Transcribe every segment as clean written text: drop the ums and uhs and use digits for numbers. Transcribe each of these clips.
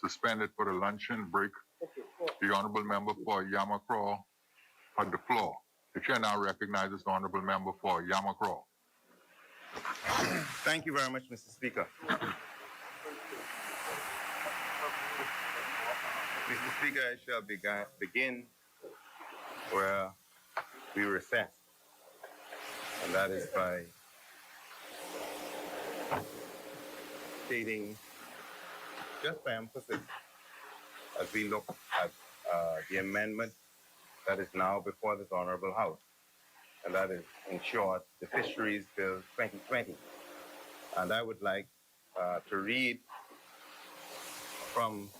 suspended for the luncheon break. The Honourable Member for Yamacraw on the floor. The Chair now recognizes the Honourable Member for Yamacraw. Thank you very much, Mr. Speaker. Mr. Speaker, I shall begin where we recess, and that is by stating, just by emphasis, as we look at the amendment that is now before this Honourable House, and that is, in short, the Fisheries Bill 2020. And I would like to read from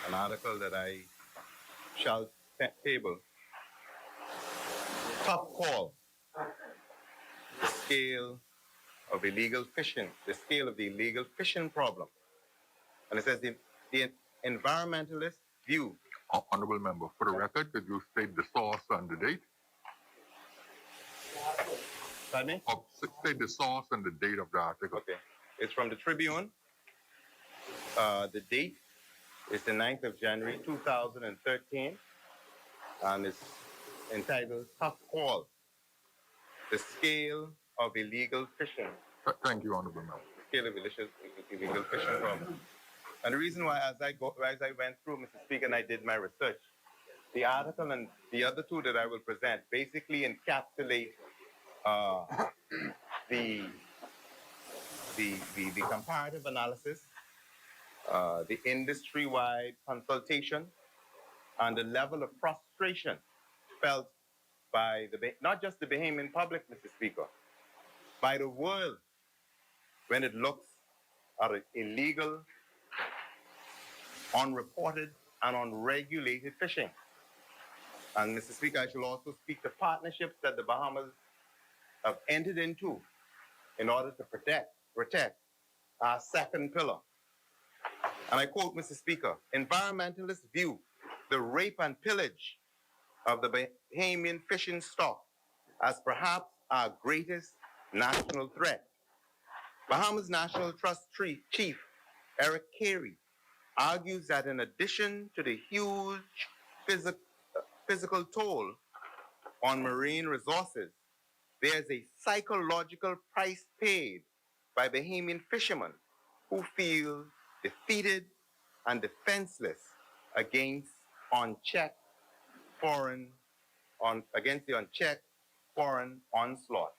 an article that I shall table. Tough call. The scale of illegal fishing, the scale of the illegal fishing problem. And it says the environmentalist view. Honourable Member, for the record, could you state the source and the date? Pardon me? State the source and the date of the article. Okay. It's from the Tribune. The date is the 9th of January, 2013. And it's entitled Tough Call. The scale of illegal fishing. Thank you, Honourable Member. The scale of illegal fishing problem. And the reason why, as I went through, Mr. Speaker, and I did my research, the article and the other two that I will present basically encapsulate the comparative analysis, the industry-wide consultation, and the level of frustration felt by not just the Bahamian public, Mr. Speaker, by the world when it looks at illegal, unreported, and unregulated fishing. And Mr. Speaker, I shall also speak to partnerships that the Bahamas have entered into in order to protect our second pillar. And I quote, Mr. Speaker, environmentalists view the rape and pillage of the Bahamian fishing stock as perhaps our greatest national threat. Bahamas National Trust Chief Eric Carey argues that in addition to the huge physical toll on marine resources, there's a psychological price paid by Bahamian fishermen who feel defeated and defenseless against the unchecked foreign onslaught.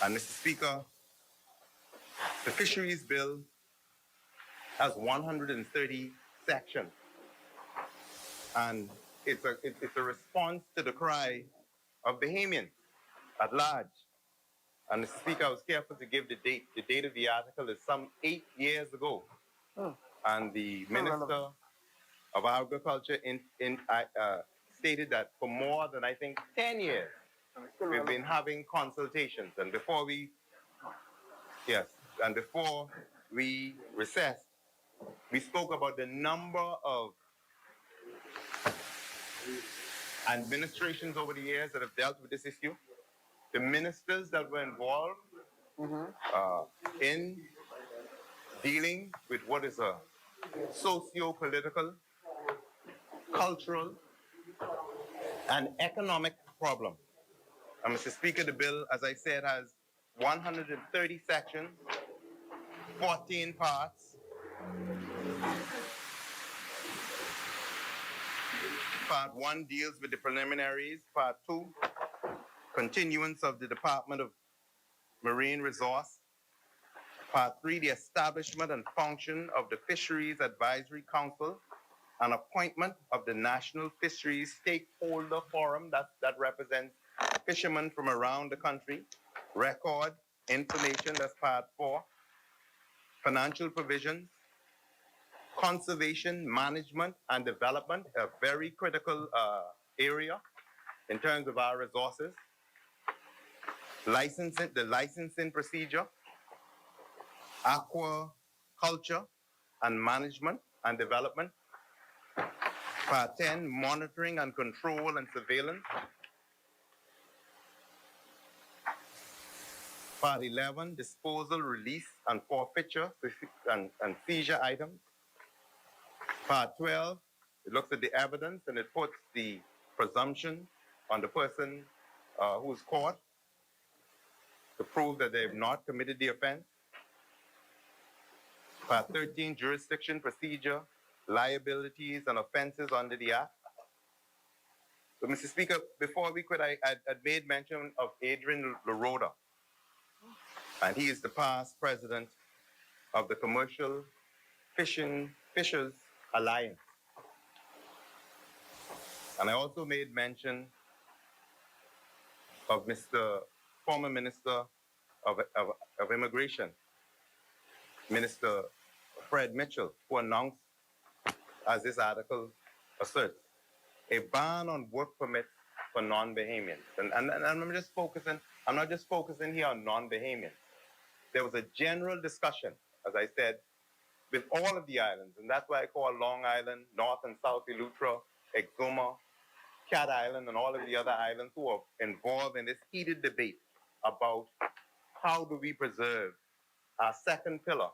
And Mr. Speaker, the Fisheries Bill has 130 sections, and it's a response to the cry of Bahamians at large. And Mr. Speaker, I was careful to give the date. The date of the article is some 8 years ago. And the Minister of Agriculture stated that for more than, I think, 10 years, we've been having consultations. And before we recessed, we spoke about the number of administrations over the years that have dealt with this issue, the ministers that were involved in dealing with what is a socio-political, cultural, and economic problem. And Mr. Speaker, the bill, as I said, has 130 sections, 14 parts. Part 1 deals with the preliminaries. Part 2, continuance of the Department of Marine Resource. Part 3, the establishment and function of the Fisheries Advisory Council and appointment of the National Fisheries Stakeholder Forum that represents fishermen from around the country. Record information, that's Part 4. Financial provisions. Conservation, management, and development, a very critical area in terms of our resources. Licensing, the licensing procedure. Aquaculture and management and development. Part 10, monitoring and control and surveillance. Part 11, disposal, release, and forfeiture and seizure items. Part 12, it looks at the evidence and it puts the presumption on the person who's caught to prove that they have not committed the offense. Part 13, jurisdiction, procedure, liabilities, and offenses under the Act. So, Mr. Speaker, before we could, I made mention of Adrian LaRoda, and he is the past president of the Commercial Fishers Alliance. And I also made mention of Mr. former Minister of Immigration, Minister Fred Mitchell, who announced, as this article asserts, a ban on work permits for non-Bahamians. And I'm not just focusing here on non-Bahamians. There was a general discussion, as I said, with all of the islands, and that's why I call Long Island, North and South Eleuthera, Exuma, Cat Island, and all of the other islands who are involved in this heated debate about how do we preserve our second pillar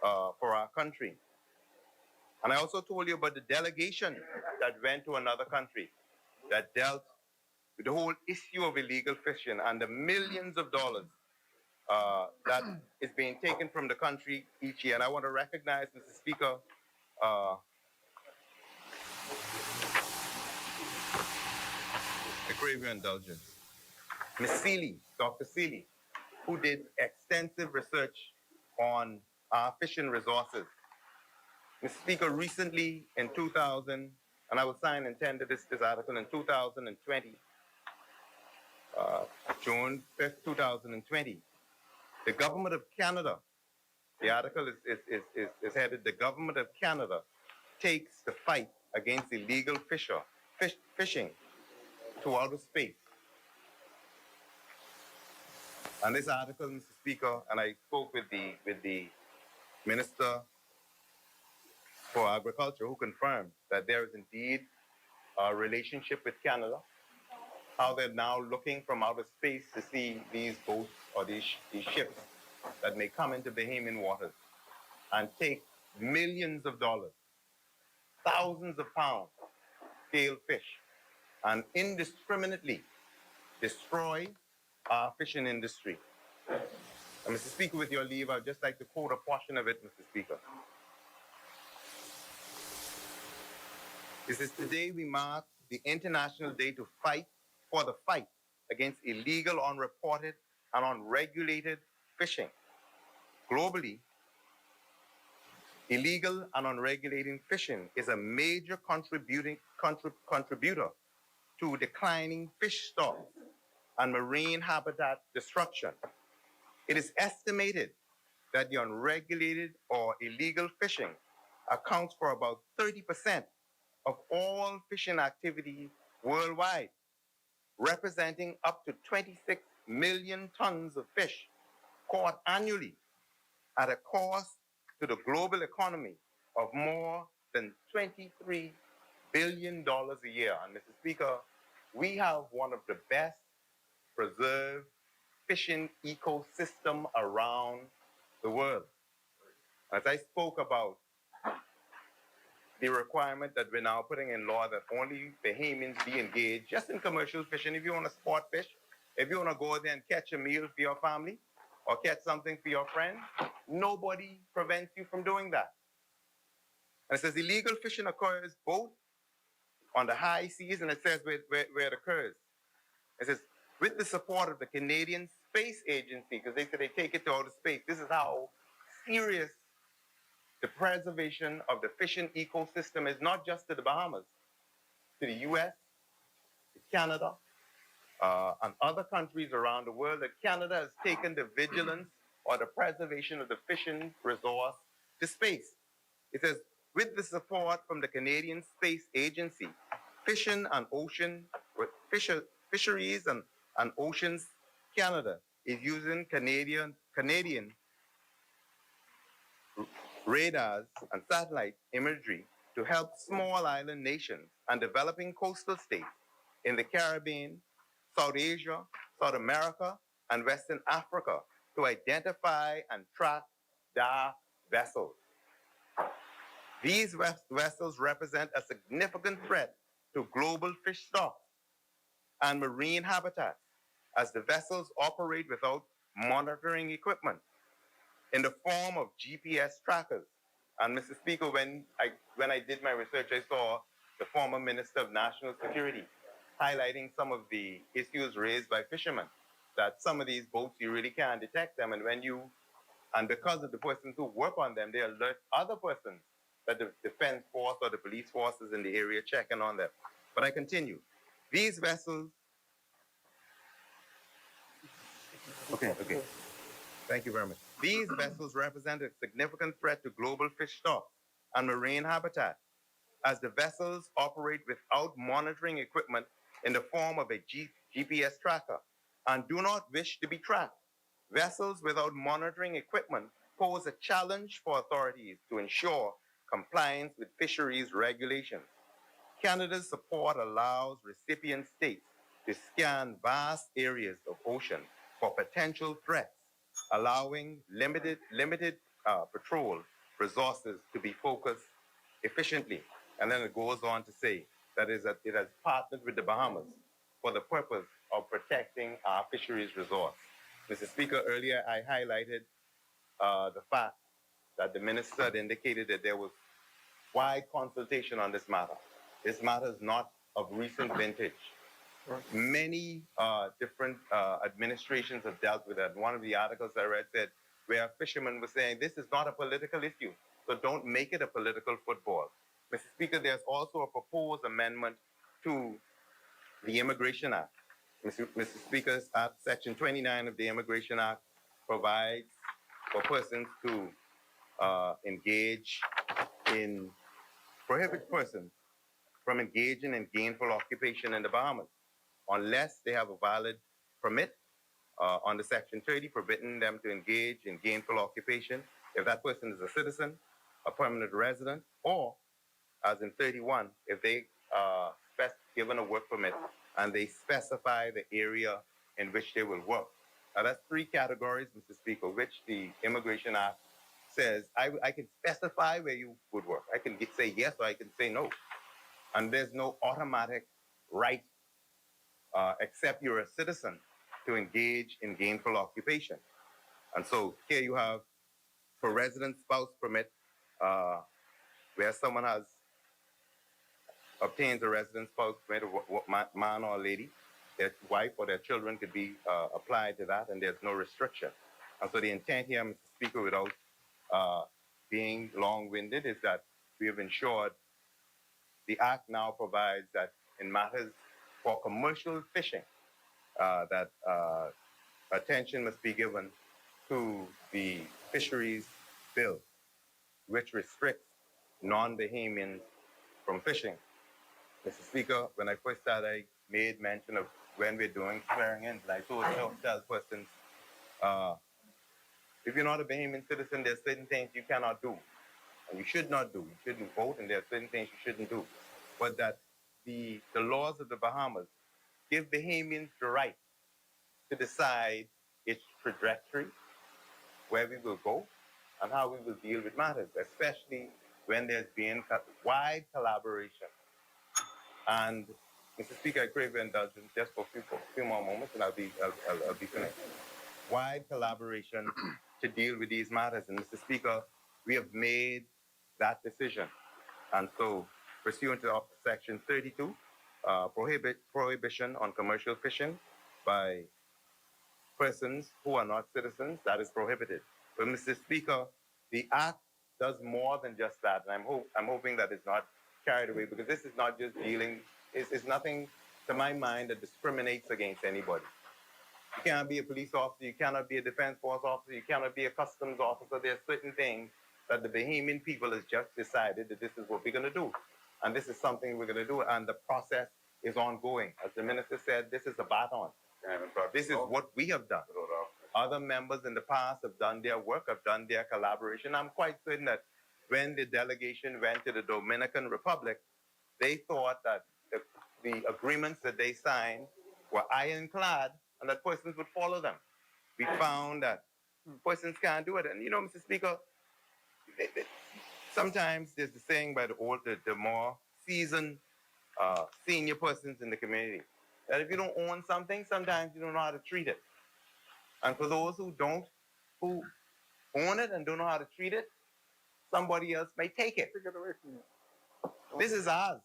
for our country. And I also told you about the delegation that went to another country that dealt with the whole issue of illegal fishing and the millions of dollars that is being taken from the country each year. And I want to recognize, Mr. Speaker, a crave your indulgence, Ms. Seeley, Dr. Seeley, who did extensive research on our fishing resources. Mr. Speaker, recently in 2000, and I will sign and tender this article in 2020, June 5th, 2020, the government of Canada, the article is headed, the government of Canada takes the fight against illegal fishing to outer space. And this article, Mr. Speaker, and I spoke with the Minister for Agriculture, who confirmed that there is indeed a relationship with Canada, how they're now looking from outer space to see these boats or these ships that may come into Bahamian waters and take millions of dollars, thousands of pounds, scale fish, and indiscriminately destroy our fishing industry. And Mr. Speaker, with your leave, I'd just like to quote a portion of it, Mr. Speaker. It says, today we mark the International Day to fight for the fight against illegal, unreported, and unregulated fishing. Globally, illegal and unregulated fishing is a major contributor to declining fish stocks and marine habitat destruction. It is estimated that the unregulated or illegal fishing accounts for about 30% of all fishing activity worldwide, representing up to 26 million tons of fish caught annually at a cost to the global economy of more than $23 billion a year. And Mr. Speaker, we have one of the best preserved fishing ecosystem around the world. As I spoke about the requirement that we're now putting in law that only Bahamians be engaged just in commercial fishing. If you want to sport fish, if you want to go there and catch a meal for your family or catch something for your friend, nobody prevents you from doing that. And it says illegal fishing occurs both on the high seas, and it says where it occurs. It says, with the support of the Canadian Space Agency, because they said they take it to outer space. This is how serious the preservation of the fishing ecosystem is, not just to the Bahamas, to the US, to Canada, and other countries around the world. That Canada has taken the vigilance or the preservation of the fishing resource to space. It says, with the support from the Canadian Space Agency, Fishing and Ocean, Fisheries and Oceans Canada is using Canadian radars and satellite imagery to help small island nations and developing coastal states in the Caribbean, South Asia, South America, and Western Africa to identify and track dark vessels. These vessels represent a significant threat to global fish stocks and marine habitats as the vessels operate without monitoring equipment in the form of GPS trackers. And Mr. Speaker, when I did my research, I saw the former Minister of National Security highlighting some of the issues raised by fishermen, that some of these boats, you really can't detect them. And because of the persons who work on them, they alert other persons that the defense force or the police forces in the area checking on them. But I continue. These vessels, okay. Thank you very much. These vessels represent a significant threat to global fish stocks and marine habitat as the vessels operate without monitoring equipment in the form of a GPS tracker and do not wish to be tracked. Vessels without monitoring equipment pose a challenge for authorities to ensure compliance with fisheries regulations. Canada's support allows recipient states to scan vast areas of ocean for potential threats, allowing limited patrol resources to be focused efficiently. And then it goes on to say that it has partnered with the Bahamas for the purpose of protecting our fisheries resource. Mr. Speaker, earlier I highlighted the fact that the minister had indicated that there was wide consultation on this matter. This matter is not of recent vintage. Many different administrations have dealt with it. One of the articles I read said where fishermen were saying this is not a political issue, so don't make it a political football. Mr. Speaker, there's also a proposed amendment to the Immigration Act. Mr. Speaker, Section 29 of the Immigration Act provides for persons to engage in, prohibit persons from engaging in gainful occupation in the Bahamas unless they have a valid permit under Section 30 forbidding them to engage in gainful occupation if that person is a citizen, a permanent resident, or, as in 31, if they given a work permit and they specify the area in which they will work. Now, that's three categories, Mr. Speaker, which the Immigration Act says I can specify where you would work. I can say yes or I can say no. And there's no automatic right, except you're a citizen, to engage in gainful occupation. And so here you have, for resident spouse permit, where someone obtains a resident spouse permit, a man or a lady, their wife or their children could be applied to that, and there's no restriction. And so the intent here, Mr. Speaker, without being long-winded, is that we have ensured the Act now provides that in matters for commercial fishing, that attention must be given to the fisheries bill, which restricts non-Bahamians from fishing. Mr. Speaker, when I first started, I made mention of when we're doing swearing-ins, and I tell persons, if you're not a Bahamian citizen, there's certain things you cannot do, and you should not do. You shouldn't vote, and there are certain things you shouldn't do. But that the laws of the Bahamas give Bahamians the right to decide its trajectory, where we will go, and how we will deal with matters, especially when there's been wide collaboration. And Mr. Speaker, I crave your indulgence just for a few more moments, and I'll be finished. Wide collaboration to deal with these matters. And Mr. Speaker, we have made that decision. And so, pursuant to Section 32, prohibition on commercial fishing by persons who are not citizens, that is prohibited. But Mr. Speaker, the Act does more than just that. And I'm hoping that it's not carried away, because this is not just dealing, it's nothing to my mind that discriminates against anybody. You cannot be a police officer, you cannot be a defense force officer, you cannot be a customs officer. There are certain things that the Bahamian people has just decided that this is what we're going to do. And this is something we're going to do, and the process is ongoing. As the minister said, this is a baton. This is what we have done. Other members in the past have done their work, have done their collaboration. I'm quite certain that when the delegation went to the Dominican Republic, they thought that the agreements that they signed were ironclad and that persons would follow them. We found that Persons can't do it. And you know, Mr. Speaker, sometimes there's the saying by the more seasoned senior persons in the community that if you don't own something, sometimes you don't know how to treat it. And for those who own it and don't know how to treat it, somebody else may take it. This is ours.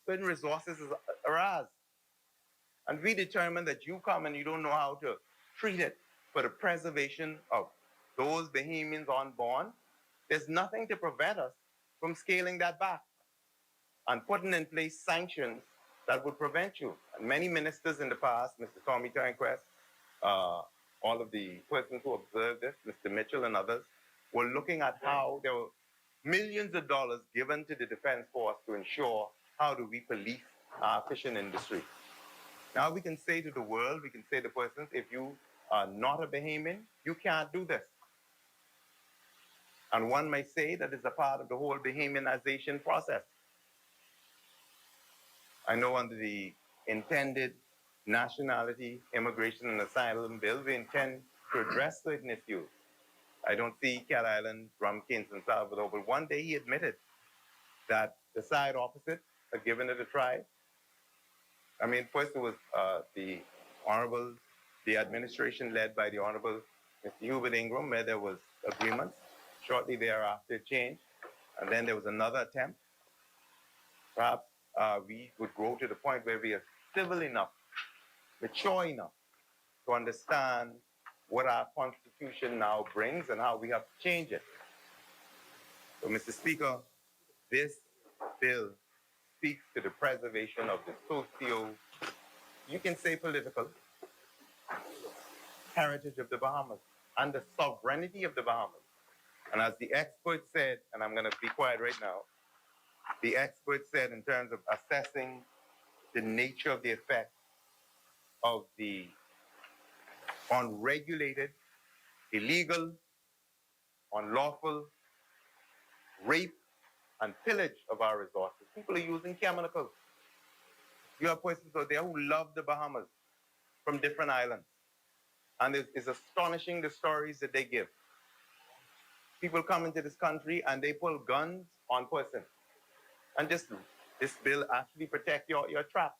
Certain resources are ours. And we determine that you come and you don't know how to treat it for the preservation of those Bahamians unborn. There's nothing to prevent us from scaling that back and putting in place sanctions that would prevent you. And many ministers in the past, Mr. Tommy Turnquest, all of the persons who observed this, Mr. Mitchell and others, were looking at how there were millions of dollars given to the Defense Force to ensure how do we police our fishing industry. Now we can say to the world, we can say to persons, if you are not a Bahamian, you can't do this. And one may say that it's a part of the whole Bahamianization process. I know under the intended Nationality, Immigration and Asylum Bill, we intend to address certain issues. I don't see Cat Island, Rum Kings, and Salvador, but one day he admitted that the side opposite had given it a try. I mean, first it was the administration led by the Honorable Mr. Hubert Ingram, where there was agreements. Shortly thereafter, it changed. And then there was another attempt. Perhaps we would grow to the point where we are civil enough, mature enough to understand what our Constitution now brings and how we have to change it. So, Mr. Speaker, this bill speaks to the preservation of the you can say political, heritage of the Bahamas and the sovereignty of the Bahamas. And as the expert said, and I'm going to be quiet right now, the expert said in terms of assessing the nature of the effect of the unregulated, illegal, unlawful rape and pillage of our resources. People are using chemicals. You have persons out there who love the Bahamas from different islands. And it's astonishing the stories that they give. People come into this country and they pull guns on persons. And this bill actually protects your traps.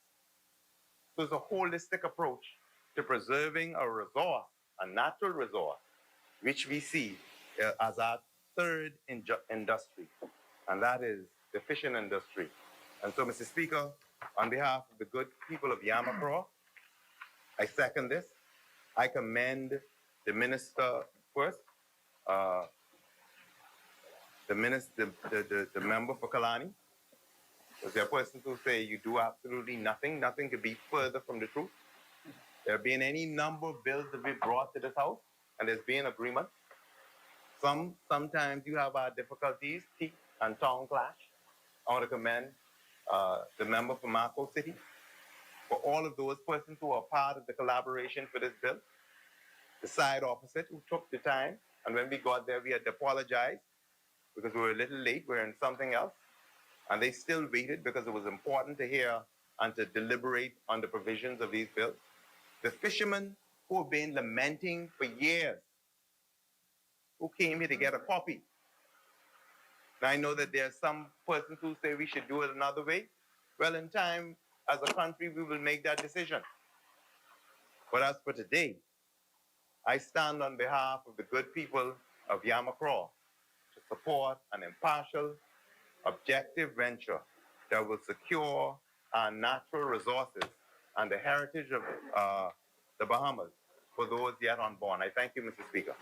So it's a holistic approach to preserving a resource, a natural resource, which we see as our third industry, and that is the fishing industry. And so, Mr. Speaker, on behalf of the good people of Yamakro, I second this. I commend the minister first, the member for Kalani. Because there are persons who say you do absolutely nothing. Nothing could be further from the truth. There have been any number of bills that we've brought to this house, and there's been agreement. Sometimes you have our difficulties, teeth and tongue clash. I want to commend the member for Marco City for all of those persons who are part of the collaboration for this bill. The side opposite who took the time, and when we got there, we had to apologize because we were a little late. We were in something else. And they still waited because it was important to hear and to deliberate on the provisions of these bills. The fishermen who have been lamenting for years, who came here to get a copy. Now, I know that there are some persons who say we should do it another way. Well, in time, as a country, we will make that decision. But as for today, I stand on behalf of the good people of Yamakro to support an impartial, objective venture that will secure our natural resources and the heritage of the Bahamas for those yet unborn. I thank you, Mr. Speaker.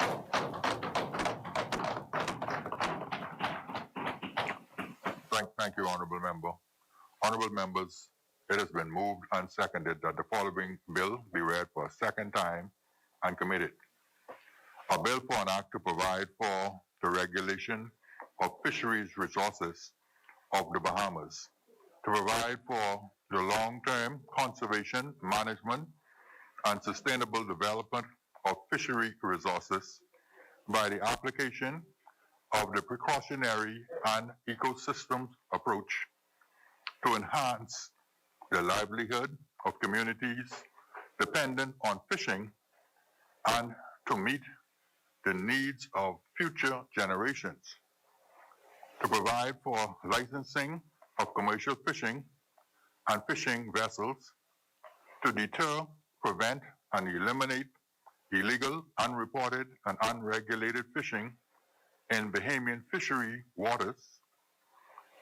Thank you, Honorable Member. Honorable Members, it has been moved and seconded that the following bill be read for a second time and committed. A bill for an act to provide for the regulation of fisheries resources of the Bahamas, to provide for the long-term conservation, management, and sustainable development of fishery resources by the application of the precautionary and ecosystems approach to enhance the livelihood of communities dependent on fishing and to meet the needs of future generations, to provide for licensing of commercial fishing and fishing vessels, to deter, prevent, and eliminate illegal, unreported, and unregulated fishing in Bahamian fishery waters,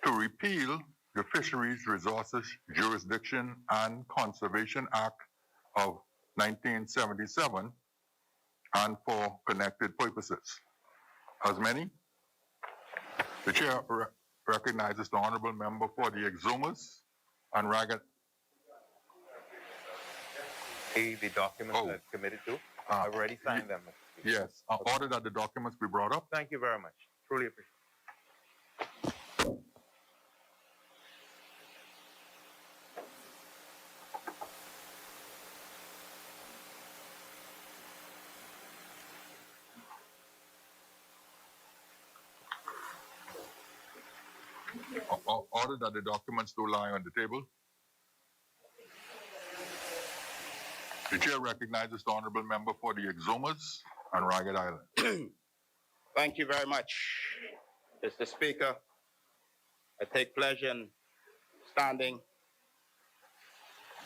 to repeal the Fisheries Resources Jurisdiction and Conservation Act of 1977, and for connected purposes. As many, the chair recognizes the honorable member for the Exumas and Ragged. The documents that committed to? I've already signed them. Yes, order that the documents be brought up. Thank you very much. Truly appreciate it. Order that the documents do lie on the table. The chair recognizes the honorable member for the Exumas and Ragged Island. Thank you very much, Mr. Speaker. I take pleasure in standing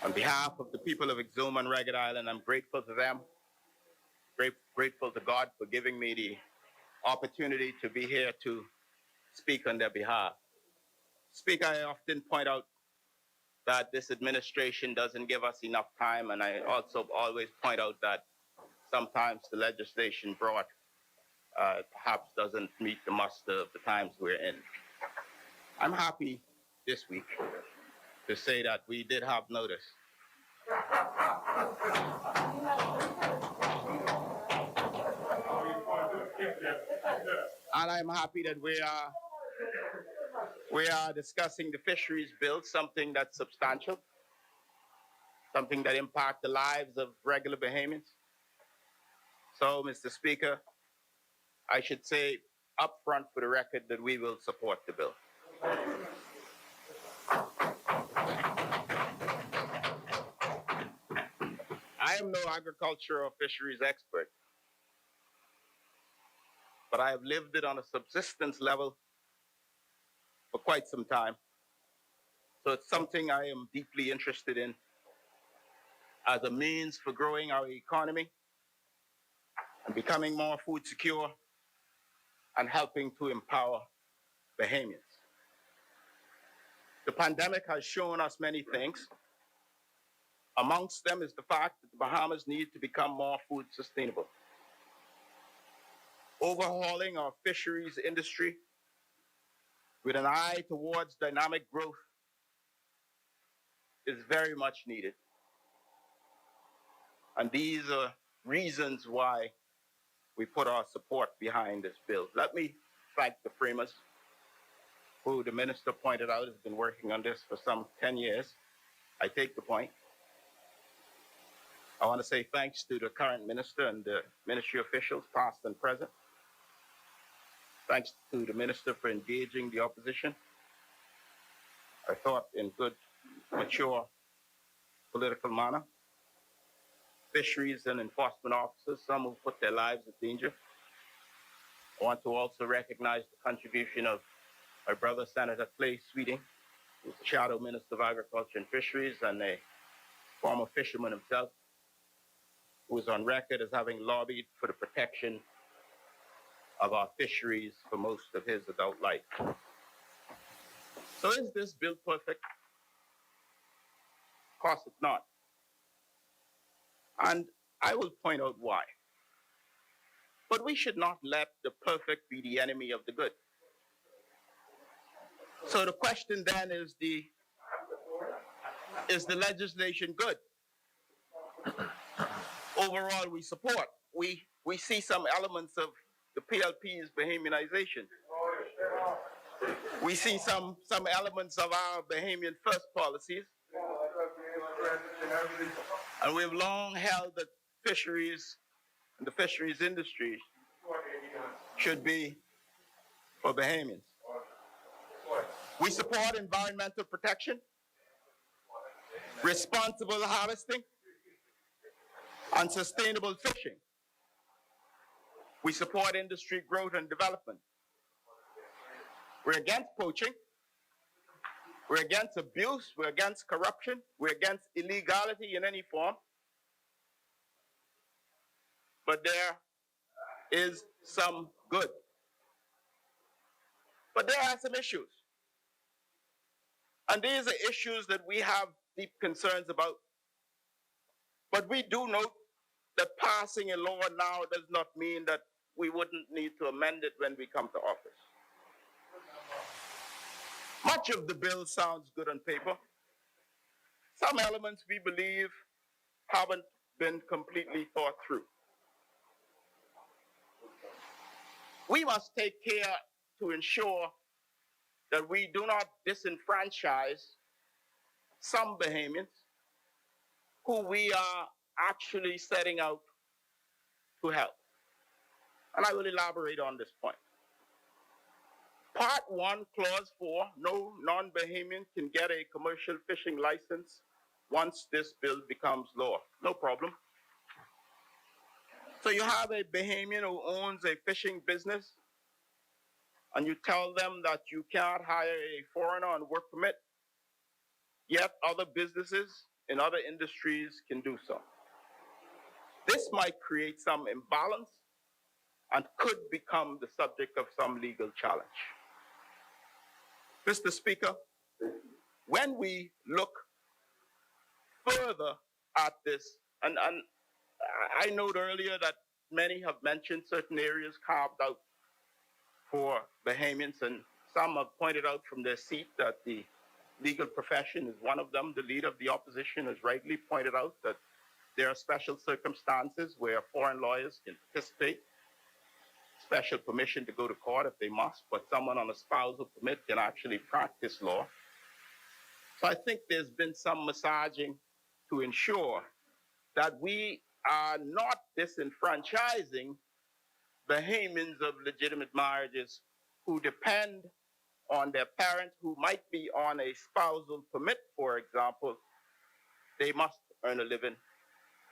on behalf of the people of Exuma and Ragged Island. I'm grateful to them, grateful to God for giving me the opportunity to be here to speak on their behalf. Speaker, I often point out that this administration doesn't give us enough time, and I also always point out that sometimes the legislation brought perhaps doesn't meet the muster of the times we're in. I'm happy this week to say that we did have notice. And I'm happy that we are discussing the fisheries bill, something that's substantial, something that impacts the lives of regular Bahamians. So, Mr. Speaker, I should say up front for the record that we will support the bill. I am no agriculture or fisheries expert, but I have lived it on a subsistence level for quite some time. So it's something I am deeply interested in as a means for growing our economy and becoming more food secure and helping to empower Bahamians. The pandemic has shown us many things. Amongst them is the fact that the Bahamas need to become more food sustainable. Overhauling our fisheries industry with an eye towards dynamic growth is very much needed. And these are reasons why we put our support behind this bill. Let me thank the framers, who the minister pointed out has been working on this for some 10 years. I take the point. I want to say thanks to the current minister and the ministry officials, past and present. Thanks to the minister for engaging the opposition. I thought in good, mature political manner. Fisheries and enforcement officers, some who put their lives in danger. I want to also recognize the contribution of my brother, Senator Clay Sweeting, who's the Shadow Minister of Agriculture and Fisheries and a former fisherman himself, who is on record as having lobbied for the protection of our fisheries for most of his adult life. So is this bill perfect? Of course it's not. And I will point out why. But we should not let the perfect be the enemy of the good. So the question then is the legislation good? Overall, we support. We see some elements of the PLP's Bahamianization. We see some elements of our Bahamian First policies. And we've long held that fisheries and the fisheries industry should be for Bahamians. We support environmental protection, responsible harvesting, and sustainable fishing. We support industry growth and development. We're against poaching. We're against abuse. We're against corruption. We're against illegality in any form. But there is some good. But there are some issues. And these are issues that we have deep concerns about. But we do note that passing a law now does not mean that we wouldn't need to amend it when we come to office. Much of the bill sounds good on paper. Some elements we believe haven't been completely thought through. We must take care to ensure that we do not disenfranchise some Bahamians who we are actually setting out to help. And I will elaborate on this point. Part 1, Clause 4, no non-Bahamian can get a commercial fishing license once this bill becomes law. No problem. So you have a Bahamian who owns a fishing business, and you tell them that you can't hire a foreigner on work permit, yet other businesses in other industries can do so. This might create some imbalance and could become the subject of some legal challenge. Mr. Speaker, when we look further at this, and I noted earlier that many have mentioned certain areas carved out for Bahamians, and some have pointed out from their seat that the legal profession is one of them. The leader of the opposition has rightly pointed out that there are special circumstances where foreign lawyers can participate, special permission to go to court if they must, but someone on a spousal permit can actually practice law. So I think there's been some massaging to ensure that we are not disenfranchising Bahamians of legitimate marriages who depend on their parents who might be on a spousal permit, for example. They must earn a living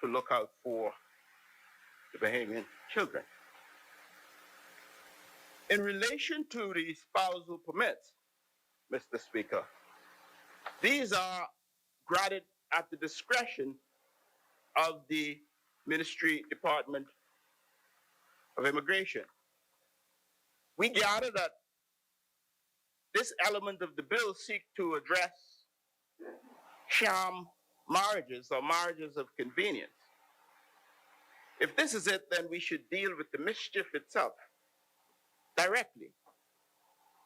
to look out for the Bahamian children. In relation to the spousal permits, Mr. Speaker, these are granted at the discretion of the Ministry Department of Immigration. We gather that this element of the bill seeks to address sham marriages or marriages of convenience. If this is it, then we should deal with the mischief itself directly,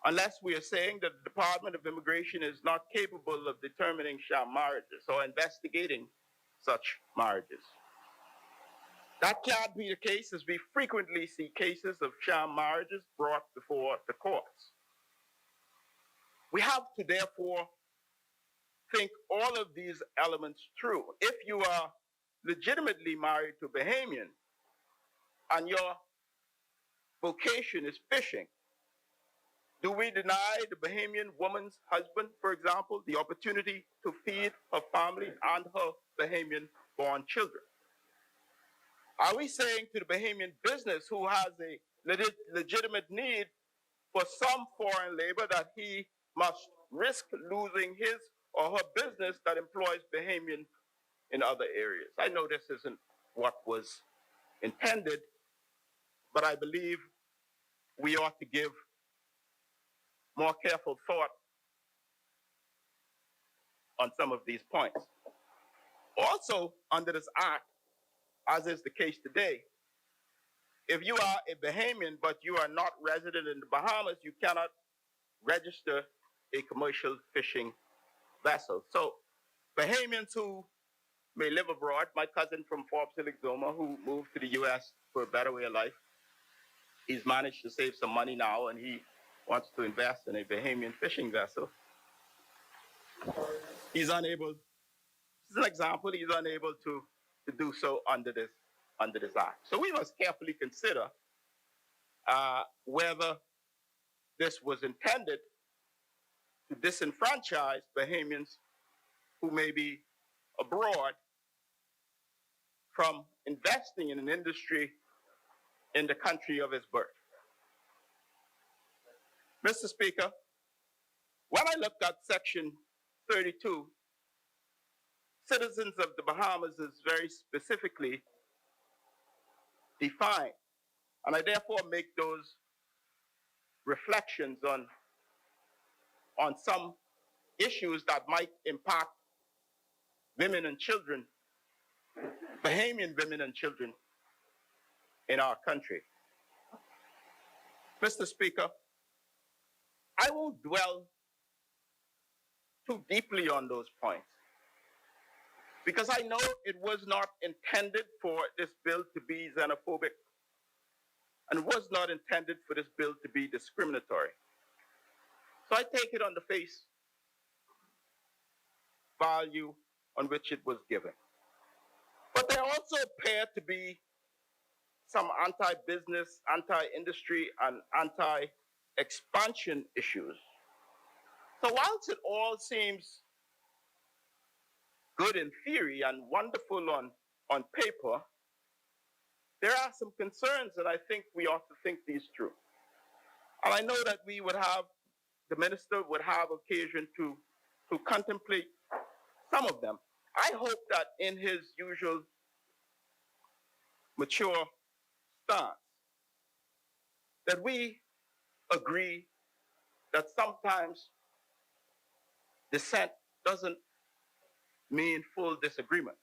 unless we are saying that the Department of Immigration is not capable of determining sham marriages or investigating such marriages. That can't be the case, as we frequently see cases of sham marriages brought before the courts. We have to therefore think all of these elements through. If you are legitimately married to a Bahamian and your vocation is fishing, do we deny the Bahamian woman's husband, for example, the opportunity to feed her family and her Bahamian-born children? Are we saying to the Bahamian business who has a legitimate need for some foreign labor that he must risk losing his or her business that employs Bahamian in other areas? I know this isn't what was intended, but I believe we ought to give more careful thought on some of these points. Also, under this act, as is the case today, if you are a Bahamian but you are not resident in the Bahamas, you cannot register a commercial fishing vessel. So Bahamians who may live abroad, my cousin from Forbes Hill, Exuma, who moved to the U.S. for a better way of life, he's managed to save some money now and he wants to invest in a Bahamian fishing vessel. He's unable, this is an example, he's unable to do so under this act. So we must carefully consider whether this was intended to disenfranchise Bahamians who may be abroad from investing in an industry in the country of his birth. Mr. Speaker, when I looked at Section 32, citizens of the Bahamas is very specifically defined, and I therefore make those reflections on some issues that might impact women and children, Bahamian women and children in our country. Mr. Speaker, I won't dwell too deeply on those points because I know it was not intended for this bill to be xenophobic and it was not intended for this bill to be discriminatory. So I take it on the face value on which it was given. But there also appear to be some anti-business, anti-industry, and anti-expansion issues. So whilst it all seems good in theory and wonderful on paper, there are some concerns that I think we ought to think these through. And I know that the minister would have occasion to contemplate some of them. I hope that in his usual mature stance, that we agree that sometimes dissent doesn't mean full disagreement.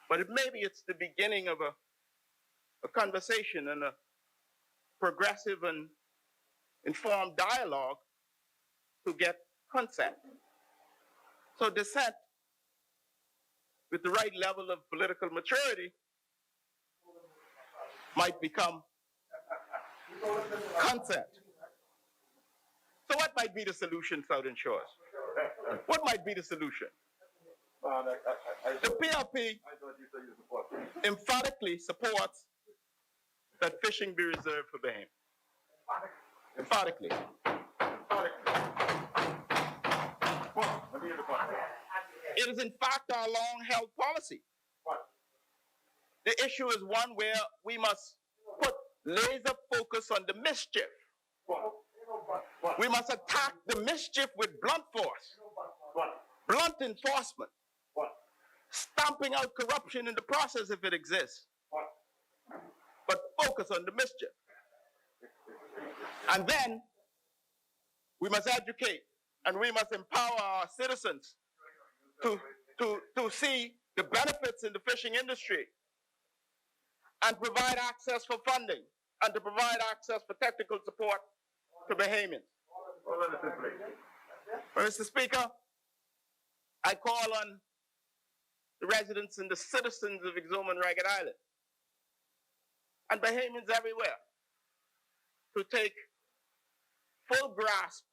But maybe it's the beginning of a conversation and a progressive and informed dialogue to get consent. So dissent, with the right level of political maturity, might become consent. So what might be the solution, Southern Shores? What might be the solution? The PLP emphatically supports that fishing be reserved for Bahamians. Emphatically. It is in fact our long-held policy. The issue is one where we must put laser focus on the mischief. We must attack the mischief with blunt force, blunt enforcement, stamping out corruption in the process if it exists, but focus on the mischief. And then we must educate and we must empower our citizens to see the benefits in the fishing industry and provide access for funding and to provide access for technical support to Bahamians. Mr. Speaker, I call on the residents and the citizens of Exuma and Ragged Island and Bahamians everywhere to take full grasp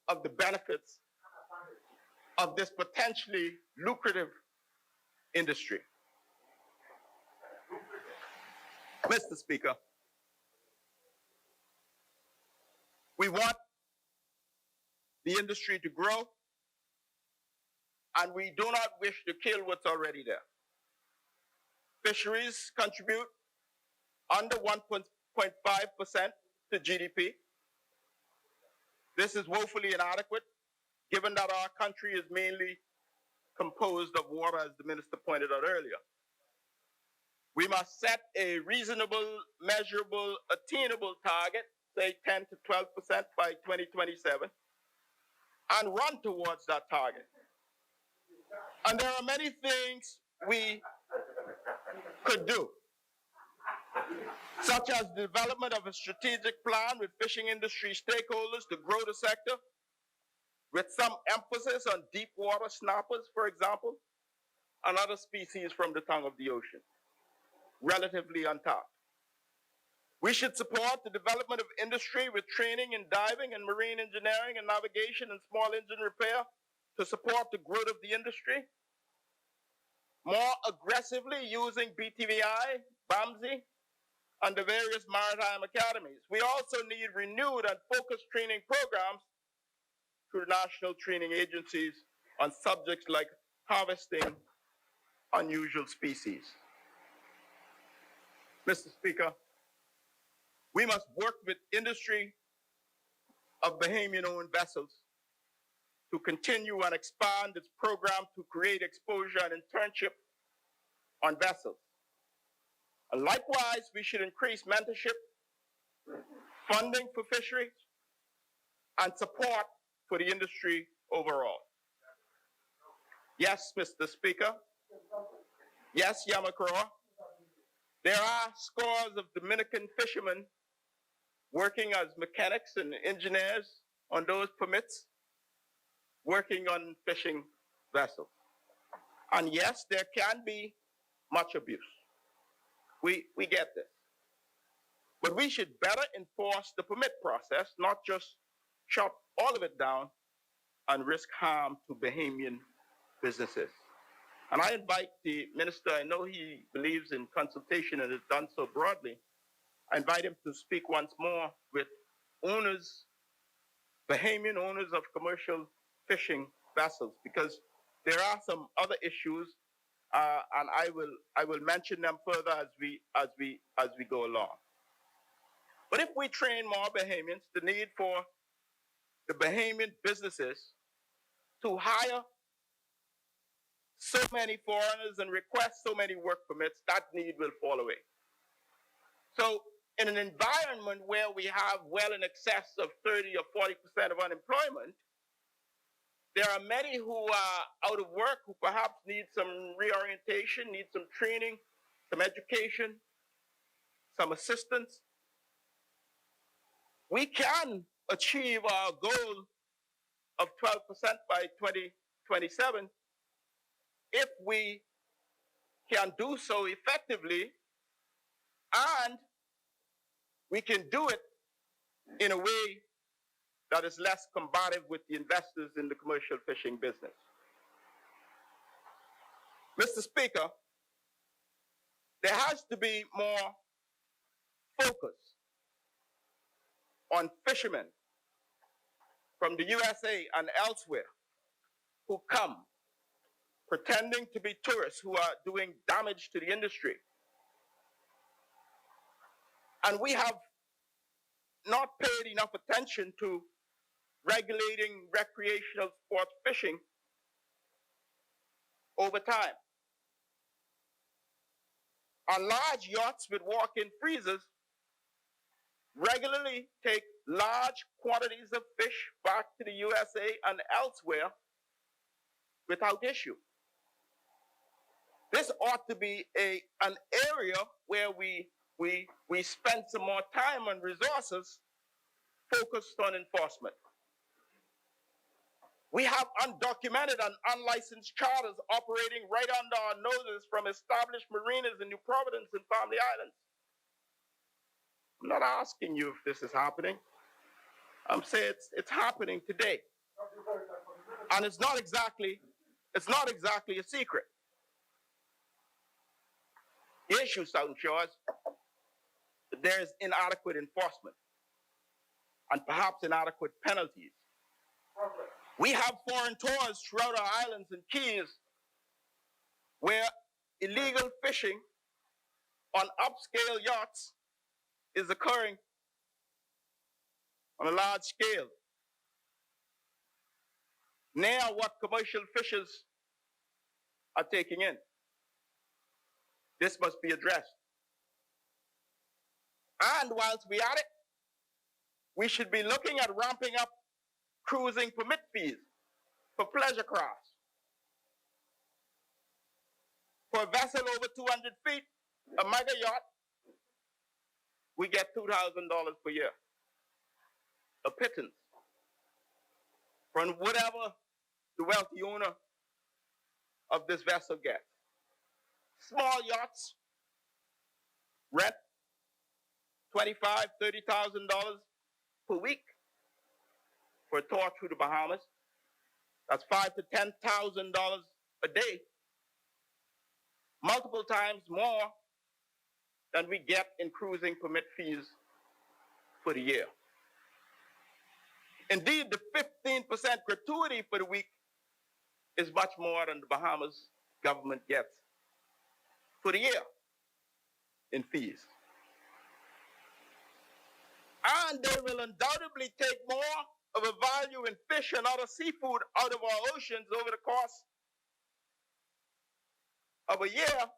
of the benefits of this potentially lucrative industry. Mr. Speaker, we want the industry to grow, and we do not wish to kill what's already there. Fisheries contribute under 1.5% to GDP. This is woefully inadequate, given that our country is mainly composed of water, as the minister pointed out earlier. We must set a reasonable, measurable, attainable target, say 10 to 12% by 2027, and run towards that target. And there are many things we could do, such as the development of a strategic plan with fishing industry stakeholders to grow the sector, with some emphasis on deep water snappers, for example, and other species from the tongue of the ocean, relatively untapped. We should support the development of industry with training in diving and marine engineering and navigation and small engine repair to support the growth of the industry. More aggressively using BTVI, BAMSI, and the various maritime academies. We also need renewed and focused training programs through national training agencies on subjects like harvesting unusual species. Mr. Speaker, we must work with industry of Bahamian-owned vessels to continue and expand its program to create exposure and internship on vessels. And likewise, we should increase mentorship, funding for fisheries, and support for the industry overall. Yes, Mr. Speaker. Yes, Yamakroa. There are scores of Dominican fishermen working as mechanics and engineers on those permits, working on fishing vessels. And yes, there can be much abuse. We get this. But we should better enforce the permit process, not just shut all of it down and risk harm to Bahamian businesses. And I invite the minister, I know he believes in consultation and has done so broadly. I invite him to speak once more with owners, Bahamian owners of commercial fishing vessels, because there are some other issues, and I will mention them further as we go along. But if we train more Bahamians, the need for the Bahamian businesses to hire so many foreigners and request so many work permits, that need will fall away. So in an environment where we have well in excess of 30 or 40% of unemployment, there are many who are out of work, who perhaps need some reorientation, need some training, some education, some assistance. We can achieve our goal of 12% by 2027 if we can do so effectively, and we can do it in a way that is less combative with the investors in the commercial fishing business. Mr. Speaker, there has to be more focus on fishermen from the USA and elsewhere who come pretending to be tourists who are doing damage to the industry. And we have not paid enough attention to regulating recreational sport fishing over time. On large yachts with walk-in freezers regularly take large quantities of fish back to the USA and elsewhere without issue. This ought to be an area where we spend some more time and resources focused on enforcement. We have undocumented and unlicensed charters operating right under our noses from established marinas in New Providence and Family Islands. I'm not asking you if this is happening. I'm saying it's happening today. And it's not exactly a secret. The issue, Southern Shores, that there is inadequate enforcement and perhaps inadequate penalties. We have foreign tours throughout our islands and keys where illegal fishing on upscale yachts is occurring on a large scale. Now what commercial fishers are taking in. This must be addressed. And whilst we're at it, we should be looking at ramping up cruising permit fees for pleasure crafts. For a vessel over 200 feet, a mega yacht, we get $2,000 per year. A pittance from whatever the wealthy owner of this vessel gets. Small yachts rent $25,000, $30,000 per week for a tour through the Bahamas. That's $5,000 to $10,000 a day, multiple times more than we get in cruising permit fees for the year. Indeed, the 15% gratuity for the week is much more than the Bahamas government gets for the year in fees. And they will undoubtedly take more of a value in fish and other seafood out of our oceans over the course of a year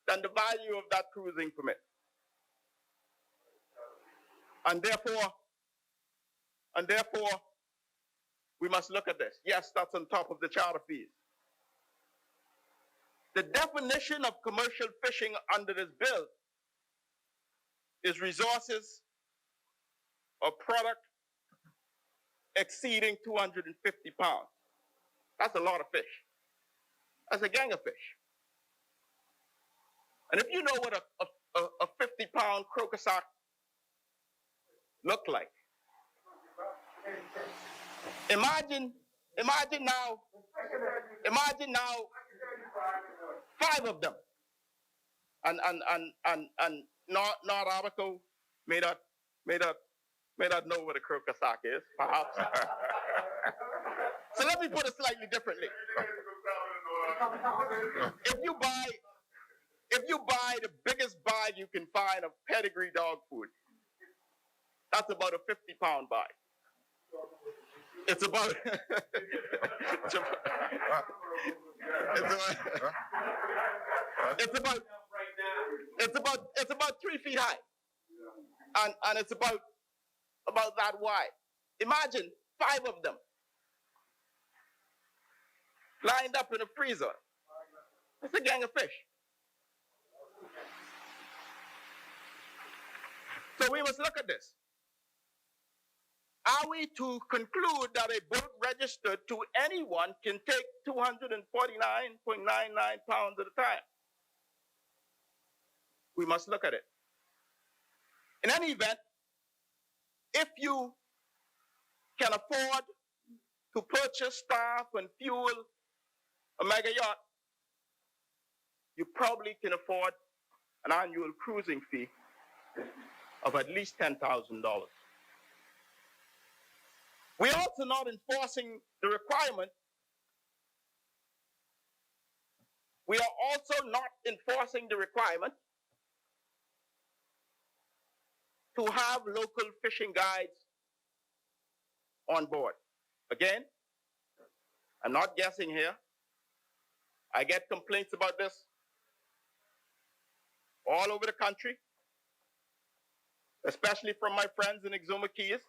than the value of that cruising permit. And therefore, we must look at this. Yes, that's on top of the charter fees. The definition of commercial fishing under this bill is resources or product exceeding 250 pounds. That's a lot of fish. That's a gang of fish. And if you know what a 50-pound crocosac look like, imagine now 5 of them. And North Abaco may not know what a crocosac is, perhaps. So let me put it slightly differently. If you buy the biggest bag you can find of pedigree dog food, that's about a 50-pound bag. It's about it's about 3 feet high, and it's about that wide. Imagine 5 of them lined up in a freezer. It's a gang of fish. So we must look at this. Are we to conclude that a boat registered to anyone can take 249.99 pounds at a time? We must look at it. In any event, if you can afford to purchase staff and fuel a mega yacht, you probably can afford an annual cruising fee of at least $10,000. We're also not enforcing the requirement. We are also not enforcing the requirement to have local fishing guides on board. Again, I'm not guessing here. I get complaints about this all over the country, especially from my friends in Exuma Keys.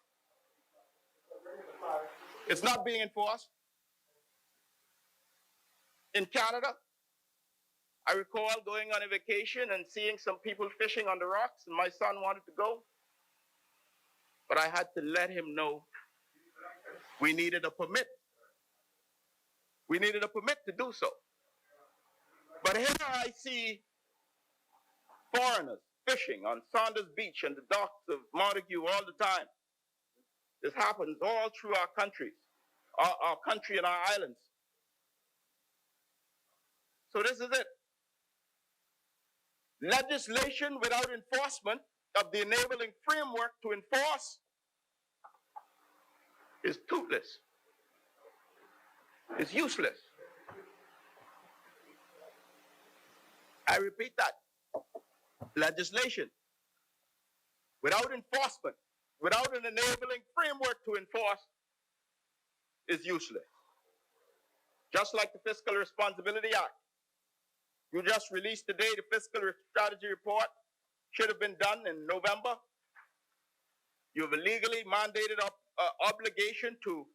It's not being enforced. In Canada, I recall going on a vacation and seeing some people fishing on the rocks, and my son wanted to go. But I had to let him know we needed a permit. We needed a permit to do so. But here I see foreigners fishing on Saunders Beach and the docks of Montague all the time. This happens all through our countries, our country and our islands. So this is it. Legislation without enforcement of the enabling framework to enforce is toothless. It's useless. I repeat that. Legislation without enforcement, without an enabling framework to enforce, is useless. Just like the Fiscal Responsibility Act. You just released today the Fiscal Strategy Report. Should have been done in November. You have a legally mandated obligation to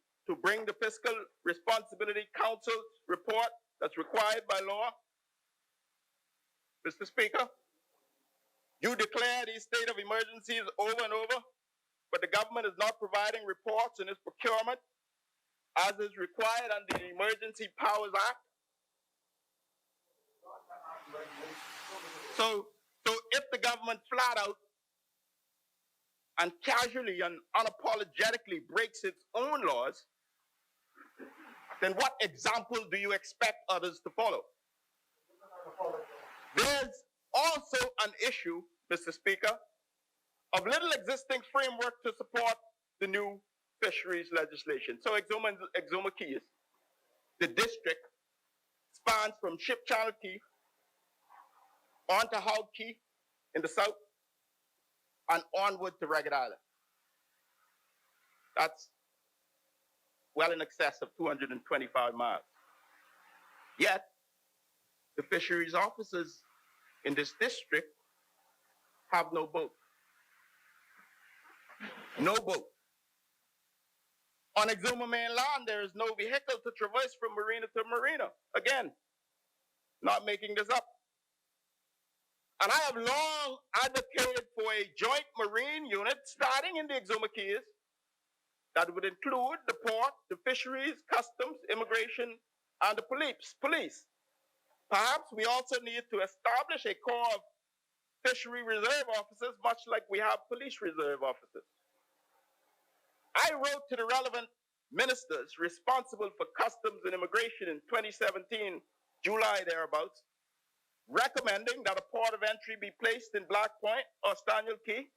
bring the Fiscal Responsibility Council's report that's required by law. Mr. Speaker, you declare these state of emergencies over and over, but the government is not providing reports in its procurement as is required under the Emergency Powers Act. So if the government flat out and casually and unapologetically breaks its own laws, then what example do you expect others to follow? There's also an issue, Mr. Speaker, of little existing framework to support the new fisheries legislation. So Exuma Keys, the district spans from Ship Channel Key on to Howard Key in the south, and onward to Ragged Island. That's well in excess of 225 miles. Yet, the fisheries officers in this district have no boat. No boat. On Exuma mainland, there is no vehicle to traverse from marina to marina. Again, not making this up. And I have long advocated for a joint marine unit starting in the Exuma Keys that would include the port, the fisheries, customs, immigration, and the police. Perhaps we also need to establish a corps of fishery reserve officers, much like we have police reserve officers. I wrote to the relevant ministers responsible for customs and immigration in 2017, July thereabouts, recommending that a port of entry be placed in Black Point or Staniel Key,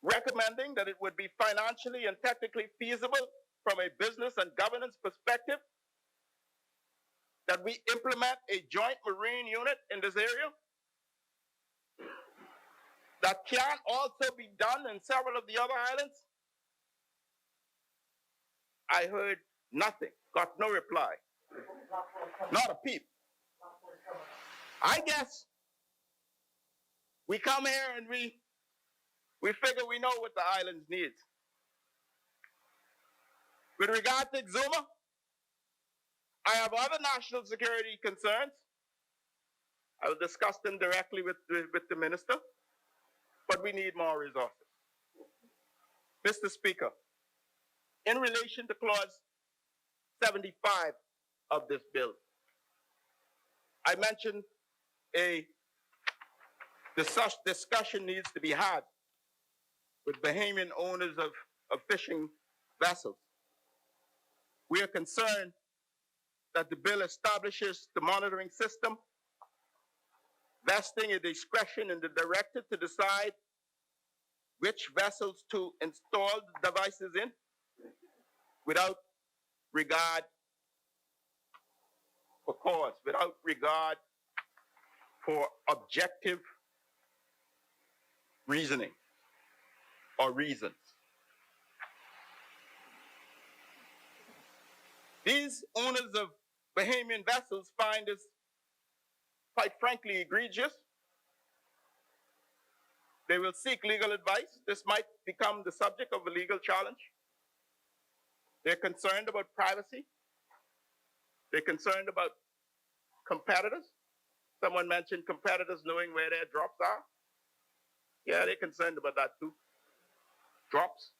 recommending that it would be financially and technically feasible from a business and governance perspective, that we implement a joint marine unit in this area, that can also be done in several of the other islands. I heard nothing, got no reply, not a peep. I guess we come here and we figure we know what the islands need. With regard to Exuma, I have other national security concerns. I will discuss them directly with the minister, but we need more resources. Mr. Speaker, in relation to clause 75 of this bill, I mentioned a discussion needs to be had with Bahamian owners of fishing vessels. We are concerned that the bill establishes the monitoring system, vesting a discretion in the director to decide which vessels to install the devices in without regard for cause, without regard for objective reasoning or reasons. These owners of Bahamian vessels find this, quite frankly, egregious. They will seek legal advice. This might become the subject of a legal challenge. They're concerned about privacy. They're concerned about competitors. Someone mentioned competitors knowing where their drops are. Yeah, they're concerned about that too. Drops,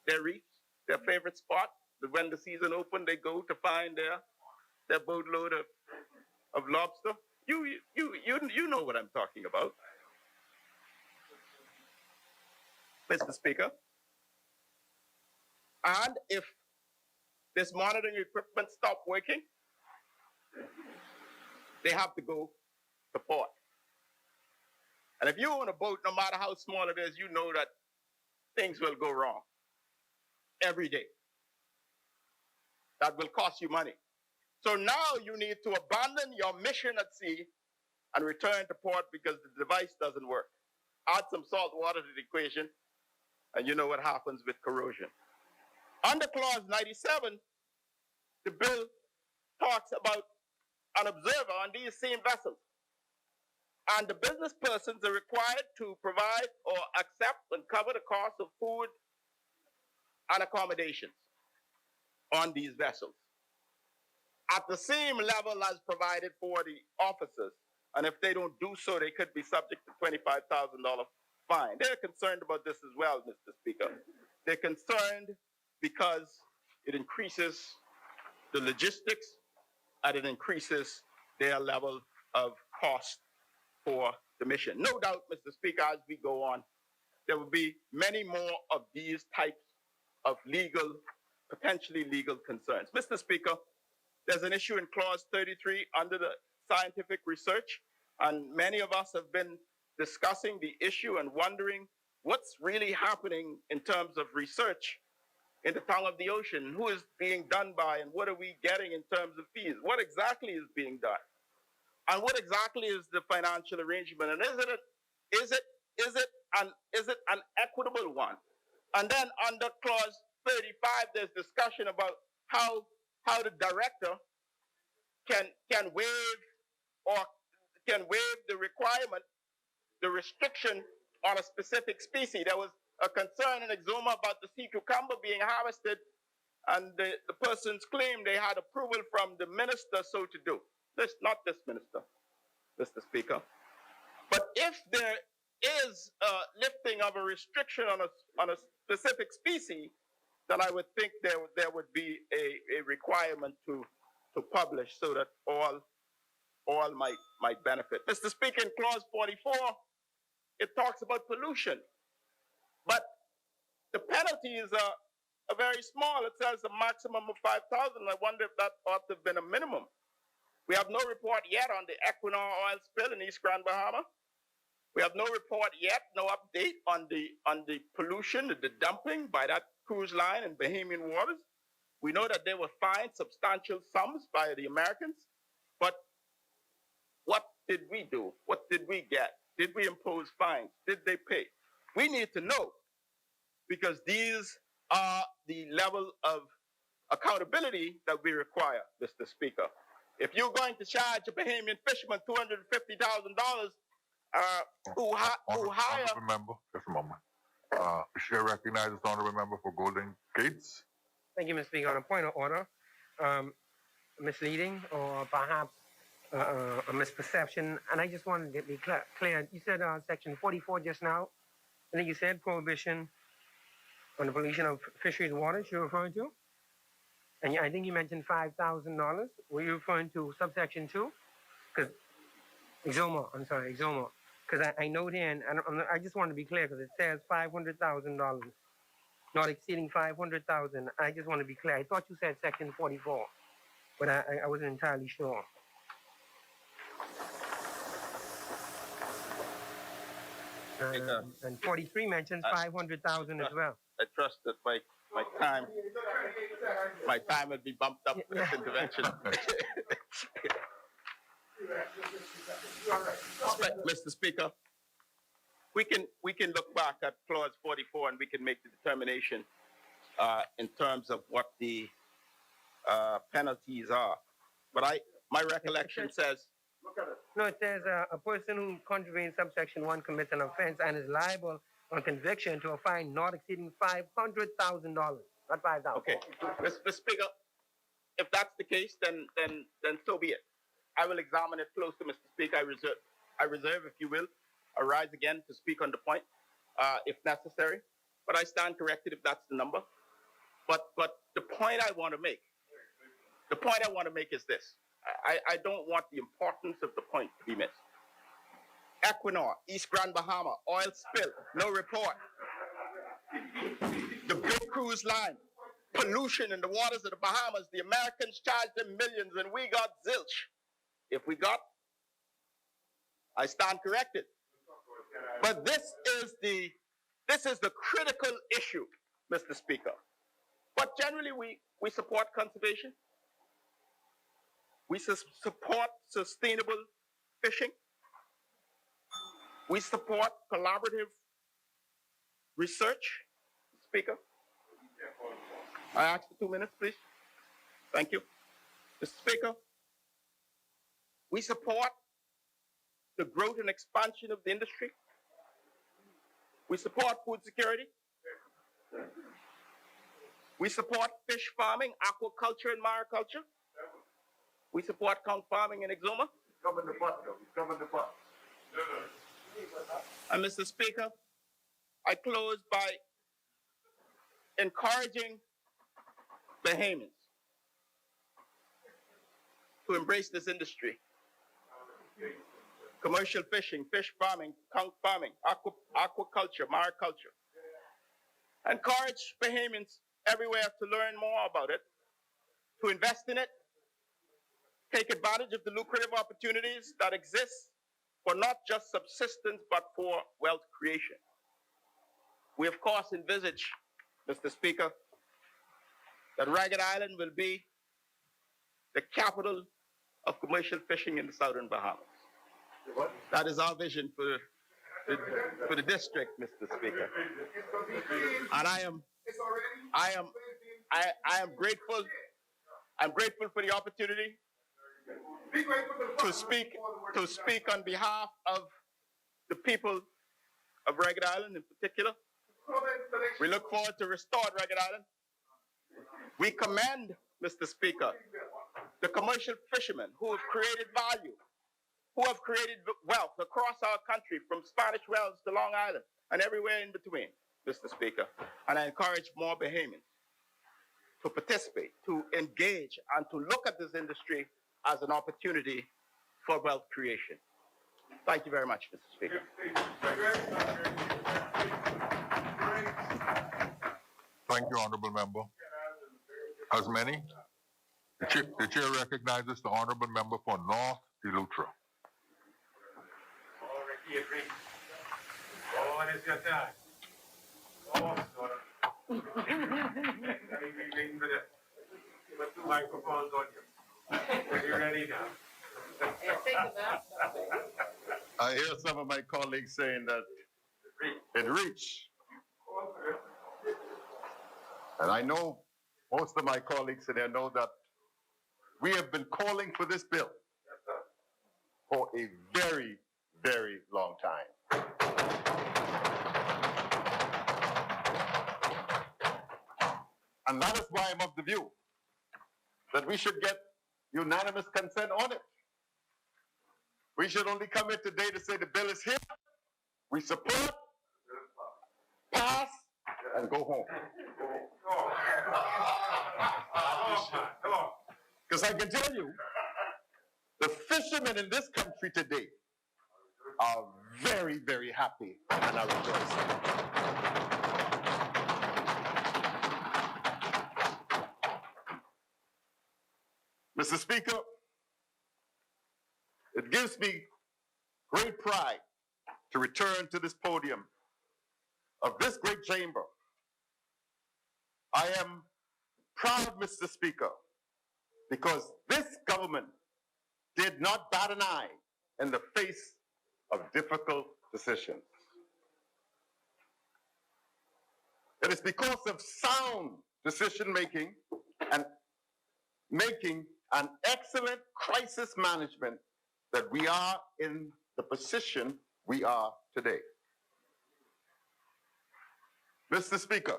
their reefs, their favorite spot. When the season opens, they go to find their boatload of lobster. You know what I'm talking about. Mr. Speaker. And if this monitoring equipment stops working, they have to go to port. And if you own a boat, no matter how small it is, you know that things will go wrong every day. That will cost you money. So now you need to abandon your mission at sea and return to port because the device doesn't work. Add some salt water to the equation, and you know what happens with corrosion. Under clause 97, the bill talks about an observer on these same vessels. And the business persons are required to provide or accept and cover the cost of food and accommodations on these vessels at the same level as provided for the officers. And if they don't do so, they could be subject to $25,000 fine. They're concerned about this as well, Mr. Speaker. They're concerned because it increases the logistics and it increases their level of cost for the mission. No doubt, Mr. Speaker, as we go on, there will be many more of these types of potentially legal concerns. Mr. Speaker, there's an issue in clause 33 under the scientific research, and many of us have been discussing the issue and wondering what's really happening in terms of research in the tongue of the ocean, who is being done by, and what are we getting in terms of fees? What exactly is being done? And what exactly is the financial arrangement? And is it is it an equitable one? And then under clause 35, there's discussion about how the director can waive or can waive the requirement, the restriction on a specific species. There was a concern in Exuma about the sea cucumber being harvested, and the persons claimed they had approval from the minister so to do. This, not this minister, Mr. Speaker. But if there is a lifting of a restriction on a specific species, then I would think there would be a requirement to publish so that all might benefit. Mr. Speaker, in clause 44, it talks about pollution, but the penalties are very small. It says a maximum of 5,000. I wonder if that ought to have been a minimum. We have no report yet on the Equinor oil spill in East Grand Bahama. We have no report yet, no update on the pollution, the dumping by that cruise line in Bahamian waters. We know that they were fined substantial sums by the Americans, but what did we do? What did we get? Did we impose fines? Did they pay? We need to know, because these are the level of accountability that we require, Mr. Speaker. If you're going to charge a Bahamian fisherman $250,000, who hire... Honorable member, just a moment. The chair recognizes the honorable member for Golden Gates. Thank you, Mr. Speaker. On a point of order, misleading or perhaps a misperception, and I just wanted to be clear. You said section 44 just now. I think you said prohibition on the pollution of fisheries waters you're referring to? And I think you mentioned $5,000. Were you referring to subsection 2? Because Exuma, because I note here, and I just want to be clear, because it says $500,000, not exceeding $500,000. I just want to be clear. I thought you said section 44, but I wasn't entirely sure. And 43 mentions 500,000 as well. I trust that my time will be bumped up with this intervention. Mr. Speaker, we can look back at clause 44 and we can make the determination in terms of what the penalties are. But my recollection says. No, it says a person who contravenes subsection 1 commits an offense and is liable on conviction to a fine not exceeding $500,000, not 5,000. Okay, Mr. Speaker, if that's the case, then so be it. I will examine it closely, Mr. Speaker. I reserve, if you will, arise again to speak on the point, if necessary. But I stand corrected if that's the number. But the point I want to make is this. I don't want the importance of the point to be missed. Equinor, East Grand Bahama, oil spill, no report. The big cruise line, pollution in the waters of the Bahamas. The Americans charged them millions and we got zilch. If we got, I stand corrected. But this is the critical issue, Mr. Speaker. But generally we support conservation. We support sustainable fishing. We support collaborative research. Speaker, I ask for 2 minutes, please. Thank you. Mr. Speaker, we support the growth and expansion of the industry. We support food security. We support fish farming, aquaculture, and mariculture. We support conch farming in Exuma. And Mr. Speaker, I close by encouraging Bahamians to embrace this industry. Commercial fishing, fish farming, conch farming, aquaculture, mariculture. Encourage Bahamians everywhere to learn more about it, to invest in it, take advantage of the lucrative opportunities that exist for not just subsistence, but for wealth creation. We, of course, envisage, Mr. Speaker, that Ragged Island will be the capital of commercial fishing in the southern Bahamas. That is our vision for for the district, Mr. Speaker. And I am grateful. I'm grateful for the opportunity to speak on behalf of the people of Ragged Island in particular. We look forward to restored Ragged Island. We commend, Mr. Speaker, the commercial fishermen who have created value, who have created wealth across our country, from Spanish Wells to Long Island and everywhere in between, Mr. Speaker. And I encourage more Bahamians to participate, to engage, and to look at this industry as an opportunity for wealth creation. Thank you very much, Mr. Speaker. Thank you, Honorable Member. As many, the chair recognizes the Honorable Member for North Eleuthera. Oh, Ricky, agree. Oh, and it's your time. Oh, sort of. Maybe waiting for the put two microphones on you. Are you ready now? I hear some of my colleagues saying that it reached. And I know most of my colleagues in there know that we have been calling for this bill for a very, very long time. And that is why I'm of the view that we should get unanimous consent on it. We should only come here today to say the bill is here, we support, pass, and go home. Because I can tell you, the fishermen in this country today are very, very happy and are rejoicing. Mr. Speaker, it gives me great pride to return to this podium of this great chamber. I am proud, Mr. Speaker, because this government did not bat an eye in the face of difficult decisions. It is because of sound decision-making and making an excellent crisis management that we are in the position we are today. Mr. Speaker,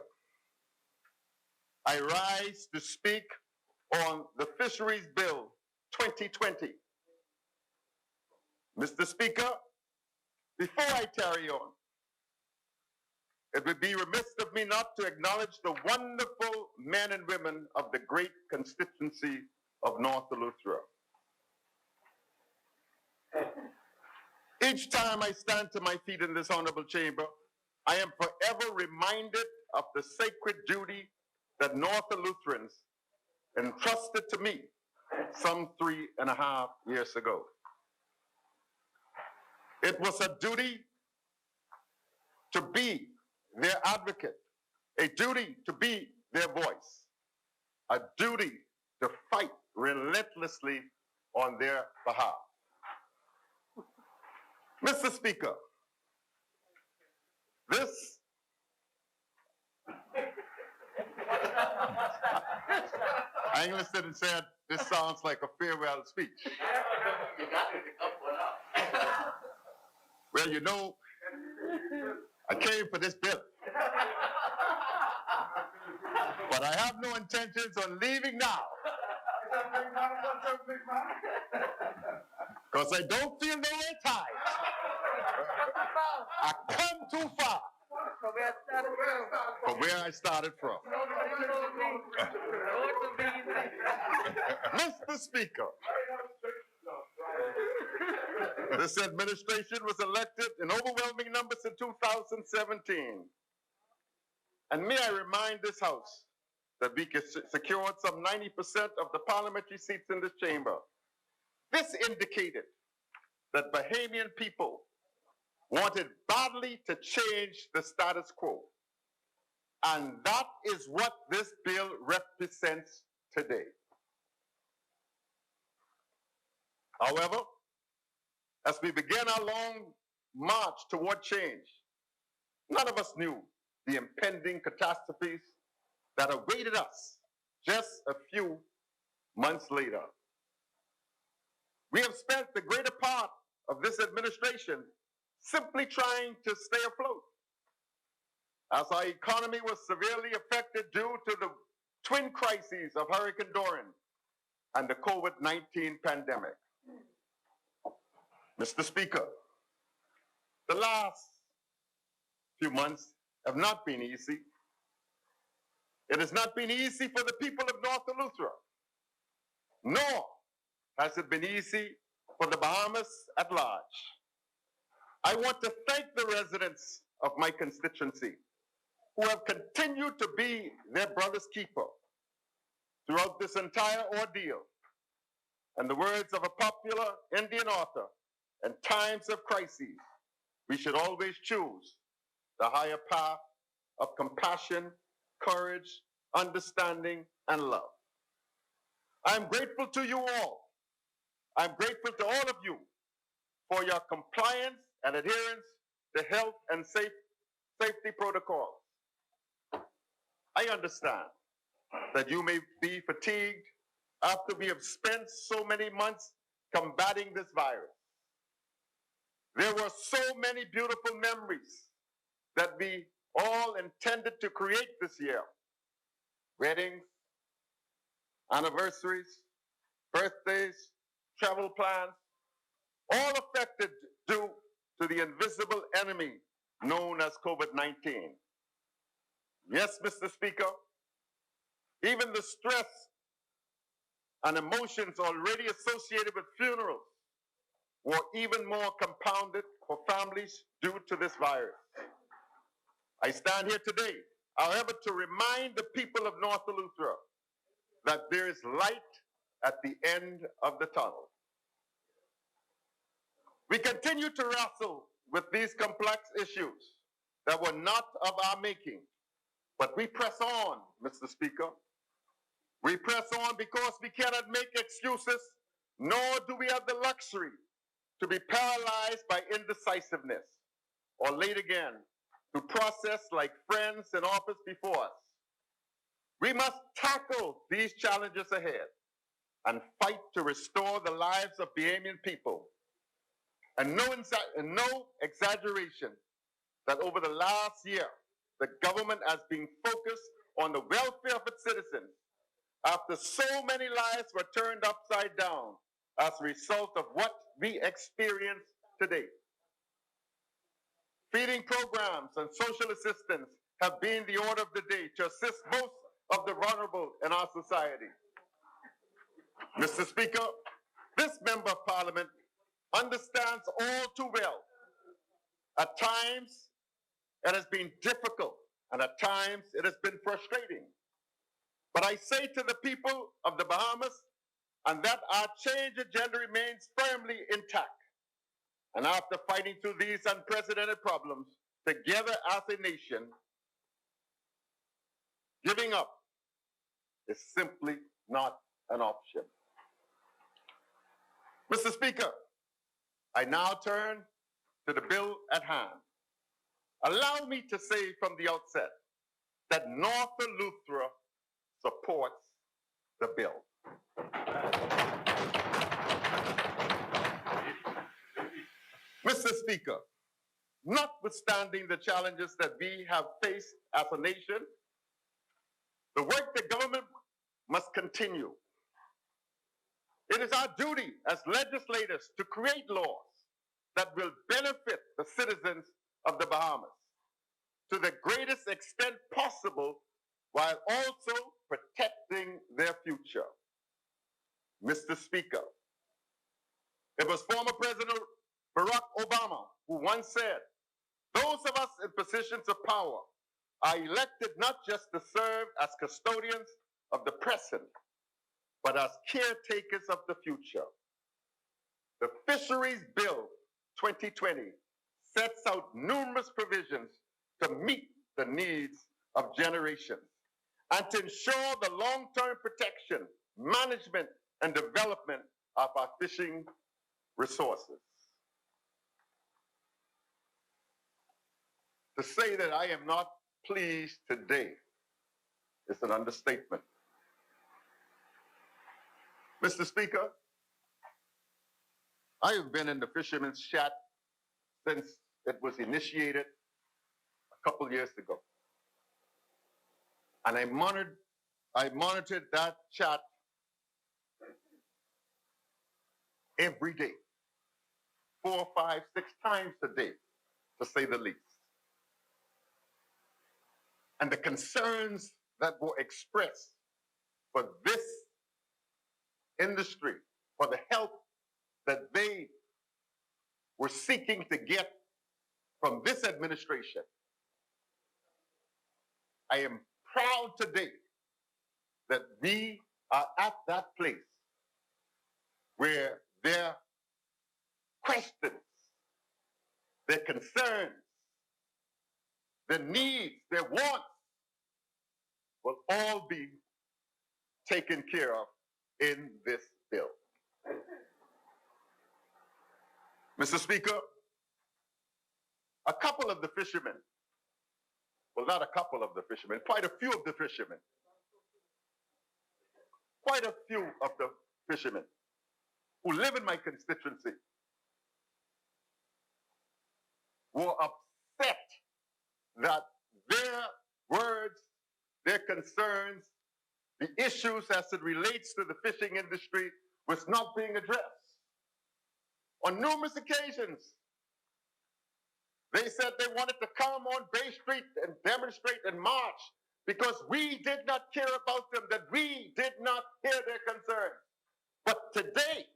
I rise to speak on the Fisheries Bill 2020. Mr. Speaker, before I carry on, it would be remiss of me not to acknowledge the wonderful men and women of the great constituency of North Eleuthera. Each time I stand to my feet in this honorable chamber, I am forever reminded of the sacred duty that North Eleutherans entrusted to me some 3.5 years ago. It was a duty to be their advocate, a duty to be their voice, a duty to fight relentlessly on their behalf. Mr. Speaker, this I enlisted and said, this sounds like a farewell speech. Well, you know, I came for this bill. But I have no intentions on leaving now. Because I don't feel no way tied. I come too far from where I started from. Mr. Speaker, this administration was elected in overwhelming numbers in 2017. And may I remind this House that we secured some 90% of the parliamentary seats in this chamber. This indicated that Bahamian people wanted badly to change the status quo. And that is what this bill represents today. However, as we begin our long march toward change, none of us knew the impending catastrophes that awaited us just a few months later. We have spent the greater part of this administration simply trying to stay afloat, as our economy was severely affected due to the twin crises of Hurricane Dorian and the COVID-19 pandemic. Mr. Speaker, the last few months have not been easy. It has not been easy for the people of North Eleuthera, nor has it been easy for the Bahamas at large. I want to thank the residents of my constituency who have continued to be their brother's keeper throughout this entire ordeal. In the words of a popular Indian author, in times of crises, we should always choose the higher path of compassion, courage, understanding, and love. I'm grateful to you all. I'm grateful to all of you for your compliance and adherence to health and safety protocols. I understand that you may be fatigued after we have spent so many months combating this virus. There were so many beautiful memories that we all intended to create this year. Weddings, anniversaries, birthdays, travel plans, all affected due to the invisible enemy known as COVID-19. Yes, Mr. Speaker, even the stress and emotions already associated with funerals were even more compounded for families due to this virus. I stand here today, however, to remind the people of North Eleuthera that there is light at the end of the tunnel. We continue to wrestle with these complex issues that were not of our making, but we press on, Mr. Speaker. We press on because we cannot make excuses, nor do we have the luxury to be paralyzed by indecisiveness or late again to process like friends in office before us. We must tackle these challenges ahead and fight to restore the lives of Bahamian people. And no exaggeration that over the last year, the government has been focused on the welfare of its citizens after so many lives were turned upside down as a result of what we experience today. Feeding programs and social assistance have been the order of the day to assist most of the vulnerable in our society. Mr. Speaker, this member of parliament understands all too well. At times, it has been difficult, and at times, it has been frustrating. But I say to the people of the Bahamas, and that our change agenda remains firmly intact. And after fighting through these unprecedented problems together as a nation, giving up is simply not an option. Mr. Speaker, I now turn to the bill at hand. Allow me to say from the outset that North Eleuthera supports the bill. Mr. Speaker, notwithstanding the challenges that we have faced as a nation, the work the government must continue. It is our duty as legislators to create laws that will benefit the citizens of the Bahamas to the greatest extent possible while also protecting their future. Mr. Speaker, it was former President Barack Obama who once said, "Those of us in positions of power are elected not just to serve as custodians of the present, but as caretakers of the future." The Fisheries Bill 2020 sets out numerous provisions to meet the needs of generations and to ensure the long-term protection, management, and development of our fishing resources. To say that I am not pleased today is an understatement. Mr. Speaker, I have been in the fishermen's chat since it was initiated a couple years ago. And I monitored that chat every day, 4, 5, 6 times a day, to say the least. And the concerns that were expressed for this industry, for the help that they were seeking to get from this administration, I am proud today that we are at that place where their questions, their concerns, their needs, their wants will all be taken care of in this bill. Mr. Speaker, a couple of the fishermen, well, not a couple of the fishermen, quite a few of the fishermen who live in my constituency were upset that their words, their concerns, the issues as it relates to the fishing industry was not being addressed. On numerous occasions, they said they wanted to come on Bay Street and demonstrate and march because we did not care about them, that we did not hear their concerns. But today,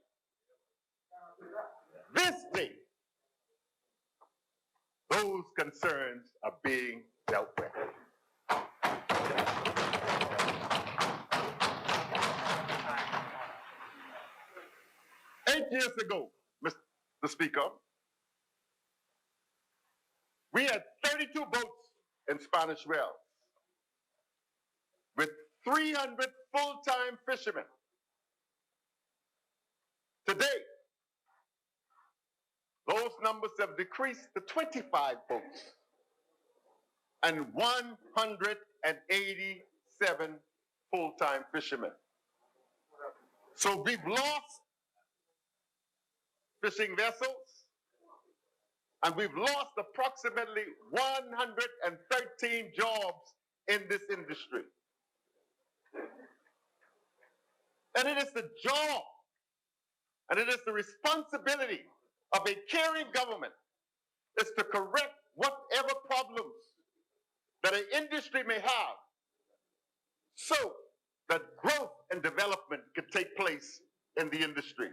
this day, those concerns are being dealt with. Eight years ago, Mr. Speaker, we had 32 boats in Spanish Wells with 300 full-time fishermen. Today, those numbers have decreased to 25 boats and 187 full-time fishermen. So we've lost fishing vessels, and we've lost approximately 113 jobs in this industry. And it is the job, and it is the responsibility of a caring government is to correct whatever problems that an industry may have so that growth and development can take place in the industry.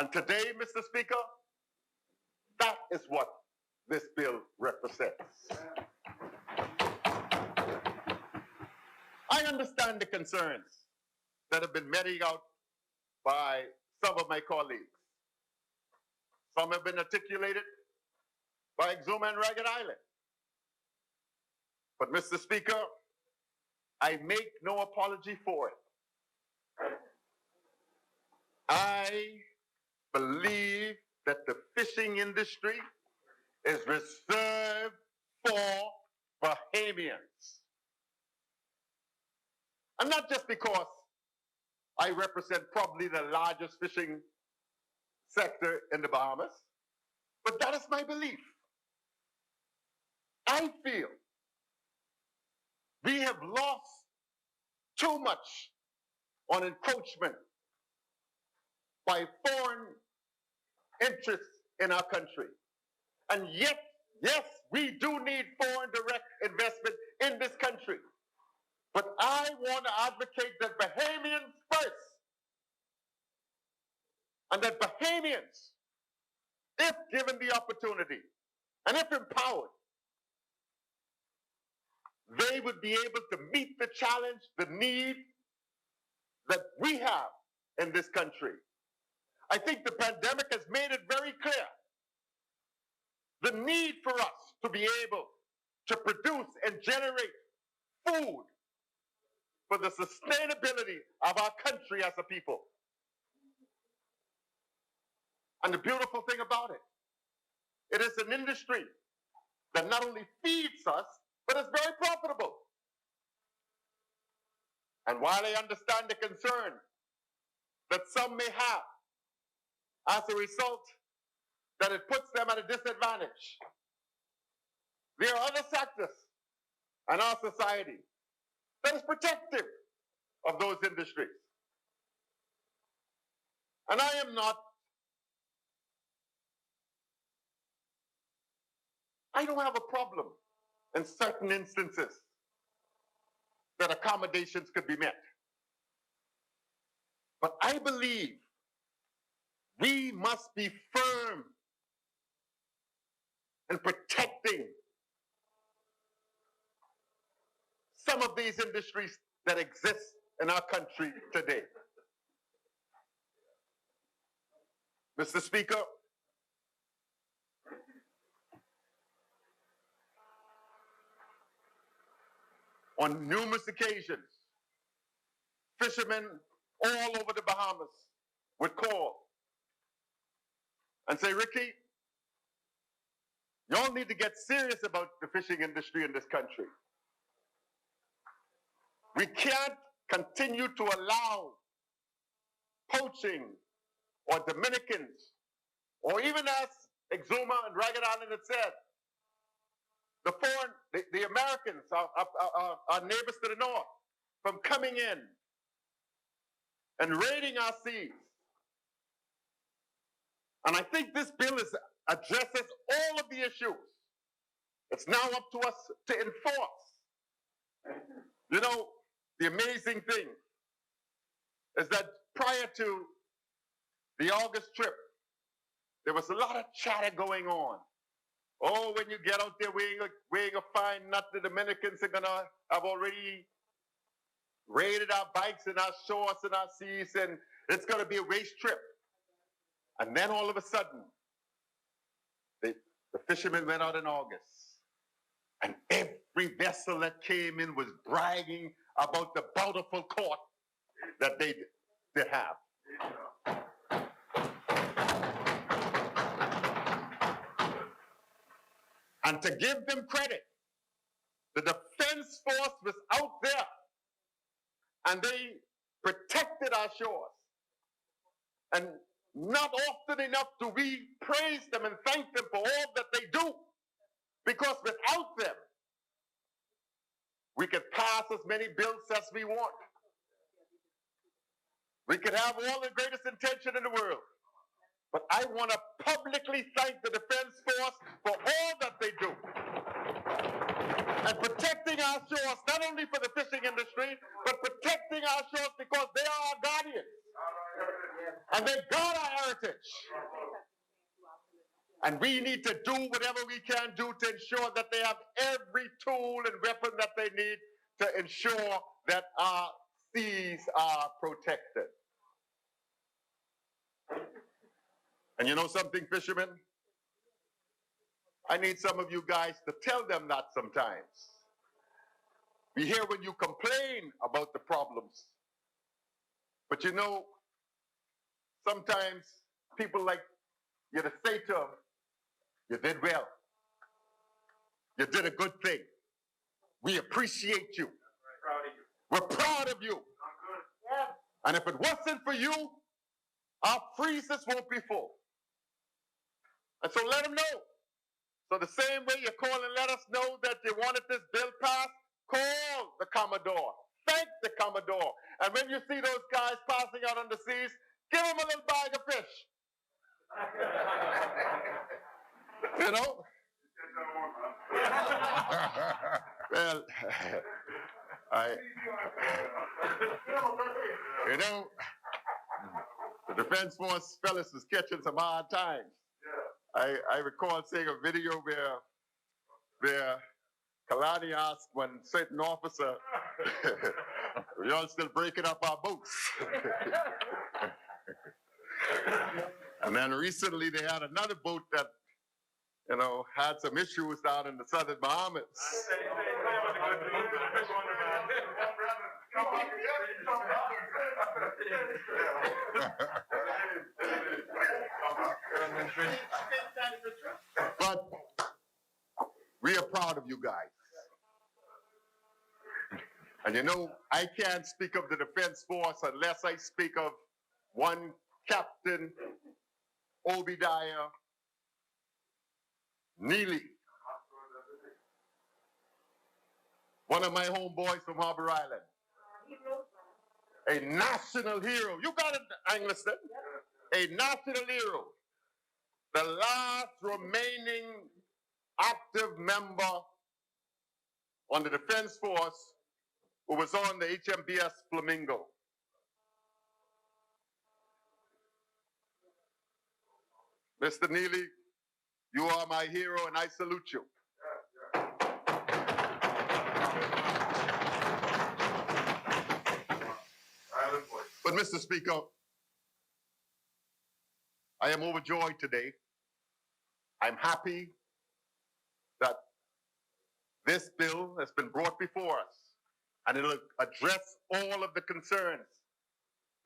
And today, Mr. Speaker, that is what this bill represents. I understand the concerns that have been meted out by some of my colleagues. Some have been articulated by Exuma and Ragged Island. But Mr. Speaker, I make no apology for it. I believe that the fishing industry is reserved for Bahamians. And not just because I represent probably the largest fishing sector in the Bahamas, but that is my belief. I feel we have lost too much on encroachment by foreign interests in our country. And yet, yes, we do need foreign direct investment in this country. But I want to advocate that Bahamians first. And that Bahamians, if given the opportunity, and if empowered, they would be able to meet the challenge, the need that we have in this country. I think the pandemic has made it very clear the need for us to be able to produce and generate food for the sustainability of our country as a people. And the beautiful thing about it, it is an industry that not only feeds us, but is very profitable. And while I understand the concern that some may have as a result that it puts them at a disadvantage, there are other sectors in our society that is protective of those industries. And I don't have a problem in certain instances that accommodations could be met. But I believe we must be firm in protecting some of these industries that exist in our country today. Mr. Speaker, on numerous occasions, fishermen all over the Bahamas would call and say, Ricky, y'all need to get serious about the fishing industry in this country. We can't continue to allow poaching or Dominicans, or even as Exuma and Ragged Island had said, the Americans, our neighbors to the north, from coming in and raiding our seas. And I think this bill addresses all of the issues. It's now up to us to enforce. You know, the amazing thing is that prior to the August trip, there was a lot of chatter going on. Oh, when you get out there weighing a fine nut, the Dominicans are gonna have already raided our bikes and our shores and our seas, and it's gonna be a waste trip. And then all of a sudden, the fishermen went out in August, and every vessel that came in was bragging about the bountiful caught that they did have. And to give them credit, the defense force was out there and they protected our shores. And not often enough do we praise them and thank them for all that they do, because without them, we could pass as many bills as we want. We could have all the greatest intention in the world. But I want to publicly thank the Defense Force for all that they do. And protecting our shores, not only for the fishing industry, but protecting our shores because they are our guardians. And they guard our heritage. And we need to do whatever we can do to ensure that they have every tool and weapon that they need to ensure that our seas are protected. And you know something, fishermen? I need some of you guys to tell them that sometimes. We hear when you complain about the problems. But you know, sometimes people like you to say to them, you did well. You did a good thing. We appreciate you. We're proud of you. And if it wasn't for you, our freezers won't be full. And so let them know. So the same way you call and let us know that you wanted this bill passed, call the Commodore. Thank the Commodore. And when you see those guys passing out on the seas, give them a little bag of fish. You know? Well, you know, the Defense Force fellas was catching some hard times. I recall seeing a video where Kalani asked one certain officer, y'all still breaking up our boats? And then recently they had another boat that, you know, had some issues down in the southern Bahamas. But we And you know, I can't speak of the Defense Force unless I speak of one Captain Obadiah Neely, one of my homeboys from Harbor Island. A national hero. You got it, Angliston. A national hero. The last remaining active member on the Defense Force who was on the HMBS Flamingo. Mr. Neely, you are my hero and I salute you. But Mr. Speaker, I am overjoyed today. I'm happy that this bill has been brought before us and it'll address all of the concerns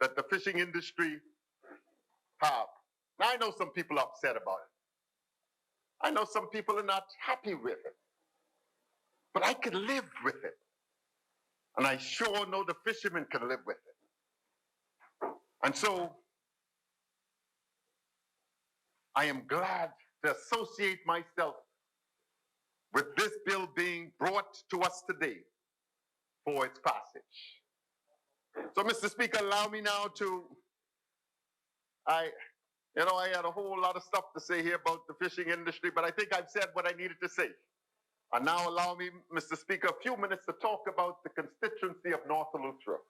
that the fishing industry have. Now, I know some people are upset about it. I know some people are not happy with it. But I can live with it. And I sure know the fishermen can live with it. And so I am glad to associate myself with this bill being brought to us today for its passage. So, Mr. Speaker, allow me now to, I had a whole lot of stuff to say here about the fishing industry, but I think I've said what I needed to say. And now allow me, Mr. Speaker, a few minutes to talk about the constituency of North Eleuthera.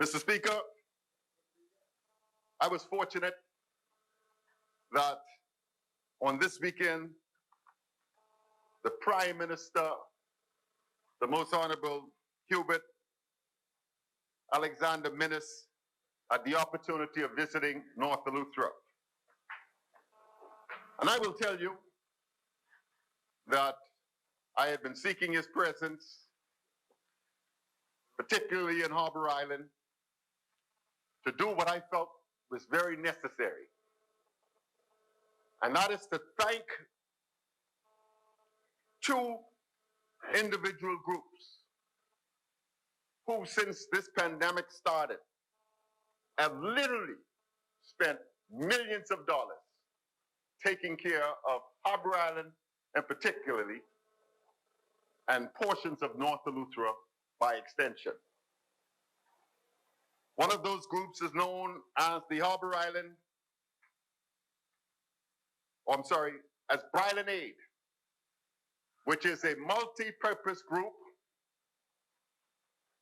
Mr. Speaker, I was fortunate that on this weekend, the Prime Minister, the Most Honorable Hubert Alexander Minnis, had the opportunity of visiting North Eleuthera. And I will tell you that I had been seeking his presence, particularly in Harbor Island, to do what I felt was very necessary. And that is to thank two individual groups who, since this pandemic started, have literally spent millions of dollars taking care of Harbor Island and particularly, and portions of North Eleuthera by extension. One of those groups is known as the Harbor Island, as Bryland Aid, which is a multi-purpose group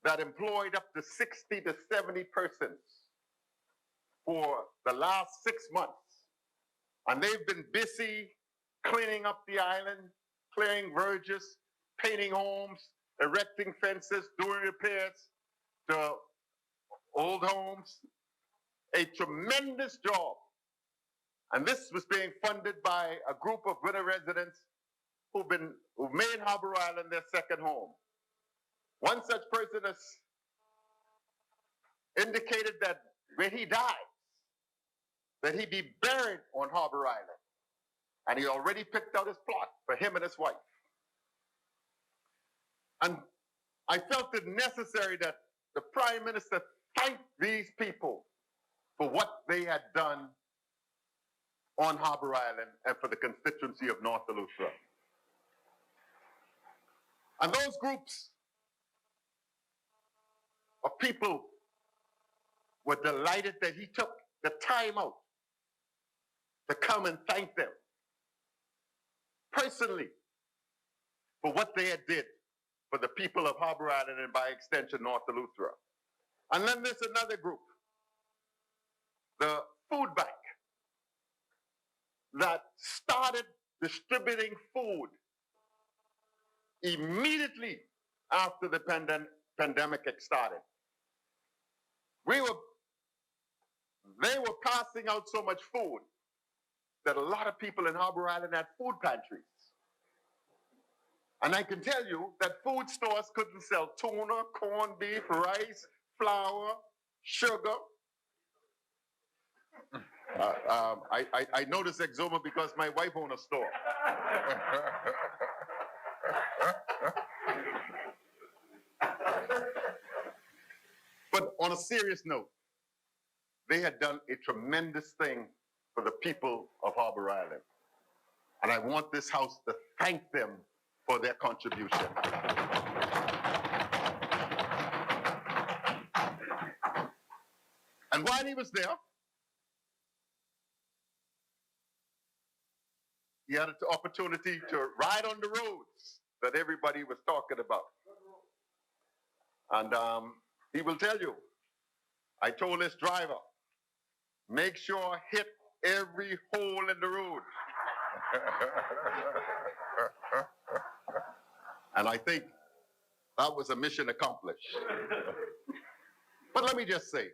that employed up to 60 to 70 persons for the last 6 months. And they've been busy cleaning up the island, clearing verges, painting homes, erecting fences, doing repairs to old homes. A tremendous job. And this was being funded by a group of widow residents who made Harbor Island their second home. One such person has indicated that when he dies, that he be buried on Harbor Island. And he already picked out his plot for him and his wife. And I felt it necessary that the Prime Minister thank these people for what they had done on Harbor Island and for the constituency of North Eleuthera. And those groups of people were delighted that he took the time out to come and thank them personally for what they had did for the people of Harbor Island and by extension North Eleuthera. And then there's another group, the food bank, that started distributing food immediately after the pandemic had started. They were passing out so much food that a lot of people in Harbor Island had food pantries. And I can tell you that food stores couldn't sell tuna, corned beef, rice, flour, sugar. I know this Exuma because my wife owns a store. But on a serious note, they had done a tremendous thing for the people of Harbor Island. And I want this House to thank them for their contribution. And while he was there, he had an opportunity to ride on the roads that everybody was talking about. And he will tell you, I told this driver, make sure I hit every hole in the road. And I think that was a mission accomplished. But let me just say,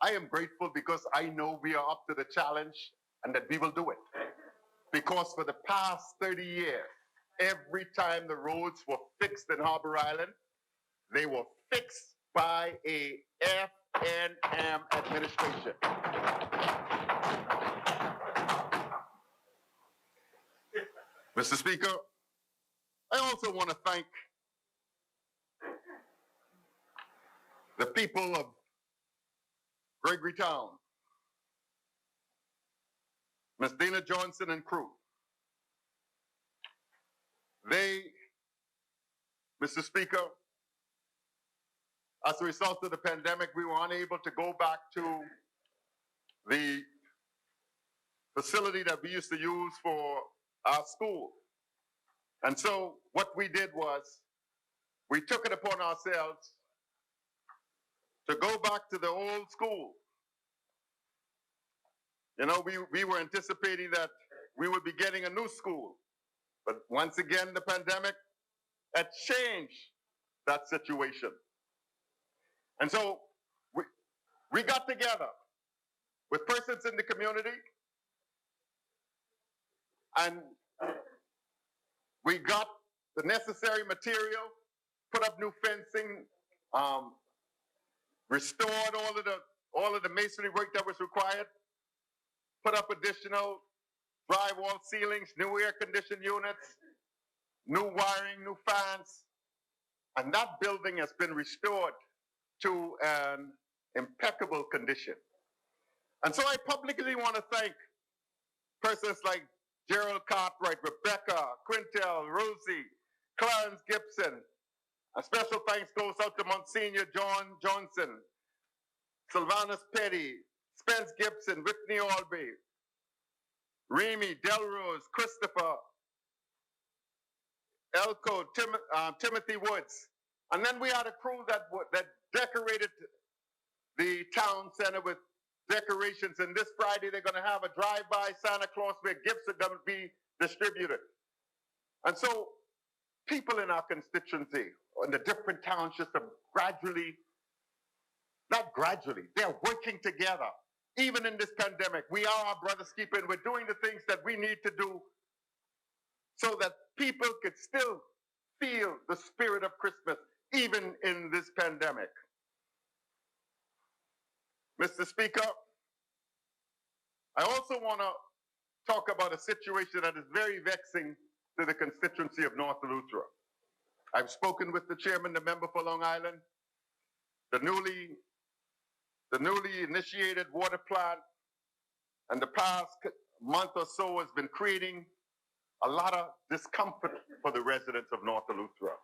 I am grateful because I know we are up to the challenge and that we will do it. Because for the past 30 years, every time the roads were fixed in Harbor Island, they were fixed by a FNM administration. Mr. Speaker, I also want to thank the people of Gregory Town, Ms. Dina Johnson and crew. They, Mr. Speaker, as a result of the pandemic, we were unable to go back to the facility that we used to use for our school. And so what we did was we took it upon ourselves to go back to the old school. You know, we were anticipating that we would be getting a new school. But once again, the pandemic had changed that situation. And so we got together with persons in the community and we got the necessary material, put up new fencing, restored all of the masonry work that was required, put up additional drywall ceilings, new air conditioned units, new wiring, new fans, and that building has been restored to an impeccable condition. And so I publicly want to thank persons like Gerald Cartwright, Rebecca, Quintel, Rosie, Clarence Gibson. A special thanks goes out to Monsignor John Johnson, Sylvanus Petty, Spence Gibson, Whitney Albee, Remy, Delrose, Christopher, Elko, Timothy Woods. And then we had a crew that decorated the town center with decorations. And this Friday, they're going to have a drive-by Santa Claus where gifts are going to be distributed. And so people in our constituency, in the different townships are they're working together. Even in this pandemic, we are our brother's keeper, and we're doing the things that we need to do so that people could still feel the spirit of Christmas, even in this pandemic. Mr. Speaker, I also want to talk about a situation that is very vexing to the constituency of North Eleuthera. I've spoken with the chairman, the member for Long Island. The newly initiated water plant and the past month or so has been creating a lot of discomfort for the residents of North Eleuthera.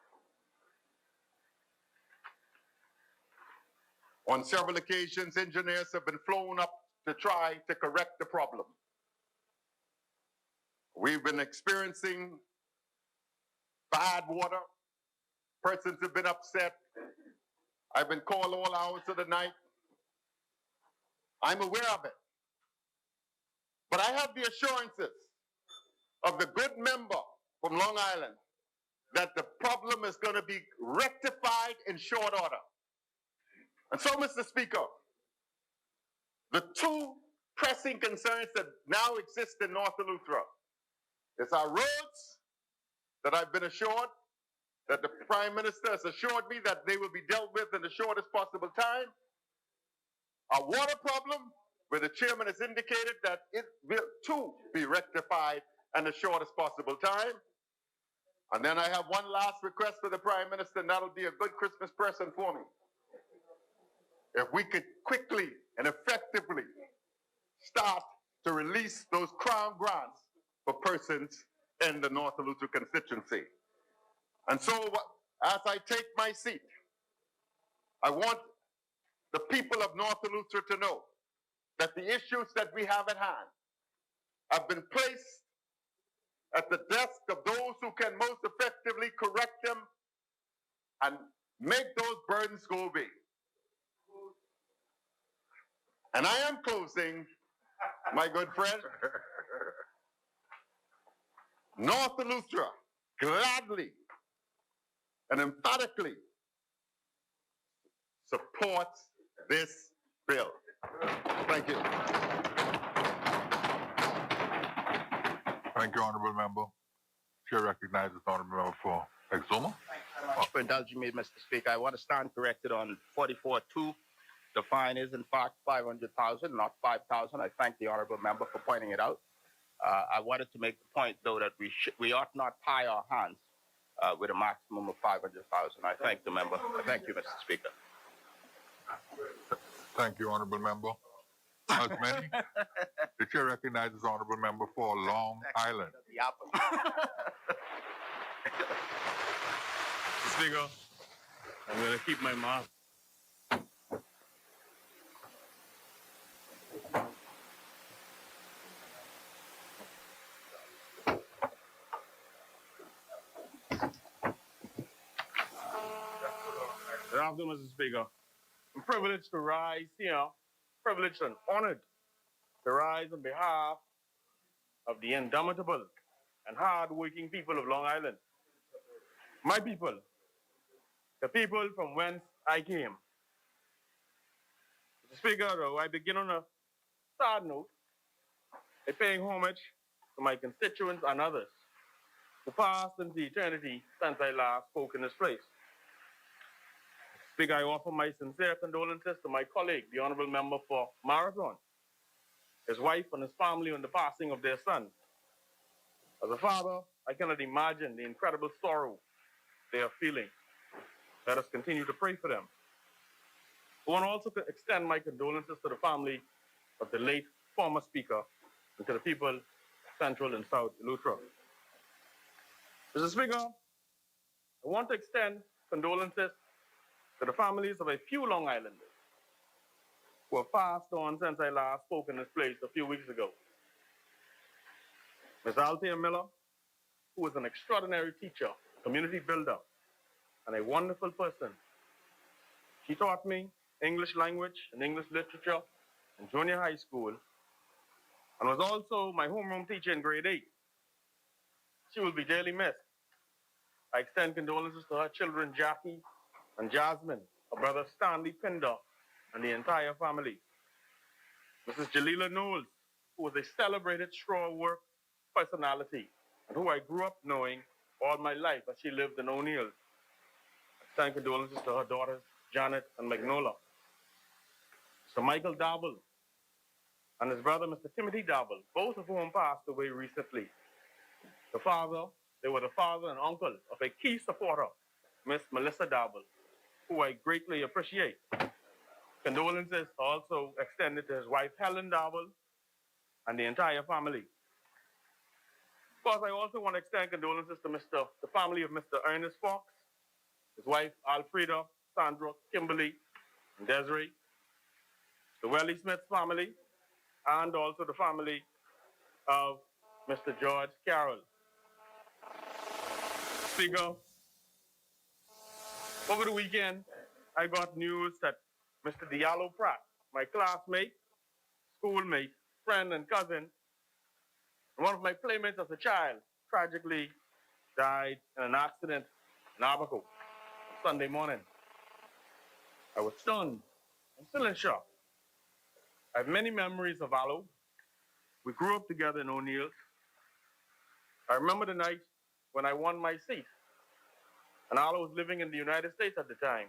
On several occasions, engineers have been flown up to try to correct the problem. We've been experiencing bad water. Persons have been upset. I've been called all hours of the night. I'm aware of it. But I have the assurances of the good member from Long Island that the problem is going to be rectified in short order. And so, Mr. Speaker, the two pressing concerns that now exist in North Eleuthera is our roads that I've been assured that the Prime Minister has assured me that they will be dealt with in the shortest possible time. Our water problem, where the chairman has indicated that it will too be rectified in the shortest possible time. And then I have one last request for the Prime Minister, and that'll be a good Christmas present for me. If we could quickly and effectively start to release those Crown grants for persons in the North Eleuthera constituency. And so, as I take my seat, I want the people of North Eleuthera to know that the issues that we have at hand have been placed at the desk of those who can most effectively correct them and make those burdens go away. And I am closing, my good friend. North Eleuthera gladly and emphatically supports this bill. Thank you. Thank you, Honorable Member. Chair recognizes the Honorable Member for Exuma. Thank you very much for indulging me, Mr. Speaker. I want to stand corrected on 44-2. The fine is, in fact, 500,000, not 5,000. I thank the honourable member for pointing it out. I wanted to make the point, though, that we ought not tie our hands with a maximum of 500,000. I thank the member. Thank you, Mr. Speaker. Thank you, Honorable Member. As many, the chair recognizes the Honorable Member for Long Island. The apple. Mr. Speaker, I'm going to keep my mouth. Good afternoon, Mr. Speaker. I'm privileged to rise here, privileged and honored to rise on behalf of the indomitable and hard-working people of Long Island. My people, the people from whence I came. Mr. Speaker, though, I begin on a sad note by paying homage to my constituents and others who passed into eternity since I last spoke in this place. Speaker, I offer my sincere condolences to my colleague, the Honourable Member for Marathon, his wife and his family on the passing of their son. As a father, I cannot imagine the incredible sorrow they are feeling. Let us continue to pray for them. I want to also extend my condolences to the family of the late former Speaker and to the people of Central and South Eleuthera. Mr. Speaker, I want to extend condolences to the families of a few Long Islanders who have passed on since I last spoke in this place a few weeks ago. Ms. Althea Miller, who was an extraordinary teacher, community builder, and a wonderful person. She taught me English language and English literature in junior high school and was also my homeroom teacher in grade 8. She will be dearly missed. I extend condolences to her children, Jackie and Jasmine, her brother Stanley Pinder, and the entire family. Mrs. Jalila Knowles, who was a celebrated straw work personality and who I grew up knowing all my life as she lived in O'Neill's. I extend condolences to her daughters, Janet and Magnola. Mr. Michael Dabble and his brother, Mr. Timothy Dabble, both of whom passed away recently. They were the father and uncle of a key supporter, Miss Melissa Dabble, who I greatly appreciate. Condolences also extended to his wife, Helen Dabble, and the entire family. Of course, I also want to extend condolences to the family of Mr. Ernest Fox, his wife, Alfreda, Sandra, Kimberly, and Desiree, the Welly Smith family, and also the family of Mr. George Carroll. Speaker, over the weekend, I got news that Mr. Diallo Pratt, my classmate, schoolmate, friend, and cousin, and one of my playmates as a child, tragically died in an accident in Abaco Sunday morning. I was stunned. I'm still in shock. I have many memories of Allo. We grew up together in O'Neill's. I remember the night when I won my seat. And Allo was living in the United States at the time.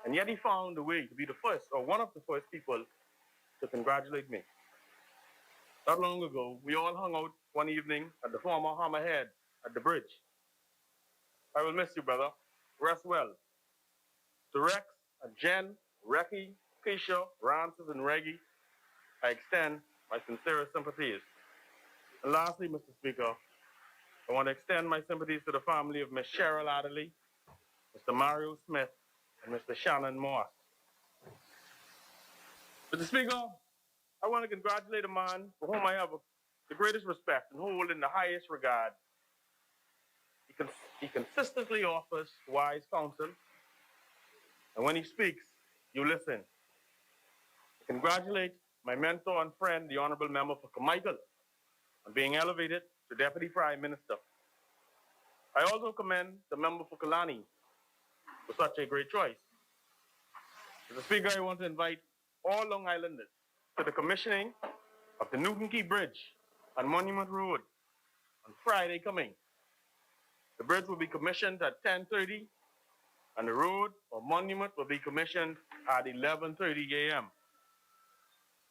And yet he found a way to be the first, or one of the first people to congratulate me. Not long ago, we all hung out one evening at the former Hammerhead at the bridge. I will miss you, brother. Rest well. To Rex and Jen, Recky, Keisha, Rances, and Reggie, I extend my sincerest sympathies. And lastly, Mr. Speaker, I want to extend my sympathies to the family of Ms. Cheryl Adderley, Mr. Mario Smith, and Mr. Shannon Moss. Mr. Speaker, I want to congratulate a man for whom I have the greatest respect and hold in the highest regard. He consistently offers wise counsel, and when he speaks, you listen. I congratulate my mentor and friend, the Honorable Member for Carmichael, on being elevated to Deputy Prime Minister. I also commend the member for Kalani for such a great choice. Mr. Speaker, I want to invite all Long Islanders to the commissioning of the Newton Key Bridge on Monument Road on Friday coming. The bridge will be commissioned at 10:30, and the road or monument will be commissioned at 11:30 a.m.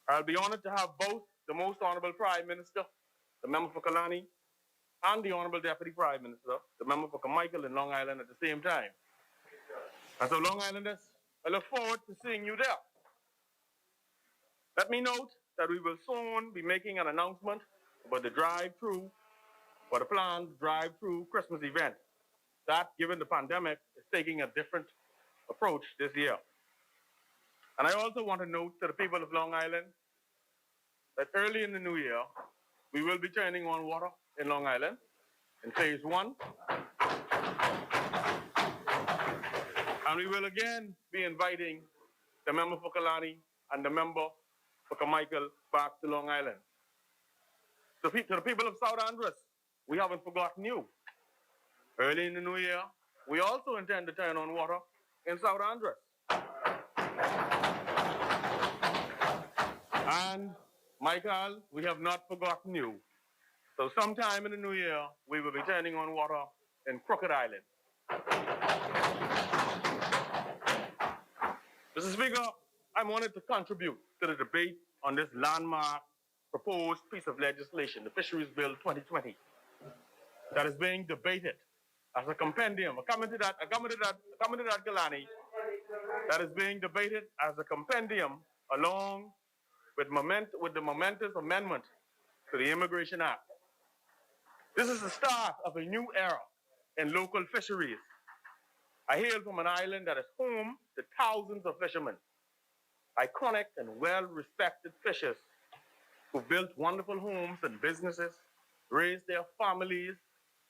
I'll be honored to have both the Most Honorable Prime Minister, the member for Kalani, and the Honorable Deputy Prime Minister, the member for Carmichael in Long Island at the same time. And so, Long Islanders, I look forward to seeing you there. Let me note that we will soon be making an announcement about the drive-through, or the planned drive-through Christmas event. That, given the pandemic, is taking a different approach this year. And I also want to note to the people of Long Island that early in the new year, we will be turning on water in Long Island in phase 1. And we will again be inviting the member for Kalani and the member for Carmichael back to Long Island. To the people of South Andros, we haven't forgotten you. Early in the new year, we also intend to turn on water in South Andros. And Michael, we have not forgotten you. So sometime in the new year, we will be turning on water in Crooked Island. Mr. Speaker, I'm honored to contribute to the debate on this landmark proposed piece of legislation, the Fisheries Bill 2020, that is being debated as a compendium, accompanied at Galani, that is being debated as a compendium along with the momentous amendment to the Immigration Act. This is the start of a new era in local fisheries. I hail from an island that is home to thousands of fishermen, iconic and well-respected fishers who built wonderful homes and businesses, raised their families,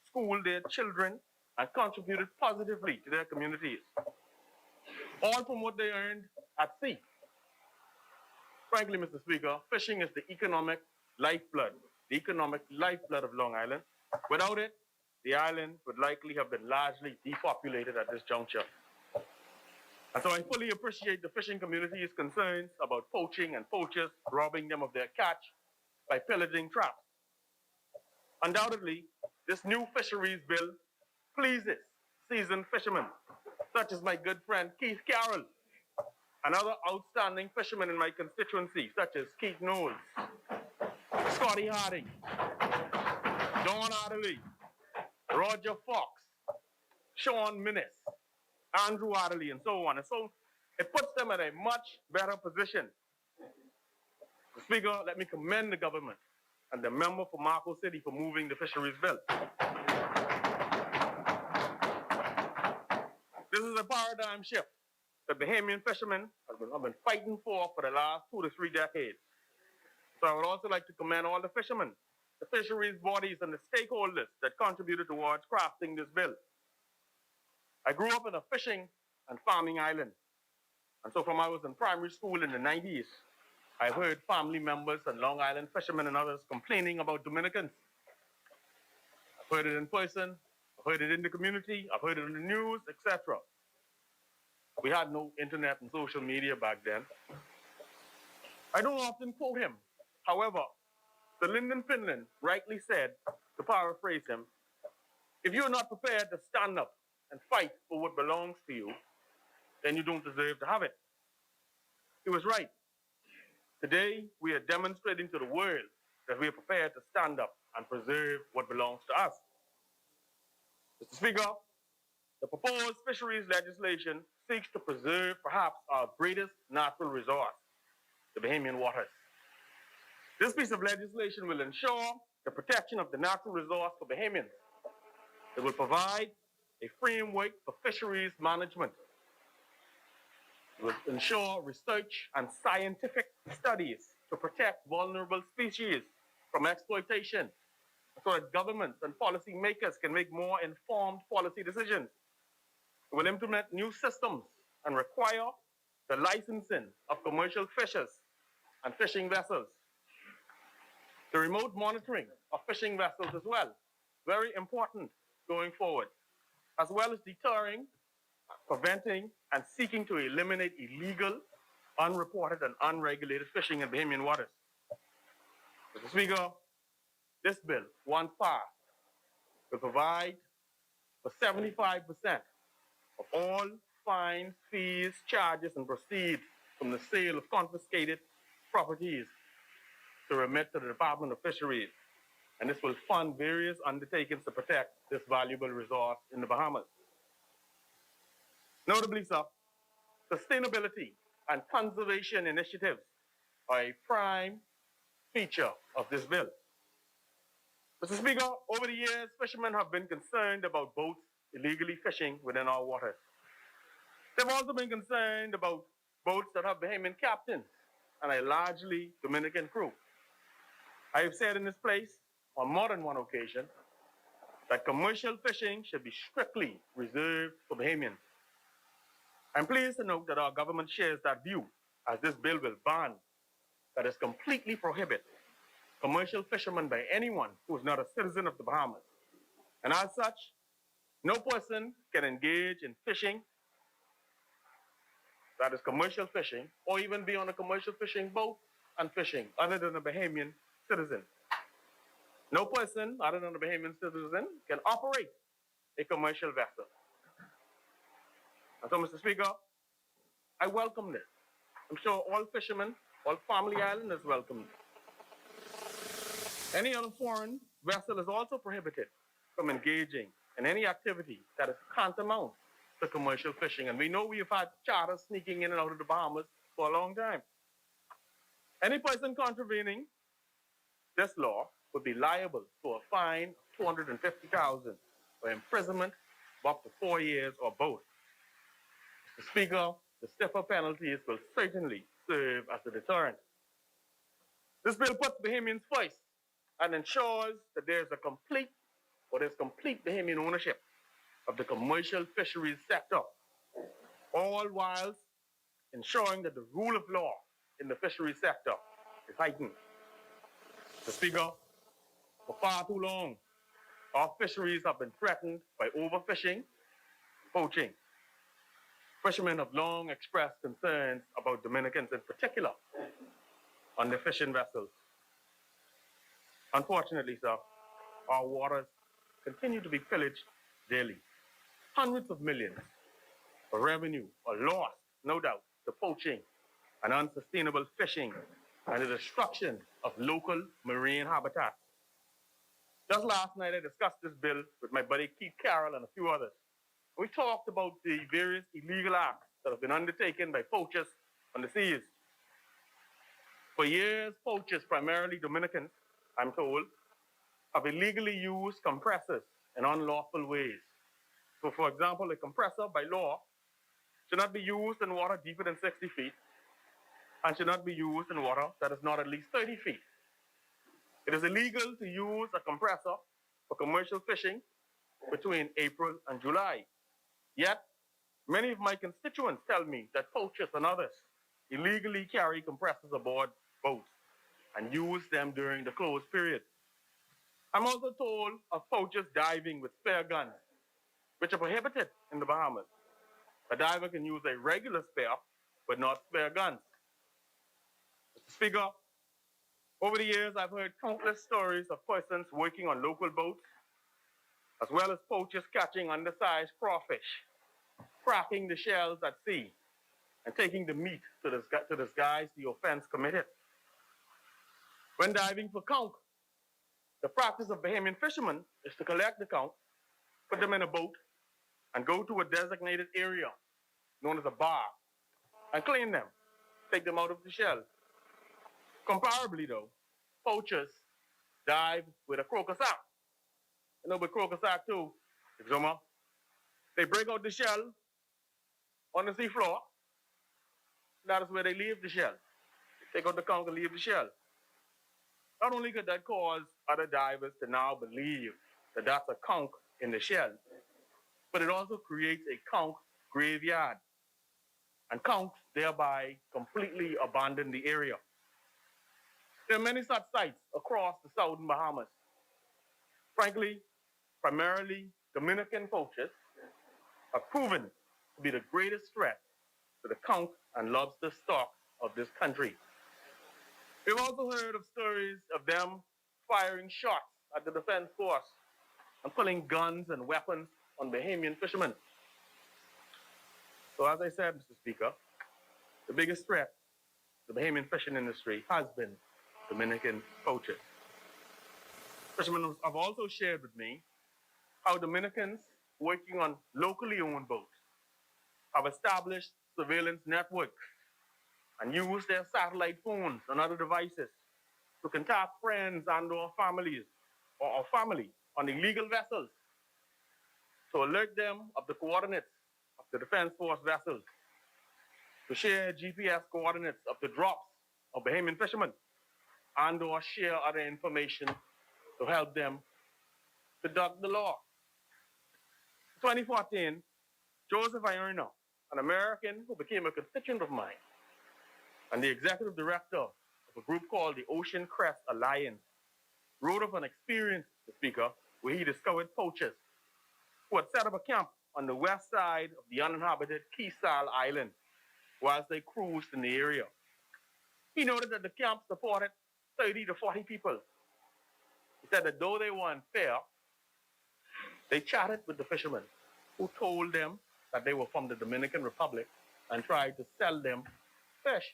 schooled their children, and contributed positively to their communities, all from what they earned at sea. Frankly, Mr. Speaker, fishing is the economic lifeblood of Long Island. Without it, the island would likely have been largely depopulated at this juncture. And so I fully appreciate the fishing community's concerns about poaching and poachers robbing them of their catch by pillaging traps. Undoubtedly, this new fisheries bill pleases seasoned fishermen, such as my good friend Keith Carroll, and other outstanding fishermen in my constituency, such as Keith Knowles, Scotty Harding, Don Adderley, Roger Fox, Sean Minnis, Andrew Adderley, and so on. And so it puts them in a much better position. Mr. Speaker, let me commend the government and the member for Marco City for moving the fisheries bill. This is a paradigm shift that Bahamian fishermen have been fighting for the last 2 to 3 decades. So I would also like to commend all the fishermen, the fisheries bodies, and the stakeholders that contributed towards crafting this bill. I grew up in a fishing and farming island. And so from I was in primary school in the 90s, I heard family members and Long Island fishermen and others complaining about Dominicans. I've heard it in person, I've heard it in the community, I've heard it in the news, etc. We had no internet and social media back then. I don't often quote him. However, Sir Lyndon Finland rightly said, to paraphrase him, if you're not prepared to stand up and fight for what belongs to you, then you don't deserve to have it. He was right. Today, we are demonstrating to the world that we are prepared to stand up and preserve what belongs to us. Mr. Speaker, The proposed fisheries legislation seeks to preserve perhaps our greatest natural resource, the Bahamian waters. This piece of legislation will ensure the protection of the natural resource for Bahamians. It will provide a framework for fisheries management. It will ensure research and scientific studies to protect vulnerable species from exploitation so that governments and policymakers can make more informed policy decisions. It will implement new systems and require the licensing of commercial fishers and fishing vessels. The remote monitoring of fishing vessels as well, very important going forward, as well as deterring, preventing, and seeking to eliminate illegal, unreported, and unregulated fishing in Bahamian waters. Mr. Speaker, this bill, once passed, will provide for 75% of all fines, fees, charges, and proceeds from the sale of confiscated properties to remit to the Department of Fisheries. And this will fund various undertakings to protect this valuable resource in the Bahamas. Notably, sir, sustainability and conservation initiatives are a prime feature of this bill. Mr. Speaker, over the years, fishermen have been concerned about boats illegally fishing within our waters. They've also been concerned about boats that have Bahamian captains and a largely Dominican crew. I have said in this place on more than one occasion that commercial fishing should be strictly reserved for Bahamians. I'm pleased to note that our government shares that view, as this bill will ban, that is completely prohibit commercial fishermen by anyone who is not a citizen of the Bahamas. And as such, no person can engage in fishing, that is commercial fishing, or even be on a commercial fishing boat and fishing other than a Bahamian citizen. No person other than a Bahamian citizen can operate a commercial vessel. And so, Mr. Speaker, I welcome this. I'm sure all fishermen, all family islanders welcome it. Any other foreign vessel is also prohibited from engaging in any activity that is tantamount to commercial fishing. And we know we've had charters sneaking in and out of the Bahamas for a long time. Any person contravening this law would be liable to a fine of $250,000 or imprisonment of up to 4 years or both. Mr. Speaker, the stiffer penalties will certainly serve as a deterrent. This bill puts Bahamians first and ensures that there's complete Bahamian ownership of the commercial fisheries sector, all whilst ensuring that the rule of law in the fisheries sector is heightened. Mr. Speaker, for far too long, our fisheries have been threatened by overfishing and poaching. Fishermen have long expressed concerns about Dominicans in particular on their fishing vessels. Unfortunately, sir, our waters continue to be pillaged daily. Hundreds of millions of revenue are lost, no doubt, to poaching and unsustainable fishing and the destruction of local marine habitats. Just last night, I discussed this bill with my buddy Keith Carroll and a few others. We talked about the various illegal acts that have been undertaken by poachers on the seas. For years, poachers, primarily Dominicans, I'm told, have illegally used compressors in unlawful ways. So, for example, a compressor by law should not be used in water deeper than 60 feet and should not be used in water that is not at least 30 feet. It is illegal to use a compressor for commercial fishing between April and July. Yet, many of my constituents tell me that poachers and others illegally carry compressors aboard boats and use them during the closed period. I'm also told of poachers diving with spear guns, which are prohibited in the Bahamas. A diver can use a regular spear, but not spear guns. Mr. Speaker, over the years, I've heard countless stories of persons working on local boats, as well as poachers catching undersized crawfish, cracking the shells at sea, and taking the meat to disguise the offense committed. When diving for conch, the practice of Bahamian fishermen is to collect the conch, put them in a boat, and go to a designated area known as a bar and clean them, take them out of the shell. Comparably, though, poachers dive with a croaker sack. You know, with croaker sack too, Exuma, they break out the shell on the seafloor. That is where they leave the shell. They take out the conch and leave the shell. Not only could that cause other divers to now believe that that's a conch in the shell, but it also creates a conch graveyard. And conchs thereby completely abandon the area. There are many such sites across the southern Bahamas. Frankly, primarily Dominican poachers have proven to be the greatest threat to the conch and lobster stocks of this country. We've also heard of stories of them firing shots at the defense force and pulling guns and weapons on Bahamian fishermen. So as I said, Mr. Speaker, the biggest threat to the Bahamian fishing industry has been Dominican poachers. Fishermen have also shared with me how Dominicans working on locally owned boats have established surveillance networks and use their satellite phones and other devices to contact friends and or families or family on illegal vessels to alert them of the coordinates of the Defense Force vessels, to share GPS coordinates of the drops of Bahamian fishermen, and or share other information to help them conduct the law. In 2014, Joseph Ierna, an American who became a constituent of mine, and the executive director of a group called the Ocean Crest Alliance, wrote of an experience, the Speaker, where he discovered poachers who had set up a camp on the west side of the uninhabited Keesal Island whilst they cruised in the area. He noted that the camp supported 30 to 40 people. He said that though they were unfair, they chatted with the fishermen who told them that they were from the Dominican Republic and tried to sell them fish.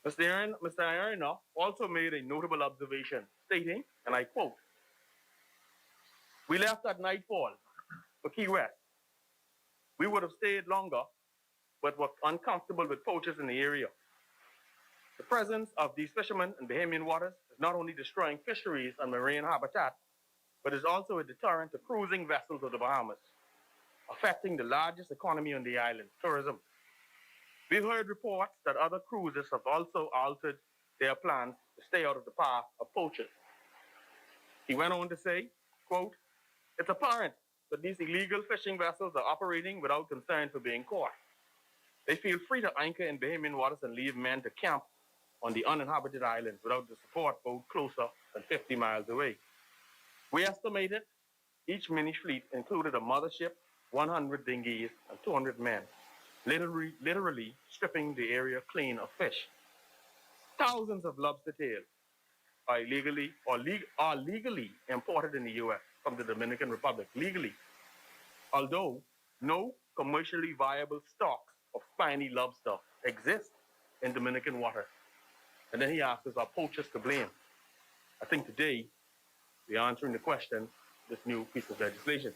Mr. Ierna also made a notable observation, stating, and I quote, "We left at nightfall for Key West. We would have stayed longer, but were uncomfortable with poachers in the area. The presence of these fishermen in Bahamian waters is not only destroying fisheries and marine habitat, but is also a deterrent to cruising vessels of the Bahamas, affecting the largest economy on the island, tourism. We've heard reports that other cruisers have also altered their plans to stay out of the path of poachers." He went on to say, quote, "It's apparent that these illegal fishing vessels are operating without concern for being caught. They feel free to anchor in Bahamian waters and leave men to camp on the uninhabited islands without the support boat closer than 50 miles away. We estimated each mini fleet included a mothership, 100 dinghies, and 200 men, literally stripping the area clean of fish. Thousands of lobster tails are legally imported in the U.S. from the Dominican Republic, legally, although no commercially viable stocks of spiny lobster exist in Dominican water." And then he asks us, are poachers to blame? I think today we're answering the question, this new piece of legislation.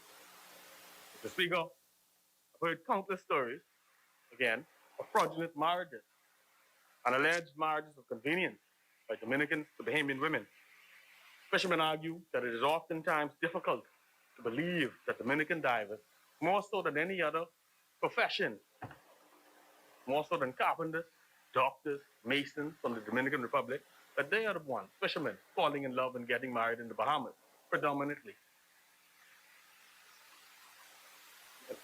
Mr. Speaker, I've heard countless stories, again, of fraudulent marriages and alleged marriages of convenience by Dominican to Bahamian women. Fishermen argue that it is oftentimes difficult to believe that Dominican divers, more so than any other profession, more so than carpenters, doctors, masons from the Dominican Republic, that they are the ones, fishermen, falling in love and getting married in the Bahamas, predominantly.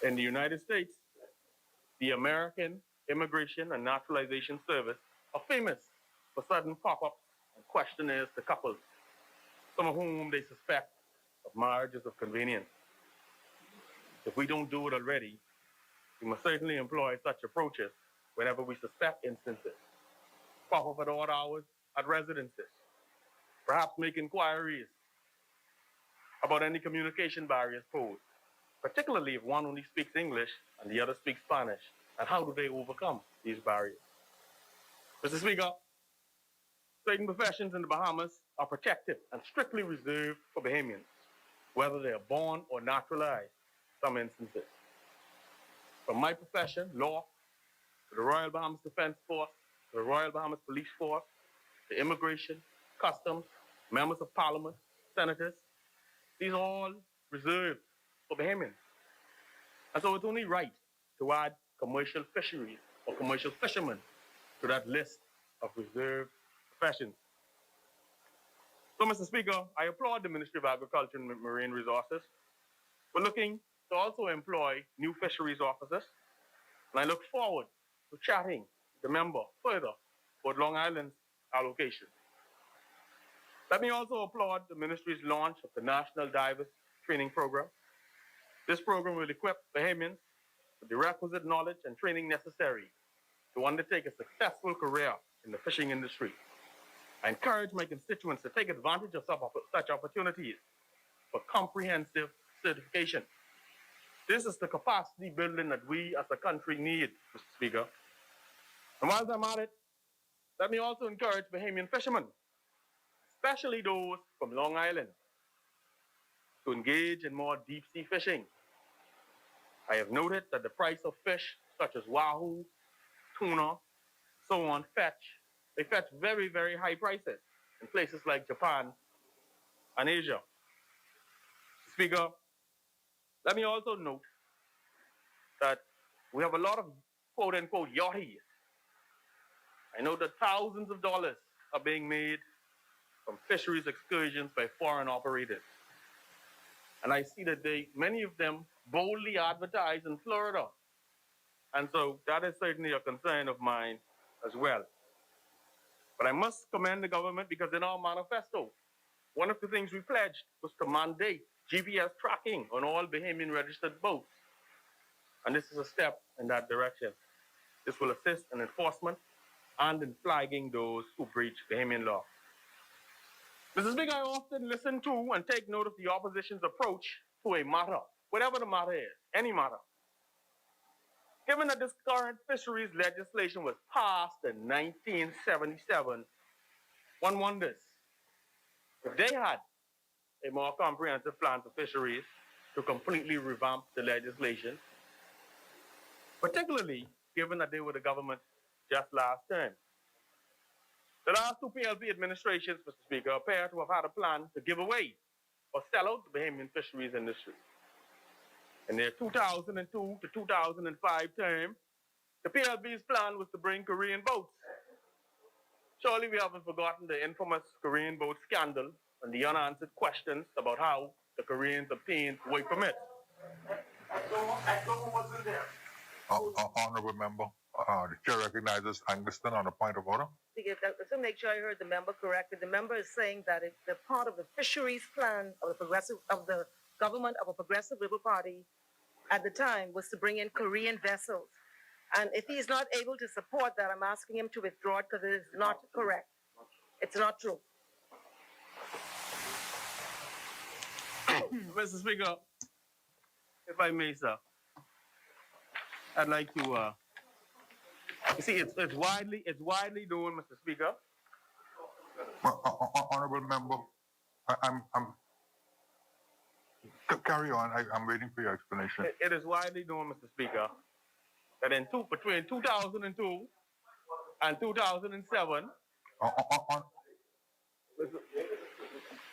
In the United States, the American Immigration and Naturalization Service are famous for sudden pop-ups and questionnaires to couples, some of whom they suspect of marriages of convenience. If we don't do it already, we must certainly employ such approaches whenever we suspect instances. Pop up at odd hours at residences. Perhaps make inquiries about any communication barriers posed, particularly if one only speaks English and the other speaks Spanish, and how do they overcome these barriers? Mr. Speaker, certain professions in the Bahamas are protected and strictly reserved for Bahamians, whether they are born or naturalized. some instances. From my profession, law, to the Royal Bahamas Defense Force, to the Royal Bahamas Police Force, to immigration, customs, members of parliament, senators, these are all reserved for Bahamians. And so it's only right to add commercial fisheries or commercial fishermen to that list of reserved professions. So, Mr. Speaker, I applaud the Ministry of Agriculture and Marine Resources for looking to also employ new fisheries officers, and I look forward to chatting with the member further about Long Island's allocation. Let me also applaud the Ministry's launch of the National Divers Training Program. This program will equip Bahamians with the requisite knowledge and training necessary to undertake a successful career in the fishing industry. I encourage my constituents to take advantage of such opportunities for comprehensive certification. This is the capacity building that we as a country need, Mr. Speaker. And while I'm at it, let me also encourage Bahamian fishermen, especially those from Long Island, to engage in more deep-sea fishing. I have noted that the price of fish such as wahoo, tuna, so on, they fetch very, very high prices in places like Japan and Asia. Speaker, let me also note that we have a lot of quote-unquote yachties. I know that thousands of dollars are being made from fisheries excursions by foreign operators. And I see that many of them boldly advertise in Florida. And so that is certainly a concern of mine as well. But I must commend the government because in our manifesto, one of the things we pledged was to mandate GPS tracking on all Bahamian registered boats. And this is a step in that direction. This will assist in enforcement and in flagging those who breach Bahamian law. Mr. Speaker, I often listen to and take note of the opposition's approach to a matter, whatever the matter is, any matter. Given that this current fisheries legislation was passed in 1977, one wonders if they had a more comprehensive plan for fisheries to completely revamp the legislation, particularly given that they were the government just last term. The last two PLP administrations, Mr. Speaker, appear to have had a plan to give away or sell out the Bahamian fisheries industry. In their 2002 to 2005 term, the PLP's plan was to bring Korean boats. Surely we haven't forgotten the infamous Korean boat scandal and the unanswered questions about how the Koreans obtained work permits. Honorable member, the chair recognizes Anguston on a point of order. To make sure I heard the member correctly, the member is saying that it's the part of the fisheries plan of the government of a progressive Liberal Party at the time was to bring in Korean vessels. And if he is not able to support that, I'm asking him to withdraw it because it is not correct. It's not true. Mr. Speaker, if I may, sir, I'd like to, you see, it's widely known, Mr. Speaker. Honorable member, carry on. I'm waiting for your explanation. It is widely known, Mr. Speaker, that between 2002 and 2007,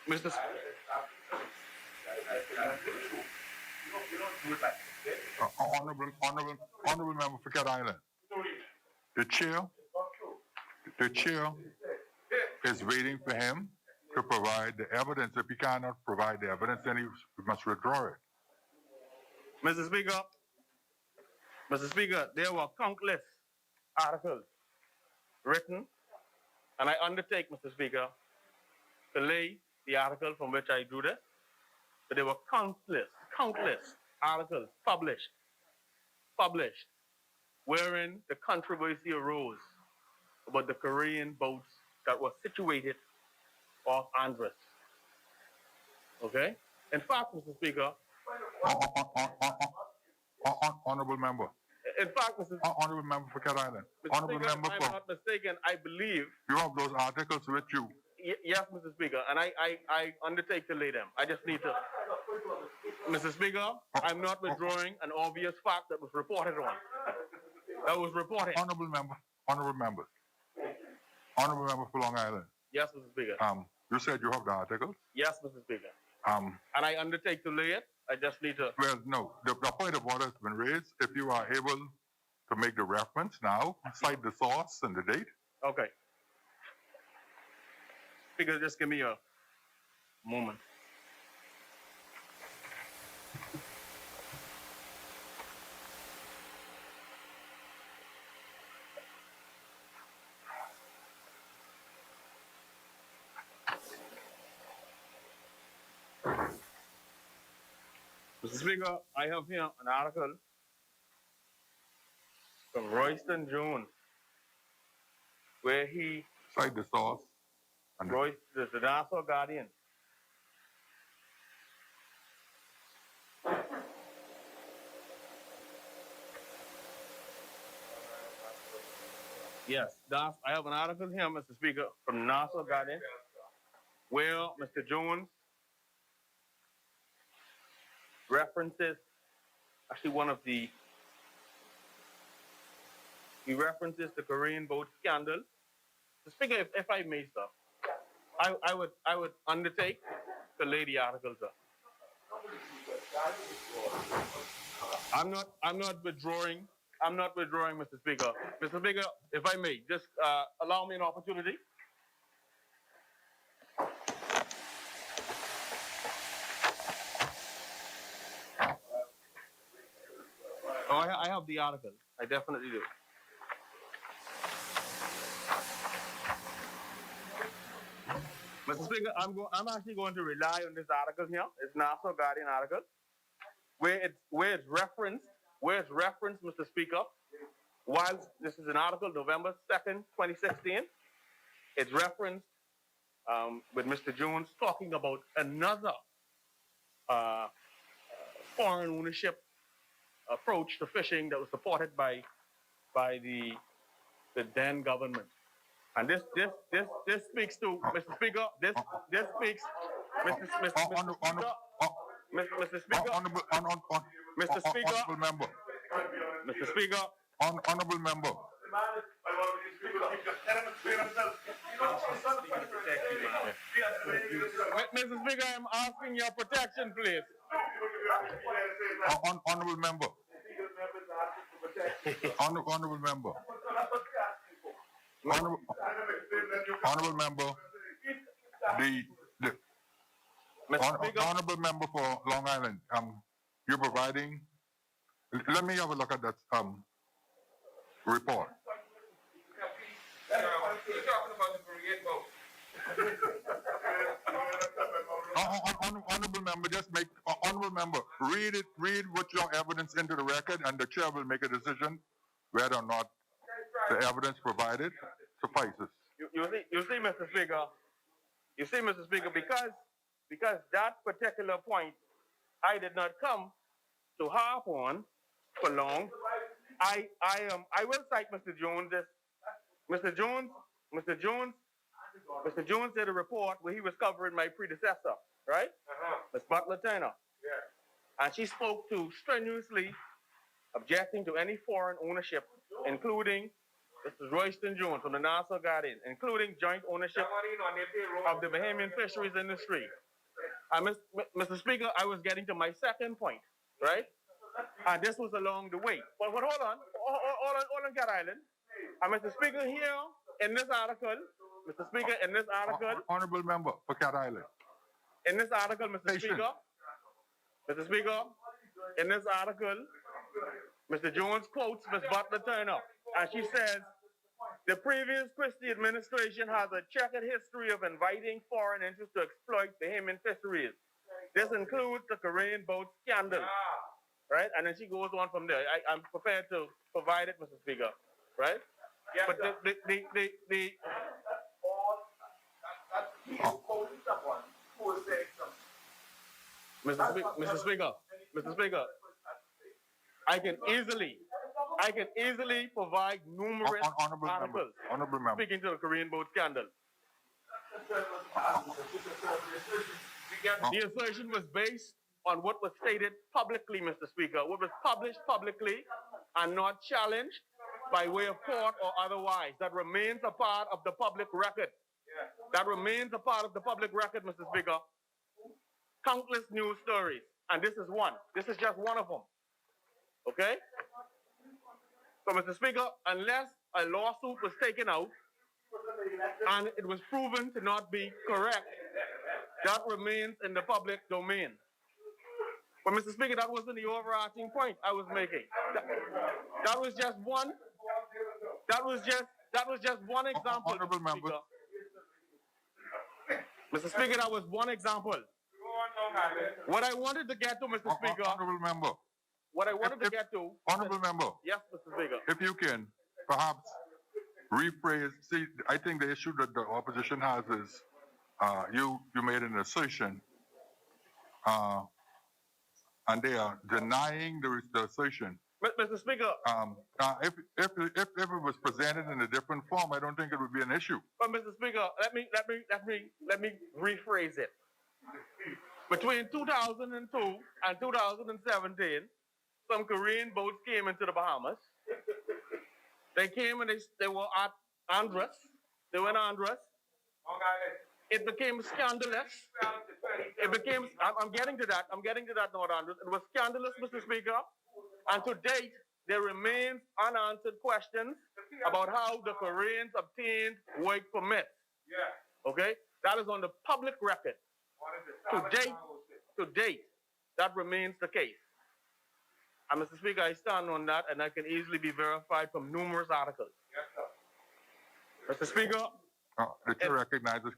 Mr. Honorable member for Cat Island. The chair is waiting for him to provide the evidence. If he cannot provide the evidence, then he must withdraw it. Mr. Speaker, there were countless articles written, and I undertake, Mr. Speaker, to lay the article from which I drew this, but there were countless articles published, wherein the controversy arose about the Korean boats that were situated off Andros. Okay? In fact, Mr. Speaker, Honorable member. In fact, Mr. Honorable member for Cat Island. Mr. Honorable Speaker, member if I'm not mistaken, I believe. You have those articles with you. Yes, Mr. Speaker, and I undertake to lay them. I just need to. Mr. Speaker, I'm not withdrawing an obvious fact that was reported on. That was reported. Honorable members, honorable member for Long Island. Yes, Mr. Speaker. You said you have the articles. Yes, Mr. Speaker. And I undertake to lay it. I just need to. Well, no, the point of order has been raised. If you are able to make the reference now, cite the source and the date. Okay. Speaker, just give me a moment. Mr. Speaker, I have here an article from Royston Jones, where he Cite the source. And the Nassau Guardian. Yes, I have an article here, Mr. Speaker, from Nassau Guardian, where Mr. Jones references actually he references the Korean boat scandal. Mr. Speaker, if I may, sir, I would undertake to lay the articles up. I'm not withdrawing, Mr. Speaker. Mr. Speaker, if I may, just allow me an opportunity. Oh, I have the article. I definitely do. Mr. Speaker, I'm actually going to rely on this article here. It's Nassau Guardian article, where it's referenced, Mr. Speaker. While this is an article, November 2nd, 2016, it's referenced with Mr. Jones talking about another foreign ownership approach to fishing that was supported by the then government. And this speaks to Mr. Speaker. This speaks, Mr. Speaker. Mr. Speaker. Mr. Speaker. Honorable member. Mr. Speaker. Honorable member. Mr. Speaker, I'm asking your protection, please. Honorable member. Honorable member. Honorable member, honorable member for Long Island, you're providing. Let me have a look at that report. Honorable member, honorable member, read what your evidence into the record, and the chair will make a decision whether or not the evidence provided suffices. You see, Mr. Speaker, because that particular point I did not come to harp on for long. I will cite Mr. Jones. Mr. Jones did a report where he was covering my predecessor, right? Ms. Butler Turner. Yeah. And she spoke to strenuously objecting to any foreign ownership, including Mr. Royston Jones from the Nassau Guardian, including joint ownership of the Bahamian fisheries industry. And Mr. Speaker, I was getting to my second point, right? And this was along the way. But hold on, Cat Island. And Mr. Speaker, here in this article, Mr. Speaker, in this article. Honorable member for Cat Island. In this article, Mr. Speaker, in this article, Mr. Jones quotes Ms. Butler Turner, and she says, the previous Christie administration has a checkered history of inviting foreign interests to exploit Bahamian fisheries. This includes the Korean boat scandal, right? And then she goes on from there. I'm prepared to provide it, Mr. Speaker, right? Yes, but Mr. Speaker, I can easily provide numerous articles speaking to the Korean boat scandal. The assertion was based on what was stated publicly, Mr. Speaker, what was published publicly and not challenged by way of court or otherwise. That remains a part of the public record. That remains a part of the public record, Mr. Speaker. Countless news stories, and this is one. This is just one of them. Okay? So, Mr. Speaker, unless a lawsuit was taken out and it was proven to not be correct, that remains in the public domain. But, Mr. Speaker, that wasn't the overarching point I was making. That was just one. That was just one example. Honorable members. Mr. Speaker, that was one example. What I wanted to get to, Mr. Speaker. Honorable member. What I wanted to get to. Honorable member. Yes, Mr. Speaker. If you can, perhaps rephrase. See, I think the issue that the opposition has is you made an assertion, and they are denying the assertion. Mr. Speaker. If it was presented in a different form, I don't think it would be an issue. But Mr. Speaker, let me rephrase it. Between 2002 and 2017, some Korean boats came into the Bahamas. They came and they were at Andros. They were in Andros. It became scandalous. It became, I'm getting to that, Lord Andros. It was scandalous, Mr. Speaker. And to date, there remains unanswered questions about how the Koreans obtained work permits. Okay? That is on the public record. To date, that remains the case. And Mr. Speaker, I stand on that, and that can easily be verified from numerous articles. Mr. Speaker. The chair recognizes.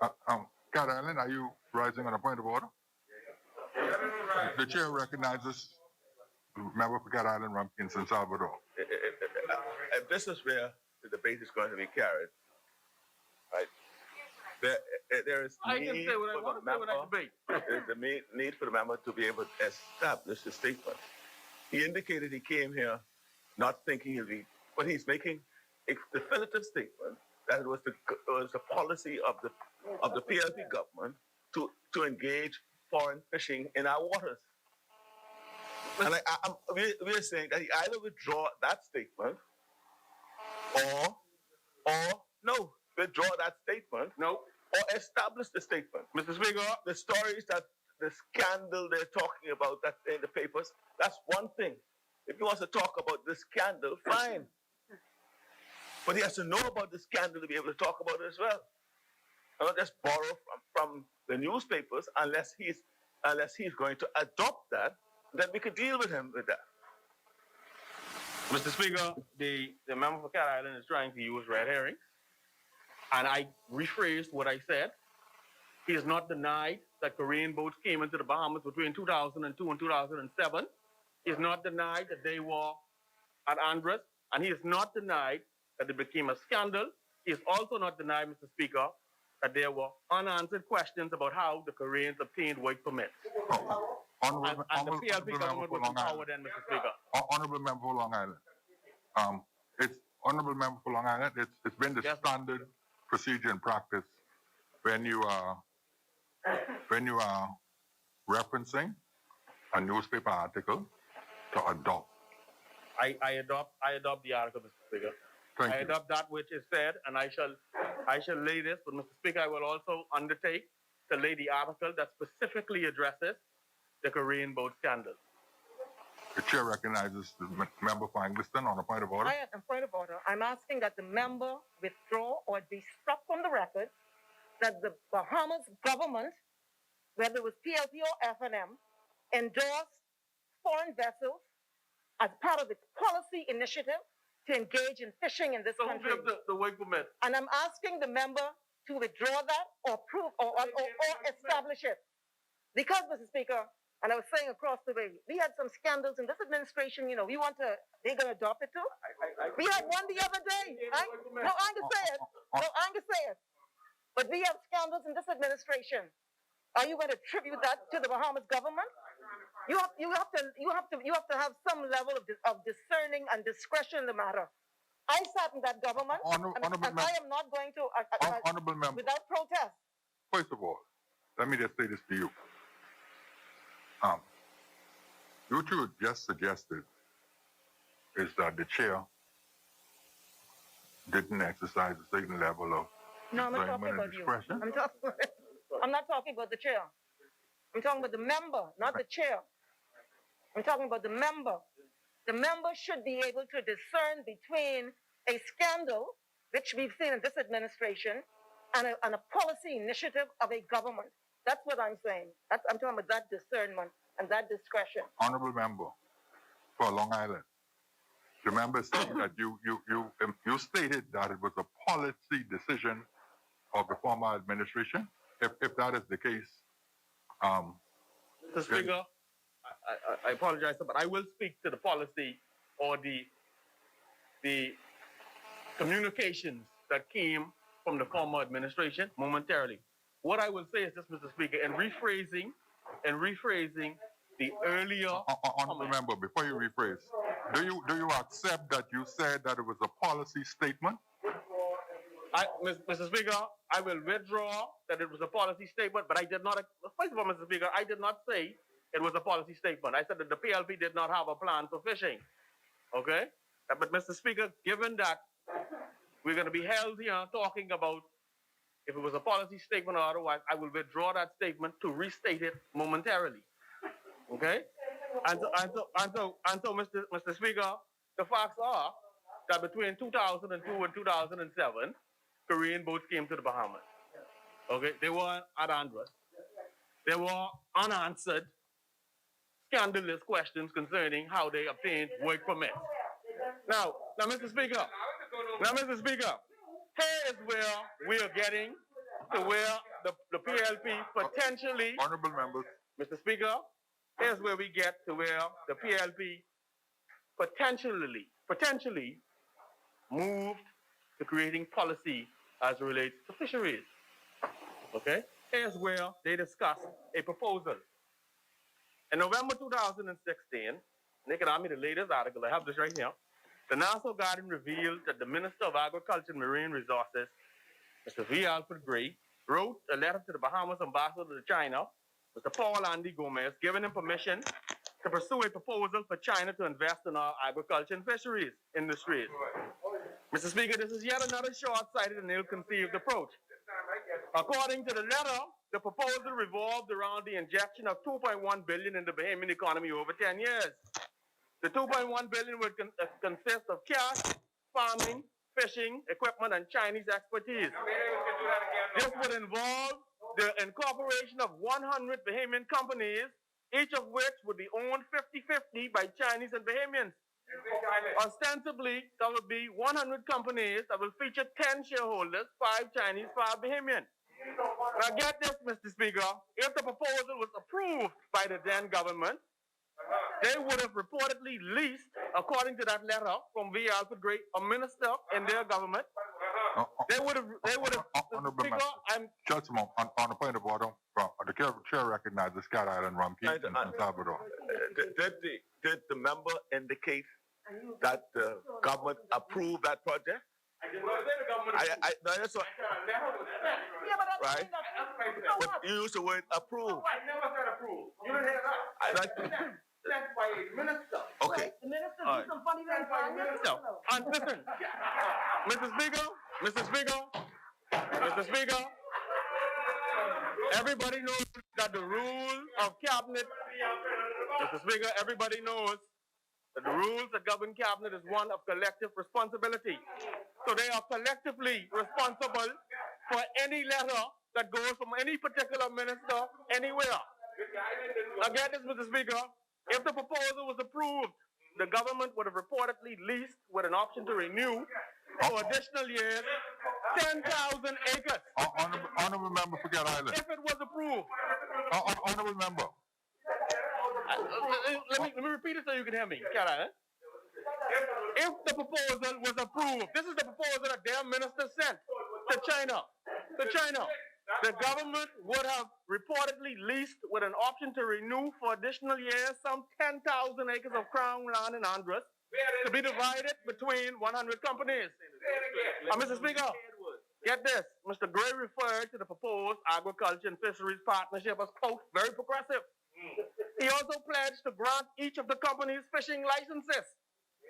Cat Island, are you rising on a point of order? The chair recognizes member for Cat Island, Rumpkin, San Salvador. If this is where the debate is going to be carried, right? There is need for the member. There's the need for the member to be able to establish the statement. He indicated he came here not thinking he'll be, but he's making a definitive statement that it was the policy of the PLP government to engage foreign fishing in our waters. And we're saying that he either withdraw that statement or no, withdraw that statement. No. Or establish the statement. Mr. Speaker, the stories that the scandal they're talking about that in the papers, that's one thing. If he wants to talk about the scandal, fine. But he has to know about the scandal to be able to talk about it as well. And not just borrow from the newspapers unless he's going to adopt that, then we could deal with him with that. Mr. Speaker, the member for Cat Island is trying to use red herring. And I rephrased what I said. He has not denied that Korean boats came into the Bahamas between 2002 and 2007. He has not denied that they were at Andros. And he has not denied that it became a scandal. He has also not denied, Mr. Speaker, that there were unanswered questions about how the Koreans obtained work permits. And the PLP government was empowered then, Mr. Speaker. Honorable member for Long Island. It's honorable member for Long Island. It's been the standard procedure and practice when you are referencing a newspaper article to adopt. I adopt the article, Mr. Speaker. Thank I you. adopt that which is said, and I shall lay this. But Mr. Speaker, I will also undertake to lay the article that specifically addresses the Korean boat scandal. The chair recognizes the member for Angliston on a point of order. On point of order, I'm asking that the member withdraw or be struck from the record that the Bahamas government, whether it was PLP or FNM, endorsed foreign vessels as part of its policy initiative to engage in fishing in this country. The work permit. And I'm asking the member to withdraw that or prove or establish it. Because, Mr. Speaker, and I was saying across the way, we had some scandals in this administration, they're going to adopt it too. We had one the other day. No, I'm going to say it. But we have scandals in this administration. Are you going to attribute that to the Bahamas government? You have to have some level of discerning and discretion in the matter. I sat in that government, and I am not going to, honorable member, without protest. first of all, let me just say this to you. What you just suggested is that the chair didn't exercise a certain level of No, I'm not talking discernment and about you. discretion. I'm not talking about the chair. I'm talking about the member, not the chair. I'm talking about the member. The member should be able to discern between a scandal, which we've seen in this administration, and a policy initiative of a government. That's what I'm saying. I'm talking about that discernment and that discretion. Honorable member for Long Island. The member said that you stated that it was a policy decision of the former administration. If that is the case, Mr. Speaker, I apologize, but I will speak to the policy or the communications that came from the former administration momentarily. What I will say is this, Mr. Speaker, in rephrasing the earlier honorable member, before you rephrase, do you accept that you said that it was a policy statement? Mr. Speaker, I will withdraw that it was a policy statement, but I did not. First of all, Mr. Speaker, I did not say it was a policy statement. I said that the PLP did not have a plan for fishing. Okay? But Mr. Speaker, given that we're going to be held here talking about if it was a policy statement or otherwise, I will withdraw that statement to restate it momentarily. Okay? And so, Mr. Speaker, the facts are that between 2002 and 2007, Korean boats came to the Bahamas. Okay? They were at Andros. There were unanswered, scandalous questions concerning how they obtained work permits. Now, Mr. Speaker, here is where we are getting to where the PLP potentially, Honorable members. Mr. Speaker, here's where we get to where the PLP potentially moved to creating policy as it relates to fisheries. Okay? Here's where they discussed a proposal. In November 2016, Nick and I made the latest article, I have this right here. The National Guardian revealed that the Minister of Agriculture and Marine Resources, Mr. V. Alfred Gray, wrote a letter to the Bahamas ambassador to China, Mr. Paul Andy Gomez, giving him permission to pursue a proposal for China to invest in our agriculture and fisheries industries. Mr. Speaker, this is yet another short-sighted and ill-conceived approach. According to the letter, the proposal revolved around the injection of $2.1 billion in the Bahamian economy over 10 years. The $2.1 billion would consist of cash, farming, fishing, equipment, and Chinese expertise. This would involve the incorporation of 100 Bahamian companies, each of which would be owned 50-50 by Chinese and Bahamians. Ostensibly, there will be 100 companies that will feature 10 shareholders, 5 Chinese, 5 Bahamian. Now get this, Mr. Speaker, if the proposal was approved by the then government, they would have reportedly leased, according to that letter from V. Alfred Gray, a minister in their government. They would have, Speaker, Just a moment, on the point of order, the chair recognizes Cat Island, Rumkey, and San Salvador. Did the member indicate that the government approved that project? I did not say the government. No, that's what. Right? But you used the word approve. I never said approve. You didn't hear that. Sent by a minister. Okay. The minister did some funny things by a minister. And listen, Mr. Speaker, everybody knows that the rule of cabinet, Mr. Speaker, everybody knows that the rules that govern cabinet is one of collective responsibility. So they are collectively responsible for any letter that goes from any particular minister anywhere. Now get this, Mr. Speaker, if the proposal was approved, the government would have reportedly leased with an option to renew for additional years 10,000 acres. Honorable member for Cat Island. If it was approved. Honorable member. Let me repeat it so you can hear me, Cat Island. If the proposal was approved, this is the proposal that their minister sent to China. The government would have reportedly leased with an option to renew for additional years some 10,000 acres of crown land in Andros to be divided between 100 companies. Mr. Speaker, get this. Mr. Gray referred to the proposed agriculture and fisheries partnership as, quote, very progressive. He also pledged to grant each of the companies fishing licenses,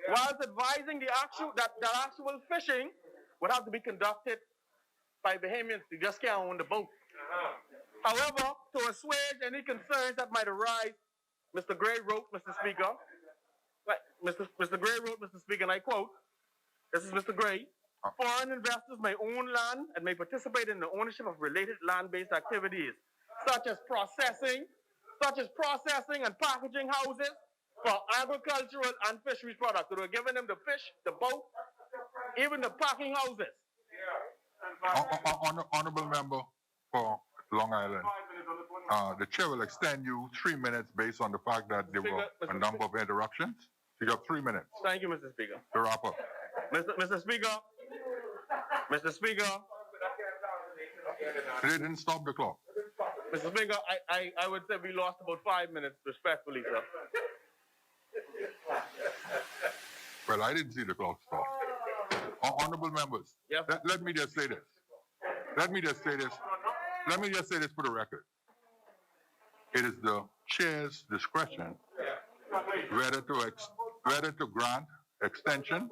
whilst advising that actual fishing would have to be conducted by Bahamians. You just can't own the boat. However, to assuage any concerns that might arise, Mr. Gray wrote, Mr. Speaker, Mr. Gray wrote, Mr. Speaker, and I quote, this is Mr. Gray, foreign investors may own land and may participate in the ownership of related land-based activities, such as processing and packaging houses for agricultural and fisheries products. So we're giving them the fish, the boat, even the packing houses. Honorable member for Long Island, the chair will extend you 3 minutes based on the fact that there were a number of interruptions. You got 3 minutes. Thank you, Mr. Speaker. To wrap up. Mr. Speaker. They didn't stop the clock. Mr. Speaker, I would say we lost about 5 minutes, respectfully, sir. Well, I didn't see the clock stop. Honorable members, yes. Let me just say this. Let me just say this for the record. It is the chair's discretion whether to grant extension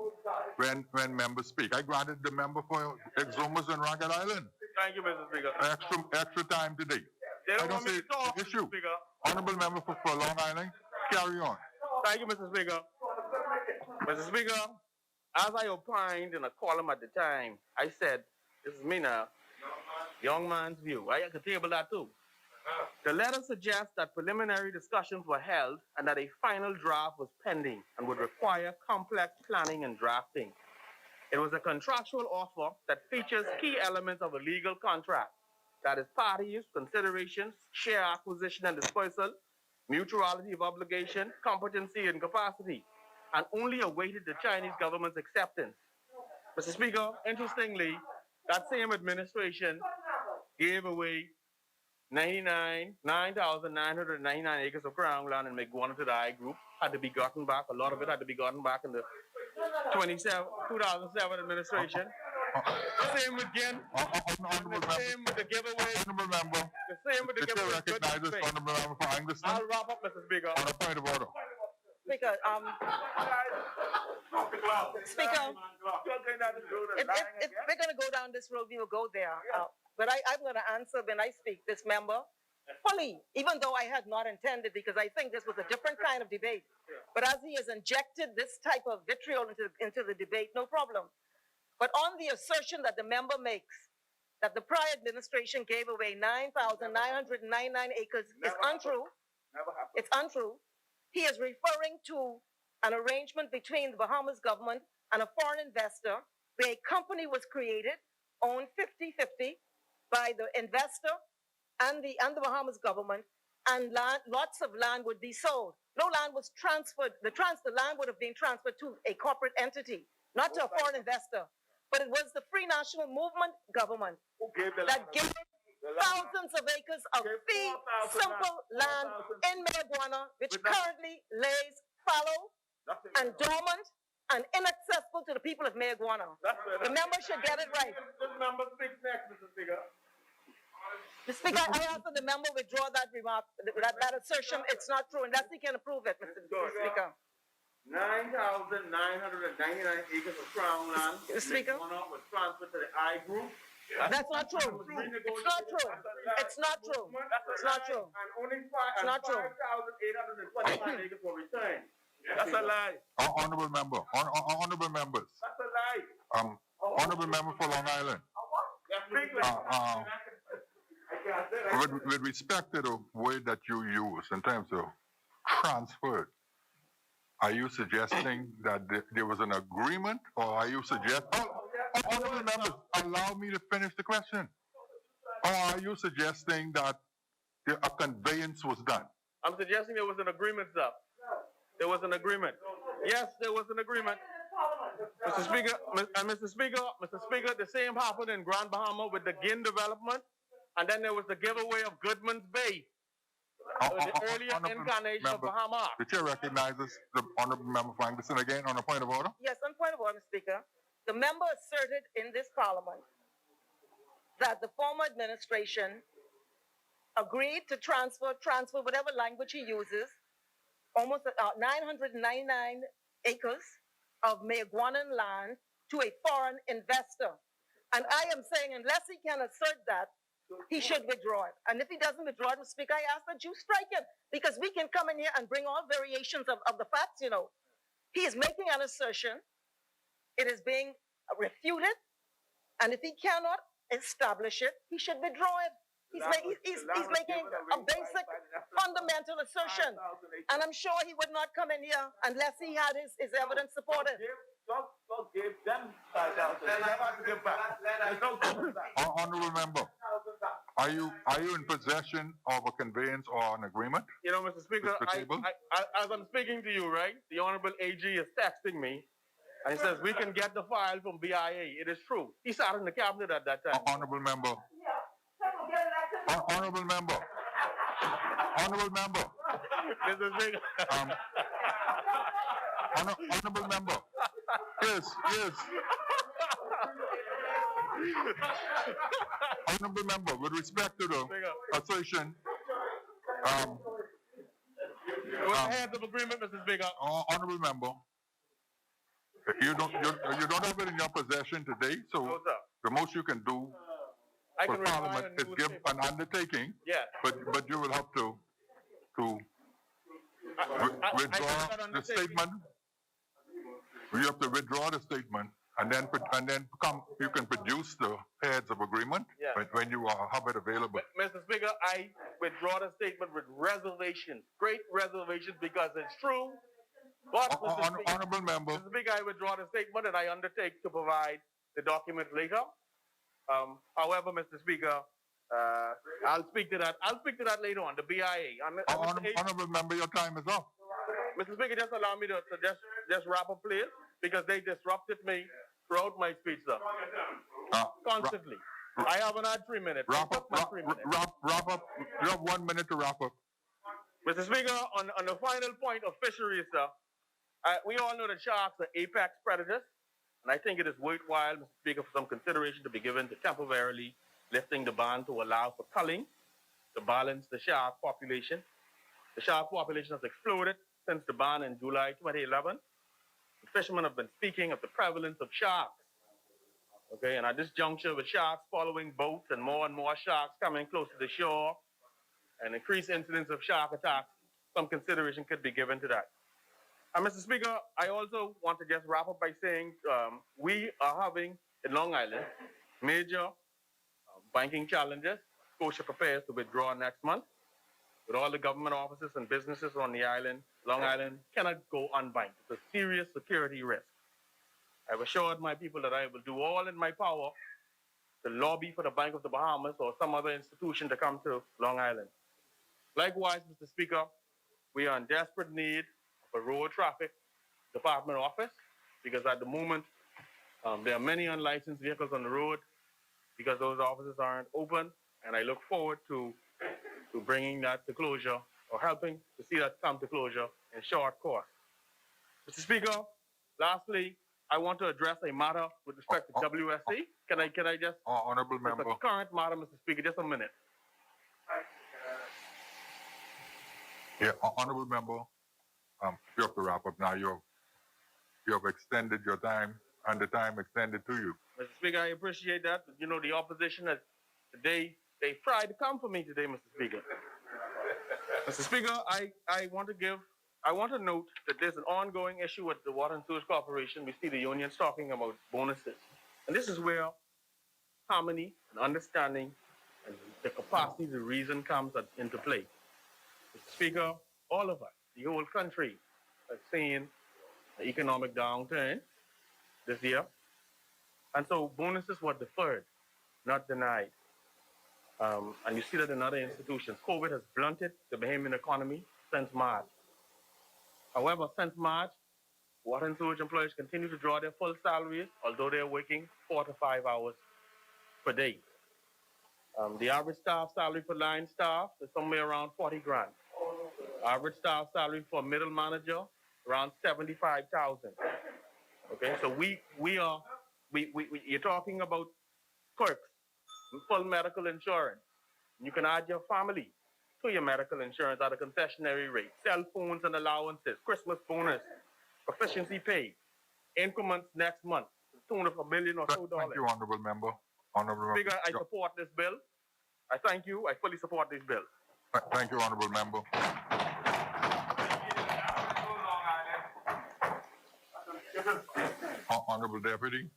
when members speak. I granted the member for Exumas and Ragged Island. Thank you, Mr. Speaker. Extra time today. I don't see the issue. Honorable member for Long Island, carry on. Thank you, Mr. Speaker. Mr. Speaker, as I opined in a column at the time, I said, this is me now, young man's view. I could table that too. The letter suggests that preliminary discussions were held and that a final draft was pending and would require complex planning and drafting. It was a contractual offer that features key elements of a legal contract. That is parties, considerations, share acquisition and dispersal, mutuality of obligation, competency and capacity, and only awaited the Chinese government's acceptance. Mr. Speaker, interestingly, that same administration gave away 9,999 acres of crown land and Meguana to the I group. Had to be gotten back. A lot of it had to be gotten back in the 2007 administration. Same with Gin. Same with the giveaway. Honorable member. The same with the giveaway. Recognizes honorable member for Angleston. I'll wrap up, Mr. Speaker. On a point of order. Speaker, if we're going to go down this road, we will go there. But I'm going to answer when I speak this member fully, even though I had not intended, because I think this was a different kind of debate. But as he has injected this type of vitriol into the debate, no problem. But on the assertion that the member makes that the prior administration gave away 9,999 acres is untrue. It's untrue. He is referring to an arrangement between the Bahamas government and a foreign investor where a company was created, owned 50-50 by the investor and the Bahamas government, and lots of land would be sold. No land was transferred. The land would have been transferred to a corporate entity, not to a foreign investor. But it was the Free National Movement government that gave thousands of acres of fee simple land in Meguana, which currently lays fallow and dormant and inaccessible to the people of Meguana. The member should get it right. This member speaks next, Mr. Speaker. Mr. Speaker, I ask that the member withdraw that remark, that assertion. It's not true unless he can approve it, Mr. Speaker. 9,999 acres of crown land. Mr. Speaker, was transferred to the I group. That's not true. It's not true. It's not true. It's not true. And only It's not true. 5,825 acres were returned. That's a lie. Honorable member. Honorable members. That's a lie. Honorable member for Long Island. With respect to the word that you use in terms of transferred, are you suggesting that there was an agreement, or are you suggesting? Honorable members, allow me to finish the question. Or are you suggesting that a conveyance was done? I'm suggesting there was an agreement, sir. There was an agreement. Yes, there was an agreement. Mr. Speaker, Mr. Speaker, the same happened in Grand Bahama with the Gin development, and then there was the giveaway of Goodman's Bay. The earlier incarnation of Bahama. The chair recognizes the honorable member for Angleston again on a point of order. yes, on point of order, Mr. Speaker. The member asserted in this parliament that the former administration agreed to transfer whatever language he uses, almost 999 acres of Mayaguanan land to a foreign investor. And I am saying, unless he can assert that, he should withdraw it. And if he doesn't withdraw it, Mr. Speaker, I ask that you strike him, because we can come in here and bring all variations of the facts, you know. He is making an assertion. It is being refuted. And if he cannot establish it, he should withdraw it. He's making a basic fundamental assertion. And I'm sure he would not come in here unless he had his evidence supported. Give them 5,000. They have to give back. Honorable member, are you in possession of a conveyance or an agreement? You know, Mr. Speaker, as I'm speaking to you, right, the Honorable AG is texting me, and he says we can get the file from BIA. It is true. He sat in the cabinet at that time. Honorable member. Honorable member. Honorable member. Mr. Speaker. Honorable member. Yes. Honorable member, with respect to the assertion, hands of agreement, Mr. Speaker. Honorable member, you don't have it in your possession today, so no, the most you can do for Parliament is give an undertaking. Yeah. But you will have to withdraw the statement. You have to withdraw the statement, and then you can produce the heads of agreement when you have it available. Mr. Speaker, I withdraw the statement with reservations, great reservations, because it's true. But Honorable member, Mr. Speaker, I withdraw the statement, and I undertake to provide the document later. However, Mr. Speaker, I'll speak to that. I'll speak to that later on. The BIA. Honorable member, your time is up. Mr. Speaker, just allow me to just wrap up, please, because they disrupted me throughout my speech, sir. Constantly. I haven't had 3 minutes. Wrap up. You have 1 minute to wrap up. Mr. Speaker, on the final point of fisheries, sir, we all know that sharks are apex predators, and I think it is worthwhile, Mr. Speaker, for some consideration to be given to temporarily lifting the ban to allow for culling to balance the shark population. The shark population has exploded since the ban in July 2011. The fishermen have been speaking of the prevalence of sharks. Okay, and at this juncture, with sharks following boats and more sharks coming close to the shore and increased incidence of shark attacks, some consideration could be given to that. And Mr. Speaker, I also want to just wrap up by saying we are having in Long Island major banking challenges. Scotia prepares to withdraw next month. With all the government offices and businesses on the island, Long Island cannot go unbanked. It's a serious security risk. I've assured my people that I will do all in my power to lobby for the Bank of the Bahamas or some other institution to come to Long Island. Likewise, Mr. Speaker, we are in desperate need of a road traffic department office, because at the moment there are many unlicensed vehicles on the road because those offices aren't open, and I look forward to bringing that to closure, or helping to see that come to closure in short course. Mr. Speaker, lastly, I want to address a matter with respect to WSC. Can I just... Honorable member. The current matter, Mr. Speaker, just a minute. Yeah, honorable member, you have to wrap up now. You have extended your time, and the time extended to you. Mr. Speaker, I appreciate that. You know, the opposition has today, they tried to come for me today, Mr. Speaker. Mr. Speaker, I want to note that there's an ongoing issue with the Water and Sewage Corporation. We see the unions talking about bonuses. And this is where harmony and understanding and the capacity to reason comes into play. Mr. Speaker, all of us, the whole country, has seen an economic downturn this year. And so bonuses were deferred, not denied. And you see that in other institutions. COVID has blunted the Bahamian economy since March. However, since March, water and sewage employees continue to draw their full salaries, although they're working 4 to 5 hours per day. The average staff salary for line staff is somewhere around 40 grand. Average staff salary for a middle manager, around 75,000. Okay, so you're talking about perks, full medical insurance, You can add your family to your medical insurance at a concessionary rate. Cell phones and allowances, Christmas bonus, proficiency pay, increments next month, to the tune of $1 million or so. Thank you, honorable member. Honorable member. Speaker, I support this bill. I thank you. I fully support this bill. Thank you, honorable member. Honorable Deputy.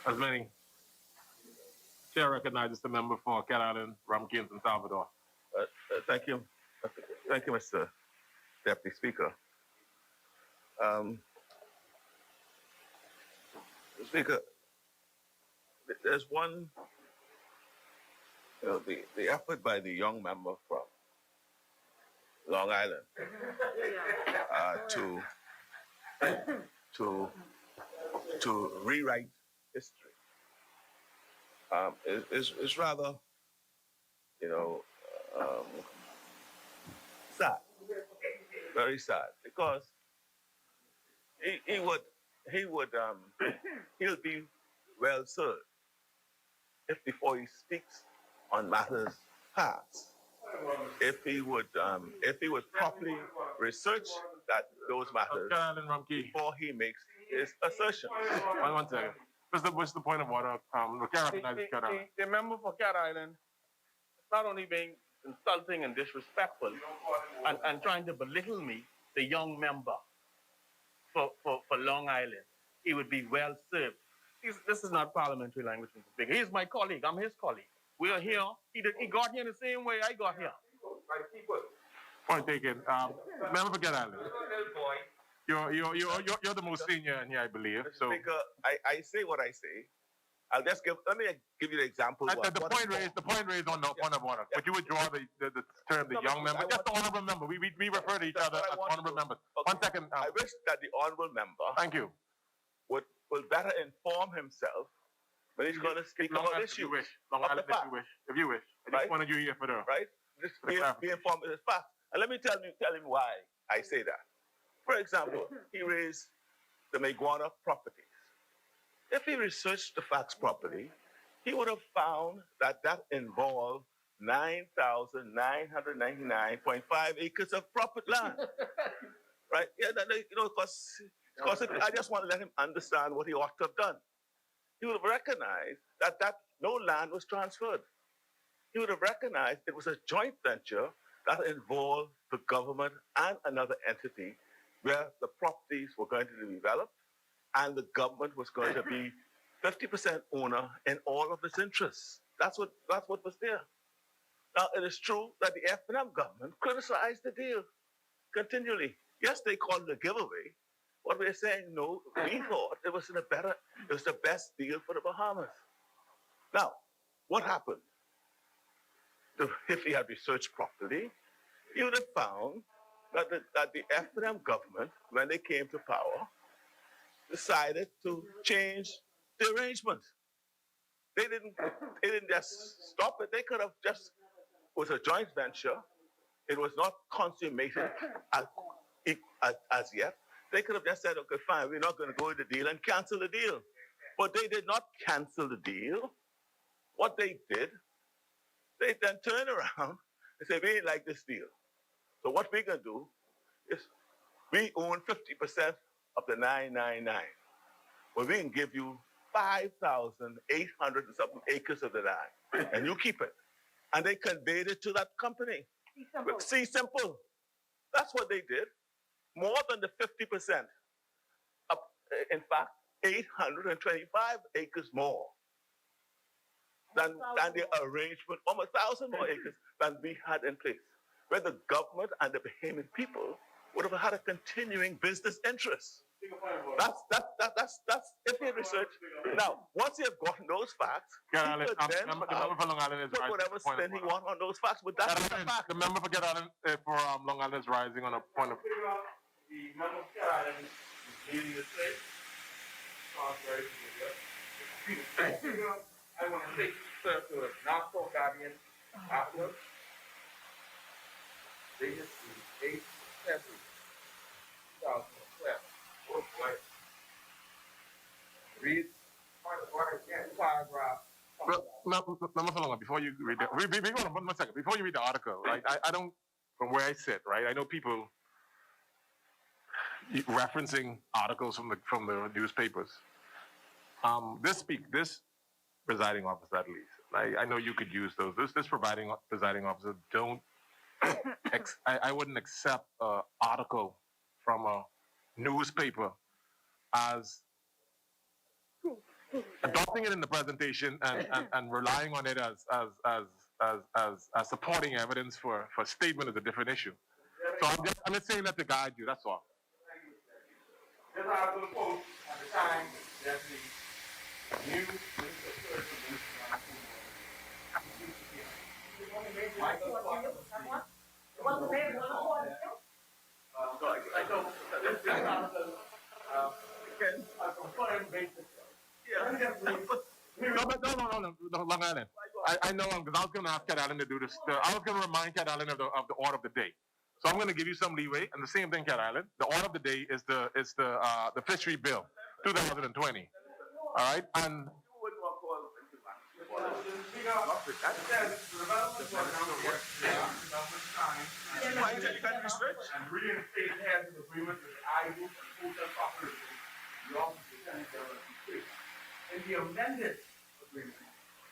As many. Chair recognizes the member for Cat Island, Rumkins, and Salvador. Thank you. Thank you, Mr. Deputy Speaker. Speaker, there's one, the effort by the young member from Long Island to rewrite history is rather, sad, very sad, because he'll be well served if before he speaks on matters past, if he would properly research those matters before he makes his assertions. One second. What's the point of order? The member for Cat Island is not only being insulting and disrespectful and trying to belittle me, the young member for Long Island. He would be well served. This is not parliamentary language, Mr. Speaker. He's my colleague. I'm his colleague. We are here. He got here the same way I got here. Point taken. Member for Cat Island. You're the most senior in here, I believe. Mr. Speaker, I say what I say. Let me give you the example. The point raised on the point of order. Would you withdraw the term the young member? Just the honorable member. We refer to each other as honorable members. Okay. 1 second. I wish that the honorable member. Thank you. Will better inform himself when he's going to speak about issues. If you wish. If you wish. I just wanted you here for the right. Just be informed of the facts. And let me tell him why I say that. For example, he raised the Maguana properties. If he researched the facts properly, he would have found that involved 9,999.5 acres of property land. Right? Yeah, because I just want to let him understand what he ought to have done. He would have recognized that no land was transferred. He would have recognized it was a joint venture that involved the government and another entity where the properties were going to be developed and the government was going to be 50% owner in all of its interests. That's what was there. Now, it is true that the F&M government criticized the deal continually. Yes, they called it a giveaway. What we're saying, no, we thought it was the best deal for the Bahamas. Now, what happened? If he had researched properly, he would have found that the F&M government, when they came to power, decided to change the arrangement. They didn't just stop it. They could have just, it was a joint venture. It was not consummated as yet. They could have just said, okay, fine, we're not going to go with the deal and cancel the deal. But they did not cancel the deal. What they did, they then turned around and said, we ain't like this deal. So what we're going to do is we own 50% of the 999. Well, we can give you 5,800 and something acres of the land, and you keep it. And they conveyed it to that company. See, simple. That's what they did. More than the 50%. In fact, 825 acres more than the arrangement, almost 1,000 more acres than we had in place, where the government and the Bahamian people would have had a continuing business interest. That's if you research. Now, once you have gotten those facts, the member for Long Island is put whatever spin he wants on those facts, but that's the fact. The member for Cat Island for Long Island is rising on a point of. the member of Care Island is leading the state. Sounds very familiar. I want to take you, sir, to a Nassau Guardian article dated the 8th of February, 2012. Oh boy. Read paragraph. Before you read that, one second. Before you read the article, right? I don't, from where I sit, right? I know people referencing articles from the newspapers. This presiding officer, at least. I know you could use those. This presiding officer don't. I wouldn't accept an article from a newspaper as adopting it in the presentation and relying on it as supporting evidence for statement is a different issue. So I'm just saying that to guide you. That's all. This article quotes at the time that the new Minister of Tourism No, Long Island. I know because I was going to ask Cat Allen to do this. I was going to remind Cat Allen of the order of the day. So I'm going to give you some leeway, and the same thing, Cat Island. The order of the day is the fishery bill, 2020. All right, and reinstate has an agreement with the I Group and Hotel Corporation. The Office of the Attorney General of the State. In the amended agreement,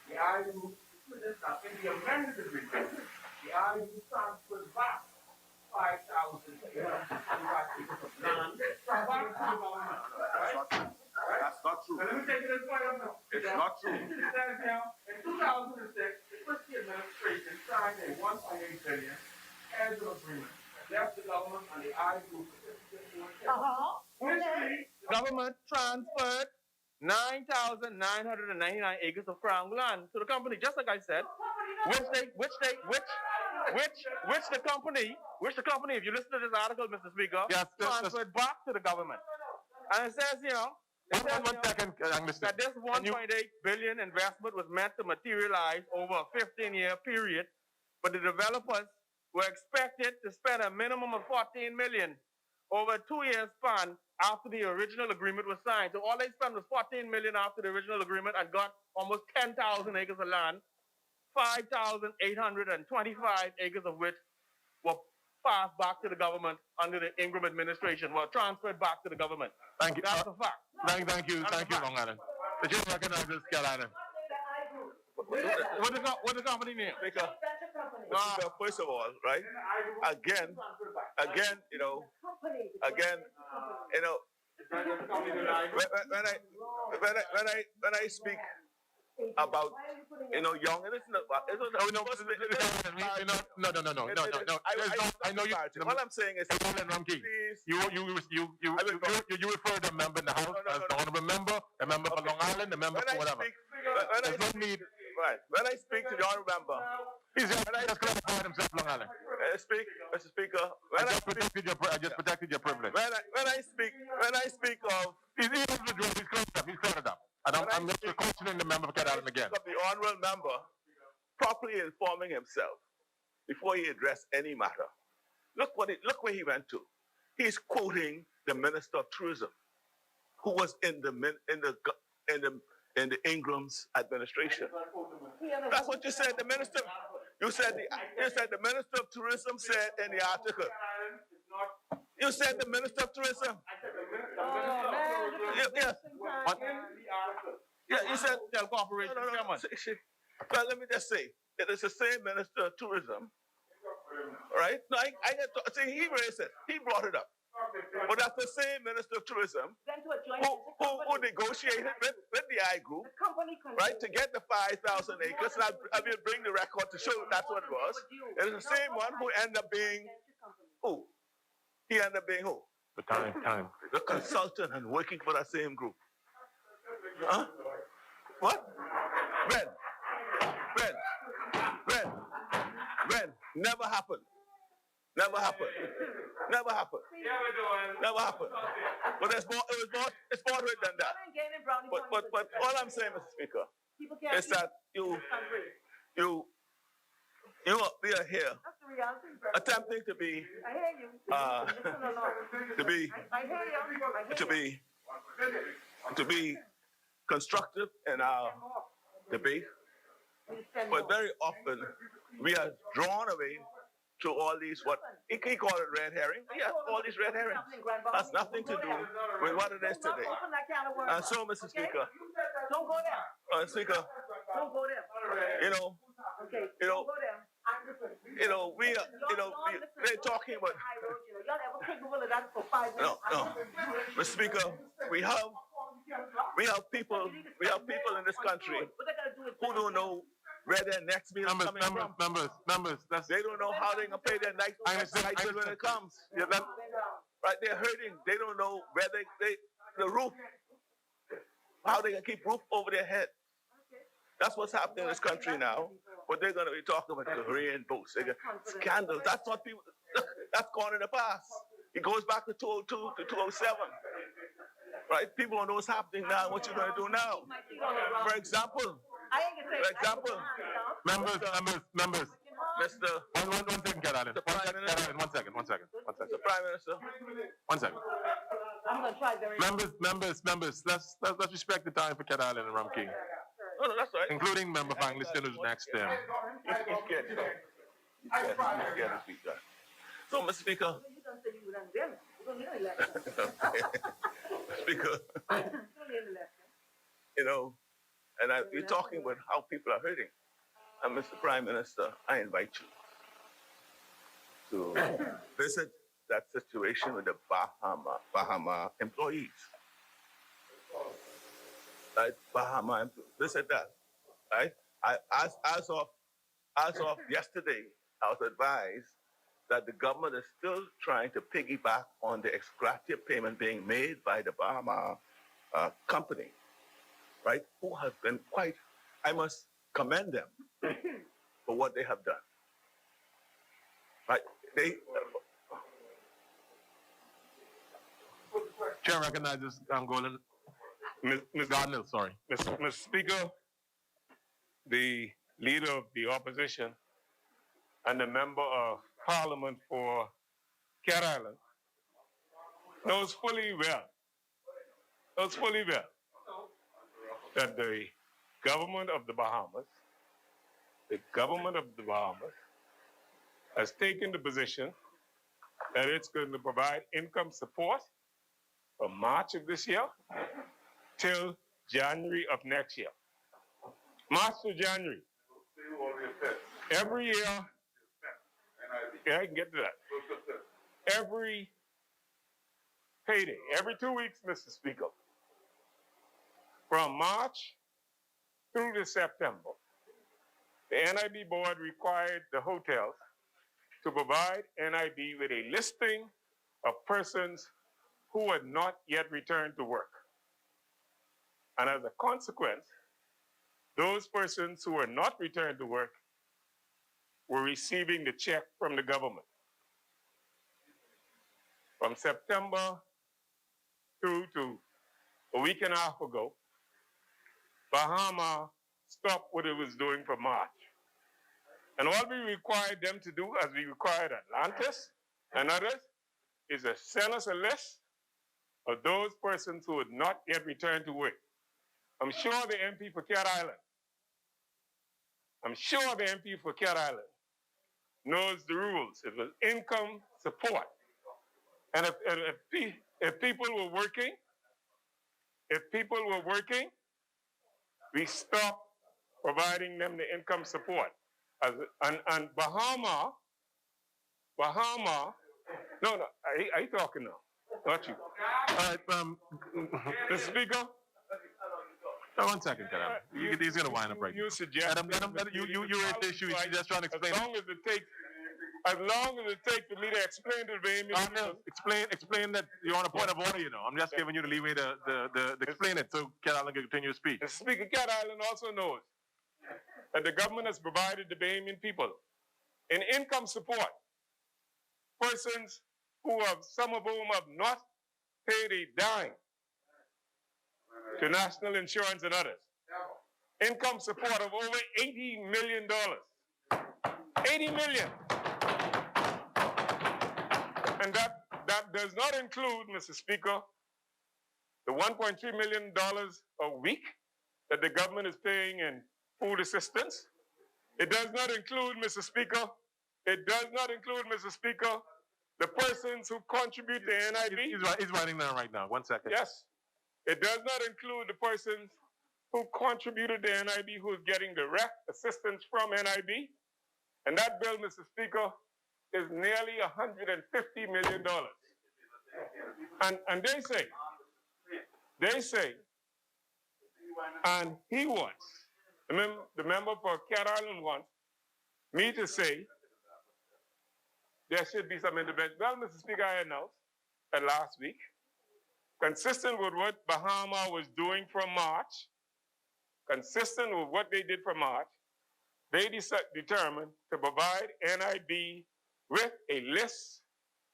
the I Group, in the amended agreement, the I Group transferred back 5,000 acres of land back to the government. That's not true. Let me take it as point of note. It's not true. It says here, in 2006, the Christie administration signed a $1.8 billion annual agreement that left the government and the I Group. Which the government transferred 9,999 acres of crown land to the company, just like I said. Which the company, if you listen to this article, Mr. Speaker, yes, transferred back to the government. And it says, that this 1.8 billion investment was meant to materialize over a 15-year period, but the developers were expected to spend a minimum of 14 million over a 2-year span after the original agreement was signed. So all they spent was 14 million after the original agreement and got almost 10,000 acres of land, 5,825 acres of which were passed back to the government under the Ingram administration, were transferred back to the government. Thank you. That's a fact. Thank you, Long Island. Did you recognize this, Cat Island? What's the company name? Speaker, first of all, right? Again, when I speak about young, and it's not. I know you. What I'm saying is, please, you refer to a member in the House as the honorable member, a member for Long Island, a member for whatever. There's no need. Right. When I speak to the honorable member, he's just clarified himself, Long Island. Mr. Speaker, I just protected your privilege. When I speak of, he's cleared it up. I'm just questioning the member of Cat Island again. Of the honorable member properly informing himself before he addressed any matter. Look where he went to. He's quoting the Minister of Tourism, who was in the Ingram's administration. That's what you said. The minister. You said the Minister of Tourism said in the article. You said the Minister of Tourism. Yes. Yeah, you said Tell corporation. No. Well, let me just say, it is the same Minister of Tourism, right? No, I see, he raised it. He brought it up. But that's the same Minister of Tourism who negotiated with the I Group, right, to get the 5,000 acres. And I will bring the record to show that's what it was. It is the same one who ended up being who? He ended up being who? The time. The consultant and working for that same group. Huh? What? When? Never happened. Never happened. Never happened. Never happened. But it's more to it than that. But all I'm saying, Mr. Speaker, is that we are here attempting to be to be constructive in our debate, but very often we are drawn away to all these what he call it red herring. Yeah, all these red herrings has nothing to do with what it is today. And so, Mr. Speaker, Don't go there. Speaker, Don't go there. you know, Okay. you know, Don't go there. they're talking about. Y'all ever capable of that for 5 minutes? No, Mr. Speaker, we have people in this country who don't know where their next meal is coming from. Members, They don't know how they're gonna pay their next bill when it comes. Right, they're hurting. They don't know where the roof, how they can keep roof over their head. That's what's happening in this country now. But they're gonna be talking about Korean boats. They got scandals. That's what people. That's gone in the past. It goes back to 2002 to 2007. Right? People don't know what's happening now. What you're gonna do now? For example. members. Mr. One second, Carolyn. One second. Mr. Prime Minister. 1 second. I'm going to try very Members. Let's respect the time for Carolyn and Ram King, No, that's right. including Member Fang Liston, who's next to him. He's scared, you know. He's scared to speak that. So, Mr. Speaker. Speaker. You know, and we're talking about how people are hurting. And Mr. Prime Minister, I invite you to visit that situation with the Bahama employees. Right? Visit that. Right? As of yesterday, I was advised that the government is still trying to piggyback on the ex gratia payment being made by the Bahama company, right? Who has been I must commend them for what they have done. Right? Chair recognizes Angolan. Ms. Gardner, sorry. Mr. Speaker, the leader of the opposition and the member of Parliament for Cat Island knows fully well that the government of the Bahamas has taken the position that it's going to provide income support from March of this year till January of next year. March to January. Every year, yeah, I can get to that. Every payday, every 2 weeks, Mr. Speaker, from March through to September, the NIB board required the hotels to provide NIB with a listing of persons who had not yet returned to work. And as a consequence, those persons who were not returned to work were receiving the check from the government. From September through to a week and a half ago, Bahama stopped what it was doing for March. And all we required them to do, as we required Atlantis and others, is to send us a list of those persons who had not yet returned to work. I'm sure the MP for Cat Island knows the rules. It was income support. And if people were working, we stopped providing them the income support. And Bahama, no, are you talking now? Not you. All right, Mr. Speaker. 1 second, Adam. He's going to wind up right now. You suggest Adam, you raised the issue. He's just trying to explain. As long as it takes the leader explain to the Explain that you're on a point of order, you know. I'm just giving you the leeway to explain it so Cat Island can continue to speak. The Speaker, Cat Island also knows that the government has provided the Bahamian people in income support persons who have, some of whom have not paid a dime to national insurance and others. Income support of over $80 million. 80 million. And that does not include, Mr. Speaker, the $1.3 million a week that the government is paying in food assistance. It does not include, Mr. Speaker, the persons who contribute to NIB. He's writing down right now. 1 second. Yes. It does not include the persons who contributed to NIB who is getting direct assistance from NIB. And that bill, Mr. Speaker, is nearly $150 million. And they say, and he wants, the member for Cat Island wants me to say there should be some intervention. Well, Mr. Speaker, I announced that last week, consistent with what Bahama was doing from March, consistent with what they did from March, they determined to provide NIB with a list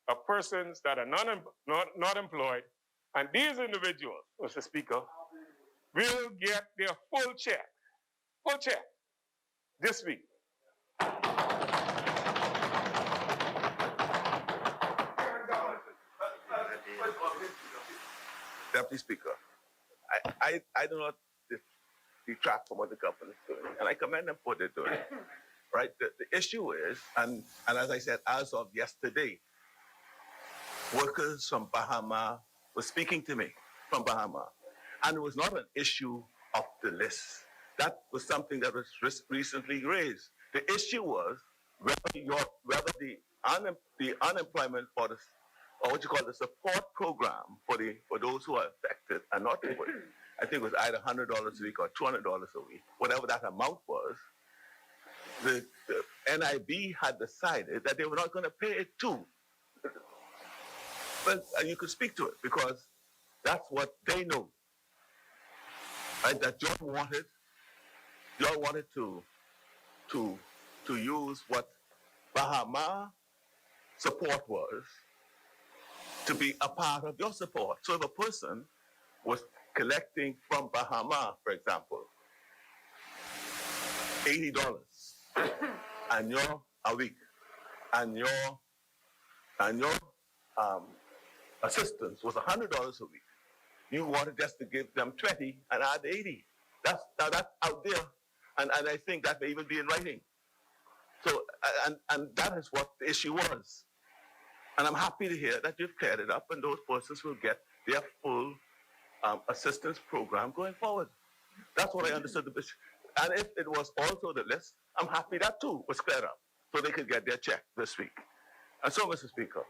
of persons that are not employed. And these individuals, Mr. Speaker, will get their full check this week. Deputy Speaker, I do not detract from what the government is doing, and I commend them for what they're doing. Right? The issue is, and as I said, as of yesterday, workers from Bahama were speaking to me from Bahama, and it was not an issue of the list. That was something that was recently raised. The issue was whether the unemployment for the, or what you call the support program for those who are affected and not employed, I think it was either $100 a week or $200 a week, whatever that amount was. The NIB had decided that they were not going to pay it too. But you could speak to it because that's what they know. Right? That John wanted to use what Bahama support was to be a part of your support. So if a person was collecting from Bahama, for example, $80 and you're a week, and your assistance was $100 a week, you wanted just to give them 20 and add 80. That's out there, and I think that may even be in writing. So and that is what the issue was, and I'm happy to hear that you've cleared it up, and those persons will get their full assistance program going forward. That's what I understood the bishop. And if it was also the list, I'm happy that too was cleared up, so they could get their check this week. And so, Mr. Speaker,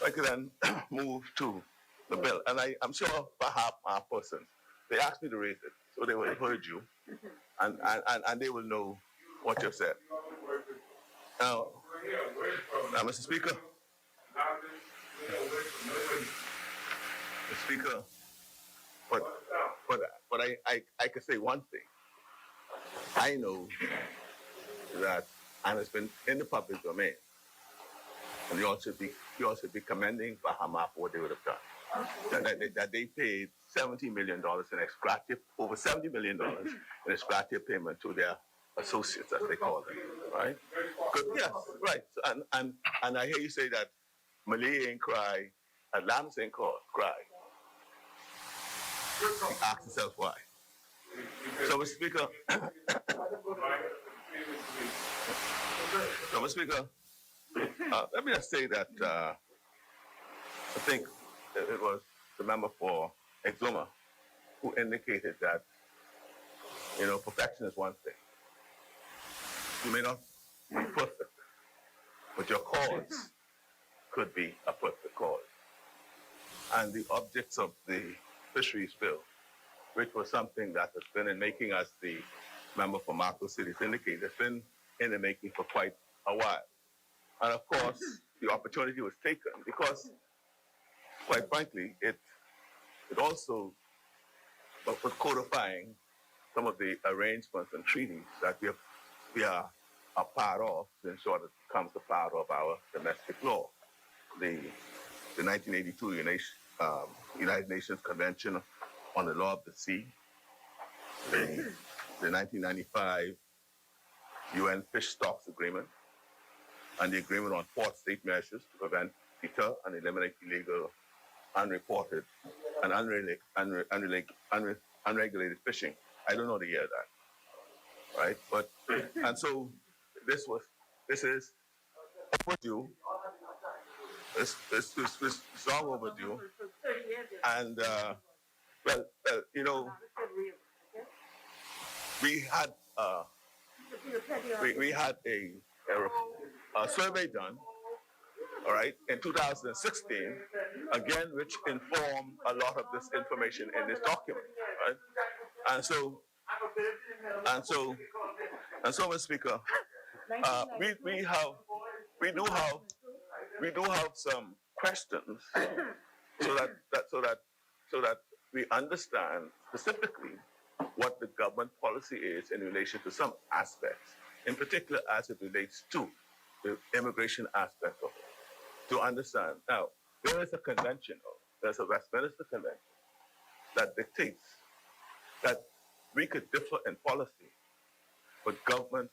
I could then move to the bill, and I'm sure perhaps our persons, they asked me to raise it, so they will have heard you, and they will know what you've said. Now, Mr. Speaker, but I could say one thing. I know that, and it's been in the public domain, and you all should be commending Bahama for what they would have done. That they paid $70 million in ex gratia, over $70 million in ex gratia payment to their associates, as they call them, right? Good, yes, right. And I hear you say that Malay ain't cry, Atlantis ain't cry. Ask yourself why. So, Mr. Speaker, let me just say that I think it was the member for Exuma who indicated that, perfection is one thing. You may not be perfect, but your cause could be a perfect cause. And the objects of the fisheries bill, which was something that has been in making, as the member for Marco City indicated, has been in the making for quite a while. And of course, the opportunity was taken because, quite frankly, it also was codifying some of the arrangements and treaties that we are are part of to ensure that it becomes a part of our domestic law. The 1982 United Nations Convention on the Law of the Sea, the 1995 UN Fish Stocks Agreement, and the Agreement on Port State Measures to prevent, deter, and eliminate illegal, unreported, and unregulated fishing. I don't know the year of that, right? But and so this is overdue. It's long overdue, and well, we had a survey done, all right, in 2016, again, which informed a lot of this information in this document, right? And so, Mr. Speaker, we do have some questions, so that we understand specifically what the government policy is in relation to some aspects, in particular as it relates to the immigration aspect of it. To understand, now, there is a convention, there's a Westminster Convention that dictates that we could differ in policy, but government,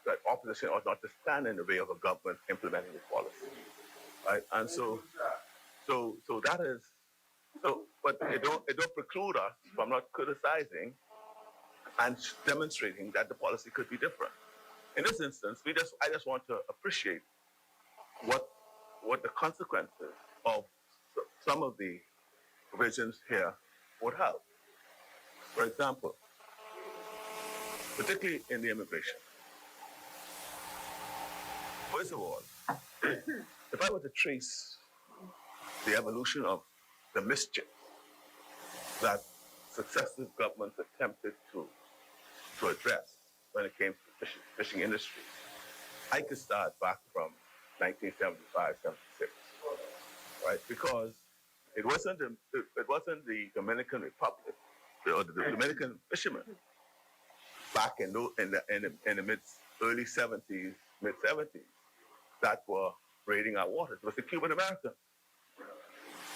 that opposition ought not to stand in the way of a government implementing this policy, right? And so that is, but it don't preclude us from not criticizing and demonstrating that the policy could be different. In this instance, I just want to appreciate what the consequences of some of the provisions here would have. For example, particularly in the immigration. First of all, if I were to trace the evolution of the mischief that successive governments attempted to address when it came to the fishing industry, I could start back from 1975, 76, right? Because it wasn't the Dominican Republic or the Dominican fishermen back in the early 70s, mid 70s that were raiding our waters. It was the Cuban Americans,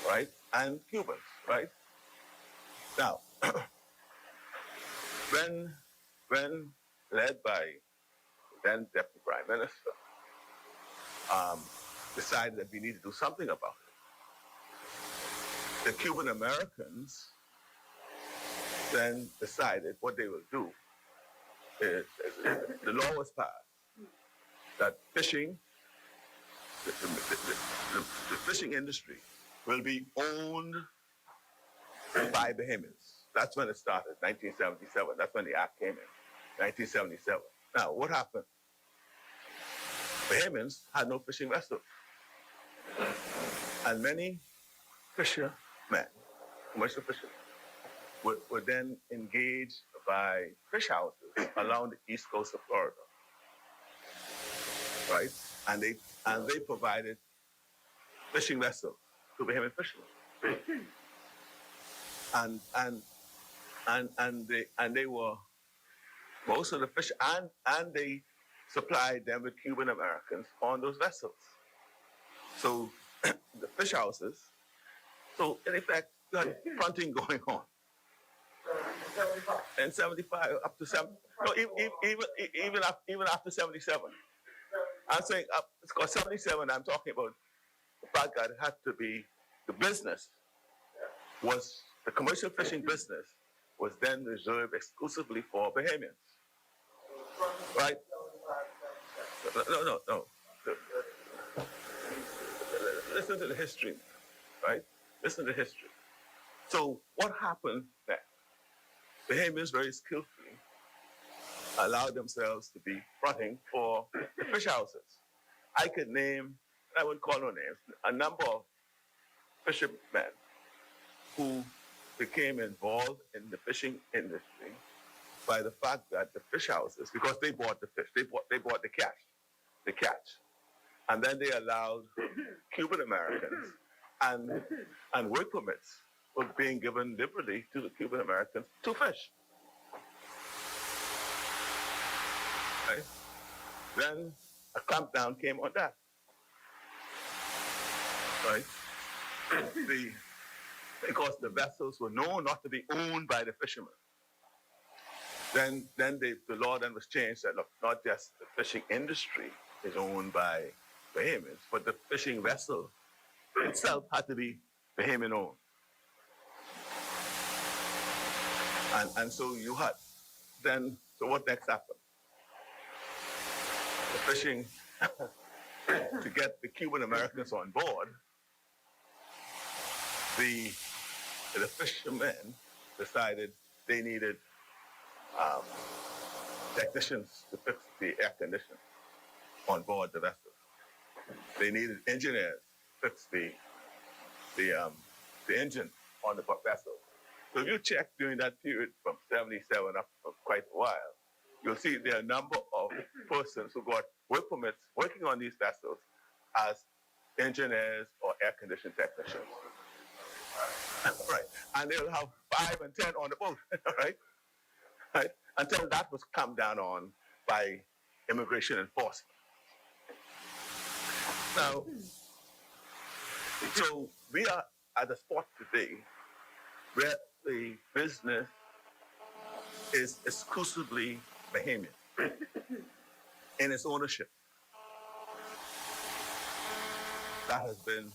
right? And Cubans, right? Now, when led by then Deputy Prime Minister, decided that we need to do something about it, the Cuban Americans then decided what they will do is the law was passed that fishing, the fishing industry will be owned by Bahamians. That's when it started, 1977. That's when the act came in, 1977. Now, what happened? Bahamians had no fishing vessels. And many fishermen, commercial fishermen, were then engaged by fish houses along the east coast of Florida, right? And they provided fishing vessels to Bahamian fishermen. And they were most of the fish and they supplied them with Cuban Americans on those vessels. So the fish houses, so in effect, you had fronting going on. In 75 up to 7, no, even after 77. I'm saying it's called 77. I'm talking about the fact that it had to be the business was the commercial fishing business was then reserved exclusively for Bahamians, right? No. Listen to the history, right? Listen to the history. So what happened next? Bahamians very skillfully allowed themselves to be fronting for the fish houses. I could name, I wouldn't call no names, a number of fishermen who became involved in the fishing industry by the fact that the fish houses, because they bought the fish, they bought the catch, and then they allowed Cuban Americans and work permits were being given liberally to the Cuban Americans to fish. Right? Then a clampdown came on that. Right? Because the vessels were known not to be owned by the fishermen. Then the law then was changed that, look, not just the fishing industry is owned by Bahamians, but the fishing vessel itself had to be Bahamian owned. And so you had, then, so what next happened? The fishing, to get the Cuban Americans on board, the fishermen decided they needed technicians to fix the air conditioning on board the vessel. They needed engineers to fix the engine on the vessel. So if you check during that period from 77 up for quite a while, you'll see there are a number of persons who got work permits working on these vessels as engineers or air conditioning technicians. Right. And they'll have 5 and 10 on the boat, right? Right? Until that was come down on by immigration enforcement. Now, so we are at a spot today where the business is exclusively Bahamian in its ownership. That has been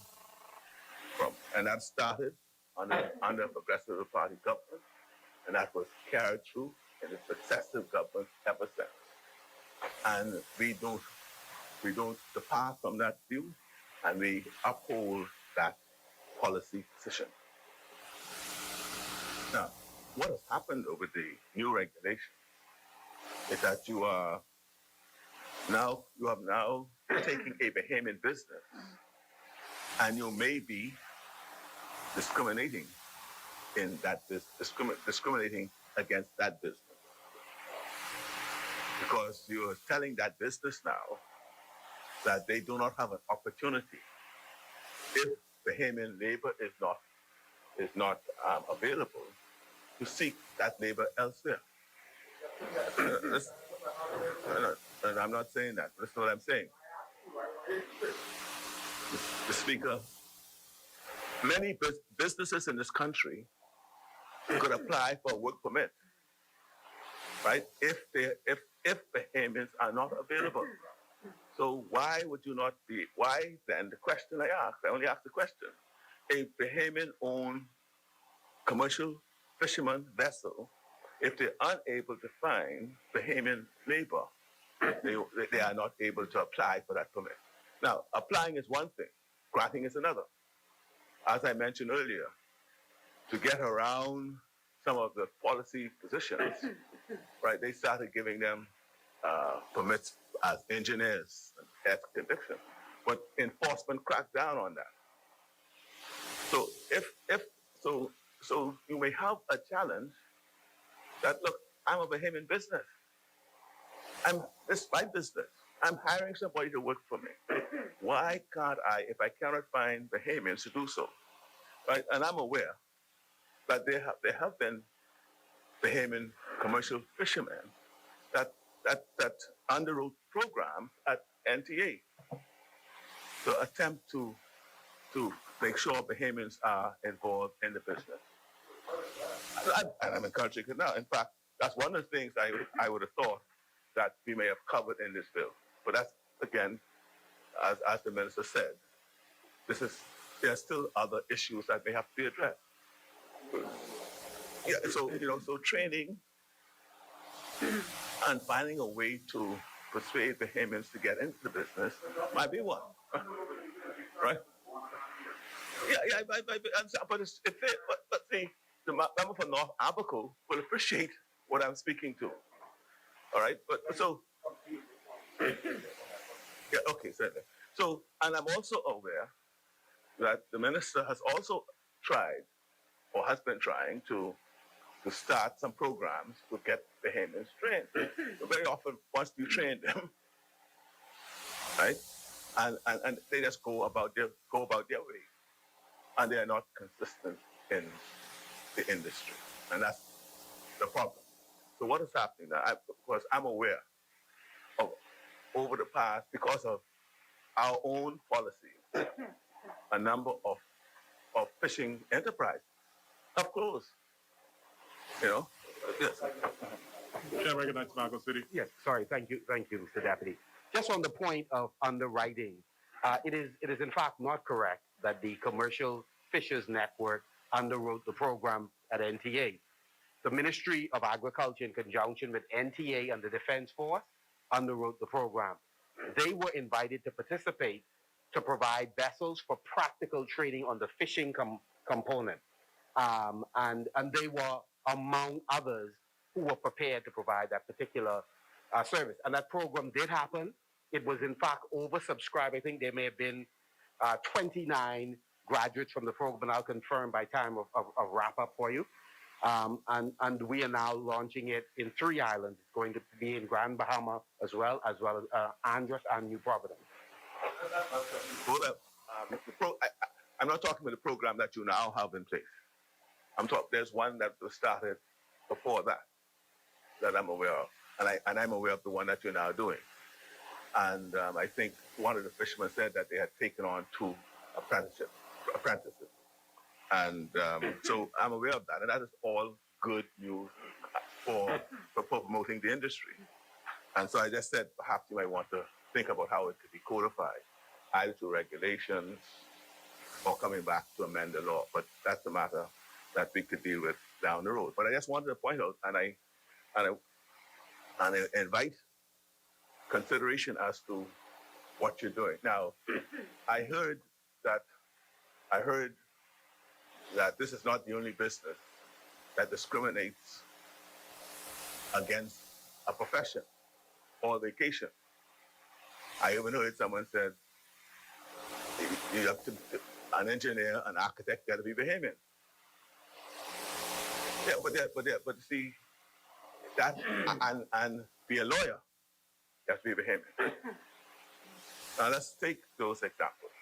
and that started under Progressive Party government, and that was carried through in the successive governments ever since. And we don't depart from that view, and we uphold that policy position. Now, what has happened over the new regulation is that you have now taken a Bahamian business, and you may be discriminating in that discriminating against that business, because you are telling that business now that they do not have an opportunity if Bahamian labor is not available to seek that labor elsewhere. And I'm not saying that. Listen to what I'm saying. The Speaker, many businesses in this country could apply for a work permit, right? If Bahamians are not available. So why would you not be? Why then? The question I only asked the question. A Bahamian-owned commercial fisherman vessel, if they're unable to find Bahamian labor, they are not able to apply for that permit. Now, applying is one thing, granting is another. As I mentioned earlier, to get around some of the policy positions, right, they started giving them permits as engineers and air condition, but enforcement cracked down on that. So so you may have a challenge that, look, I'm a Bahamian business. This is my business. I'm hiring somebody to work for me. Why can't I, if I cannot find Bahamians to do so? Right? And I'm aware that there have been Bahamian commercial fishermen that underwrote programs at NTA to attempt to make sure Bahamians are involved in the business. And I'm encouraging it now. In fact, that's one of the things I would have thought that we may have covered in this bill. But that's, again, as the minister said, there are still other issues that may have to be addressed. Yeah, so training and finding a way to persuade Bahamians to get into the business might be one, right? Yeah, but see, the member for North Abaco will appreciate what I'm speaking to. All right, but so yeah, okay, certainly. So, and I'm also aware that the minister has also tried, or has been trying to start some programs to get Bahamians trained. So very often, once you train them, right, and they just go about their way, and they are not consistent in the industry, and that's the problem. So what is happening now? Of course, I'm aware of over the past, because of our own policies, a number of fishing enterprises. Of course, you know. Yes. Chair recognizes Marco City. Yes, sorry. Thank you, Mr. Deputy. Just on the point of underwriting, it is in fact not correct that the Commercial Fishers Network underwrote the program at NTA. The Ministry of Agriculture, in conjunction with NTA and the Defense Force, underwrote the program. They were invited to participate to provide vessels for practical training on the fishing component. And they were among others who were prepared to provide that particular service. And that program did happen. It was in fact oversubscribed. I think there may have been 29 graduates from the program, and I'll confirm by time of wrap up for you. And we are now launching it in 3 islands. It's going to be in Grand Bahama as well as Andros and New Providence. Hold up. I'm not talking about the program that you now have in place. I'm talking. There's one that was started before that I'm aware of, and I'm aware of the one that you're now doing. And I think one of the fishermen said that they had taken on 2 apprentices, and so I'm aware of that, and that is all good news for promoting the industry. And so I just said perhaps you might want to think about how it could be codified, either through regulations or coming back to amend the law. But that's a matter that we could deal with down the road. But I just wanted to point out, and I invite consideration as to what you're doing. Now, I heard that this is not the only business that discriminates against a profession or vacation. I even heard someone said you have to, an engineer, an architect, got to be Bahamian. Yeah, but see that and be a lawyer, you have to be Bahamian. Now let's take those examples,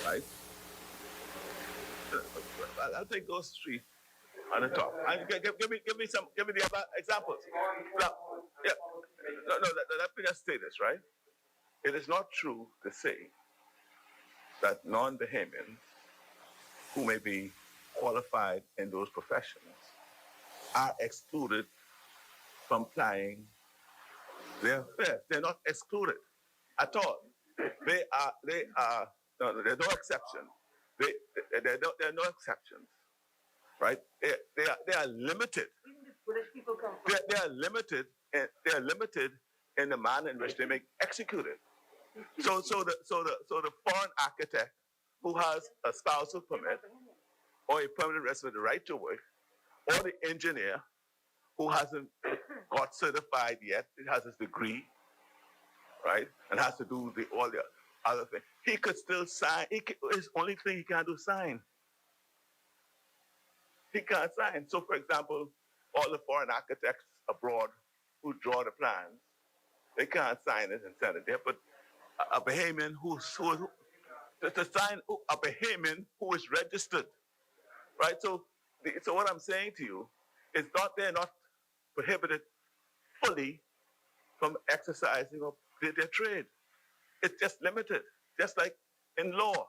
right? I'll take those 3 on the top. And give me the other examples. Now, yeah, let me just say this, right? It is not true to say that non-Bahamians who may be qualified in those professions are excluded from plying their fare. They're not excluded at all. There are no exception. There are no exceptions, right? They are limited. They are limited. They are limited in the manner in which they may execute it. So the foreign architect who has a spousal permit or a permanent resident with the right to work, or the engineer who hasn't got certified yet, it has his degree, right, and has to do all the other things. He could still sign. His only thing he can't do is sign. He can't sign. So, for example, all the foreign architects abroad who draw the plans, they can't sign it and send it there. But a Bahamian to sign a Bahamian who is registered, right? So what I'm saying to you is they're not prohibited fully from exercising their trade. It's just limited, just like in law.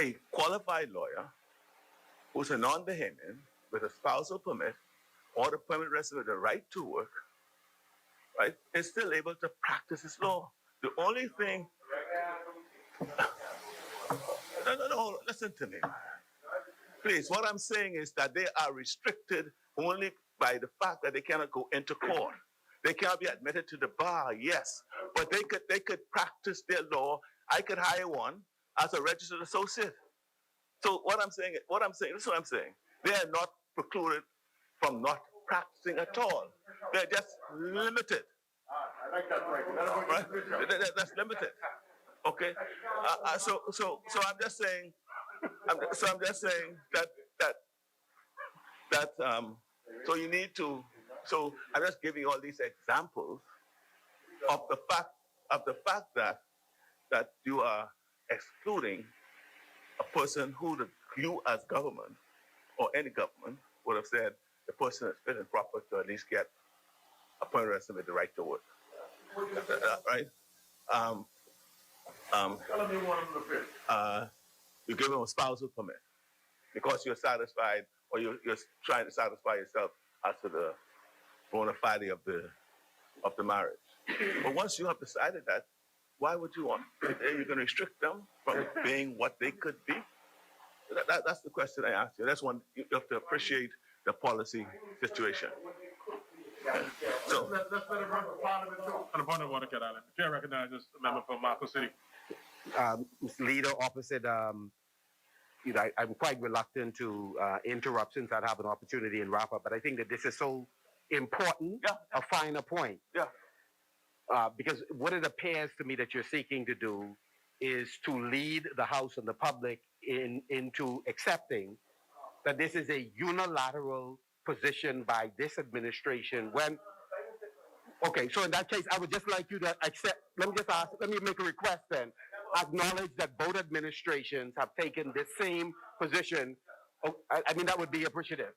A qualified lawyer who's a non-Bahamian with a spousal permit or the permanent resident with the right to work, right, is still able to practice his law. The only thing... No, listen to me. Please, what I'm saying is that they are restricted only by the fact that they cannot go into court. They cannot be admitted to the bar, yes, but they could practice their law. I could hire one as a registered associate. So this is what I'm saying. They are not precluded from not practicing at all. They're just limited. I like that right? That's limited. Okay. So I'm just saying. I'm just saying that so you need to. So I'm just giving all these examples of the fact that you are excluding a person who you as government or any government would have said the person is fit and proper to at least get a permanent resident with the right to work. Right? You give them a spousal permit because you're satisfied, or you're trying to satisfy yourself as to the bona fide of the marriage. But once you have decided that, why would you want? You're going to restrict them from being what they could be. That's the question I asked you. That's one you have to appreciate the policy situation. So let's let it run for Parliament too. On the point of order, Cat Allen. The chair recognizes the member from Marco City. Mr. Leader, opposite, I'm quite reluctant to interrupt since I'd have an opportunity and wrap up, but I think that this is so important, a finer point. Yeah. Because what it appears to me that you're seeking to do is to lead the House and the public into accepting that this is a unilateral position by this administration when, okay, so in that case, I would just like you to accept, let me make a request then. Acknowledge that both administrations have taken this same position. Oh, I mean, that would be appreciative.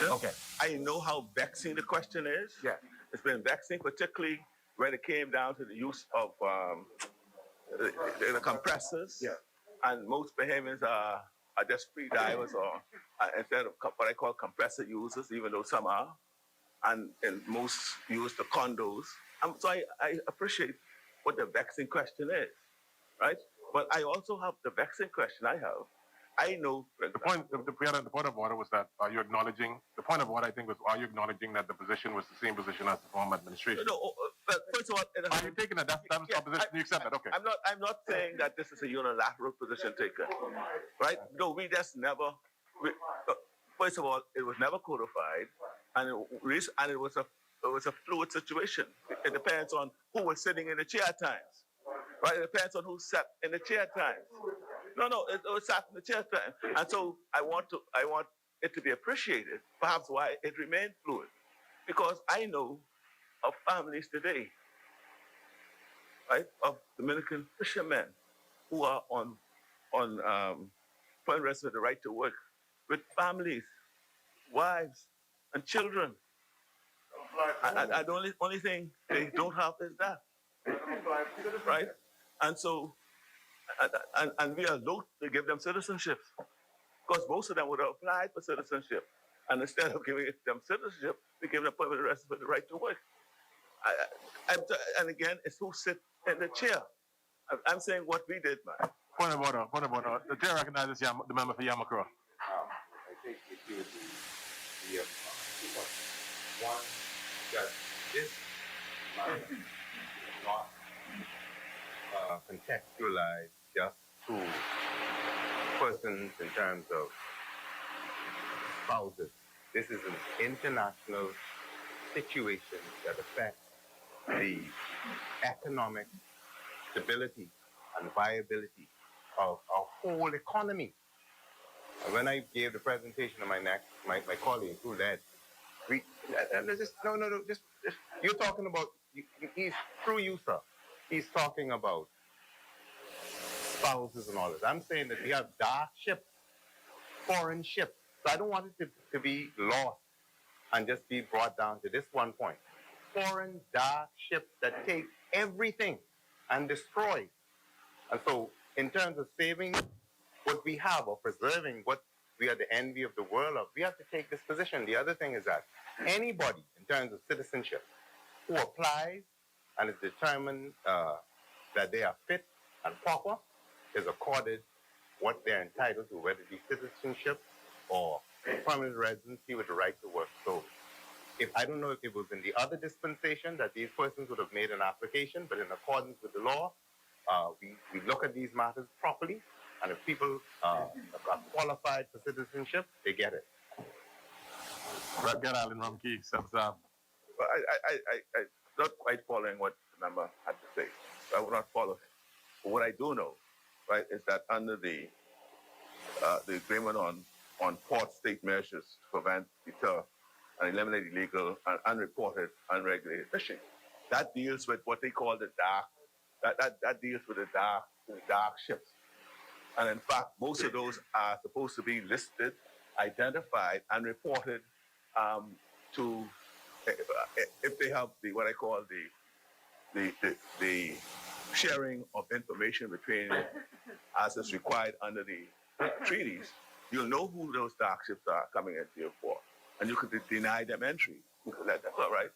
Okay. I know how vexing the question is. Yeah. It's been vexing, particularly when it came down to the use of the compressors. Yeah. And most Bahamians are just free divers or instead of what I call compressor users, even though some are. And most use the condos. So I appreciate what the vexing question is, right? But I also have the vexing question I have. I know The point of order was that are you acknowledging the point of order? I think was are you acknowledging that the position was the same position as the former administration? No. First of all, are you taking that? That's a position you accept that? Okay. I'm not saying that this is a unilateral position taken, right? No, we just never. First of all, it was never codified, and it was a fluid situation. It depends on who was sitting in the chair at times, right? It depends on who sat in the chair at times. No, it was sat in the chair at times, and so I want it to be appreciated. Perhaps why it remained fluid, because I know of families today, right, of Dominican fishermen who are on permanent resident with the right to work, with families, wives, and children. And the only thing they don't have is that, right? And so, and we are loath to give them citizenship, because most of them would have applied for citizenship, and instead of giving them citizenship, we give them permanent resident with the right to work. And again, it's who sits in the chair. I'm saying what we did, man. Point of order. The chair recognizes the member for Yamakura. I think it would be one that this matter is not contextualized just to persons in terms of spouses. This is an international situation that affects the economic stability and viability of our whole economy. And when I gave the presentation to my colleague who led, you're talking about, he's through you, sir. He's talking about spouses and all this. I'm saying that we have dark ships, foreign ships. So I don't want it to be lost and just be brought down to this one point. Foreign dark ships that take everything and destroy. And so in terms of saving what we have or preserving what we are the envy of the world of, we have to take this position. The other thing is that anybody in terms of citizenship who applies and is determined that they are fit and proper is accorded what they're entitled to, whether it be citizenship or permanent residency with the right to work. So I don't know if it was in the other dispensation that these persons would have made an application, but in accordance with the law, we look at these matters properly, and if people are qualified for citizenship, they get it. Get Allen from Key. But I'm not quite following what the member had to say. I will not follow him. But what I do know, right, is that under the agreement on port state measures to prevent, deter, and eliminate illegal and unreported, unregulated fishing, that deals with what they call the dark. That deals with the dark ships. And in fact, most of those are supposed to be listed identified and reported to if they have the what I call the sharing of information between as is required under the treaties, you'll know who those dark ships are coming into your port, and you could deny them entry. That's all right.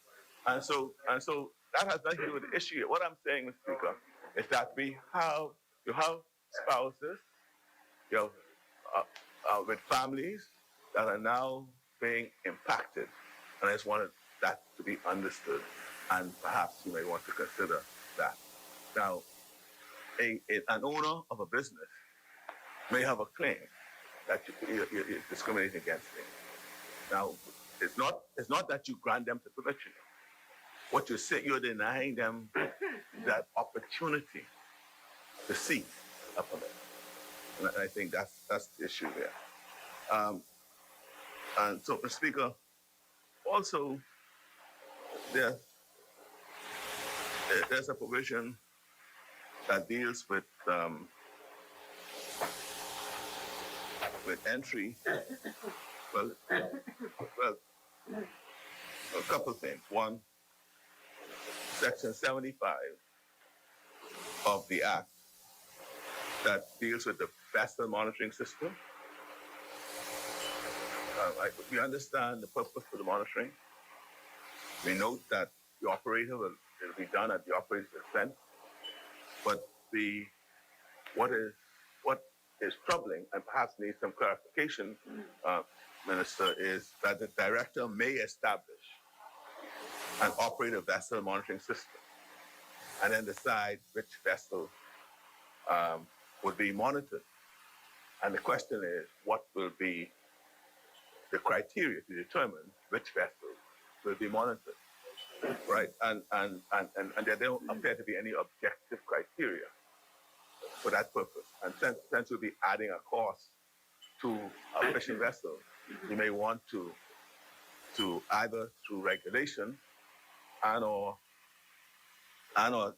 And so that has nothing to do with the issue. What I'm saying, Mr. Speaker, is that you have spouses, with families that are now being impacted, and I just wanted that to be understood, and perhaps you may want to consider that. Now, an owner of a business may have a claim that you're discriminating against them. Now, it's not that you grant them the permission. What you're saying, you're denying them that opportunity to see upon it. And I think that's the issue there. And so, Mr. Speaker, also there's a provision that deals with entry. Well, a couple of things. One, Section 75 of the Act that deals with the vessel monitoring system. We understand the purpose of the monitoring. We note that the operator will be done at the operator's expense. But what is troubling and perhaps needs some clarification, Minister, is that the director may establish and operate a vessel monitoring system and then decide which vessel would be monitored. And the question is, what will be the criteria to determine which vessel will be monitored, right? And there don't appear to be any objective criteria for that purpose. And since we'll be adding a cost to a fishing vessel, you may want to either through regulation and or I'll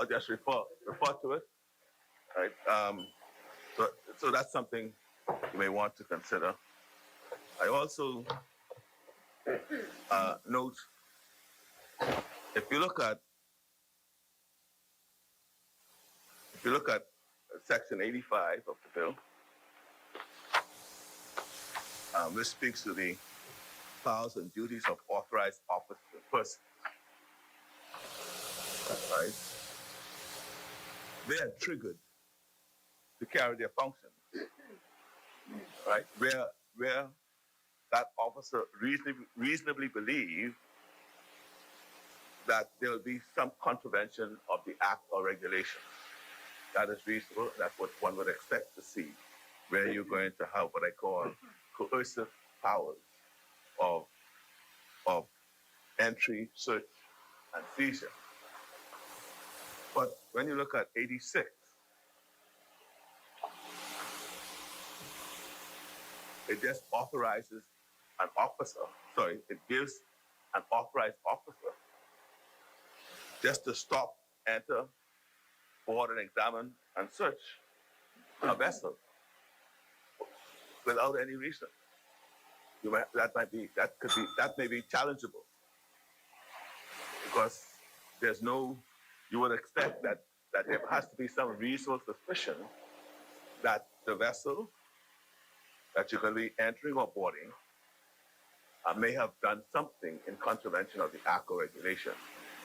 just refer to it, right? So that's something you may want to consider. I also note, if you look at Section 85 of the bill, this speaks to the powers and duties of authorized officers and persons. Right? They are triggered to carry their functions. Right? Where that officer reasonably believe that there will be some contravention of the act or regulation. That is reasonable. That's what one would expect to see, where you're going to have what I call coercive powers of entry, search, and seizure. But when you look at 86, it just authorizes an officer, it gives an authorized officer just to stop, enter, board and examine and search a vessel without any reason. That may be challengeable because you would expect that there has to be some reasonable suspicion that the vessel that you're going to be entering or boarding may have done something in contravention of the act or regulation.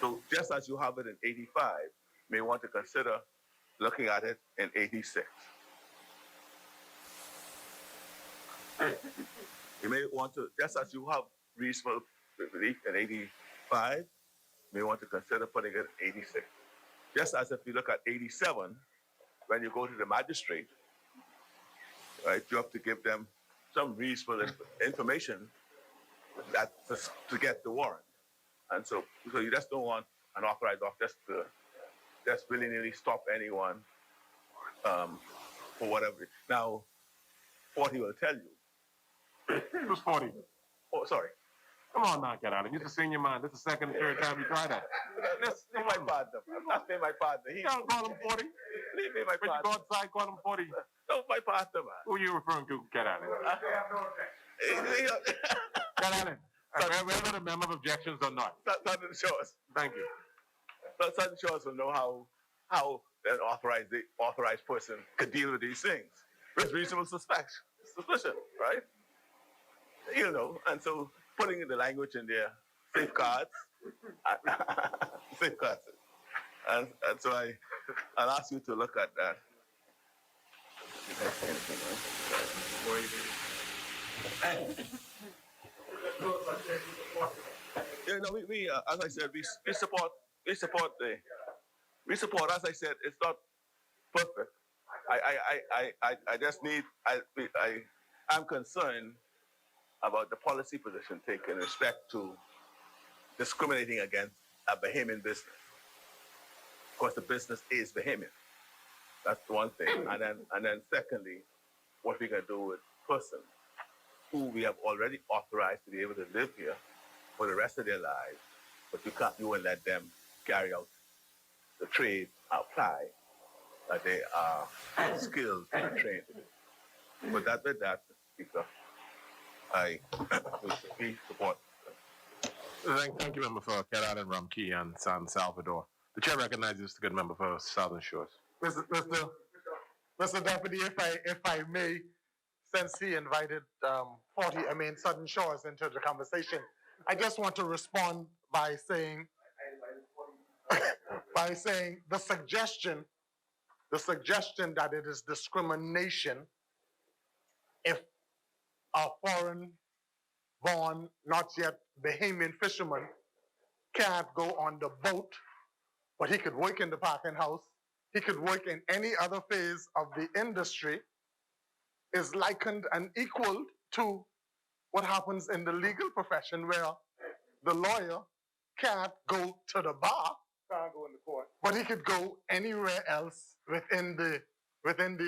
So just as you have it in 85, you may want to consider looking at it in 86. You may want to, just as you have reasonable belief in 85, you may want to consider putting it in 86. Just as if you look at 87, when you go to the magistrate, right, you have to give them some reasonable information to get the warrant. And so you just don't want an authorized officer just willy-nilly stop anyone for whatever. Now, 40 will tell you. Who's 40? Oh, sorry. Come on now, get out of it. You're just in your mind. This is the second and third time you tried that. That's my partner. That's my partner. You don't call him 40. Leave me my partner. When you go outside, call him 40. No, my partner, man. Who are you referring to, Cat Allen? You Cat Allen, whether the member of objections or not. Southern Shores. Thank you. Southern Shores will know how an authorized person could deal with these things with reasonable suspicion, right? You know, and so putting the language in there, safeguards, safeguards. And so I'll ask you to look at that. You know, we as I said, we support, as I said, it's not perfect. I just need, I'm concerned about the policy position taken in respect to discriminating against a Bahamian business. Of course, the business is Bahamian. That's one thing. And then secondly, what we can do with persons who we have already authorized to be able to live here for the rest of their lives, but you won't let them carry out the trade, apply that they are skilled and trained. But with that, Speaker, we support. Thank you, member for Cat Island, Rumkey, and San Salvador. The chair recognizes the good member for Southern Shores. Mr. Deputy, if I may, since he invited Southern Shores into the conversation, I just want to respond by saying the suggestion that it is discrimination if a foreign-born, not yet Bahamian fisherman can't go on the boat, but he could work in the parking house, he could work in any other phase of the industry, is likened and equal to what happens in the legal profession, where the lawyer can't go to the bar, can't go in the court, but he could go anywhere else within the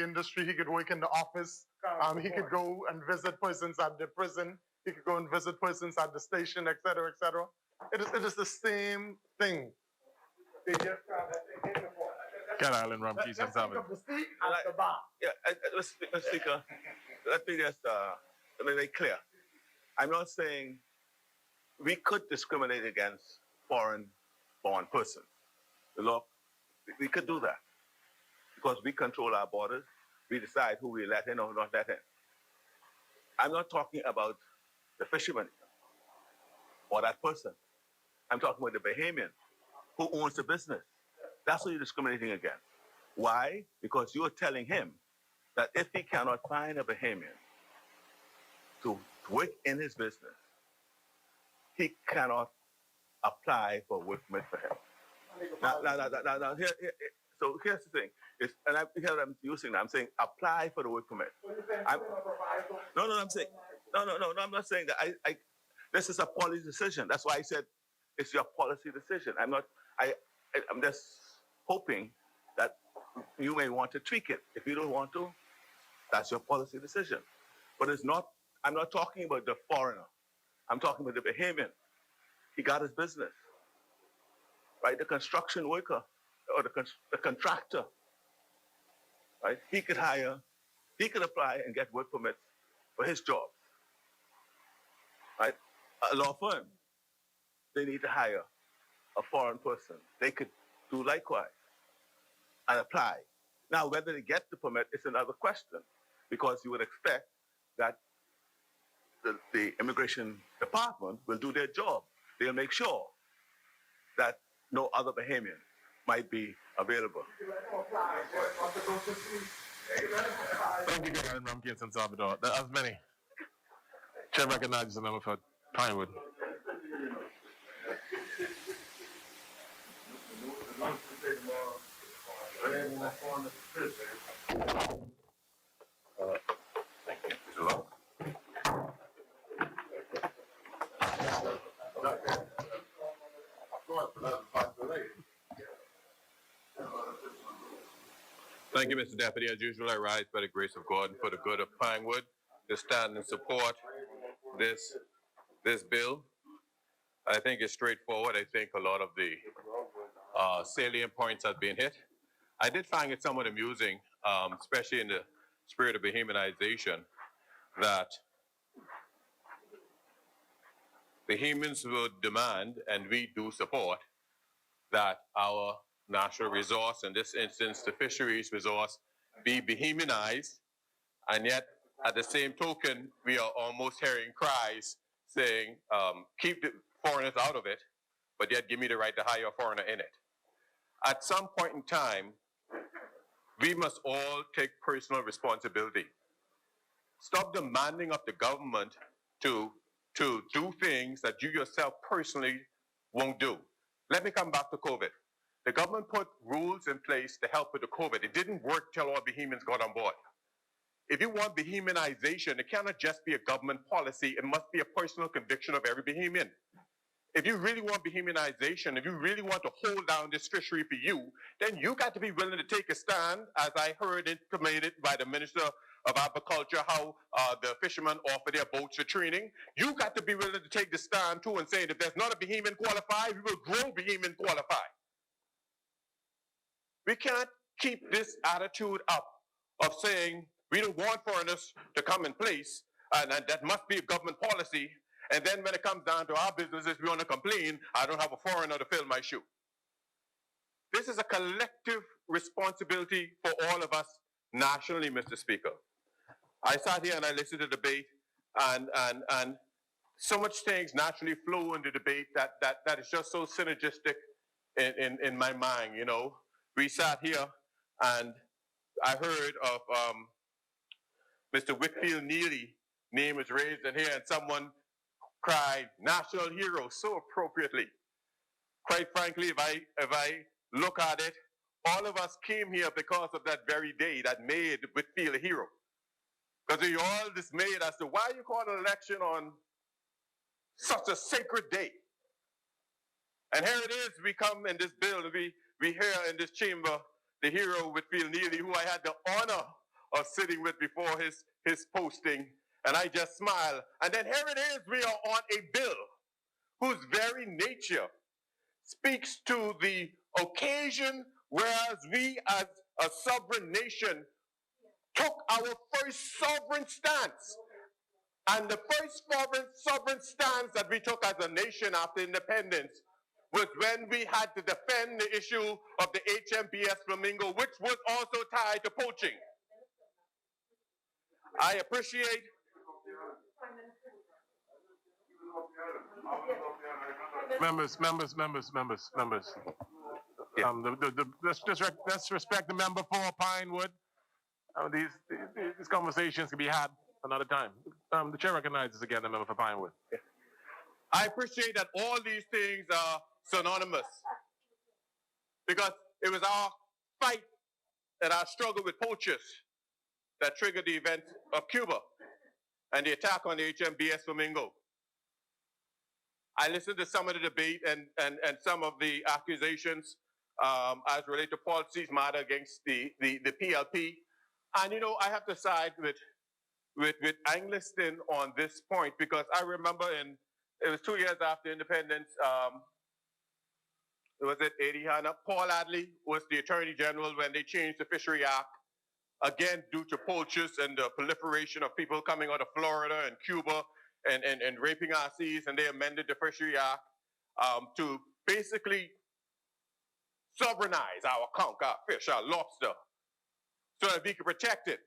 industry. He could work in the office. He could go and visit persons at the prison. He could go and visit persons at the station, etc., etc. It is the same thing. They just can't in the court. Cat Island, Rumkey, San Salvador. Yeah, Mr. Speaker, let me just let me make clear. I'm not saying we could discriminate against foreign-born persons. The law, we could do that because we control our borders. We decide who we let in or not let in. I'm not talking about the fisherman or that person. I'm talking about the Bahamian who owns the business. That's what you're discriminating against. Why? Because you're telling him that if he cannot find a Bahamian to work in his business, he cannot apply for a work permit for him. Now, so here's the thing. I'm using that. I'm saying apply for the work permit. I'm not saying that. This is a policy decision. That's why I said it's your policy decision. I'm just hoping that you may want to tweak it. If you don't want to, that's your policy decision. But I'm not talking about the foreigner. I'm talking about the Bahamian. He got his business, right? The construction worker or the contractor, right? He could apply and get work permits for his job, right? A law firm, they need to hire a foreign person. They could do likewise and apply. Now, whether they get the permit is another question, because you would expect that the immigration department will do their job. They'll make sure that no other Bahamian might be available. Thank you, Cat Island, Rumkey, and San Salvador. There are many. Chair recognizes the member for Pinewood. Thank you, Mr. Deputy. As usual, I rise by the grace of God and for the good of Pinewood to stand and support this bill. I think it's straightforward. I think a lot of the salient points have been hit. I did find it somewhat amusing, especially in the spirit of Bahamianization, that Bahamians would demand, and we do support, that our natural resource, in this instance the fisheries resource, be Bahamianized, and yet at the same token we are almost hearing cries saying keep the foreigners out of it, but yet give me the right to hire a foreigner in it. At some point in time, we must all take personal responsibility. Stop demanding of the government to do things that you yourself personally won't do. Let me come back to COVID. The government put rules in place to help with the COVID. It didn't work till all Bahamians got on board. If you want Bahamianization, it cannot just be a government policy. It must be a personal conviction of every Bahamian. If you really want Bahamianization, if you really want to hold down this fishery for you, then you got to be willing to take a stand, as I heard intimated by the Minister of Agriculture, how the fishermen offer their boats for training. You got to be willing to take the stand too and say, if there's not a Bahamian qualified, we will grow Bahamian qualified. We can't keep this attitude up of saying we don't want foreigners to come in place, and that must be a government policy. And then when it comes down to our businesses, we want to complain, I don't have a foreigner to fill my shoe. This is a collective responsibility for all of us nationally, Mr. Speaker. I sat here and I listened to the debate, and so much things naturally flow in the debate that is just so synergistic in my mind, you know. We sat here and I heard of Mr. Whitfield Neely, name was raised in here, and someone cried national hero so appropriately. Quite frankly, if I look at it, all of us came here because of that very day that made Whitfield a hero. Because we all dismayed as to why you call an election on such a sacred day. And here it is, we come in this bill, we hear in this chamber the hero Whitfield Neely, who I had the honor of sitting with before his posting, and I just smile. And then here it is, we are on a bill whose very nature speaks to the occasion, whereas we as a sovereign nation took our first sovereign stance. And the first sovereign stance that we took as a nation after independence was when we had to defend the issue of the HMBS Flamingo, which was also tied to poaching. I appreciate Members. Yeah. Let's respect the member for Pinewood. These conversations can be had another time. The chair recognizes again the member for Pinewood. Yeah. I appreciate that all these things are synonymous, because it was our fight and our struggle with poachers that triggered the event of Cuba and the attack on the HMBS Flamingo. I listened to some of the debate and some of the accusations as related to policies matter against the PLP. And, you know, I have to side with Angliston on this point, because I remember it was 2 years after independence, was it 80, Hannah? Paul Adley was the Attorney General when they changed the Fishery Act, again, due to poachers and the proliferation of people coming out of Florida and Cuba and raping our seas, and they amended the Fishery Act to basically sovereignize our conch, our fish, our lobster, so that we could protect it.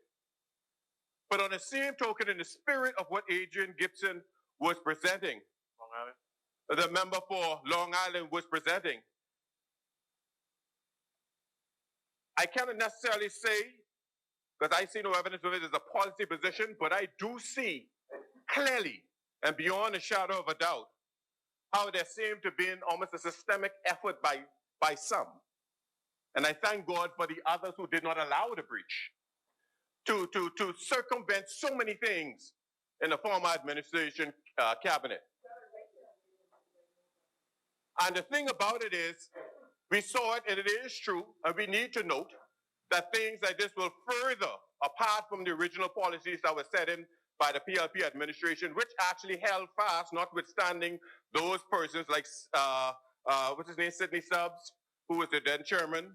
But on the same token, in the spirit of what Adrian Gibson was presenting, the member for Long Island was presenting, I cannot necessarily say, because I see no evidence of it as a policy position, but I do see clearly and beyond a shadow of a doubt how there seemed to be almost a systemic effort by some. And I thank God for the others who did not allow the breach to circumvent so many things in the former administration cabinet. And the thing about it is, we saw it, and it is true, and we need to note that things like this will further, apart from the original policies that were set in by the PLP administration, which actually held fast, notwithstanding those persons like, what's his name, Sidney Stubbs, who was the then chairman,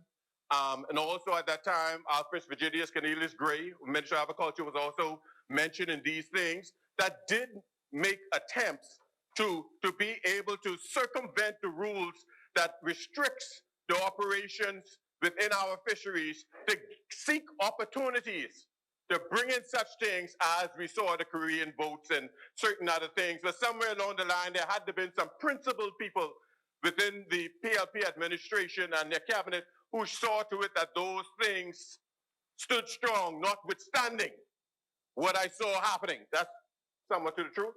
And also at that time, Alfred Virginius Cornelius Gray, Minister of Agriculture, was also mentioned in these things that did make attempts to be able to circumvent the rules that restricts the operations within our fisheries to seek opportunities to bring in such things as we saw the Korean boats and certain other things. But somewhere along the line, there had to have been some principled people within the PLP administration and their cabinet who saw to it that those things stood strong, notwithstanding what I saw happening. That's somewhat to the truth.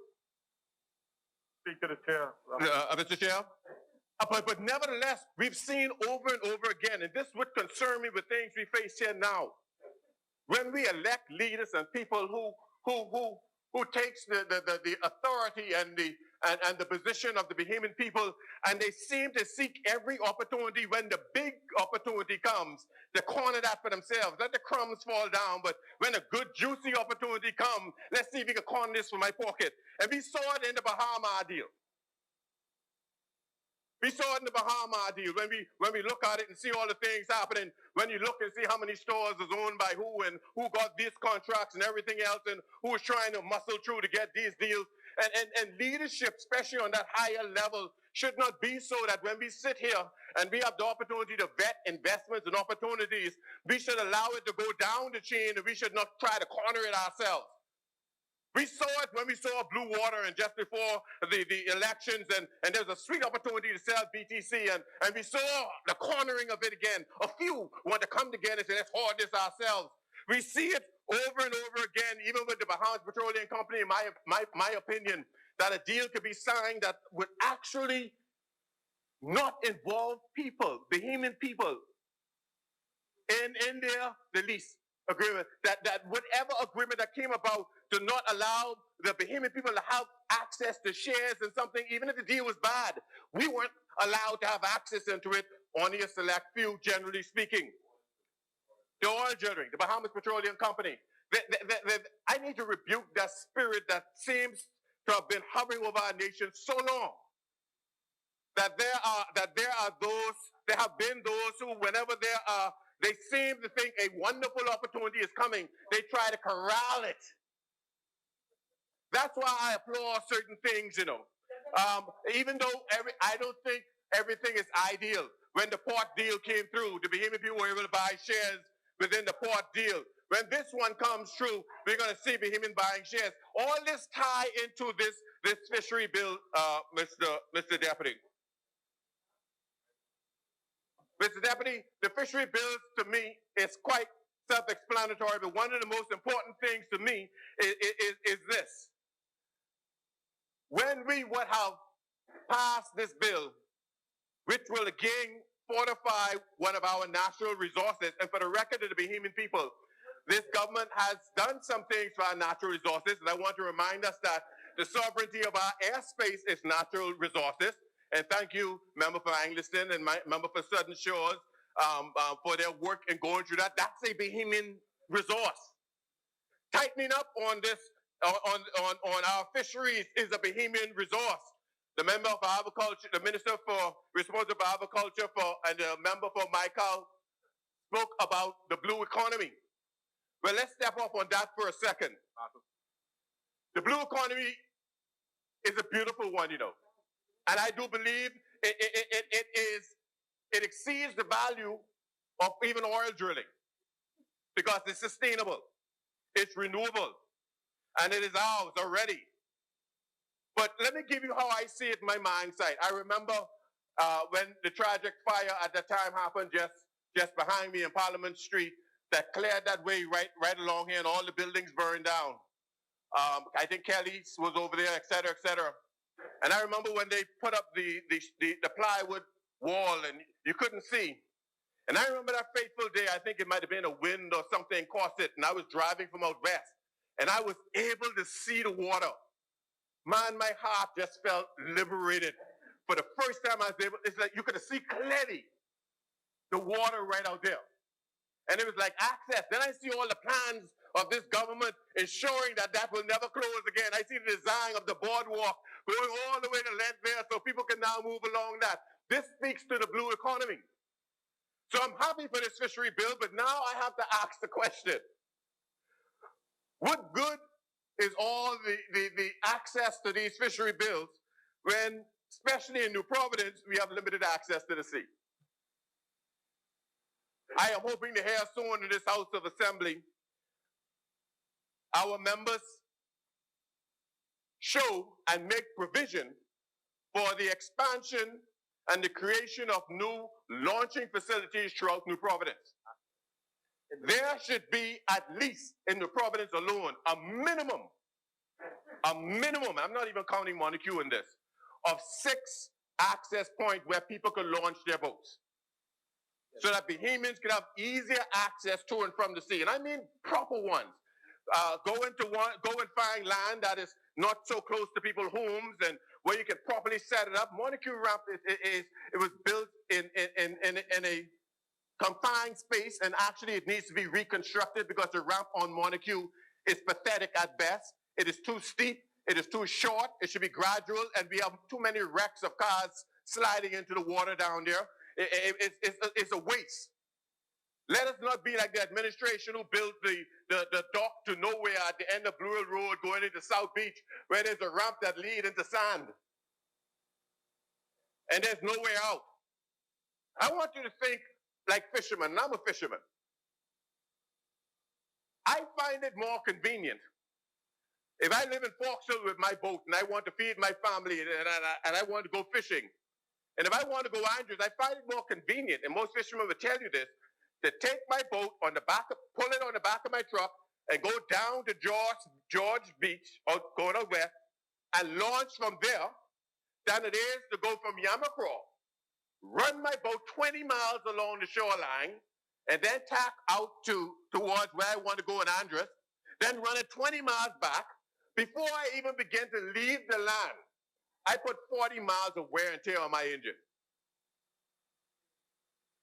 Speak to the chair. Mr. Chair? But nevertheless, we've seen over and over again, and this would concern me with things we face here now. When we elect leaders and people who takes the authority and the position of the Bahamian people, and they seem to seek every opportunity when the big opportunity comes to corner that for themselves. Let the crumbs fall down, but when a good juicy opportunity comes, let's see if we can corner this for my pocket. And we saw it in the Bahama deal. We saw it in the Bahama deal when we look at it and see all the things happening, when you look and see how many stores is owned by who and who got these contracts and everything else and who is trying to muscle through to get these deals. And leadership, especially on that higher level, should not be so that when we sit here and we have the opportunity to vet investments and opportunities, we should allow it to go down the chain and we should not try to corner it ourselves. We saw it when we saw Blue Water and just before the elections, and there's a sweet opportunity to sell BTC, and we saw the cornering of it again. A few want to come together and say, let's hoard this ourselves. We see it over and over again, even with the Bahamas Petroleum Company, in my opinion, that a deal could be signed that would actually not involve people, Bahamian people, in the lease agreement, that whatever agreement that came about to not allow the Bahamian people to have access to shares in something, even if the deal was bad, we weren't allowed to have access into it, only a select few, generally speaking. The oil drilling, the Bahamas Petroleum Company. I need to rebuke that spirit that seems to have been hovering over our nation so long. That there have been those who, whenever they seem to think a wonderful opportunity is coming, they try to corral it. That's why I applaud certain things, even though I don't think everything is ideal. When the port deal came through, the Bahamian people were able to buy shares within the port deal. When this one comes through, we're going to see Bahamian buying shares. All this tie into this fishery bill, Mr. Deputy. Mr. Deputy, the fishery bill to me is quite self-explanatory, but one of the most important things to me is this. When we would have passed this bill, which will again fortify one of our natural resources, and for the record of the Bahamian people, this government has done some things for our natural resources, and I want to remind us that the sovereignty of our airspace is natural resources. And thank you, Member for Angliston and Member for Southern Shores, for their work in going through that. That's a Bahamian resource. Tightening up on this, on our fisheries is a Bahamian resource. The member for agriculture, the minister responsible for agriculture, and the member for Michael spoke about the blue economy. Well, let's step off on that for a second. The blue economy is a beautiful one, and I do believe it exceeds the value of even oil drilling because it's sustainable, it's renewable, and it is ours already. But let me give you how I see it in my mind's eye. I remember when the tragic fire at the time happened just behind me in Parliament Street that cleared that way right along here, and all the buildings burned down. I think Kelly's was over there, et cetera, et cetera. And I remember when they put up the plywood wall and you couldn't see. And I remember that fateful day, I think it might have been a wind or something caused it, and I was driving from out west, and I was able to see the water. Man, my heart just felt liberated. For the first time I was able, it's like you could see clearly the water right out there. And it was like access. Then I see all the plans of this government ensuring that will never close again. I see the design of the boardwalk going all the way to length there so people can now move along that. This speaks to the blue economy. So I'm happy for this fishery bill, but now I have to ask the question. What good is all the access to these fishery bills when, especially in New Providence, we have limited access to the sea? I am hoping to hear soon in this House of Assembly our members show and make provision for the expansion and the creation of new launching facilities throughout New Providence. There should be, at least in New Providence alone, a minimum, I'm not even counting Montague in this, of 6 access points where people could launch their boats. So that Bahamians could have easier access to and from the sea. And I mean proper ones. Go and find land that is not so close to people's homes and where you can properly set it up. Montague Ramp, it was built in a confined space, and actually it needs to be reconstructed because the ramp on Montague is pathetic at best. It is too steep, it is too short, it should be gradual, and we have too many wrecks of cars sliding into the water down there. It's a waste. Let us not be like the administration who built the dock to nowhere at the end of Blue Hill Road going into South Beach, where there's a ramp that leads into sand. And there's no way out. I want you to think like fishermen, and I'm a fisherman. I find it more convenient if I live in Foxhill with my boat and I want to feed my family and I want to go fishing. And if I want to go Andrews, I find it more convenient, and most fishermen will tell you this, to take my boat on the back, pull it on the back of my truck and go down to George Beach, or going out west, and launch from there than it is to go from Yamacraw, run my boat 20 miles along the shoreline, and then tack out towards where I want to go in Andros, then run it 20 miles back. Before I even begin to leave the land, I put 40 miles of wear and tear on my engine.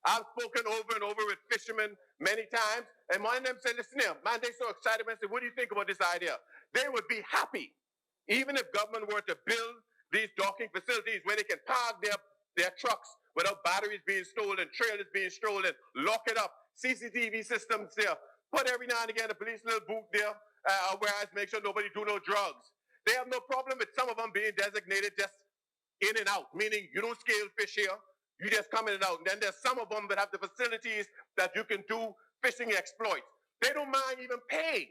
I've spoken over and over with fishermen many times, and one of them said, listen here, man, they're so excited. I said, what do you think about this idea? They would be happy, even if government were to build these docking facilities where they can park their trucks without batteries being stolen, trailers being stolen, lock it up, CCTV systems there, put every now and again a police little booth there, whereas make sure nobody do no drugs. They have no problem with some of them being designated just in and out, meaning you don't scale fish here, you just come in and out. And then there's some of them that have the facilities that you can do fishing exploits. They don't mind even paying.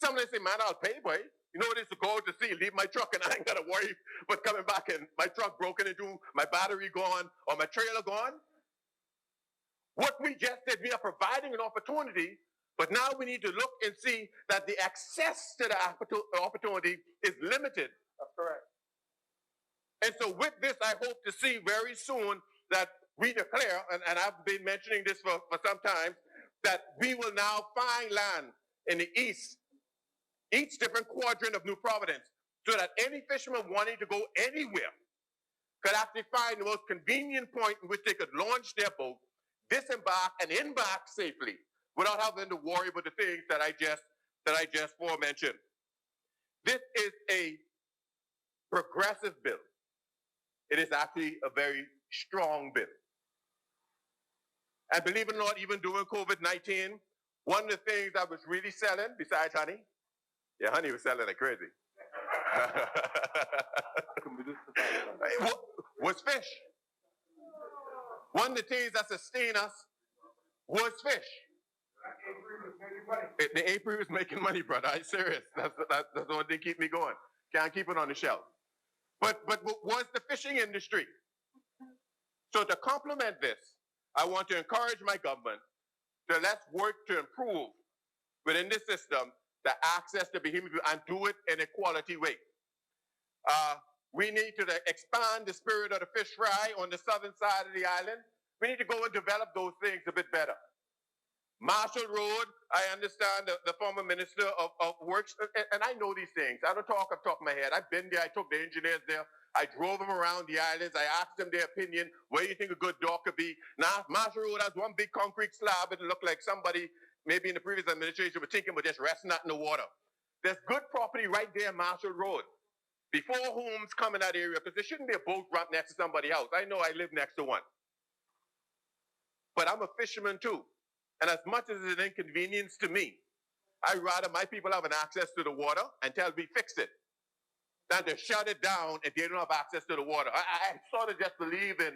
Some of them say, man, I'll pay, boy. You know what it is to go out to sea, leave my truck, and I ain't got to worry about coming back and my truck broken into, my battery gone, or my trailer gone. What we just did, we are providing an opportunity, but now we need to look and see that the access to the opportunity is limited. That's correct. And so with this, I hope to see very soon that we declare, and I've been mentioning this for some time, that we will now find land in the east, each different quadrant of New Providence, so that any fisherman wanting to go anywhere could actually find the most convenient point in which they could launch their boat, disembark, and embark safely without having to worry about the things that I just forementioned. This is a progressive bill. It is actually a very strong bill. And believe it or not, even during COVID-19, one of the things that was really selling, besides honey, yeah, honey was selling like crazy, was fish. One of the things that sustained us was fish. The apiary was making money, brother. I'm serious. That's the one thing keep me going. Can't keep it on the shelf. But was the fishing industry. So to complement this, I want to encourage my government to let's work to improve within this system the access to Bahamian people and do it in a quality way. We need to expand the spirit of the fish fry on the southern side of the island. We need to go and develop those things a bit better. Marshall Road, I understand the former minister of works, and I know these things. I don't talk off the top of my head. I've been there. I took the engineers there. I drove them around the islands. I asked them their opinion, where you think a good dock could be. Now, Marshall Road has one big concrete slab. It looked like somebody, maybe in the previous administration, was thinking about just resting out in the water. There's good property right there in Marshall Road. Before homes come in that area, because there shouldn't be a boat ramp next to somebody's house. I know I live next to one. but I'm a fisherman too. And as much as it's an inconvenience to me, I'd rather my people have an access to the water until we fix it than to shut it down if they don't have access to the water. I sort of just believe in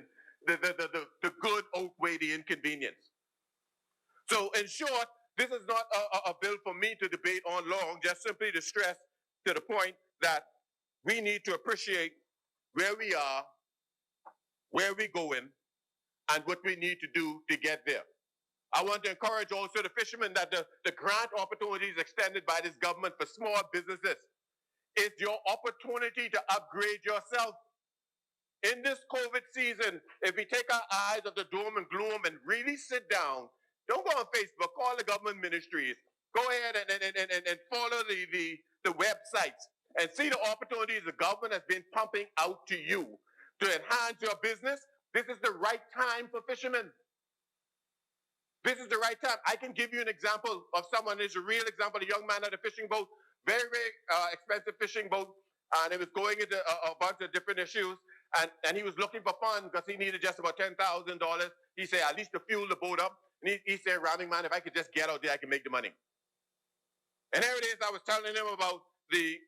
the good outweigh the inconvenience. So in short, this is not a bill for me to debate on long, just simply to stress to the point that we need to appreciate where we are, where we're going, and what we need to do to get there. I want to encourage also the fishermen that the grant opportunities extended by this government for small businesses is your opportunity to upgrade yourself. In this COVID season, if we take our eyes off the doom and gloom and really sit down, don't go on Facebook, call the government ministries, go ahead and follow the websites and see the opportunities the government has been pumping out to you to enhance your business. This is the right time for fishermen. This is the right time. I can give you an example of someone, it's a real example, a young man at a fishing boat, very, very expensive fishing boat, and it was going into a bunch of different issues, and he was looking for funds because he needed just about $10,000. He said, at least to fuel the boat up. And he said, Ramming man, if I could just get out there, I can make the money. And there it is, I was telling him about the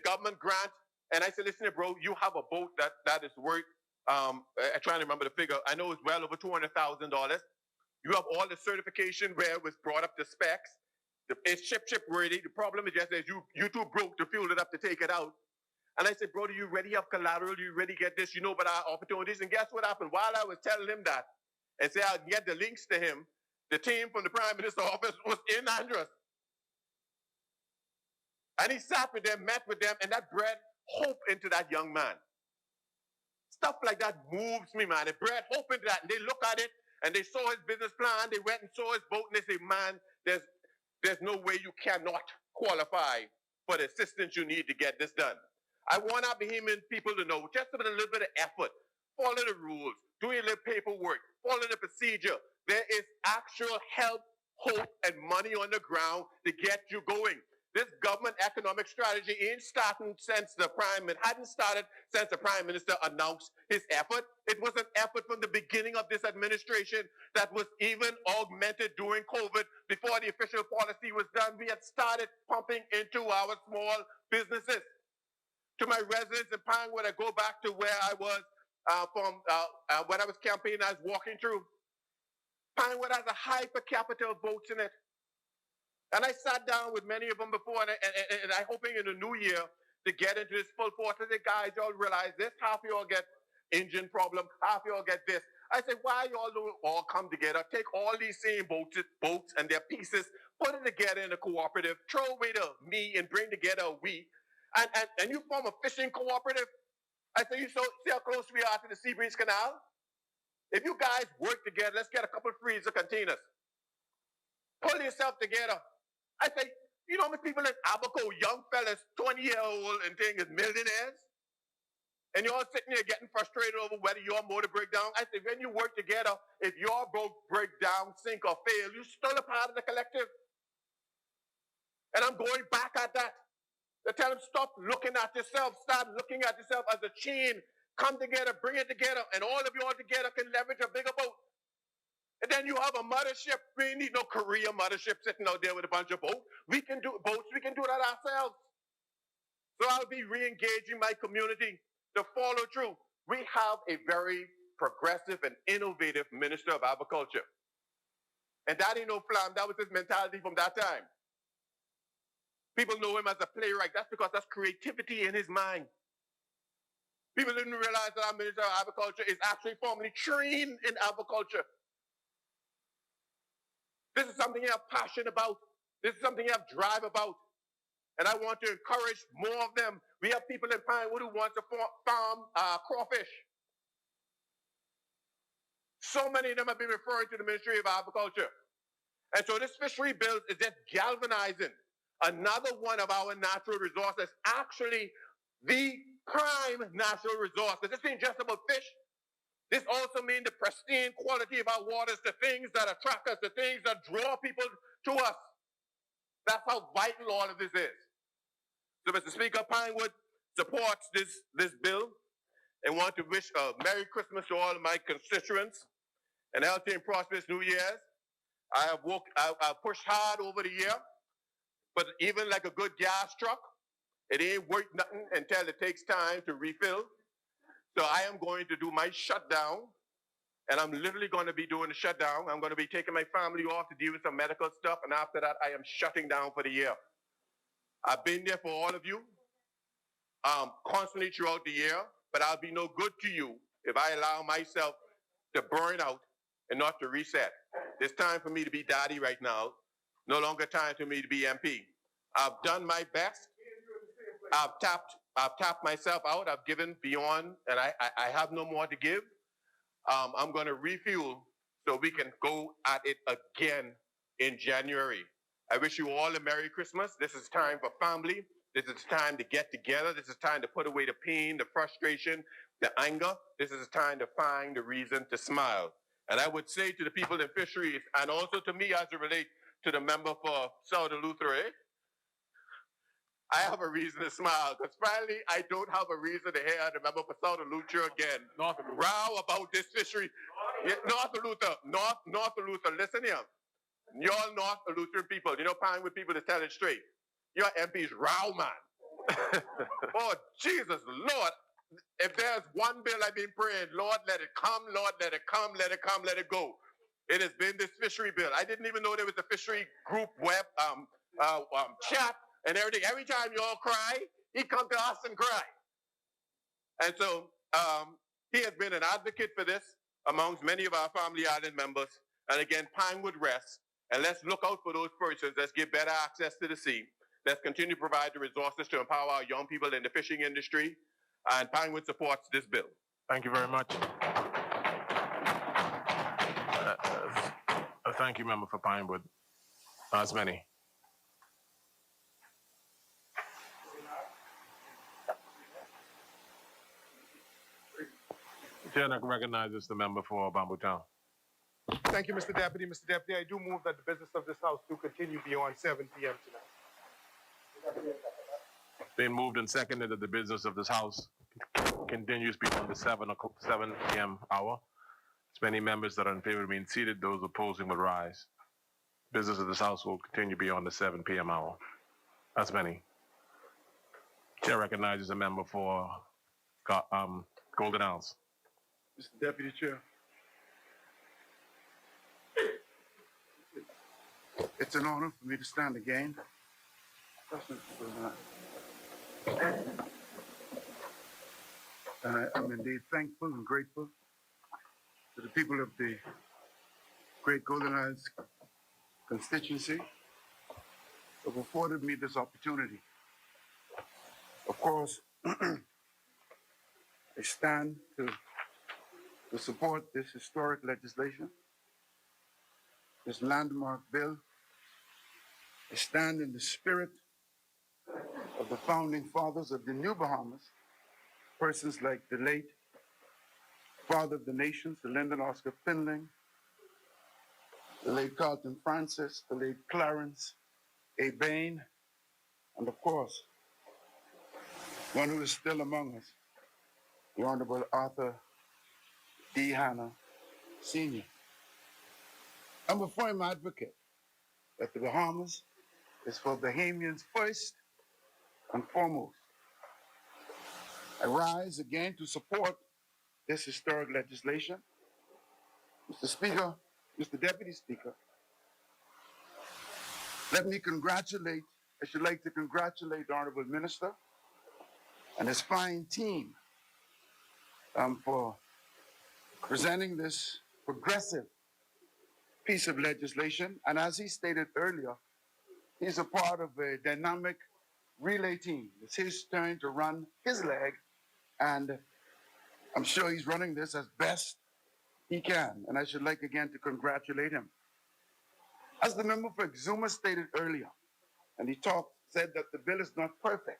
government grant, and I said, listen, bro, you have a boat that is worth, I'm trying to remember the figure, I know it's well over $200,000. You have all the certification where it was brought up to specs. It's ship worthy. The problem is just that you too broke to fuel it up to take it out. And I said, bro, do you already have collateral? Do you already get this? You know about our opportunities? And guess what happened? While I was telling him that, and say I'll get the links to him, the team from the Prime Minister's office was in Andros. And he sat with them, met with them, and that bred hope into that young man. Stuff like that moves me, man. It bred hope into that. And they look at it, and they saw his business plan. They went and saw his boat, and they say, man, there's no way you cannot qualify for the assistance you need to get this done. I want our Bahamian people to know, just with a little bit of effort, follow the rules, do your little paperwork, follow the procedure. There is actual help, hope, and money on the ground to get you going. This government economic strategy ain't starting since hadn't started since the Prime Minister announced his effort. It was an effort from the beginning of this administration that was even augmented during COVID. Before the official policy was done, we had started pumping into our small businesses. To my residents in Pinewood, I go back to where I was when I was campaigning, I was walking through. Pinewood has a high per capita of votes in it. And I sat down with many of them before, and I hoping in the new year to get into this full force. I said, guys, y'all realize this? Half of y'all get engine problem, half of y'all get this. I said, why y'all don't all come together, take all these same boats and their pieces, put it together in a cooperative, throw away the me and bring together a we, and you form a fishing cooperative. I said, you see how close we are to the Seabreeze Canal? If you guys work together, let's get a couple of freezer containers. Pull yourself together. I say, you know how many people in Abaco, young fellas, 20-year-old and thing is millionaires? And you're all sitting there getting frustrated over whether your motor break down. I say, when you work together, if your boat break down, sink or fail, you're still a part of the collective. And I'm going back at that. To tell them, stop looking at yourself. Start looking at yourself as a chain. Come together, bring it together, and all of you all together can leverage a bigger boat. And then you have a mothership. We need no Korea mothership sitting out there with a bunch of boats. We can do that ourselves. So I'll be re-engaging my community to follow through. We have a very progressive and innovative Minister of Agriculture. And that ain't no flam. That was his mentality from that time. People know him as a playwright. That's because that's creativity in his mind. People didn't realize that our Minister of Agriculture is actually formally trained in agriculture. This is something you have passion about. This is something you have drive about. And I want to encourage more of them. We have people in Pinewood who want to farm crawfish. So many of them have been referring to the Ministry of Agriculture. And so this fishery bill is just galvanizing another one of our natural resources, actually the prime natural resource. Because this ain't just about fish. This also means the pristine quality of our waters, the things that attract us, the things that draw people to us. That's how vital all of this is. So, Mr. Speaker, Pinewood supports this bill and want to wish a Merry Christmas to all of my constituents and healthy and prosperous New Year's. I've pushed hard over the year, but even like a good gas truck, it ain't worth nothing until it takes time to refill. So I am going to do my shutdown, and I'm literally going to be doing the shutdown. I'm going to be taking my family off to deal with some medical stuff, and after that, I am shutting down for the year. I've been there for all of you, constantly throughout the year, but I'll be no good to you if I allow myself to burn out and not to reset. It's time for me to be daddy right now. No longer time for me to be MP. I've done my best. I've tapped myself out. I've given beyond, and I have no more to give. I'm going to refuel so we can go at it again in January. I wish you all a Merry Christmas. This is time for family. This is time to get together. This is time to put away the pain, the frustration, the anger. This is time to find a reason to smile. And I would say to the people in fisheries, and also to me as it relates to the member for Southern Lutheran, I have a reason to smile, because finally I don't have a reason to hear the member for Southern Luther again. Row about this fishery. Yeah, North Luther, listen here. Y'all North Lutheran people, you know, Pinewood people to tell it straight. Your MP's row man. Oh, Jesus, Lord. If there's one bill I've been praying, Lord, let it come, Lord, let it come, let it come, let it go. It has been this fishery bill. I didn't even know there was a fishery group web chat and everything. Every time y'all cry, he come to us and cry. And so he has been an advocate for this amongst many of our family island members. And again, Pinewood rests. And let's look out for those persons. Let's give better access to the sea. Let's continue to provide the resources to empower our young people in the fishing industry. And Pinewood supports this bill. Thank you very much. Thank you, member for Pinewood. As many. Chair recognizes the member for Bamboo Town. Thank you, Mr. Deputy. Mr. Deputy, I do move that the business of this House do continue beyond 7 p.m. tonight. Been moved and seconded that the business of this House continues beyond the 7 p.m. hour. As many members that are in favor of being seated, those opposing will rise. Business of this House will continue beyond the 7 p.m. hour. As many. Chair recognizes a member for Golden House. Mr. Deputy Chair. It's an honor for me to stand again. I'm indeed thankful and grateful to the people of the Great Golden Isles constituency who have afforded me this opportunity. Of course, I stand to support this historic legislation, this landmark bill. I stand in the spirit of the founding fathers of the New Bahamas, persons like the late father of the nation, Sir Lyndon Oscar Finling, the late Carlton Francis, the late Clarence A. Bain, and of course, one who is still among us, the Honorable Arthur D. Hanna, Sr. I'm a firm advocate that the Bahamas is for Bahamians first and foremost. I rise again to support this historic legislation. Mr. Speaker, Mr. Deputy Speaker, let me congratulate, I should like to congratulate the Honorable Minister and his fine team for presenting this progressive piece of legislation. And as he stated earlier, he's a part of a dynamic relay team. It's his turn to run his leg, and I'm sure he's running this as best he can. And I should like again to congratulate him. As the member for Exuma stated earlier, and he said that the bill is not perfect.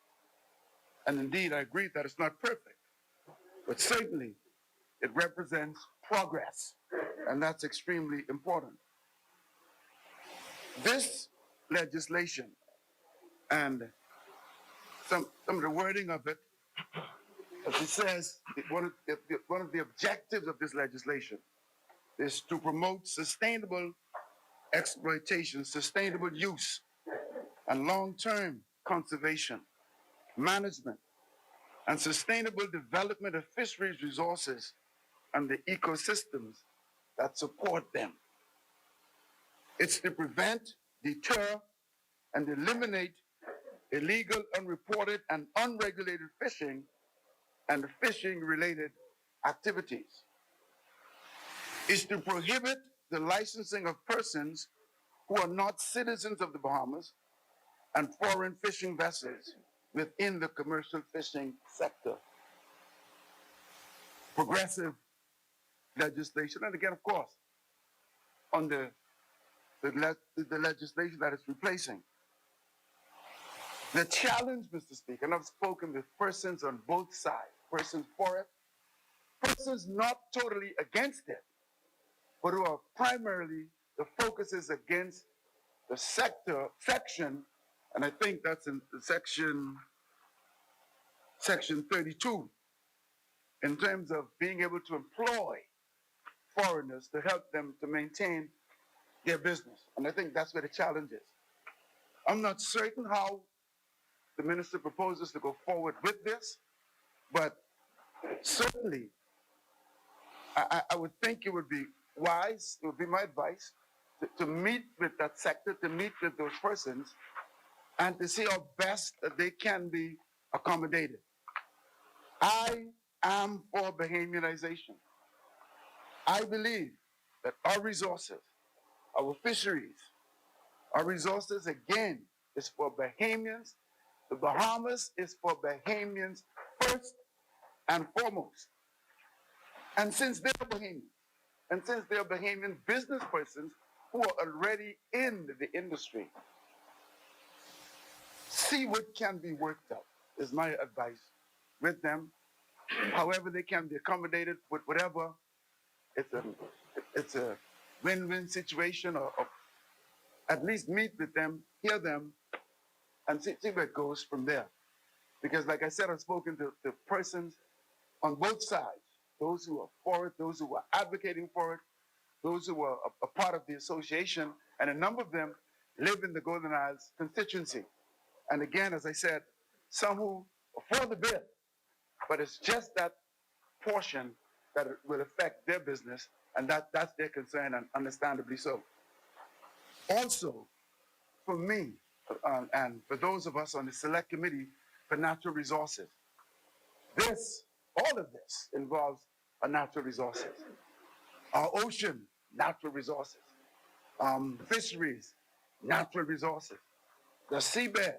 And indeed, I agree that it's not perfect, but certainly it represents progress, and that's extremely important. This legislation and some of the wording of it, as it says, one of the objectives of this legislation is to promote sustainable exploitation, sustainable use, and long-term conservation, management, and sustainable development of fisheries resources and the ecosystems that support them. It's to prevent, deter, and eliminate illegal, unreported, and unregulated fishing and fishing-related activities. It's to prohibit the licensing of persons who are not citizens of the Bahamas and foreign fishing vessels within the commercial fishing sector. Progressive legislation, and again, of course, on the legislation that is replacing. The challenge, Mr. Speaker, and I've spoken with persons on both sides, persons for it, persons not totally against it, but who are primarily, the focus is against the section, and I think that's in section 32, in terms of being able to employ foreigners to help them to maintain their business. And I think that's where the challenge is. I'm not certain how the minister proposes to go forward with this, but certainly I would think it would be wise, it would be my advice, to meet with that sector, to meet with those persons, and to see how best that they can be accommodated. I am for Bahamianization. I believe that our resources, our fisheries, our resources, again, is for Bahamians. The Bahamas is for Bahamians first and foremost. And since they're Bahamians, and since they're Bahamian business persons who are already in the industry, see what can be worked out, is my advice with them. However they can be accommodated with whatever, it's a win-win situation, or at least meet with them, hear them, and see where it goes from there. Because like I said, I've spoken to persons on both sides, those who are for it, those who are advocating for it, those who are a part of the association, and a number of them live in the Golden Isles constituency. And again, as I said, some who are for the bill, but it's just that portion that will affect their business, and that's their concern, and understandably so. Also, for me, and for those of us on the Select Committee for Natural Resources, all of this involves our natural resources. Our ocean, natural resources. Fisheries, natural resources. The seabed,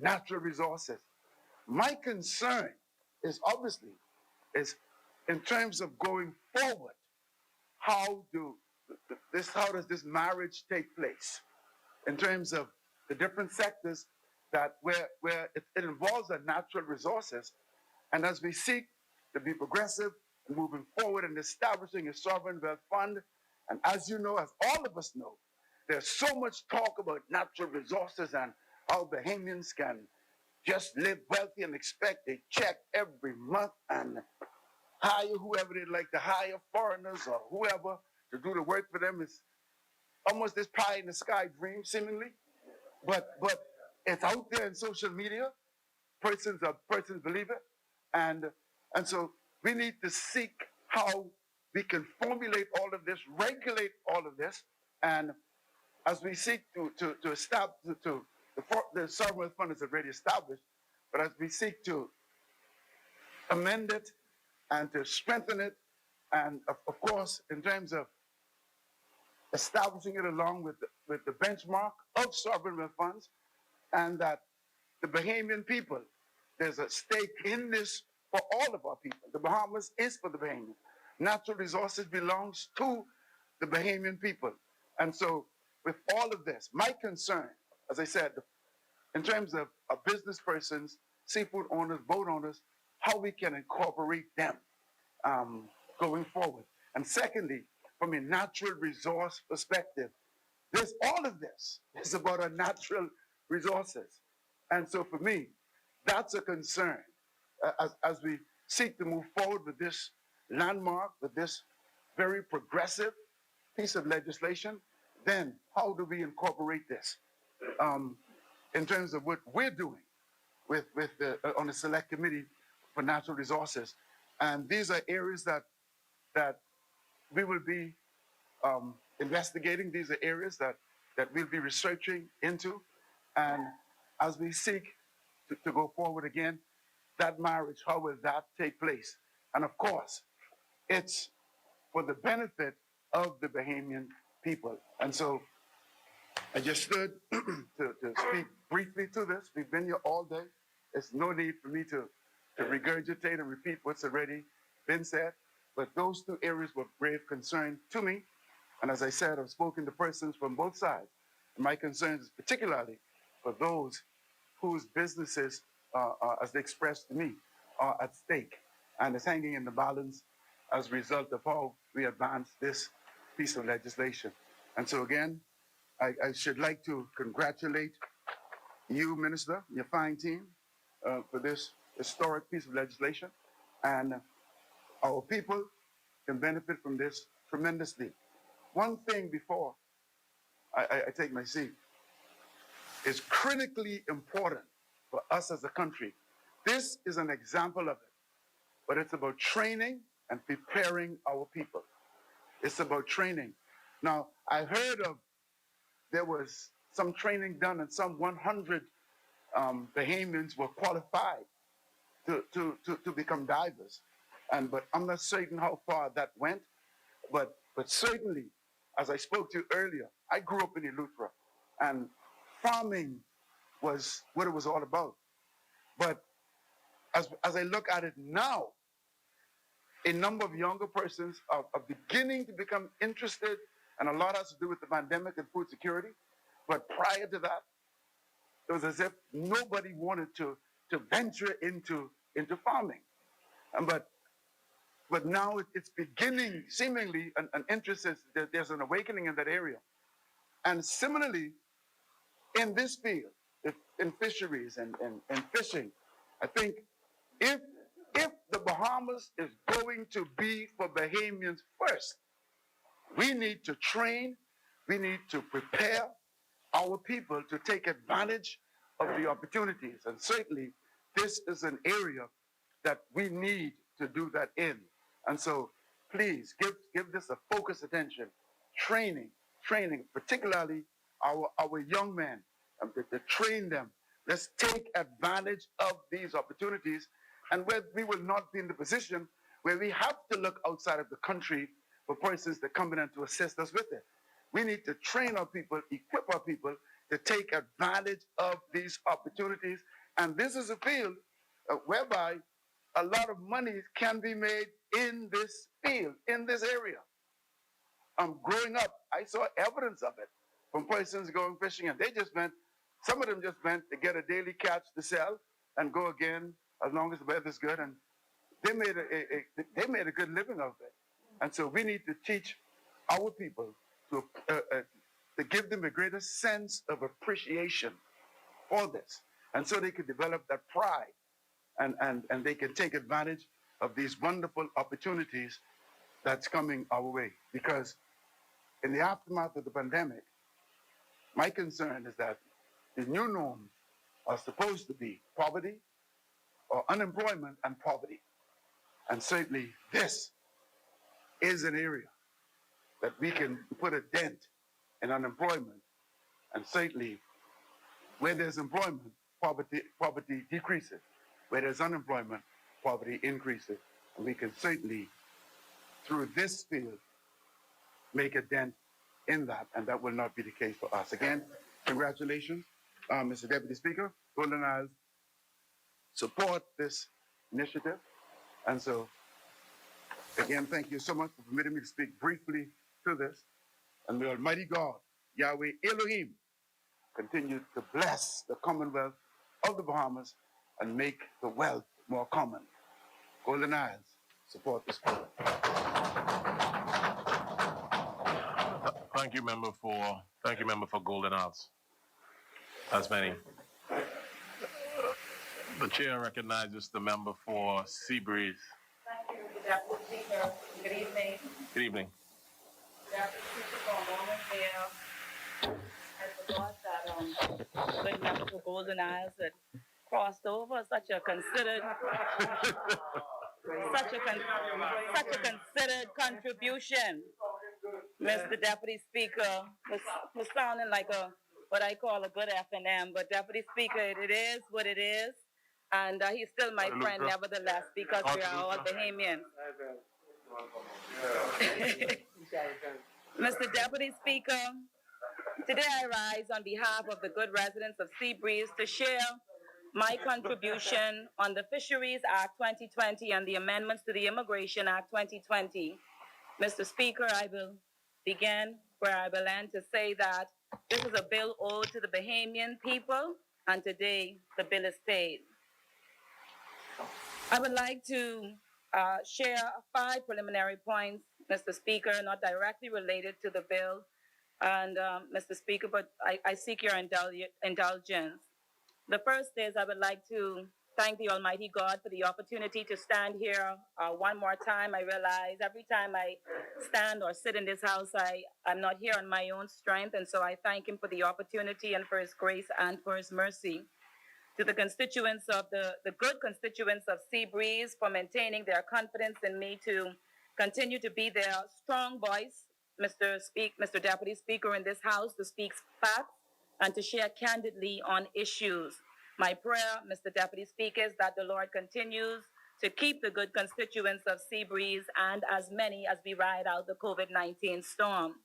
natural resources. My concern is obviously, is in terms of going forward, how does this marriage take place? In terms of the different sectors that where it involves our natural resources, and as we seek to be progressive and moving forward and establishing a sovereign wealth fund, and as you know, as all of us know, there's so much talk about natural resources and how Bahamians can just live wealthy and expect a check every month and hire whoever they'd like to hire, foreigners or whoever, to do the work for them. Is almost this pie in the sky dream, seemingly. But it's out there in social media. Persons believe it. And so we need to seek how we can formulate all of this, regulate all of this, and as we seek to establish, the sovereign wealth fund is already established, but as we seek to amend it and to strengthen it, and of course, in terms of establishing it along with the benchmark of sovereign wealth funds, and that the Bahamian people, there's a stake in this for all of our people. The Bahamas is for the Bahamians. Natural resources belongs to the Bahamian people. And so with all of this, my concern, as I said, in terms of business persons, seafood owners, boat owners, how we can incorporate them going forward. And secondly, from a natural resource perspective, all of this is about our natural resources. And so for me, that's a concern as we seek to move forward with this landmark, with this very progressive piece of legislation, then how do we incorporate this in terms of what we're doing with the on the select committee for natural resources? And these are areas that we will be investigating. These are areas that we'll be researching into. And as we seek to go forward again, that marriage, how will that take place? And of course, it's for the benefit of the Bahamian people. And so I just stood to speak briefly to this. We've been here all day. There's no need for me to regurgitate and repeat what's already been said. But those two areas were grave concern to me. And as I said, I've spoken to persons from both sides. And my concern is particularly for those whose businesses, as they expressed to me, are at stake and is hanging in the balance as a result of how we advance this piece of legislation. And so again, I should like to congratulate you, Minister, your fine team, for this historic piece of legislation. And our people can benefit from this tremendously. One thing before I take my seat is critically important for us as a country. This is an example of it, but it's about training and preparing our people. It's about training. Now, I heard of there was some training done and some 100 Bahamians were qualified to become divers. But I'm not certain how far that went, but certainly, as I spoke to you earlier, I grew up in Eleuthera, and farming was what it was all about. But as I look at it now, a number of younger persons are beginning to become interested, and a lot has to do with the pandemic and food security. But prior to that, it was as if nobody wanted to venture into farming. But now it's beginning, seemingly, an interest, there's an awakening in that area. And similarly, in this field, in fisheries and fishing, I think if the Bahamas is going to be for Bahamians first, we need to train, we need to prepare our people to take advantage of the opportunities. And certainly, this is an area that we need to do that in. And so, please, give this a focused attention. Training, particularly our young men, to train them. Let's take advantage of these opportunities, and where we will not be in the position where we have to look outside of the country for persons that come in and to assist us with it. We need to train our people, equip our people to take advantage of these opportunities. And this is a field whereby a lot of money can be made in this field, in this area. Growing up, I saw evidence of it from persons going fishing, and some of them just meant to get a daily catch to sell and go again as long as the weather's good. And they made a good living of it. And so we need to teach our people to give them a greater sense of appreciation for this. And so they can develop that pride and they can take advantage of these wonderful opportunities that's coming our way. Because in the aftermath of the pandemic, my concern is that the new norms are supposed to be poverty or unemployment and poverty. And certainly this is an area that we can put a dent in unemployment. And certainly where there's employment, poverty decreases. Where there's unemployment, poverty increases. And we can certainly, through this field, make a dent in that, and that will not be the case for us. Again, congratulations, Mr. Deputy Speaker. Golden Isles support this initiative. And so, again, thank you so much for permitting me to speak briefly to this. And the Almighty God, Yahweh Elohim, continue to bless the Commonwealth of the Bahamas and make the wealth more common. Golden Isles support this program. Thank you, member for Golden Isles. That's many. The chair recognizes the member for Seabreeze. Thank you, Mr. Deputy Speaker. Good evening. Good evening. Deputy Speaker, for a moment there, I forgot that good members of Golden Isles had crossed over. Such a considered contribution, Mr. Deputy Speaker. Was sounding like what I call a good F&M, but Deputy Speaker, it is what it is, and he's still my friend nevertheless because we are all Bahamians. Mr. Deputy Speaker, today I rise on behalf of the good residents of Seabreeze to share my contribution on the Fisheries Act 2020 and the amendments to the Immigration Act 2020. Mr. Speaker, I will begin where I will end to say that this is a bill owed to the Bahamian people, and today the bill is paid. I would like to share 5 preliminary points, Mr. Speaker, not directly related to the bill, and Mr. Speaker, but I seek your indulgence. The first is I would like to thank the Almighty God for the opportunity to stand here one more time. I realize every time I stand or sit in this house, I'm not here on my own strength, and so I thank him for the opportunity and for his grace and for his mercy. To the constituents of the good constituents of Seabreeze for maintaining their confidence in me to continue to be their strong voice, Mr. Deputy Speaker, in this House to speak facts and to share candidly on issues. My prayer, Mr. Deputy Speaker, is that the Lord continues to keep the good constituents of Seabreeze and as many as we ride out the COVID-19 storm.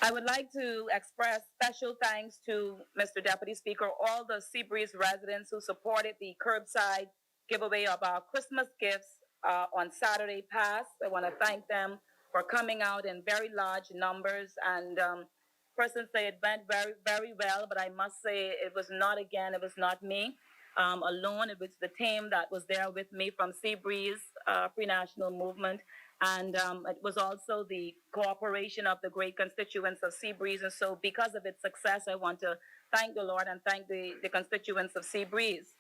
I would like to express special thanks to Mr. Deputy Speaker, all the Seabreeze residents who supported the curbside giveaway of our Christmas gifts on Saturday past. I want to thank them for coming out in very large numbers, and persons say it went very, very well, but I must say it was not me alone. It was the team that was there with me from Seabreeze Free National Movement. And it was also the cooperation of the great constituents of Seabreeze. And so because of its success, I want to thank the Lord and thank the constituents of Seabreeze.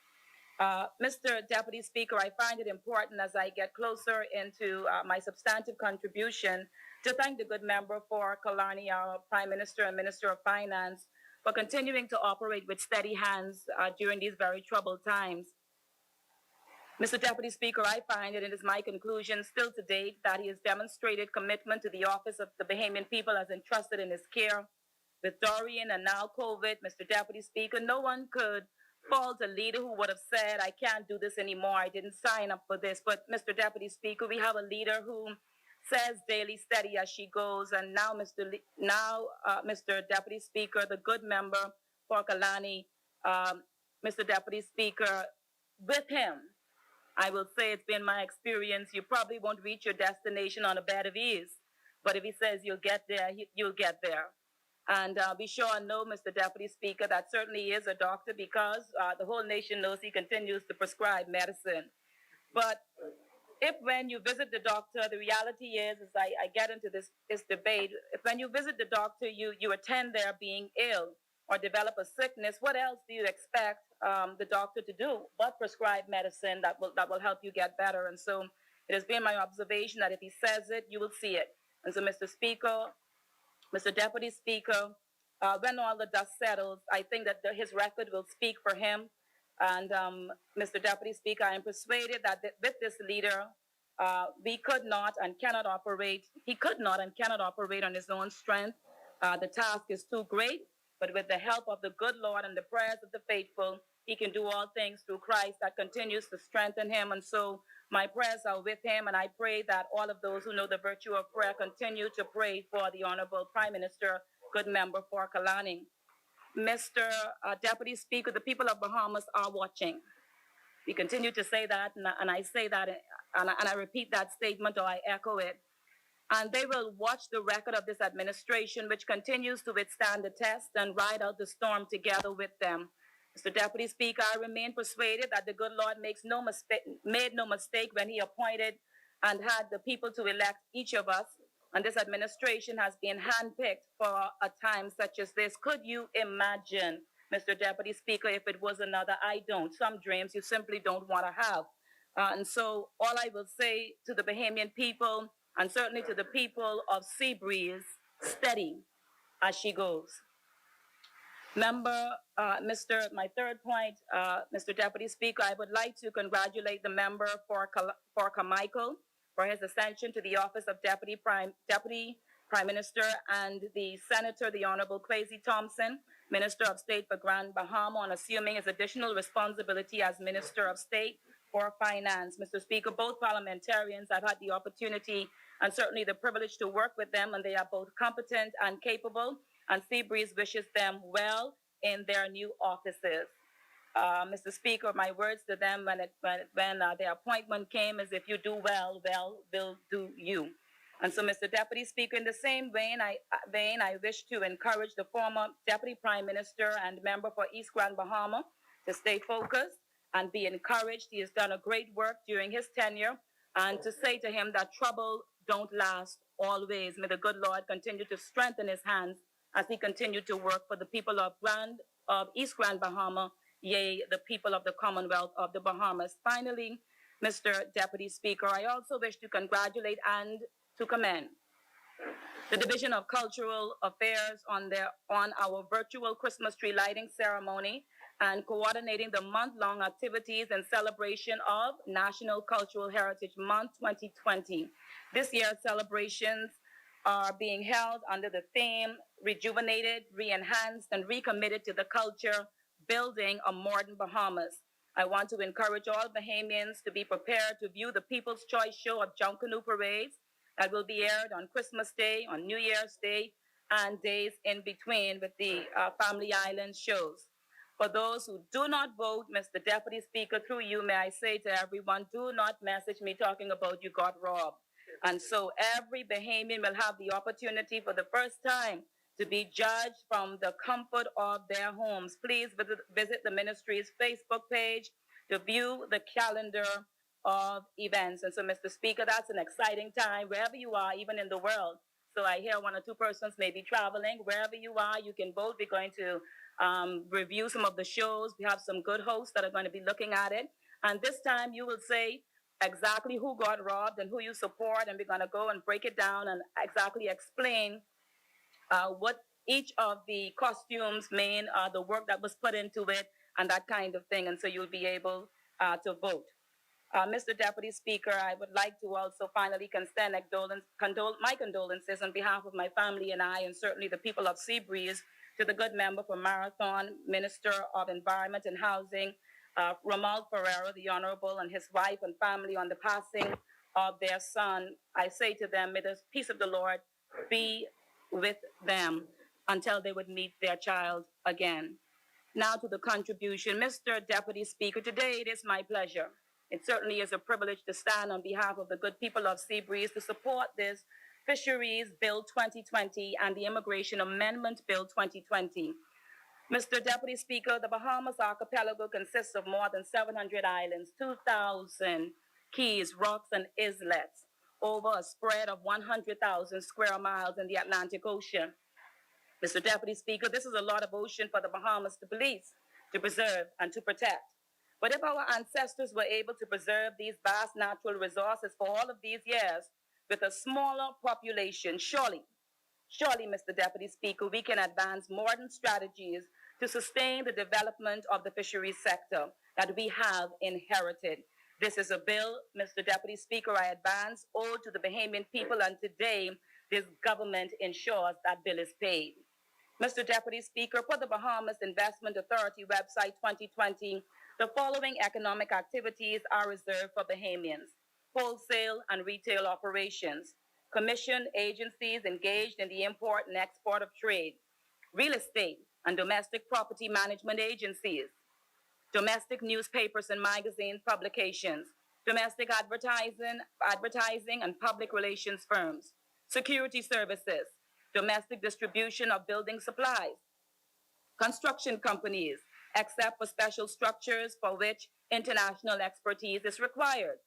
Mr. Deputy Speaker, I find it important as I get closer into my substantive contribution to thank the good member for Killarney, our Prime Minister and Minister of Finance, for continuing to operate with steady hands during these very troubled times. Mr. Deputy Speaker, I find it is my conclusion still to date that he has demonstrated commitment to the office of the Bahamian people as entrusted in his care. With Dorian and now COVID, Mr. Deputy Speaker, no one could fault a leader who would have said, I can't do this anymore, I didn't sign up for this. But Mr. Deputy Speaker, we have a leader who says daily steady as she goes. And now, Mr. Deputy Speaker, the good member for Kalani, Mr. Deputy Speaker, with him, I will say it's been my experience, you probably won't reach your destination on a bed of ease. But if he says you'll get there, you'll get there. And be sure and know, Mr. Deputy Speaker, that certainly he is a doctor because the whole nation knows he continues to prescribe medicine. But if when you visit the doctor, the reality is I get into this debate, if when you visit the doctor, you attend there being ill or develop a sickness, what else do you expect the doctor to do but prescribe medicine that will help you get better? And so it has been my observation that if he says it, you will see it. And so, Mr. Speaker, Mr. Deputy Speaker, when all the dust settles, I think that his record will speak for him. And Mr. Deputy Speaker, I am persuaded that with this leader, he could not and cannot operate on his own strength. The task is too great, but with the help of the good Lord and the prayers of the faithful, he can do all things through Christ that continues to strengthen him. And so my prayers are with him, and I pray that all of those who know the virtue of prayer continue to pray for the Honorable Prime Minister, good member for Kalani. Mr. Deputy Speaker, the people of Bahamas are watching. We continue to say that, and I say that, and I repeat that statement, or I echo it. And they will watch the record of this administration, which continues to withstand the test and ride out the storm together with them. Mr. Deputy Speaker, I remain persuaded that the good Lord made no mistake when he appointed and had the people to elect each of us. And this administration has been handpicked for a time such as this. Could you imagine, Mr. Deputy Speaker, if it was another? I don't. Some dreams you simply don't want to have. And so all I will say to the Bahamian people, and certainly to the people of Seabreeze, steady as she goes. My third point, Mr. Deputy Speaker, I would like to congratulate the member for Carmichael for his ascension to the office of Deputy Prime Minister, and the Senator, the Honorable Kwesi Thompson, Minister of State for Grand Bahama, on assuming his additional responsibility as Minister of State for Finance. Mr. Speaker, both parliamentarians, I've had the opportunity and certainly the privilege to work with them, and they are both competent and capable, and Seabreeze wishes them well in their new offices. Mr. Speaker, my words to them when their appointment came is, if you do well, well will do you. And so, Mr. Deputy Speaker, in the same vein, I wish to encourage the former Deputy Prime Minister and member for East Grand Bahama to stay focused and be encouraged. He has done a great work during his tenure, and to say to him that trouble don't last always. May the good Lord continue to strengthen his hands as he continued to work for the people of East Grand Bahama, yea, the people of the Commonwealth of the Bahamas. Finally, Mr. Deputy Speaker, I also wish to congratulate and to commend the Division of Cultural Affairs on our virtual Christmas tree lighting ceremony and coordinating the month-long activities in celebration of National Cultural Heritage Month 2020. This year's celebrations are being held under the theme Rejuvenated, Re-enhanced, and Recommitted to the Culture, Building a Modern Bahamas. I want to encourage all Bahamians to be prepared to view the People's Choice Show of Junk Canoe Parades that will be aired on Christmas Day, on New Year's Day, and days in between with the Family Island shows. For those who do not vote, Mr. Deputy Speaker, through you, may I say to everyone, do not message me talking about you got robbed. And so every Bahamian will have the opportunity for the first time to be judged from the comfort of their homes. Please visit the ministry's Facebook page to view the calendar of events. And so, Mr. Speaker, that's an exciting time wherever you are, even in the world. So I hear one or two persons may be traveling. Wherever you are, you can vote. We're going to review some of the shows. We have some good hosts that are going to be looking at it. And this time you will say exactly who got robbed and who you support. And we're going to go and break it down and exactly explain what each of the costumes mean, the work that was put into it, and that kind of thing. And so you'll be able to vote. Mr. Deputy Speaker, I would like to also finally extend my condolences on behalf of my family and I, and certainly the people of Seabreeze, to the good member for Marathon, Minister of Environment and Housing, Ramal Ferreira, the Honorable, and his wife and family on the passing of their son. I say to them, may the peace of the Lord be with them until they would meet their child again. Now to the contribution. Mr. Deputy Speaker, today it is my pleasure. It certainly is a privilege to stand on behalf of the good people of Seabreeze to support this Fisheries Bill 2020 and the Immigration Amendment Bill 2020. Mr. Deputy Speaker, the Bahamas archipelago consists of more than 700 islands, 2,000 keys, rocks, and islets, over a spread of 100,000 square miles in the Atlantic Ocean. Mr. Deputy Speaker, this is a lot of ocean for the Bahamas to police, to preserve, and to protect. But if our ancestors were able to preserve these vast natural resources for all of these years with a smaller population, surely, Mr. Deputy Speaker, we can advance modern strategies to sustain the development of the fisheries sector that we have inherited. This is a bill, Mr. Deputy Speaker, I advance, owed to the Bahamian people, and today this government ensures that bill is paid. Mr. Deputy Speaker, for the Bahamas Investment Authority website 2020, the following economic activities are reserved for Bahamians: wholesale and retail operations, commission agencies engaged in the import and export of trade, real estate and domestic property management agencies, domestic newspapers and magazine publications, domestic advertising and public relations firms, security services, domestic distribution of building supplies, construction companies, except for special structures for which international expertise is required,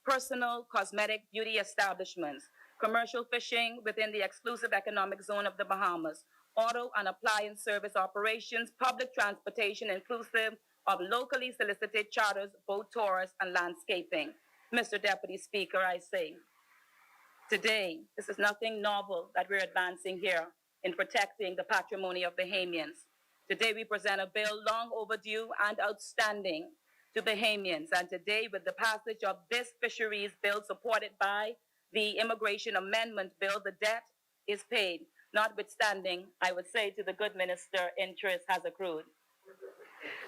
personal cosmetic beauty establishments, commercial fishing within the exclusive economic zone of the Bahamas, auto and appliance service operations, public transportation inclusive of locally solicited charters, boat tours, and landscaping. Mr. Deputy Speaker, I say, today, this is nothing novel that we're advancing here in protecting the patrimony of Bahamians. Today, we present a bill long overdue and outstanding to Bahamians. And today, with the passage of this fisheries bill supported by the Immigration Amendment Bill, the debt is paid. Notwithstanding, I would say to the good minister, interest has accrued.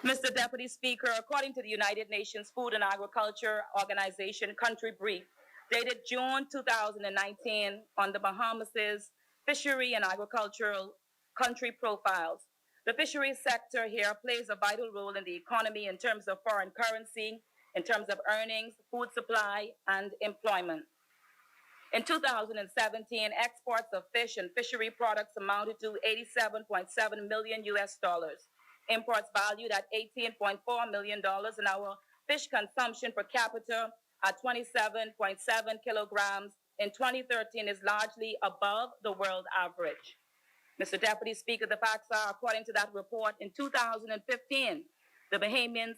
Mr. Deputy Speaker, according to the United Nations Food and Agriculture Organization Country Brief, dated June 2019 on the Bahamas' fishery and agricultural country profiles, the fisheries sector here plays a vital role in the economy in terms of foreign currency, in terms of earnings, food supply, and employment. In 2017, exports of fish and fishery products amounted to $87.7 million US dollars. Imports valued at $18.4 million, and our fish consumption per capita at 27.7 kilograms in 2013 is largely above the world average. Mr. Deputy Speaker, the facts are, according to that report, in 2015, the Bahamian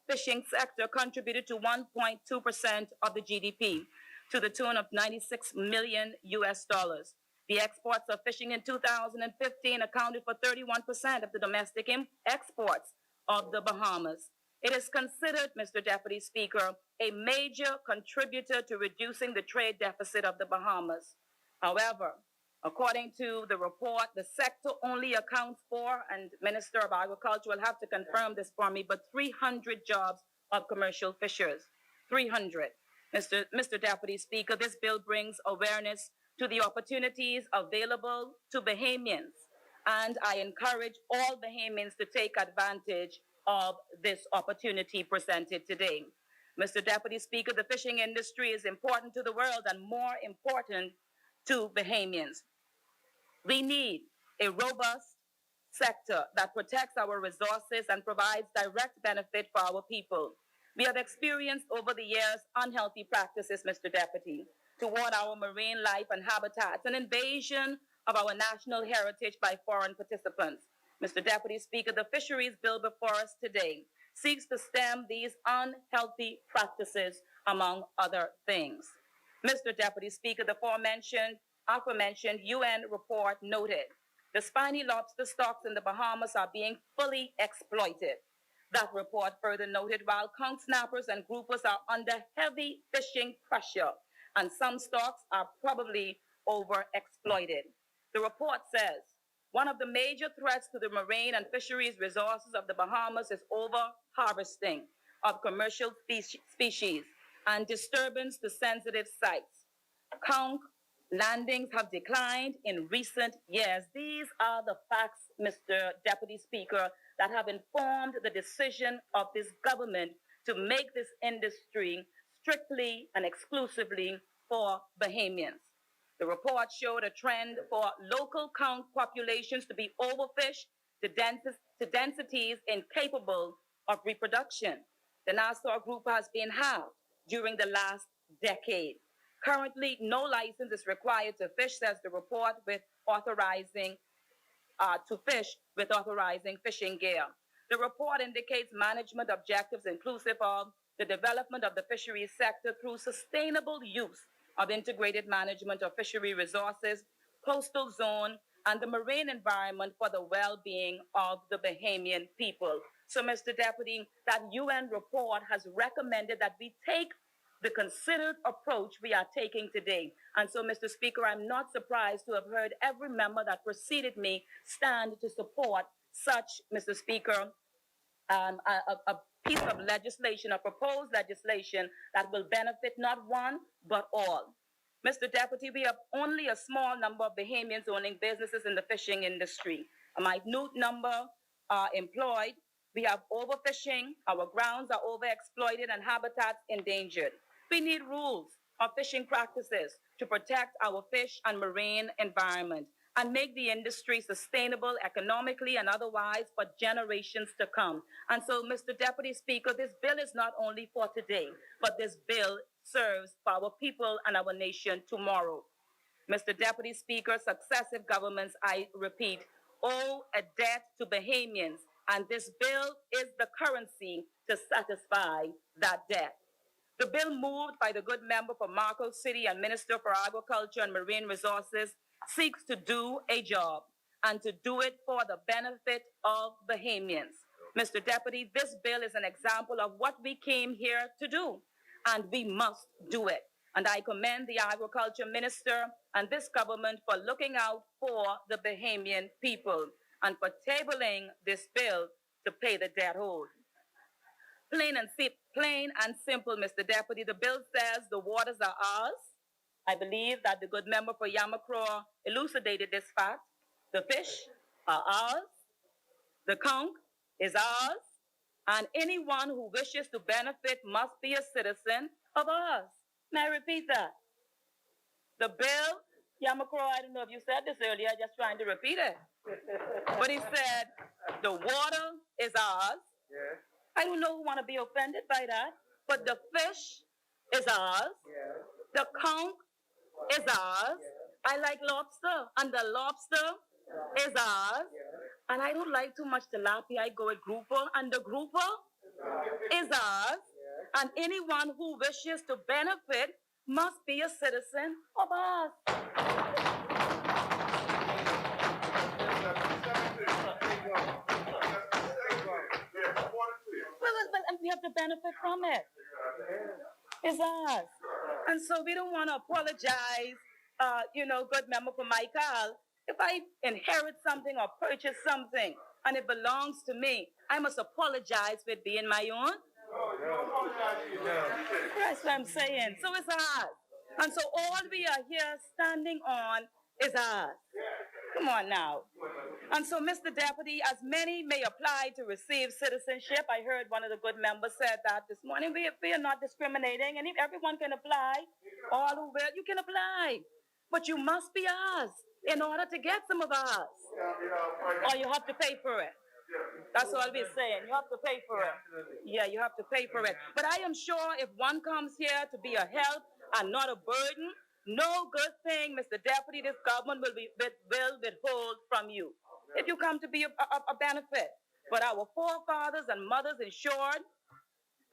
fishing sector contributed to 1.2% of the GDP, to the tune of 96 million US dollars. The exports of fishing in 2015 accounted for 31% of the domestic exports of the Bahamas. It is considered, Mr. Deputy Speaker, a major contributor to reducing the trade deficit of the Bahamas. However, according to the report, the sector only accounts for, and Minister of Agriculture will have to confirm this for me, but 300 jobs of commercial fishers. 300. Mr. Deputy Speaker, this bill brings awareness to the opportunities available to Bahamians, and I encourage all Bahamians to take advantage of this opportunity presented today. Mr. Deputy Speaker, the fishing industry is important to the world and more important to Bahamians. We need a robust sector that protects our resources and provides direct benefit for our people. We have experienced over the years unhealthy practices, Mr. Deputy, toward our marine life and habitats, an invasion of our national heritage by foreign participants. Mr. Deputy Speaker, the fisheries bill before us today seeks to stem these unhealthy practices, among other things. Mr. Deputy Speaker, the aforementioned UN report noted the spiny lobster stocks in the Bahamas are being fully exploited. That report further noted while conch snappers and groupers are under heavy fishing pressure, and some stocks are probably overexploited. The report says one of the major threats to the marine and fisheries resources of the Bahamas is over-harvesting of commercial species and disturbance to sensitive sites. Conch landings have declined in recent years. These are the facts, Mr. Deputy Speaker, that have informed the decision of this government to make this industry strictly and exclusively for Bahamians. The report showed a trend for local conch populations to be overfished to densities incapable of reproduction. The Nassau group has been halved during the last decade. Currently, no license is required to fish, says the report, with authorizing fishing gear. The report indicates management objectives inclusive of the development of the fisheries sector through sustainable use of integrated management of fishery resources, coastal zone, and the marine environment for the well-being of the Bahamian people. So, Mr. Deputy, that UN report has recommended that we take the considered approach we are taking today. And so, Mr. Speaker, I'm not surprised to have heard every member that preceded me stand to support such, Mr. Speaker, a piece of legislation, a proposed legislation that will benefit not one, but all. Mr. Deputy, we have only a small number of Bahamians owning businesses in the fishing industry. A minute number are employed. We have overfishing, our grounds are overexploited, and habitats endangered. We need rules of fishing practices to protect our fish and marine environment and make the industry sustainable economically and otherwise for generations to come. And so, Mr. Deputy Speaker, this bill is not only for today, but this bill serves for our people and our nation tomorrow. Mr. Deputy Speaker, successive governments, I repeat, owe a debt to Bahamians and this bill is the currency to satisfy that debt. The bill moved by the good member for Marco City and Minister for Agriculture and Marine Resources seeks to do a job and to do it for the benefit of Bahamians. Mr. Deputy, this bill is an example of what we came here to do, and we must do it. And I commend the Agriculture Minister and this government for looking out for the Bahamian people and for tabling this bill to pay the debt owed. Plain and simple, Mr. Deputy, the bill says the waters are ours. I believe that the good member for Yamacraw elucidated this fact. The fish are ours, the conch is ours, and anyone who wishes to benefit must be a citizen of ours. May I repeat that? The bill, Yamacraw, I don't know if you said this earlier, just trying to repeat it. But he said, the water is ours. Yes. I don't know who want to be offended by that, but the fish is ours. Yes. The conch is ours. Yes. I like lobster, and the lobster is ours. Yes. And I don't like too much tilapia. I go with grouper, and the grouper is ours. Yes. And anyone who wishes to benefit must be a citizen of ours. Well, we have to benefit from it. It's ours. And so we don't want to apologize, good member for Michael. If I inherit something or purchase something and it belongs to me, I must apologize for it being my own. That's what I'm saying. So it's ours. And so all we are here standing on is ours. Come on now. And so, Mr. Deputy, as many may apply to receive citizenship, I heard one of the good members said that this morning, we are not discriminating, and if everyone can apply, all who will, you can apply. But you must be ours in order to get some of ours. Or you have to pay for it. That's all we're saying. You have to pay for it. Yeah, you have to pay for it. But I am sure if one comes here to be a help and not a burden, no good thing, Mr. Deputy, this government will withhold from you. If you come to be a benefit. But our forefathers and mothers ensured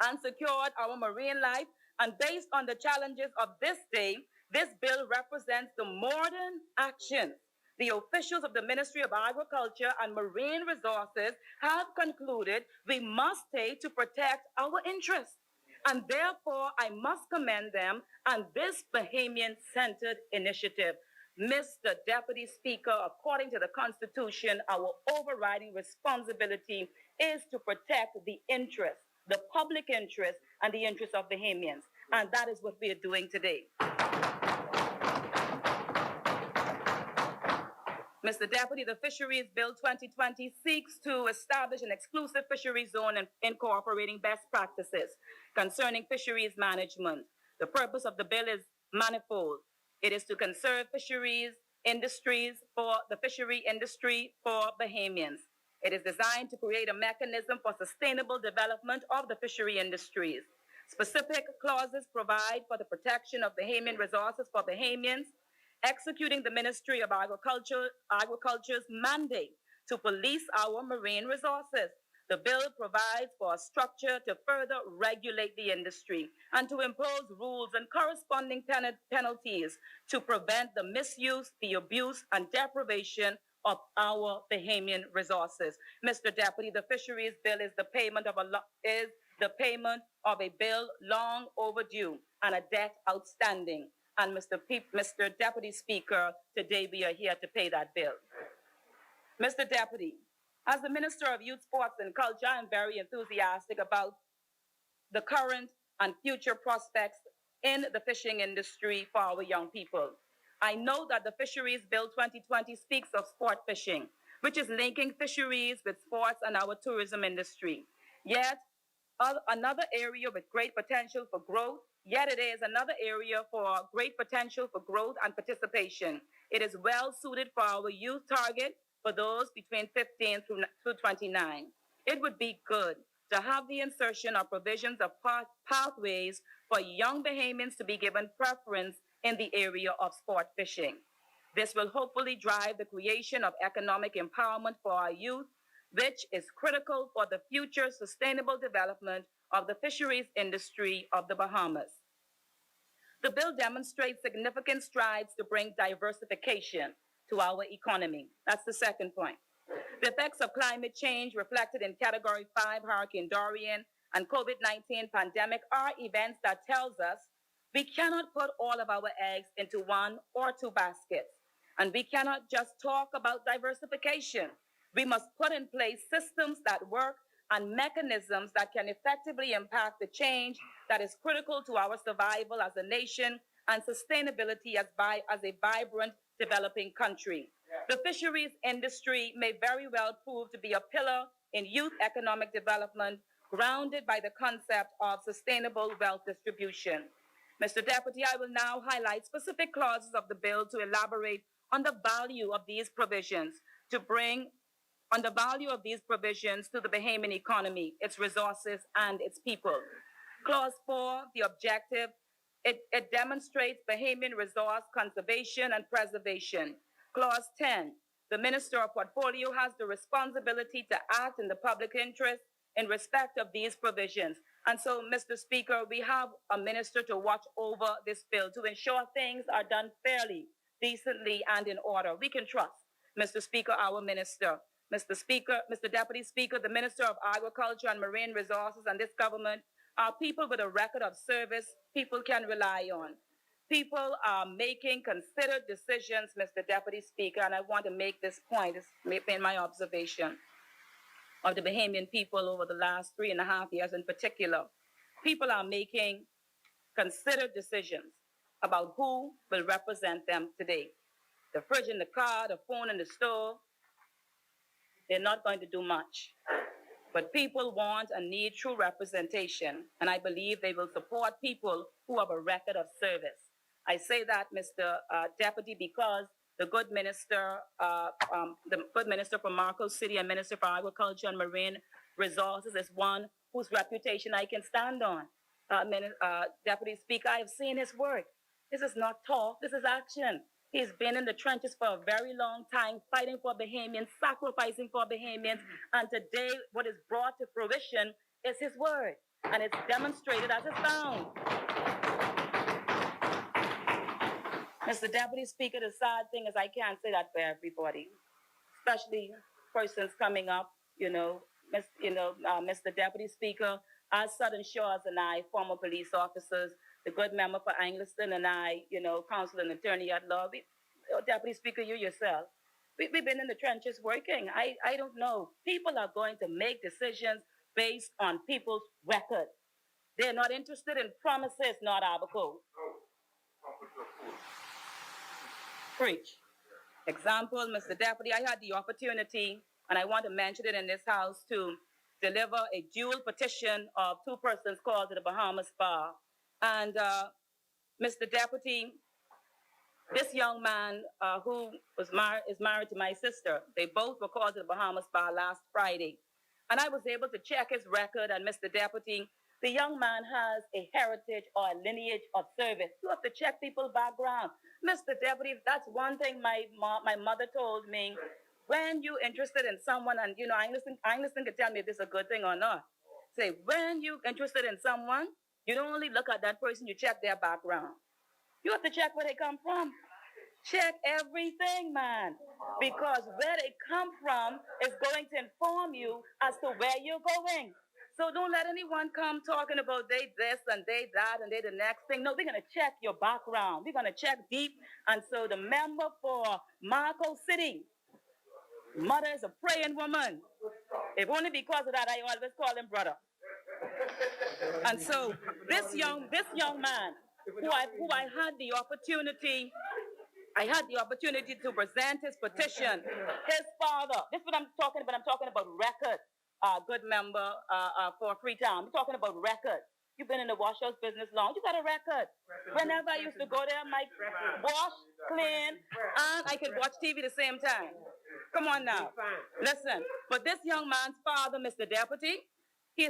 and secured our marine life, and based on the challenges of this day, this bill represents the modern actions the officials of the Ministry of Agriculture and Marine Resources have concluded we must take to protect our interests. And therefore, I must commend them on this Bahamian-centered initiative. Mr. Deputy Speaker, according to the Constitution, our overriding responsibility is to protect the interests, the public interest, and the interests of Bahamians. And that is what we are doing today. Mr. Deputy, the Fisheries Bill 2020 seeks to establish an exclusive fisheries zone incorporating best practices concerning fisheries management. The purpose of the bill is manifold. It is to conserve fisheries industries for the fishery industry for Bahamians. It is designed to create a mechanism for sustainable development of the fishery industries. Specific clauses provide for the protection of Bahamian resources for Bahamians, executing the Ministry of Agriculture's mandate to police our marine resources. The bill provides for a structure to further regulate the industry and to impose rules and corresponding penalties to prevent the misuse, the abuse, and deprivation of our Bahamian resources. Mr. Deputy, the Fisheries Bill is the payment of a bill long overdue and a debt outstanding. And Mr. Deputy Speaker, today we are here to pay that bill. Mr. Deputy, as the Minister of Youth, Sports and Culture, I am very enthusiastic about the current and future prospects in the fishing industry for our young people. I know that the Fisheries Bill 2020 speaks of sport fishing, which is linking fisheries with sports and our tourism industry. Yet, another area with great potential for growth, it is another area for great potential for growth and participation. It is well suited for our youth target, for those between 15 through 29. It would be good to have the insertion of provisions of pathways for young Bahamians to be given preference in the area of sport fishing. This will hopefully drive the creation of economic empowerment for our youth which is critical for the future sustainable development of the fisheries industry of the Bahamas. The bill demonstrates significant strides to bring diversification to our economy. That's the second point. The effects of climate change reflected in Category 5 Hurricane Dorian and COVID-19 pandemic are events that tells us we cannot put all of our eggs into one or two baskets. And we cannot just talk about diversification. We must put in place systems that work and mechanisms that can effectively impact the change that is critical to our survival as a nation and sustainability as a vibrant developing country. The fisheries industry may very well prove to be a pillar in youth economic development, grounded by the concept of sustainable wealth distribution. Mr. Deputy, I will now highlight specific clauses of the bill to elaborate on the value of these provisions to the Bahamian economy, its resources, and its people. Clause 4, the objective, it demonstrates Bahamian resource conservation and preservation. Clause 10, the Minister of Portfolio has the responsibility to act in the public interest in respect of these provisions. And so, Mr. Speaker, we have a minister to watch over this bill to ensure things are done fairly, decently, and in order. We can trust, Mr. Speaker, our minister. Mr. Deputy Speaker, the Minister of Agriculture and Marine Resources and this government are people with a record of service people can rely on. People are making considered decisions, Mr. Deputy Speaker, and I want to make this point, it's been my observation of the Bahamian people over the last 3.5 years in particular. People are making considered decisions about who will represent them today. The fridge in the car, the phone in the stove, they're not going to do much. But people want and need true representation, and I believe they will support people who have a record of service. I say that, Mr. Deputy, because the good minister from Marcos City and Minister for Agriculture and Marine Resources is one whose reputation I can stand on. Deputy Speaker, I have seen his work. This is not talk, this is action. He's been in the trenches for a very long time, fighting for Bahamians, sacrificing for Bahamians, and today what is brought to fruition is his word, and it's demonstrated as it's found. Mr. Deputy Speaker, the sad thing is I can't say that for everybody, especially persons coming up, Mr. Deputy Speaker, as Southern Shores and I, former police officers, the good member for Angleton and I, counsel and attorney at law, Deputy Speaker, you yourself, we've been in the trenches working. I don't know. People are going to make decisions based on people's record. They're not interested in promises, not Abaco. Preach. Example, Mr. Deputy, I had the opportunity, and I want to mention it in this house, to deliver a dual petition of 2 persons called to the Bahamas Bar. And Mr. Deputy, this young man who is married to my sister, they both were called to the Bahamas Bar last Friday. And I was able to check his record, and Mr. Deputy, the young man has a heritage or a lineage of service. You have to check people's background. Mr. Deputy, that's one thing my mother told me. When you're interested in someone, and Angleton can tell me if this is a good thing or not. Say, when you're interested in someone, you don't only look at that person, you check their background. You have to check where they come from. Check everything, man. Because where they come from is going to inform you as to where you're going. So don't let anyone come talking about they this and they that and they the next thing. No, we're going to check your background. We're going to check deep. And so the member for Marcos City, mother is a praying woman. If only because of that, I always call him brother. And so this young man, who I had the opportunity to present his petition. His father, this is what I'm talking about. I'm talking about record, good member for Freetown. I'm talking about record. You've been in the wash house business long. You got a record. Whenever I used to go there, I might wash, clean, and I could watch TV at the same time. Come on now. Listen, but this young man's father, Mr. Deputy, he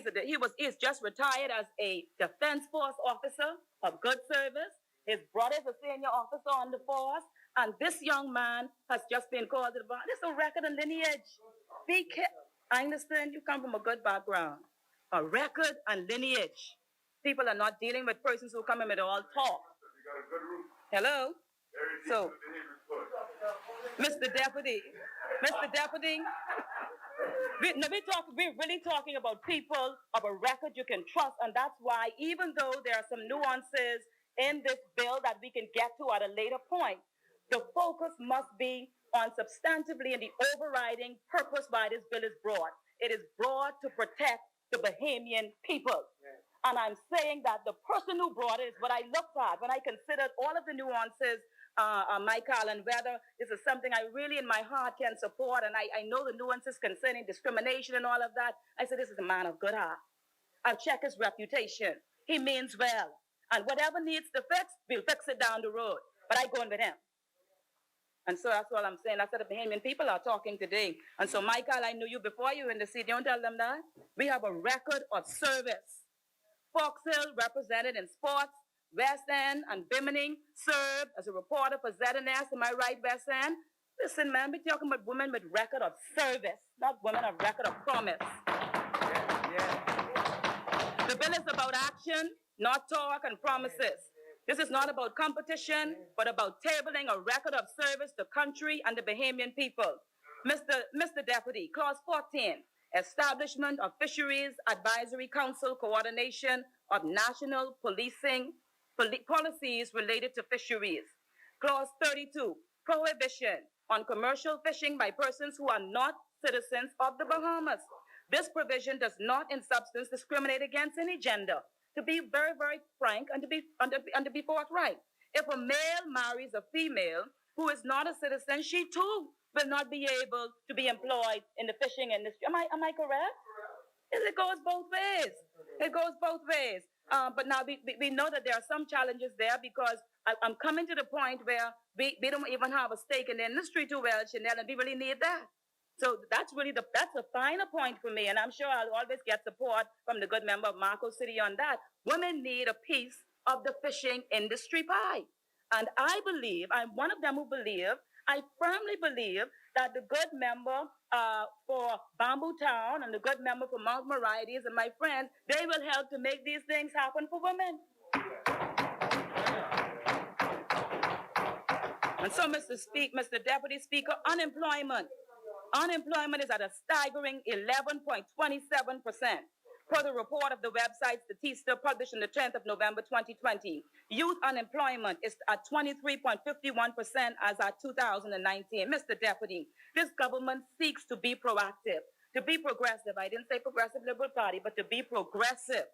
is just retired as a Defense Force officer of good service. His brother is a senior officer on the force, and this young man has just been called to the bar. This is a record and lineage. I understand you come from a good background, a record and lineage. People are not dealing with persons who come in with all talk. Hello? So, Mr. Deputy, we're really talking about people of a record you can trust, and that's why even though there are some nuances in this bill that we can get to at a later point, the focus must be on substantively and the overriding purpose why this bill is brought. It is brought to protect the Bahamian people. And I'm saying that the person who brought it is what I looked at when I considered all of the nuances, Michael, and whether this is something I really in my heart can support. And I know the nuances concerning discrimination and all of that. I said, this is a man of good heart. I'll check his reputation. He means well. And whatever needs to fix, we'll fix it down the road. But I go in with him. And so that's all I'm saying. That's what the Bahamian people are talking today. And so, Michael, I knew you before you were in the seat. Don't tell them that. We have a record of service. Fox Hill represented in sports, West End and Bimini served as a reporter for ZNS. Am I right, West End? Listen, man, we're talking about women with record of service, not women of record of promise. The bill is about action, not talk and promises. This is not about competition, but about tabling a record of service to country and the Bahamian people. Mr. Deputy, Clause 14, establishment of Fisheries Advisory Council coordination of national policing policies related to fisheries. Clause 32, prohibition on commercial fishing by persons who are not citizens of the Bahamas. This provision does not in substance discriminate against any gender. To be very, very frank and to be forthright, if a male marries a female who is not a citizen, she too will not be able to be employed in the fishing industry. Am I correct? It goes both ways. It goes both ways. But now we know that there are some challenges there because I'm coming to the point where we don't even have a stake in the industry too well, Chanel, and we really need that. So that's a finer point for me, and I'm sure I'll always get support from the good member of Marco City on that. Women need a piece of the fishing industry pie. And I believe, I'm one of them who I firmly believe that the good member for Bamboo Town and the good member for Mount Moriarty's and my friends, they will help to make these things happen for women. And so, Mr. Deputy Speaker, Unemployment is at a staggering 11.27%. Per the report of the website Statista published on the 10th of November 2020, youth unemployment is at 23.51% as at 2019. Mr. Deputy, this government seeks to be proactive, to be progressive. I didn't say Progressive Liberal Party, but to be progressive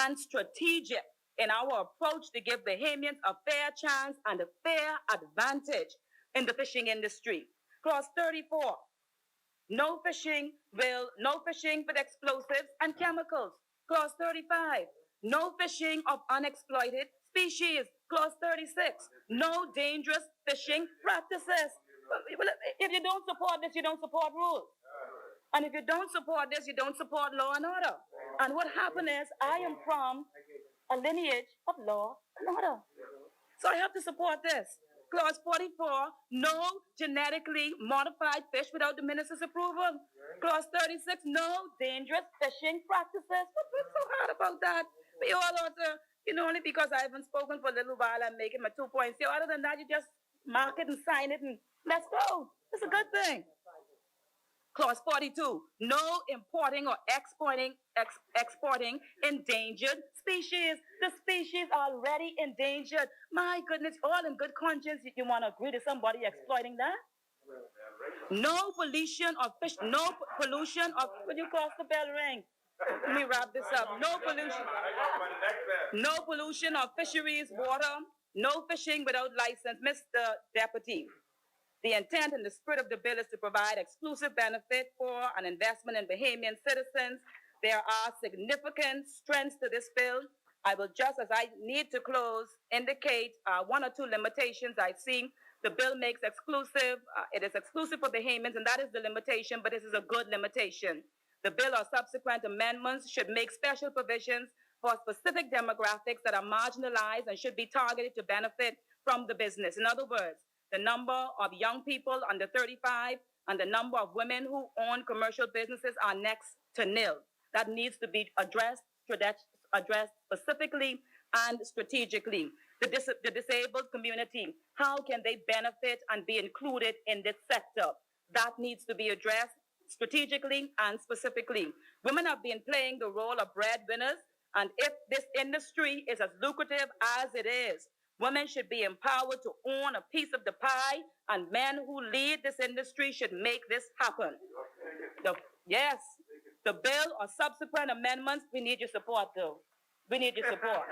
and strategic in our approach to give Bahamians a fair chance and a fair advantage in the fishing industry. Clause 34. No fishing with explosives and chemicals. Clause 35. No fishing of unexploited species. Clause 36. No dangerous fishing practices. If you don't support this, you don't support rules. And if you don't support this, you don't support law and order. And what happened is I am from a lineage of law and order. So I have to support this. Clause 44, no genetically modified fish without the minister's approval. Clause 36, no dangerous fishing practices. What's so hard about that? We all ought to, only because I haven't spoken for a little while, I'm making my 2 points here. Other than that, you just mark it and sign it and let's go. It's a good thing. Clause 42, no importing or exporting endangered species. The species are already endangered. My goodness, all in good conscience, you want to agree to somebody exploiting that? No pollution of fish, no pollution of, would you cross the bell ring? Let me wrap this up. No pollution of fisheries, water, no fishing without license. Mr. Deputy, the intent and the spirit of the bill is to provide exclusive benefit for an investment in Bahamian citizens. There are significant strengths to this bill. I will just, as I need to close, indicate one or two limitations I see. The bill makes exclusive, it is exclusive for Bahamians, and that is the limitation, but this is a good limitation. The bill or subsequent amendments should make special provisions for specific demographics that are marginalized and should be targeted to benefit from the business. In other words, the number of young people under 35 and the number of women who own commercial businesses are next to nil. That needs to be addressed specifically and strategically. The disabled community, how can they benefit and be included in this sector? That needs to be addressed strategically and specifically. Women have been playing the role of breadwinners, and if this industry is as lucrative as it is, women should be empowered to own a piece of the pie, and men who lead this industry should make this happen. Yes, the bill or subsequent amendments, we need your support, though. We need your support.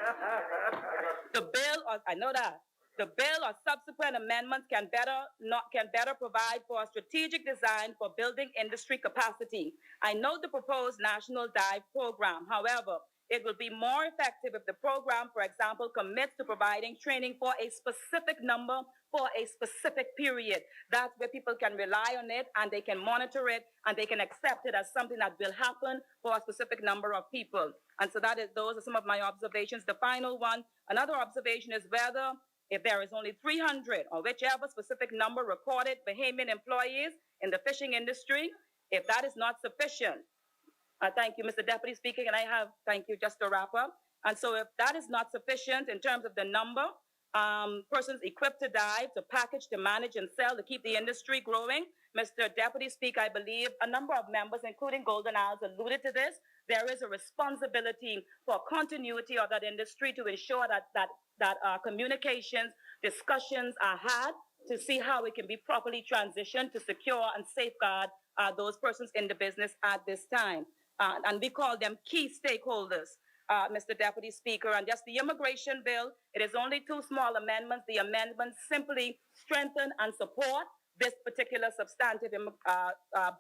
The bill, I know that. The bill or subsequent amendments can better provide for a strategic design for building industry capacity. I know the proposed National Dive program. However, it will be more effective if the program, for example, commits to providing training for a specific number for a specific period. That's where people can rely on it and they can monitor it and they can accept it as something that will happen for a specific number of people. And so those are some of my observations. The final one, another observation is whether if there is only 300 or whichever specific number recorded Bahamian employees in the fishing industry, if that is not sufficient. Thank you, Mr. Deputy Speaker, and thank you, just to wrap up. And so if that is not sufficient in terms of the number, persons equipped to dive, to package, to manage and sell, to keep the industry growing, Mr. Deputy Speaker, I believe a number of members, including Golden Isles, alluded to this. There is a responsibility for continuity of that industry to ensure that communications, discussions are had to see how it can be properly transitioned to secure and safeguard those persons in the business at this time. And we call them key stakeholders, Mr. Deputy Speaker. And just the immigration bill, it is only two small amendments. The amendments simply strengthen and support this particular substantive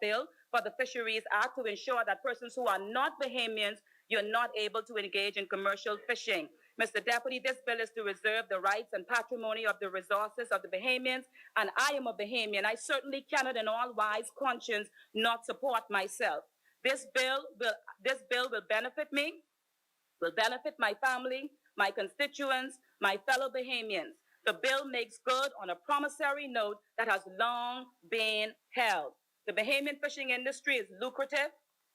bill for the Fisheries Act to ensure that persons who are not Bahamians, you're not able to engage in commercial fishing. Mr. Deputy, this bill is to reserve the rights and patrimony of the resources of the Bahamians, and I am a Bahamian. I certainly cannot in all wise conscience not support myself. This bill will benefit me, will benefit my family, my constituents, my fellow Bahamians. The bill makes good on a promissory note that has long been held. The Bahamian fishing industry is lucrative.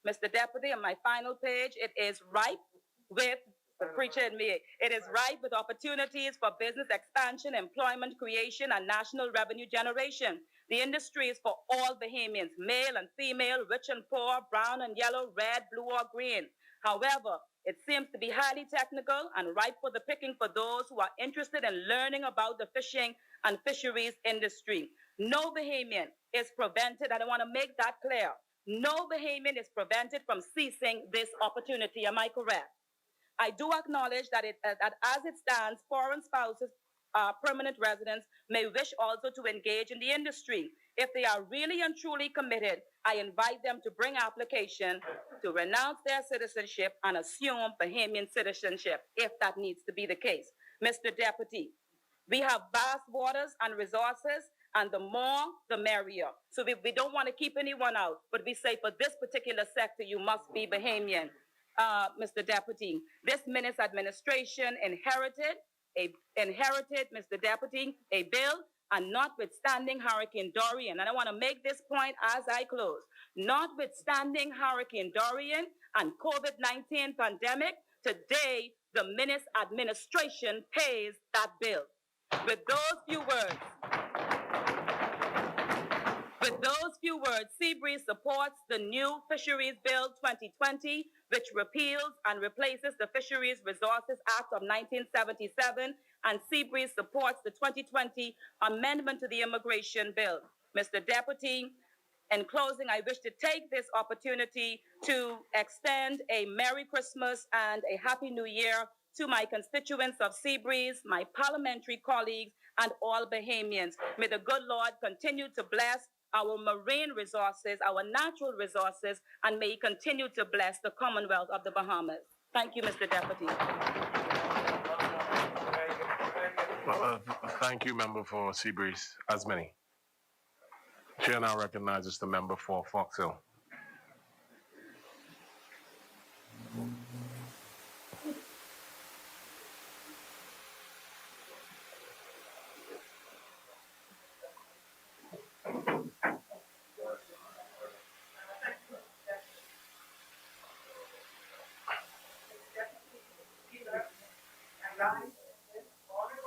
Mr. Deputy, on my final page, it is ripe with the preacher in me. It is ripe with opportunities for business expansion, employment creation, and national revenue generation. The industry is for all Bahamians, male and female, rich and poor, brown and yellow, red, blue, or green. However, it seems to be highly technical and ripe for the picking for those who are interested in learning about the fishing and fisheries industry. No Bahamian is prevented, and I want to make that clear. No Bahamian is prevented from seizing this opportunity. Am I correct? I do acknowledge that as it stands, foreign spouses, permanent residents may wish also to engage in the industry. If they are really and truly committed, I invite them to bring application to renounce their citizenship and assume Bahamian citizenship, if that needs to be the case. Mr. Deputy, we have vast waters and resources, and the more, the merrier. So we don't want to keep anyone out, but we say for this particular sector, you must be Bahamian. Mr. Deputy, this minute's administration inherited, Mr. Deputy, a bill, and notwithstanding Hurricane Dorian, and I want to make this point as I close, notwithstanding Hurricane Dorian and COVID-19 pandemic, today the minute's administration pays that bill. With those few words, Seabreeze supports the new Fisheries Bill 2020, which repeals and replaces the Fisheries Resources Act of 1977, and Seabreeze supports the 2020 amendment to the Immigration Bill. Mr. Deputy, in closing, I wish to take this opportunity to extend a Merry Christmas and a Happy New Year to my constituents of Seabreeze, my parliamentary colleagues, and all Bahamians. May the good Lord continue to bless our marine resources, our natural resources, and may He continue to bless the Commonwealth of the Bahamas. Thank you, Mr. Deputy. Thank you, member for Seabreeze. As many. Chair now recognizes the member for Fox Hill.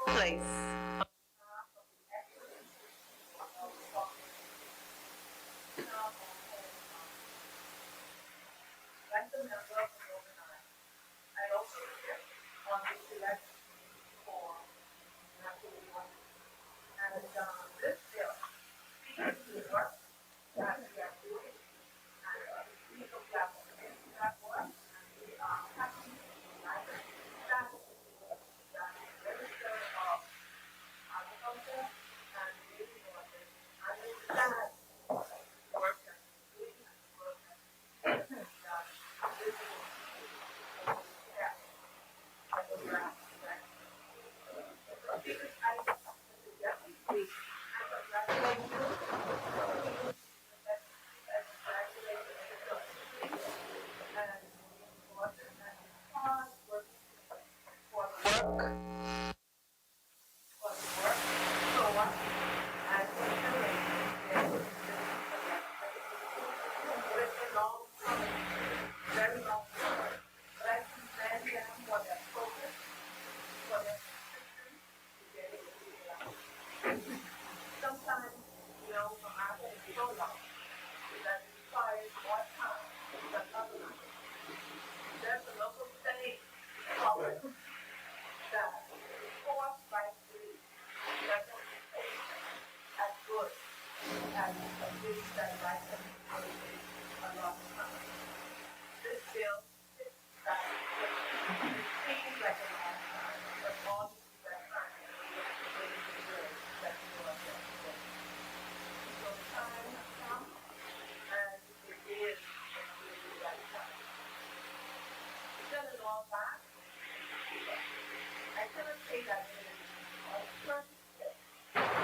Place.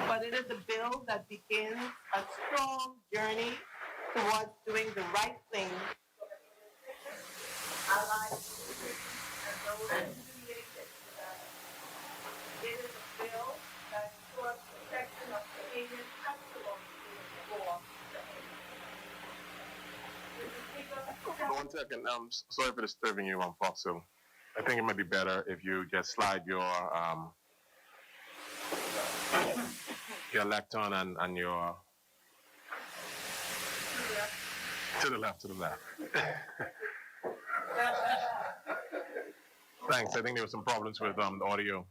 But it is a bill that begins a strong journey towards doing the right thing. It is a bill that ensures protection of Canadian patrimony for the 1 second. Sorry for disturbing you, Foxo. I think it might be better if you just slide your lectern and your to the left. Thanks. I think there were some problems with the audio.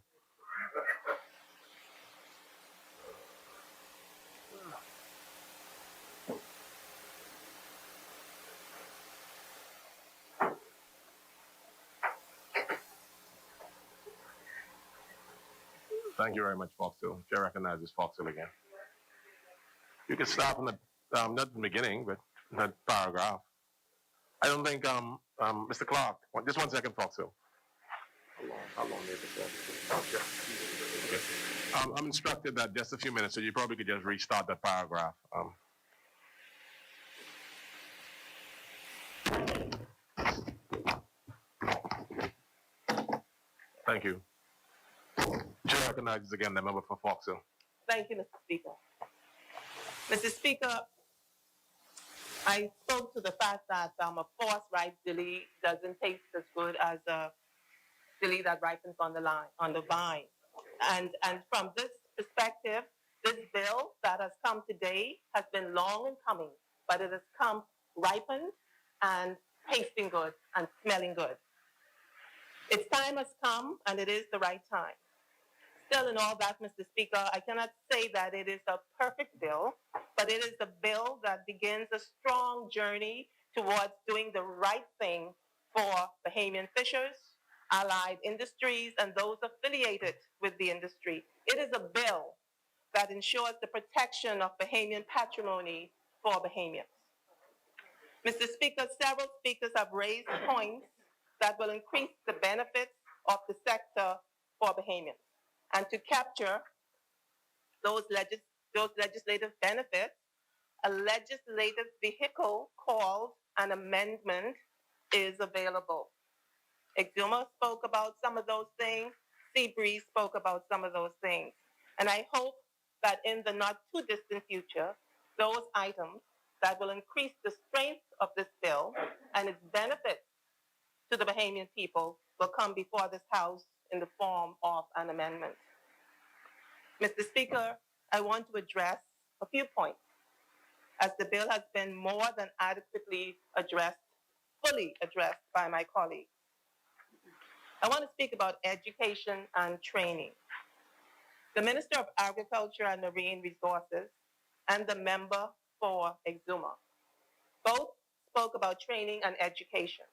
Thank you very much, Foxhill. Chair recognizes Foxhill again. You can start from the not the beginning, but that paragraph. I don't think Mr. Clark. Just 1 second, Foxhill. How long is it? Okay. I'm instructed that just a few minutes, so you probably could just restart that paragraph. Thank you. Chair recognizes again the member for Foxhill. Thank you, Mr. Speaker. Mr. Speaker, I spoke to the fact that a forced ripe dilly doesn't taste as good as a dilly that ripens on the vine. And from this perspective, this bill that has come today has been long in coming, but it has come ripened and tasting good and smelling good. Its time has come, and it is the right time. Still, in all that, Mr. Speaker, I cannot say that it is a perfect bill, but it is a bill that begins a strong journey towards doing the right thing for Bahamian fishers, allied industries, and those affiliated with the industry. It is a bill that ensures the protection of Bahamian patrimony for Bahamians. Mr. Speaker, several speakers have raised points that will increase the benefits of the sector for Bahamians. And to capture those legislative benefits, a legislative vehicle called an amendment is available. Exuma spoke about some of those things. Seabree spoke about some of those things. And I hope that in the not too distant future, those items that will increase the strength of this bill and its benefits to the Bahamian people will come before this House in the form of an amendment. Mr. Speaker, I want to address a few points, as the bill has been more than adequately addressed, fully addressed by my colleagues. I want to speak about education and training. The Minister of Agriculture and Marine Resources and the member for Exuma both spoke about training and education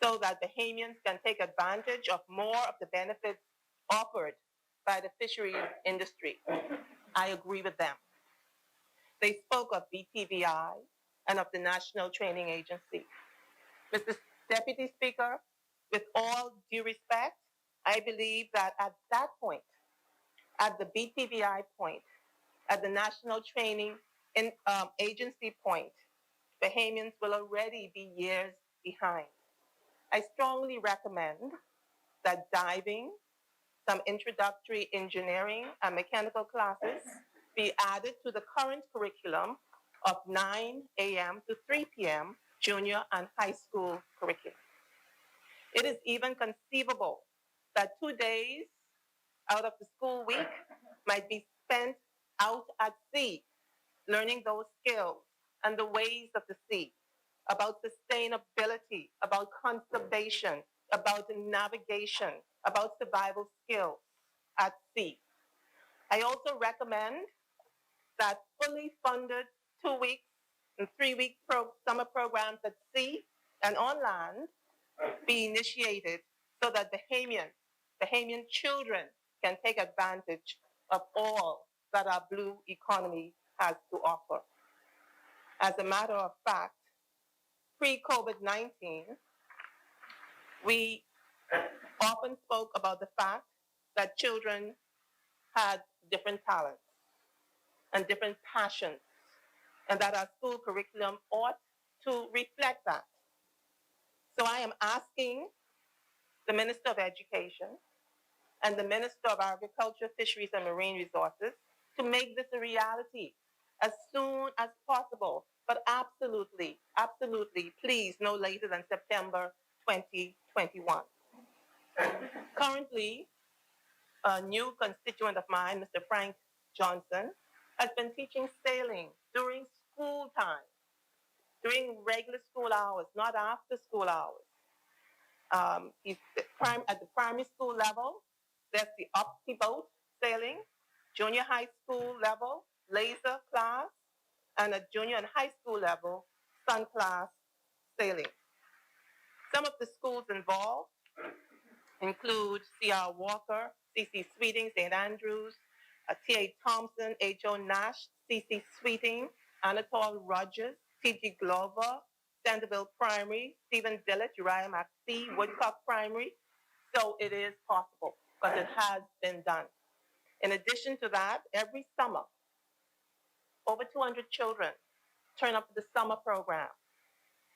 so that Bahamians can take advantage of more of the benefits offered by the fisheries industry. I agree with them. They spoke of BTVI and of the National Training Agency. Mr. Deputy Speaker, with all due respect, I believe that at that point, at the BTVI point, at the National Training Agency point, Bahamians will already be years behind. I strongly recommend that diving, some introductory engineering and mechanical classes be added to the current curriculum of 9 a.m. to 3 p.m. junior and high school curriculum. It is even conceivable that 2 days out of the school week might be spent out at sea, learning those skills and the ways of the sea, about sustainability, about conservation, about navigation, about survival skills at sea. I also recommend that fully funded 2 weeks and 3 week summer programs at sea and on land be initiated so that Bahamian children can take advantage of all that our blue economy has to offer. As a matter of fact, pre-COVID-19, we often spoke about the fact that children had different talents and different passions, and that our school curriculum ought to reflect that. So I am asking the Minister of Education and the Minister of Agriculture, Fisheries and Marine Resources to make this a reality as soon as possible, but absolutely, please, no later than September 2021. Currently, a new constituent of mine, Mr. Frank Johnson, has been teaching sailing during school time, during regular school hours, not after school hours. He's at the primary school level, there's the opti boat sailing, junior high school level, laser class, and at junior and high school level, sun class sailing. Some of the schools involved include C.R. Walker, C.C. Sweeting, St. Andrews, T.A. Thompson, H.O. Nash, C.C. Sweeting, Anatole Rogers, T.G. Glover, Centerville Primary, Stephen Dillett, Uriah McPhee, Woodcock Primary. So it is possible, but it has been done. In addition to that, every summer, over 200 children turn up to the summer program.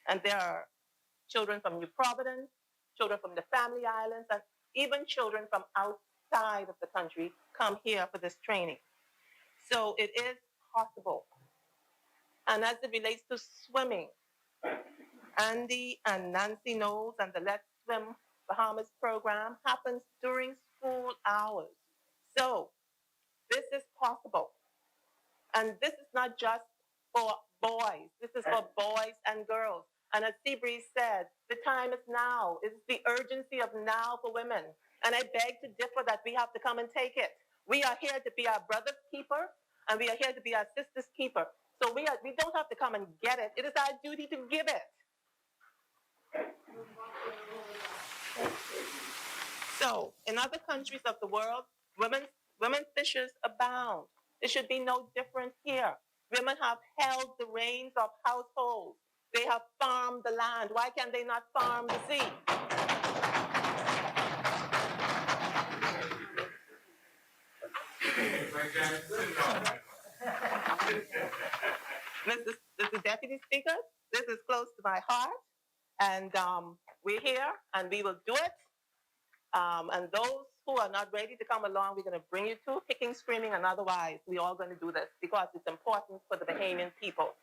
And there are children from New Providence, children from the Family Islands, and even children from outside of the country come here for this training. So it is possible. And as it relates to swimming, Andy and Nancy knows, and the Let's Swim Bahamas program happens during school hours. So this is possible. And this is not just for boys. This is for boys and girls. And as Seabreeze said, the time is now. It's the urgency of now for women. And I beg to differ that we have to come and take it. We are here to be our brother's keeper, and we are here to be our sister's keeper. So we don't have to come and get it. It is our duty to give it. So in other countries of the world, women fishers abound. It should be no different here. Women have held the reins of households. They have farmed the land. Why can they not farm the sea? Mr. Deputy Speaker, this is close to my heart, and we're here, and we will do it. And those who are not ready to come along, we're going to bring you to kicking, screaming, and otherwise. We're all going to do this because it's important for the Bahamian people.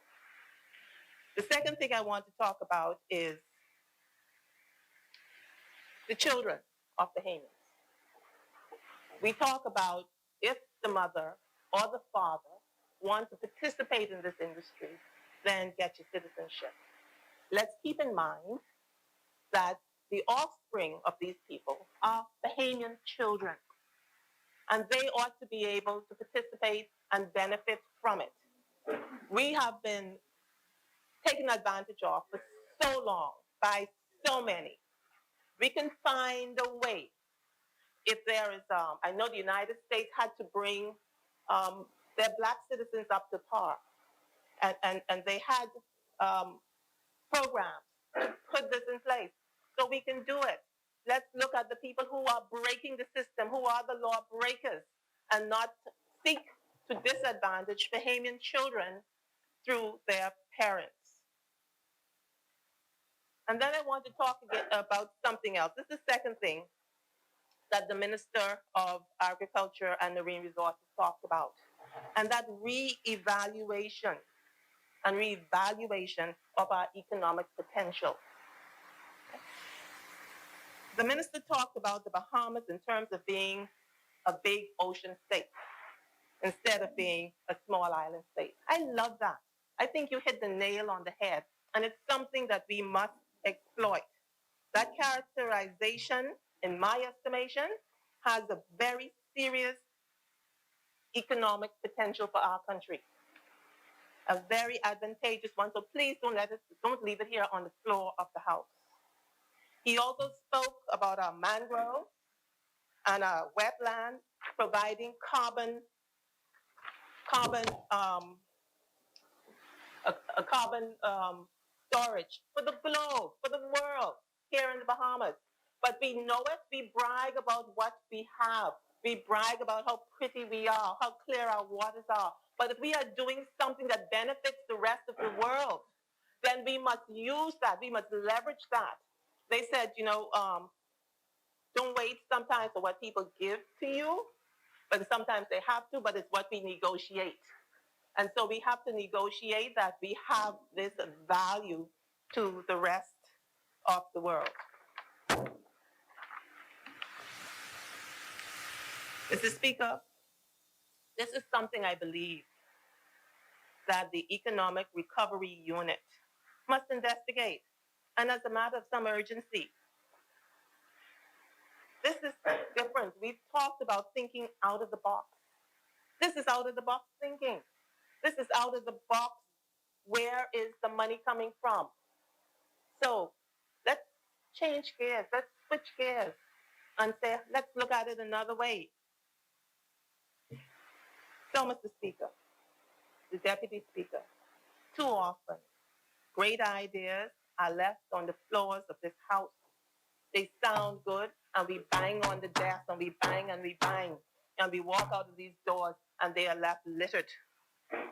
The second thing I want to talk about is the children of Bahamians. We talk about if the mother or the father want to participate in this industry, then get your citizenship. Let's keep in mind that the offspring of these people are Bahamian children, and they ought to be able to participate and benefit from it. We have been taken advantage of for so long by so many. We can find a way. If there is, I know the United States had to bring their Black citizens up to par, and they had programs to put this in place. So we can do it. Let's look at the people who are breaking the system, who are the law breakers, and not seek to disadvantage Bahamian children through their parents. And then I want to talk again about something else. This is the second thing that the Minister of Agriculture and Marine Resources talked about, and that re-evaluation of our economic potential. The minister talked about the Bahamas in terms of being a big ocean state instead of being a small island state. I love that. I think you hit the nail on the head, and it's something that we must exploit. That characterization, in my estimation, has a very serious economic potential for our country. A very advantageous one. So please don't leave it here on the floor of the House. He also spoke about our mangroves and our wetlands providing carbon storage for the globe, for the world here in the Bahamas. But we know it. We brag about what we have. We brag about how pretty we are, how clear our waters are. But if we are doing something that benefits the rest of the world, then we must use that. We must leverage that. They said, don't wait sometimes for what people give to you, but sometimes they have to, but it's what we negotiate. And so we have to negotiate that we have this value to the rest of the world. Mr. Speaker, this is something I believe that the Economic Recovery Unit must investigate, and as a matter of some urgency. This is different. We've talked about thinking out of the box. This is out of the box thinking. This is out of the box. Where is the money coming from? So let's change gears. Let's switch gears and say, let's look at it another way. So, Mr. Speaker, the Deputy Speaker, too often, great ideas are left on the floors of this House. They sound good, and we bang on the desk, and we bang, and we bang, and we walk out of these doors, and they are left littered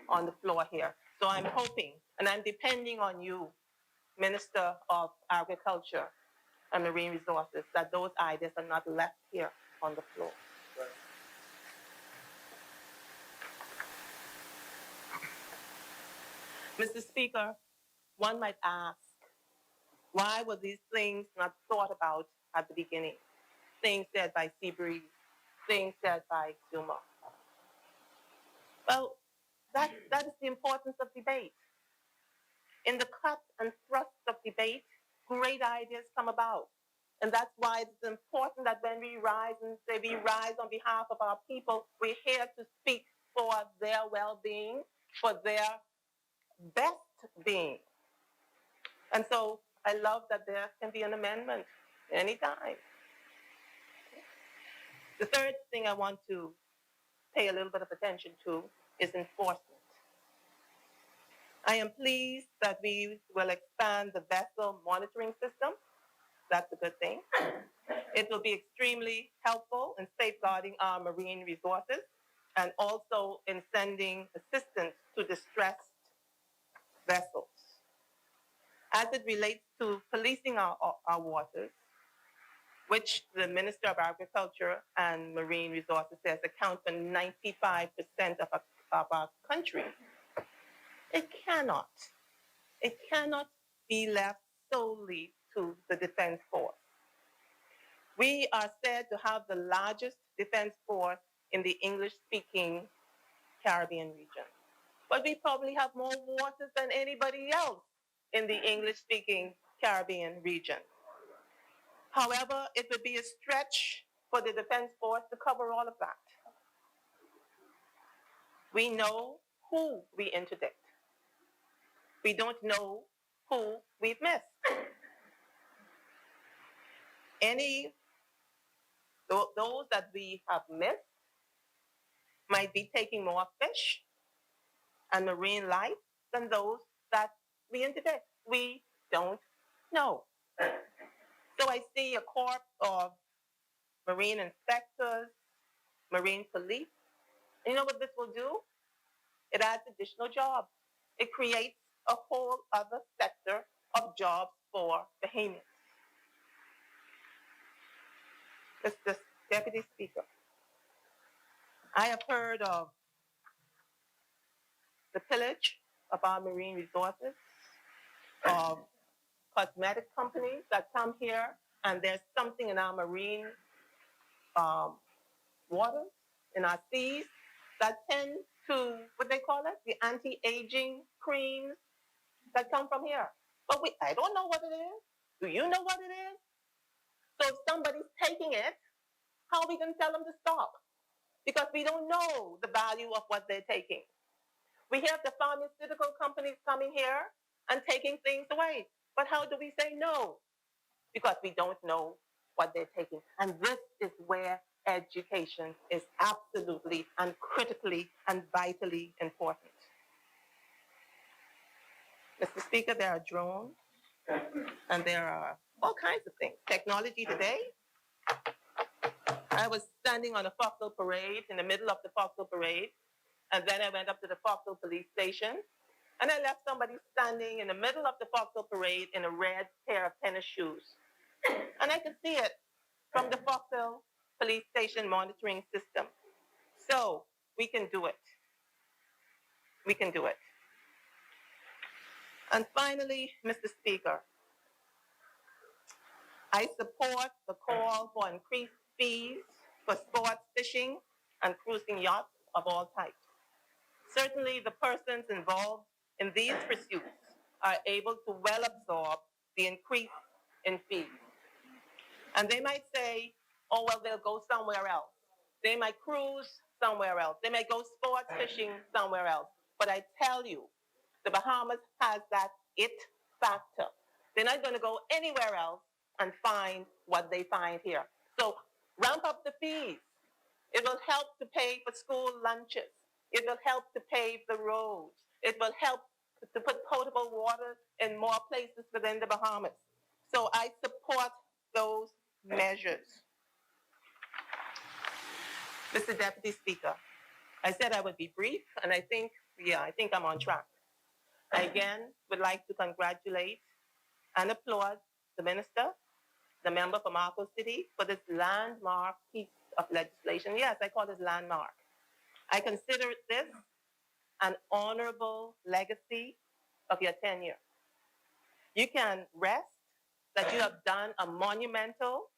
on the floor here. So I'm hoping, and I'm depending on you, Minister of Agriculture and Marine Resources, that those ideas are not left here on the floor. Mr. Speaker, one might ask, why were these things not thought about at the beginning? Things said by Seabreeze, things said by Zuma. Well, that is the importance of debate. In the cut and thrust of debate, great ideas come about. And that's why it's important that when we rise and say we rise on behalf of our people, we're here to speak for their well-being, for their best being. And so I love that there can be an amendment anytime. The third thing I want to pay a little bit of attention to is enforcement. I am pleased that we will expand the vessel monitoring system. That's a good thing. It will be extremely helpful in safeguarding our marine resources and also in sending assistance to distressed vessels. As it relates to policing our waters, which the Minister of Agriculture and Marine Resources says account for 95% of our country, it cannot be left solely to the Defense Force. We are said to have the largest defense force in the English-speaking Caribbean region. But we probably have more waters than anybody else in the English-speaking Caribbean region. However, it would be a stretch for the Defense Force to cover all of that. We know who we interdict. We don't know who we've missed. Those that we have missed might be taking more fish and marine life than those that we interdict. We don't know. So I see a corps of marine inspectors, marine police. And you know what this will do? It adds additional jobs. It creates a whole other sector of jobs for Bahamians. Mr. Deputy Speaker, I have heard of the pillage of our marine resources, of cosmetic companies that come here and there's something in our marine waters, in our seas, that tend to, what they call it, the anti-aging creams that come from here. But I don't know what it is. Do you know what it is? So if somebody's taking it, how are we going to tell them to stop? Because we don't know the value of what they're taking. We have the pharmaceutical companies coming here and taking things away. But how do we say no? Because we don't know what they're taking. And this is where education is absolutely and critically and vitally important. Mr. Speaker, there are drones and there are all kinds of things. Technology today. I was standing on a Foxville parade, in the middle of the Foxville parade, and then I went up to the Foxville police station, and I left somebody standing in the middle of the Foxville parade in a red pair of tennis shoes. And I could see it from the Foxville police station monitoring system. So we can do it. We can do it. And finally, Mr. Speaker, I support the call for increased fees for sports fishing and cruising yachts of all types. Certainly, the persons involved in these pursuits are able to well absorb the increase in fees. And they might say, oh, well, they'll go somewhere else. They might cruise somewhere else. They might go sports fishing somewhere else. But I tell you, the Bahamas has that it factor. They're not going to go anywhere else and find what they find here. So ramp up the fees. It will help to pay for school lunches. It will help to pave the roads. It will help to put potable water in more places within the Bahamas. So I support those measures. Mr. Deputy Speaker, I said I would be brief, and I think I'm on track. I again would like to congratulate and applaud the minister, the member from Marco City, for this landmark piece of legislation. Yes, I call this landmark. I consider this an honorable legacy of your tenure. You can rest that you have done a monumental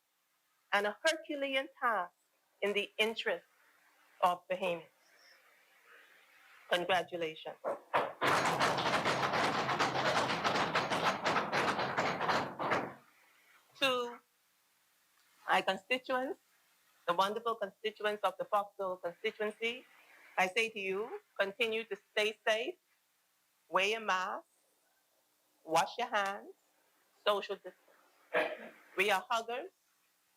and a Herculean task in the interest of Bahamians. Congratulations. To my constituents, the wonderful constituents of the Foxville constituency, I say to you, continue to stay safe, wear your mask, wash your hands, social distance. We are huggers,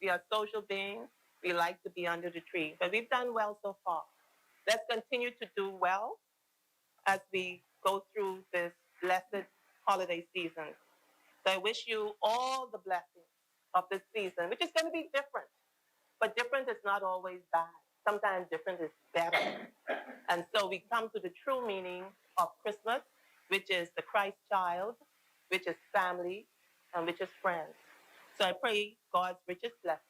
we are social beings, we like to be under the tree, but we've done well so far. Let's continue to do well as we go through this blessed holiday season. So I wish you all the blessings of this season, which is going to be different. But different is not always bad. Sometimes different is better. And so we come to the true meaning of Christmas, which is the Christ child, which is family, and which is friends. So I pray God's richest blessing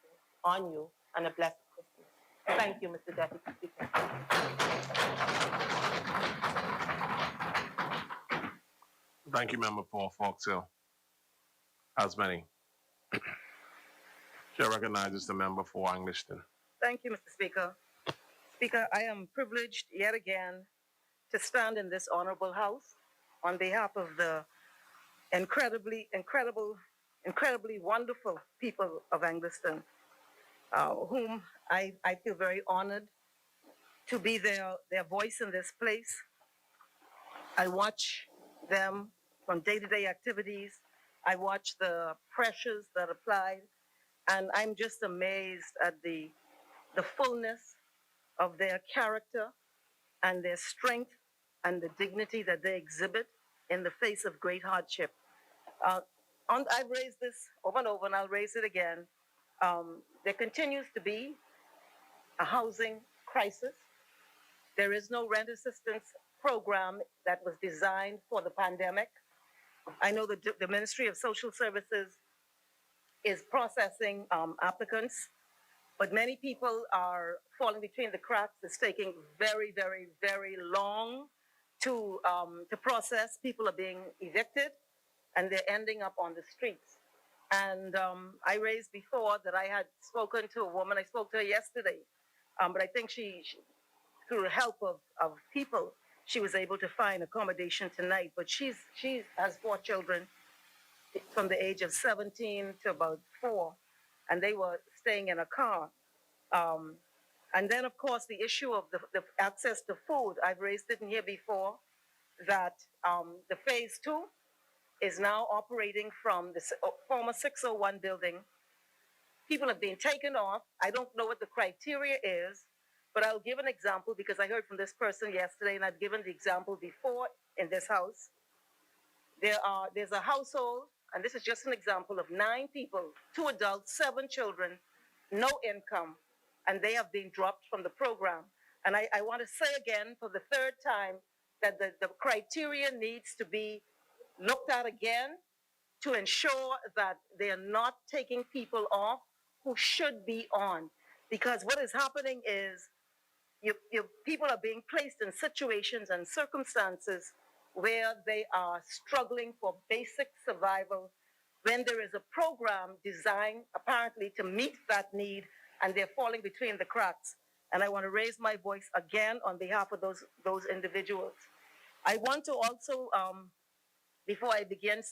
on you and a blessed Christmas. Thank you, Mr. Deputy Speaker. Thank you, Member for Fox Hill. As many. Chair recognizes the member for Angliston. Thank you, Mr. Speaker. Speaker, I am privileged yet again to stand in this honorable house on behalf of the incredibly wonderful people of Angliston, whom I feel very honored to be their voice in this place. I watch them from day-to-day activities. I watch the pressures that apply, and I'm just amazed at the fullness of their character and their strength and the dignity that they exhibit in the face of great hardship. I've raised this over and over, and I'll raise it again. There continues to be a housing crisis. There is no rent assistance program that was designed for the pandemic. I know the Ministry of Social Services is processing applicants, but many people are falling between the cracks. It's taking very, very, very long to process. People are being evicted, and they're ending up on the streets. And I raised before that I had spoken to a woman. I spoke to her yesterday, but I think she through the help of people, she was able to find accommodation tonight. But she has 4 children from the age of 17 to about 4, and they were staying in a car. And then, of course, the issue of the access to food. I've raised it in here before, that the phase 2 is now operating from the former 601 building. People have been taken off. I don't know what the criteria is, but I'll give an example because I heard from this person yesterday, and I've given the example before in this house. There's a household, and this is just an example of 9 people, 2 adults, 7 children, no income, and they have been dropped from the program. And I want to say again for the 3rd time that the criteria needs to be looked at again to ensure that they are not taking people off who should be on. Because what is happening is people are being placed in situations and circumstances where they are struggling for basic survival when there is a program designed apparently to meet that need, and they're falling between the cracks. And I want to raise my voice again on behalf of those individuals. I want to also, before I begin,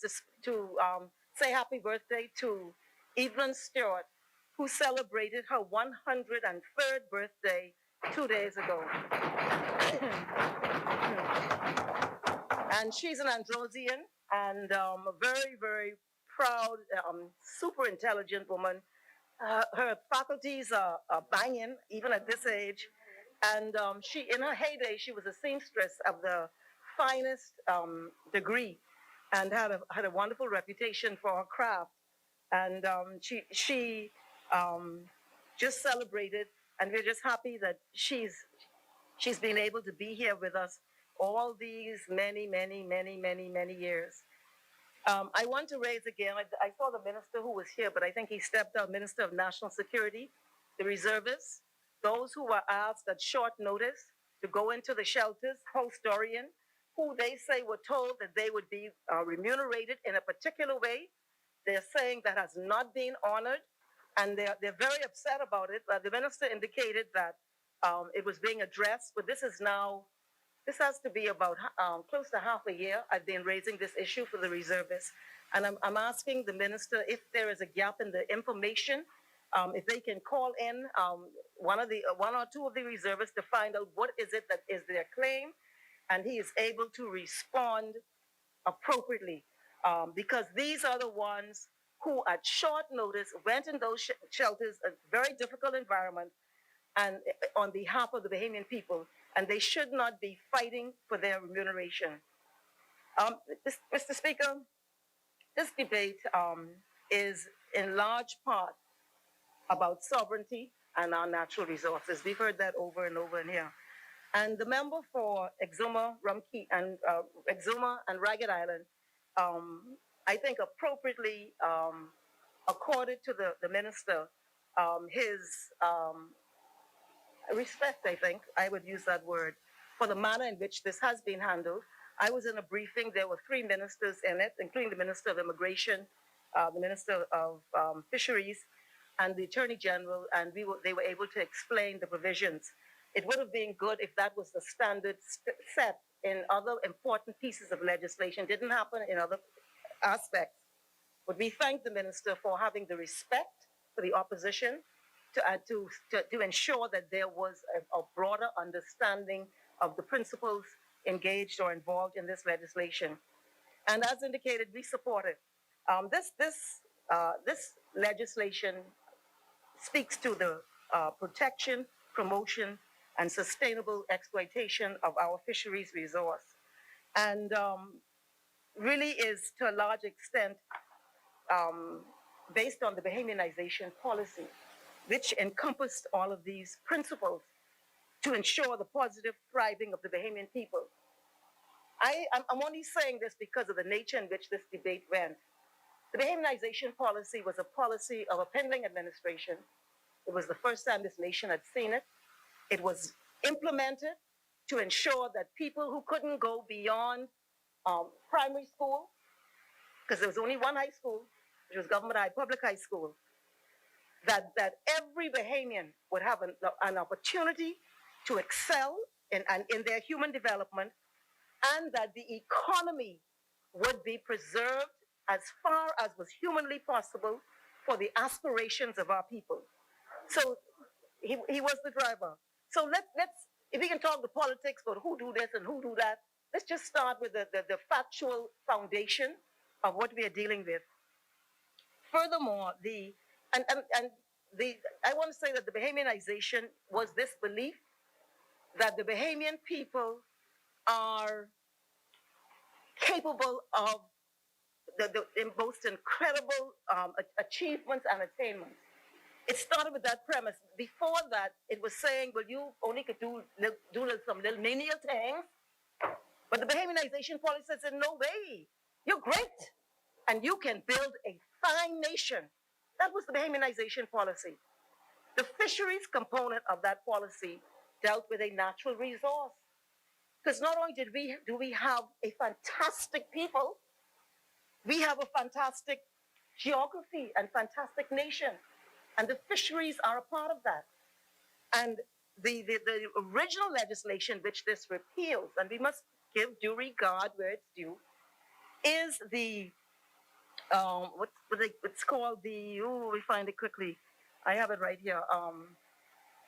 to say happy birthday to Evelyn Stewart, who celebrated her 103rd birthday 2 days ago. And she's an Androsian and a very, very proud, super intelligent woman. Her faculties are banging, even at this age. And she, in her heyday, she was a seamstress of the finest degree and had a wonderful reputation for her craft. And she just celebrated, and we're just happy that she's been able to be here with us all these many years. I want to raise again, I saw the minister who was here, but I think he stepped out, Minister of National Security, the reservists, those who were asked at short notice to go into the shelters, post-Dorian, who they say were told that they would be remunerated in a particular way. They're saying that has not been honored, and they're very upset about it. The minister indicated that it was being addressed, but this has to be about close to half a year. I've been raising this issue for the reservists, and I'm asking the minister if there is a gap in the information, if they can call in one or two of the reservists to find out what is it that is their claim, and he is able to respond appropriately, because these are the ones who at short notice went in those shelters, a very difficult environment, and on behalf of the Bahamian people, and they should not be fighting for their remuneration. Mr. Speaker, this debate is in large part about sovereignty and our natural resources. We've heard that over and over in here. And the member for Exuma, Exuma and Ragged Island, I think appropriately accorded to the minister his respect, I think, I would use that word, for the manner in which this has been handled. I was in a briefing, there were 3 ministers in it, including the Minister of Immigration, the Minister of Fisheries, and the Attorney General, and they were able to explain the provisions. It would have been good if that was the standard set in other important pieces of legislation. Didn't happen in other aspects. But we thank the minister for having the respect for the opposition to ensure that there was a broader understanding of the principles engaged or involved in this legislation. And as indicated, we support it. This legislation speaks to the protection, promotion, and sustainable exploitation of our fisheries resource, and really is to a large extent based on the Bahamianization policy, which encompassed all of these principles to ensure the positive thriving of the Bahamian people. I'm only saying this because of the nature in which this debate went. The Bahamianization policy was a policy of a pending administration. It was the first time this nation had seen it. It was implemented to ensure that people who couldn't go beyond primary school, because there was only one high school, which was government high, public high school, that every Bahamian would have an opportunity to excel in their human development, and that the economy would be preserved as far as was humanly possible for the aspirations of our people. So he was the driver. So let's if we can talk the politics about who do this and who do that, let's just start with the factual foundation of what we are dealing with. Furthermore, I want to say that the Bahamianization was this belief that the Bahamian people are capable of the most incredible achievements and attainments. It started with that premise. Before that, it was saying, well, you only could do some little menial things. But the Bahamianization policy said, no way, you're great. And you can build a fine nation. That was the Bahamianization policy. The fisheries component of that policy dealt with a natural resource. Because not only do we have a fantastic people, we have a fantastic geography and fantastic nation. And the fisheries are a part of that. And the original legislation which this repeals, and we must give due regard where it's due, is the, it's called the, we find it quickly. I have it right here.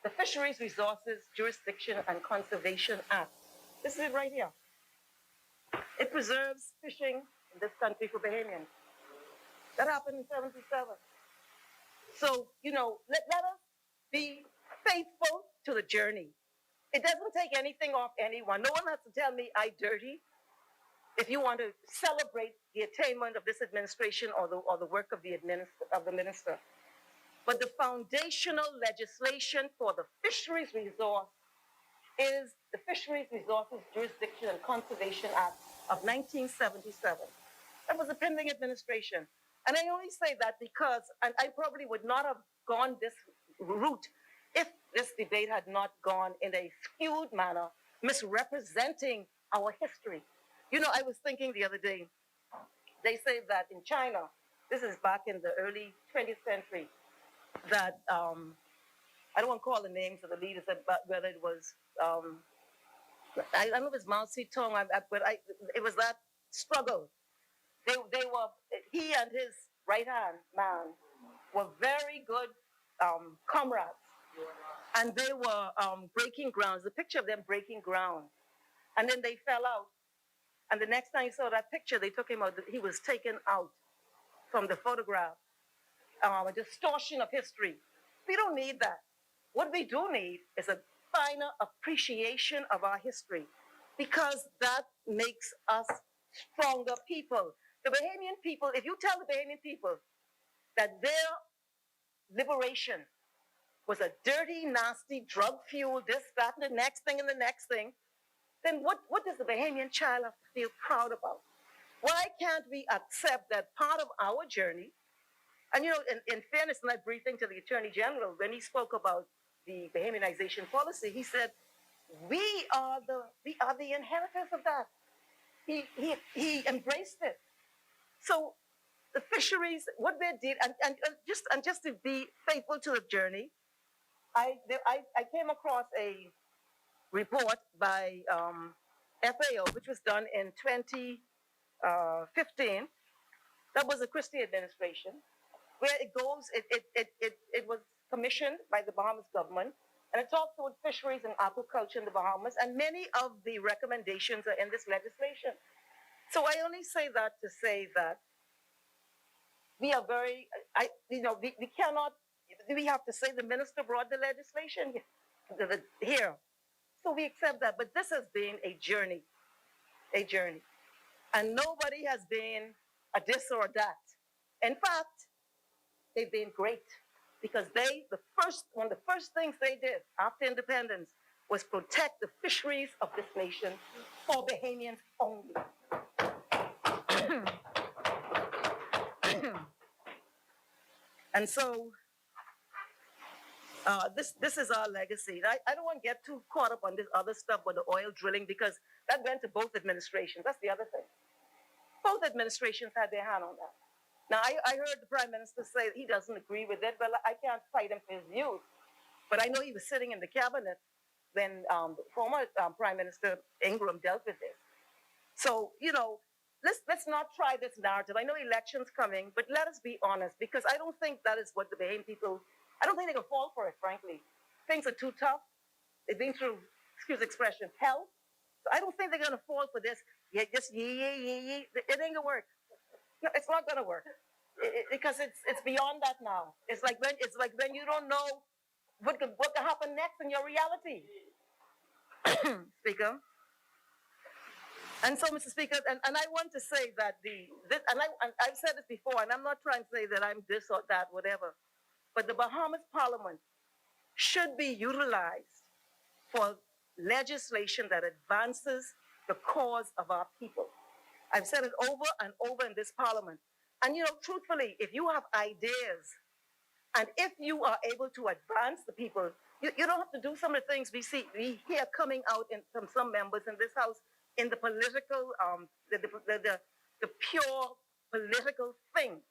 The Fisheries Resources Jurisdiction and Conservation Act. This is it right here. It preserves fishing in this country for Bahamians. That happened in 77. So, let us be faithful to the journey. It doesn't take anything off anyone. No one has to tell me I dirty. If you want to celebrate the attainment of this administration or the work of the minister. But the foundational legislation for the fisheries resource is the Fisheries Resources Jurisdiction and Conservation Act of 1977. That was a pending administration. And I only say that because, and I probably would not have gone this route if this debate had not gone in a skewed manner, misrepresenting our history. I was thinking the other day, they say that in China, this is back in the early 20th century, that, I don't want to call the names of the leaders, but whether it was, I don't know if it was Mao Zedong, but it was that struggle. They were, he and his right-hand man were very good comrades. And they were breaking ground. There's a picture of them breaking ground. And then they fell out. And the next time you saw that picture, they took him out. He was taken out from the photograph. A distortion of history. We don't need that. What we do need is a finer appreciation of our history, because that makes us stronger people. The Bahamian people, if you tell the Bahamian people that their liberation was a dirty, nasty, drug-fueled, this, that, and the next thing, then what does the Bahamian child have to feel proud about? Why can't we accept that part of our journey, and in fairness, in that briefing to the Attorney General, when he spoke about the Bahamianization policy, he said, we are the inheritors of that. He embraced it. So the fisheries, what they did, and just to be faithful to the journey, I came across a report by FAO, which was done in 2015. That was the Christie administration, where it was commissioned by the Bahamas government, and it talks about fisheries and aquaculture in the Bahamas, and many of the recommendations are in this legislation. So I only say that to say that we are very, we cannot, we have to say the minister brought the legislation here. So we accept that, but this has been a journey. And nobody has been a this or that. In fact, they've been great because one of the first things they did after independence was protect the fisheries of this nation for Bahamians only. And so this is our legacy. I don't want to get too caught up on this other stuff with the oil drilling because that went to both administrations. That's the other thing. Both administrations had their hand on that. Now, I heard the Prime Minister say he doesn't agree with it. Well, I can't fight him for his views. But I know he was sitting in the cabinet when the former Prime Minister Ingram dealt with this. So, let's not try this narrative. I know elections coming, but let us be honest, because I don't think that is what the Bahamian people, I don't think they can fall for it, frankly. Things are too tough. They've been through, excuse the expression, hell. So I don't think they're going to fall for this. Yeah, just yee. It ain't going to work. No, it's not going to work. Because it's beyond that now. It's like when you don't know what can happen next in your reality. Speaker. And so, Mr. Speaker, and I want to say that I've said this before, and I'm not trying to say that I'm this or that, whatever, but the Bahamas Parliament should be utilized for legislation that advances the cause of our people. I've said it over and over in this Parliament. And, truthfully, if you have ideas, and if you are able to advance the people, you don't have to do some of the things we hear coming out from some members in this House in the political, the pure political thing.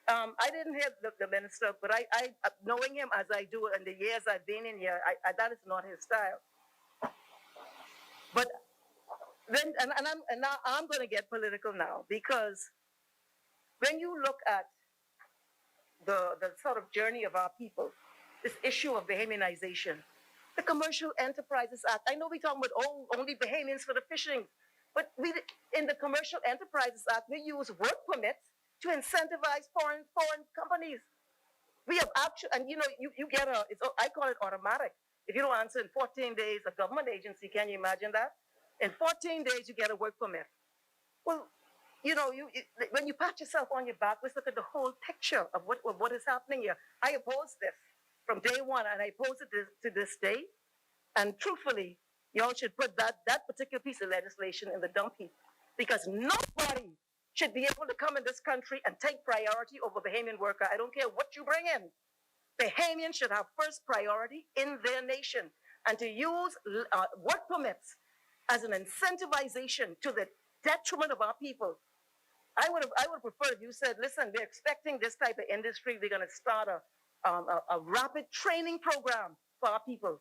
I didn't hear the minister, but I knowing him as I do in the years I've been in here, that is not his style. But then, now I'm going to get political now, because when you look at the sort of journey of our people, this issue of Bahamianization, the Commercial Enterprises Act, I know we're talking about only Bahamians for the fishing, but in the Commercial Enterprises Act, we use work permits to incentivize foreign companies. We have actually, and you get I call it automatic. If you don't answer in 14 days, a government agency, can you imagine that? In 14 days, you get a work permit. Well, when you pat yourself on your back, let's look at the whole picture of what is happening here. I oppose this from day one, and I oppose it to this day. And truthfully, y'all should put that particular piece of legislation in the dump heap, because nobody should be able to come in this country and take priority over Bahamian worker. I don't care what you bring in. Bahamians should have first priority in their nation, and to use work permits as an incentivization to the detriment of our people. I would prefer if you said, listen, we're expecting this type of industry. We're going to start a rapid training program for our people.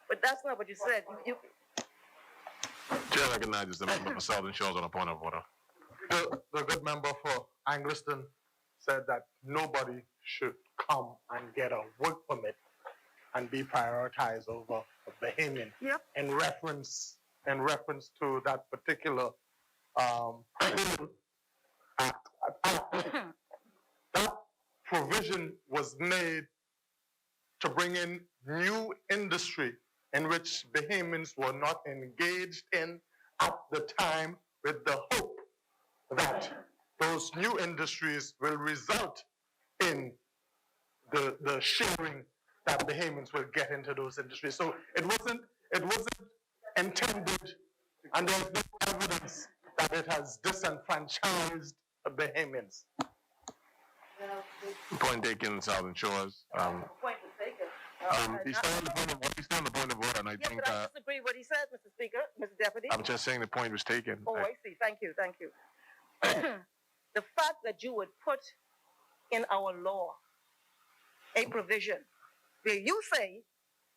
But that's not what you said. Chair recognizes the member for Southern Shores on a point of order. The good member for Angliston said that nobody should come and get a work permit and be prioritized over a Bahamian. Yep. In reference to that particular act. That provision was made to bring in new industry in which Bahamians were not engaged in at the time, with the hope that those new industries will result in the sharing that Bahamians will get into those industries. So it wasn't intended, and there's no evidence that it has disenfranchised Bahamians. Point taken, Southern Shores. Point was taken. He's still on the point of order, and I think. But I disagree with what he said, Mr. Speaker, Mr. Deputy. I'm just saying the point was taken. Oh, I see. Thank you. the fact that you would put in our law a provision where you say,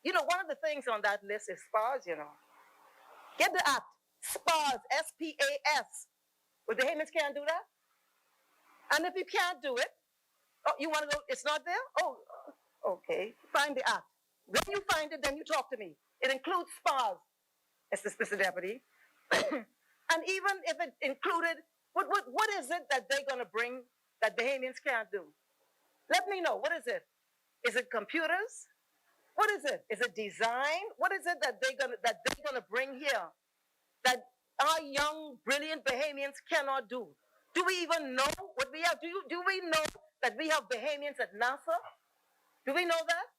one of the things on that list is SPAS, Get the act. SPAS, SPAS. Well, the Haymans can't do that. And if you can't do it, you want to go, it's not there? Oh, okay. Find the act. When you find it, then you talk to me. It includes SPAS, Mr. Deputy. And even if it included, what is it that they're going to bring that Bahamians can't do? Let me know. What is it? Is it computers? What is it? Is it design? What is it that they're gonna bring here that our young, brilliant Bahamians cannot do? Do we even know what we have? Do we know that we have Bahamians at NASA? Do we know that?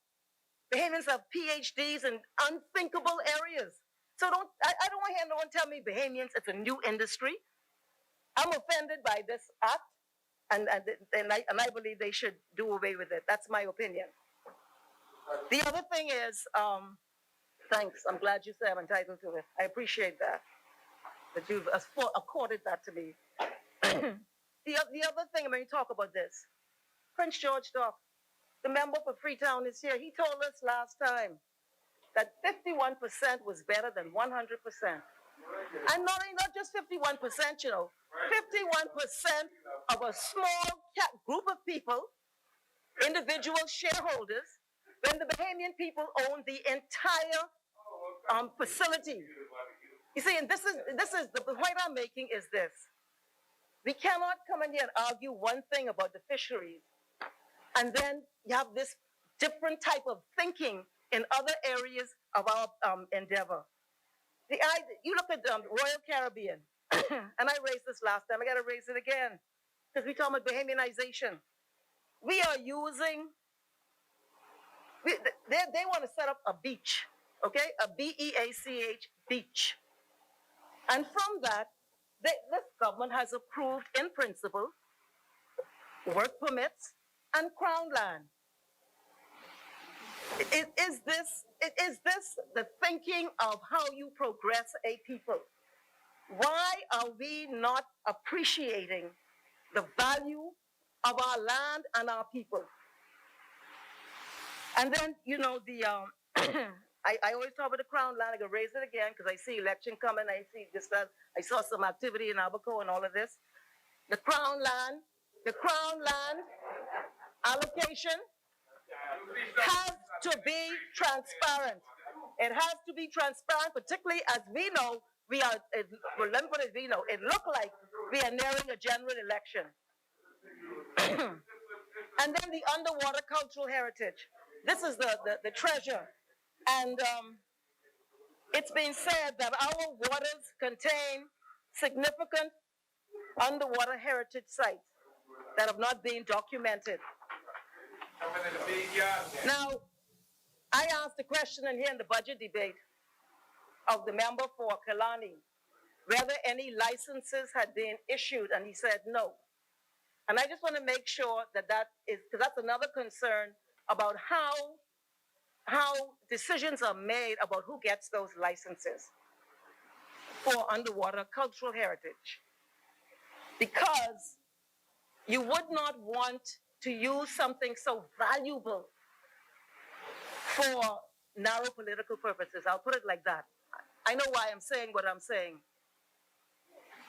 Bahamians have PhDs in unthinkable areas. So I don't want to hear no one tell me Bahamians, it's a new industry. I'm offended by this act, and I believe they should do away with it. That's my opinion. The other thing is, thanks. I'm glad you say I'm entitled to it. I appreciate that you've accorded that to me. The other thing, when you talk about this, Prince George Dock, the member for Freetown is here. He told us last time that 51% was better than 100%. And not just 51%, 51% of a small group of people, individual shareholders, when the Bahamian people own the entire facility. You see, and this is the point I'm making is this. We cannot come in here and argue one thing about the fisheries, and then you have this different type of thinking in other areas of our endeavor. You look at Royal Caribbean, and I raised this last time. I got to raise it again because we talk about Bahamianization. We are using. They want to set up a beach, okay? A BEACH beach. And from that, this government has approved in principle work permits and crown land. Is this the thinking of how you progress a people? Why are we not appreciating the value of our land and our people? And then, I always talk about the crown land. I can raise it again because I see election coming. I see this, that. I saw some activity in Abaco and all of this. The crown land allocation has to be transparent. It has to be transparent, particularly as we know, it looked like we are nearing a general election. And then the underwater cultural heritage. This is the treasure. And it's been said that our waters contain significant underwater heritage sites that have not been documented. Now, I asked a question in here in the budget debate of the member for Kalani, whether any licenses had been issued, and he said no. And I just want to make sure that is, because that's another concern about how decisions are made about who gets those licenses for underwater cultural heritage. Because you would not want to use something so valuable for narrow political purposes. I'll put it like that. I know why I'm saying what I'm saying.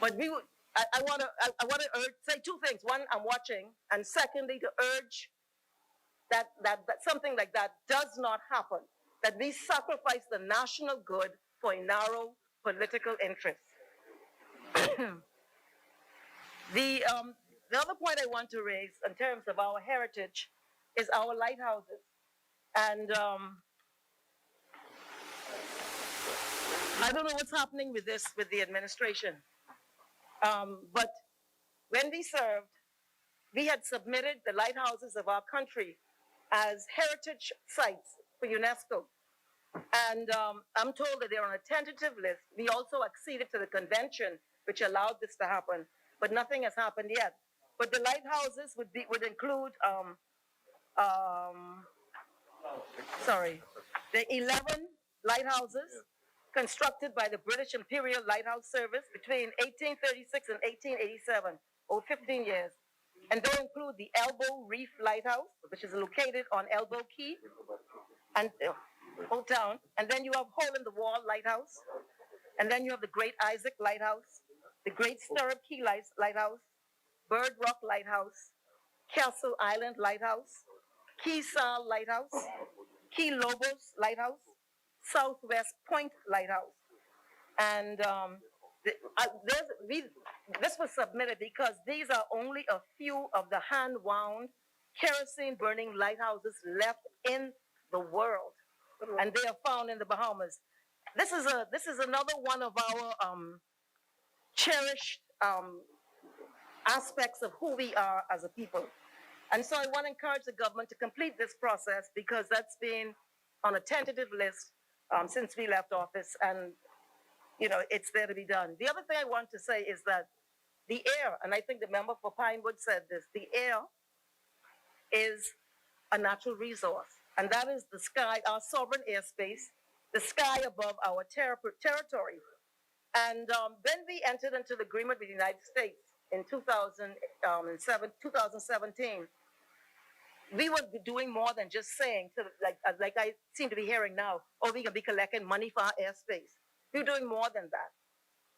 But I want to say two things. One, I'm watching, and secondly, to urge that something like that does not happen, that we sacrifice the national good for a narrow political interest. The other point I want to raise in terms of our heritage is our lighthouses. And I don't know what's happening with the administration. But when we served, we had submitted the lighthouses of our country as heritage sites for UNESCO. And I'm told that they're on a tentative list. We also acceded to the convention, which allowed this to happen, but nothing has happened yet. But the lighthouses would include, the 11 lighthouses constructed by the British Imperial Lighthouse Service between 1836 and 1887. over 15 years. And they include the Elbow Reef Lighthouse, which is located on Elbow Key and Old Town. And then you have Hole in the Wall Lighthouse. And then you have the Great Isaac Lighthouse, the Great Stirrup Key Lighthouse, Bird Rock Lighthouse, Castle Island Lighthouse, Key Sal Lighthouse, Key Lobos Lighthouse, Southwest Point Lighthouse. And this was submitted because these are only a few of the hand-wound, kerosene-burning lighthouses left in the world, and they are found in the Bahamas. This is another one of our cherished aspects of who we are as a people. And so I want to encourage the government to complete this process because that's been on a tentative list since we left office, and it's there to be done. The other thing I want to say is that the air, and I think the member for Pinewood said this, the air is a natural resource, and that is the sky, our sovereign airspace, the sky above our territory. And when we entered into the agreement with the United States in 2017, we were doing more than just saying, like I seem to be hearing now, oh, we're going to be collecting money for our airspace. We were doing more than that.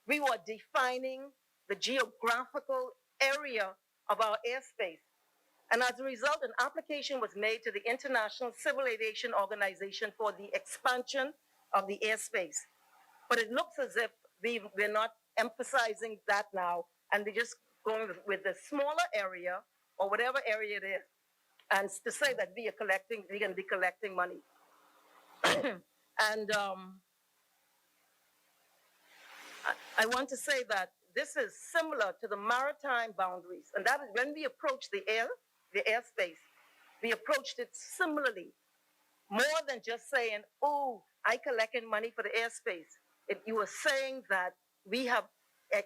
We were defining the geographical area of our airspace. And as a result, an application was made to the International Civil Aviation Organization for the expansion of the airspace. But it looks as if we're not emphasizing that now, and we're just going with the smaller area or whatever area it is, and to say that we're going to be collecting money. And I want to say that this is similar to the maritime boundaries, and that is when we approach the airspace, we approached it similarly, more than just saying, oh, I collected money for the airspace. You were saying that we have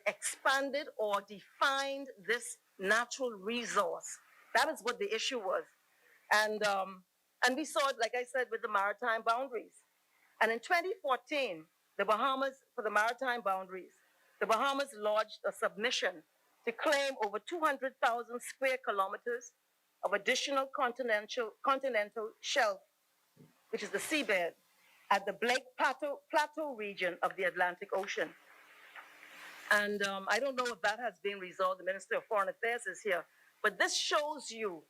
expanded or defined this natural resource. That is what the issue was. And we saw it, like I said, with the maritime boundaries. And in 2014, the Bahamas, for the maritime boundaries, the Bahamas lodged a submission to claim over 200,000 square kilometers of additional continental shelf, which is the seabed, at the Blake Plateau region of the Atlantic Ocean. And I don't know if that has been resolved. The Minister of Foreign Affairs is here. But this shows you,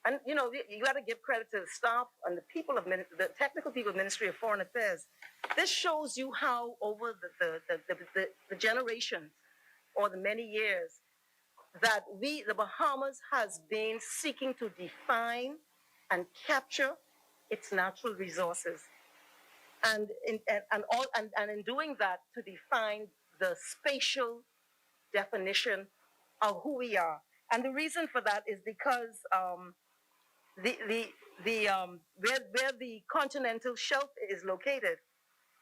and you got to give credit to the staff and the people of the technical people of Ministry of Foreign Affairs. This shows you how over the generations or the many years that the Bahamas has been seeking to define and capture its natural resources, and in doing that, to define the spatial definition of who we are. And the reason for that is because where the continental shelf is located,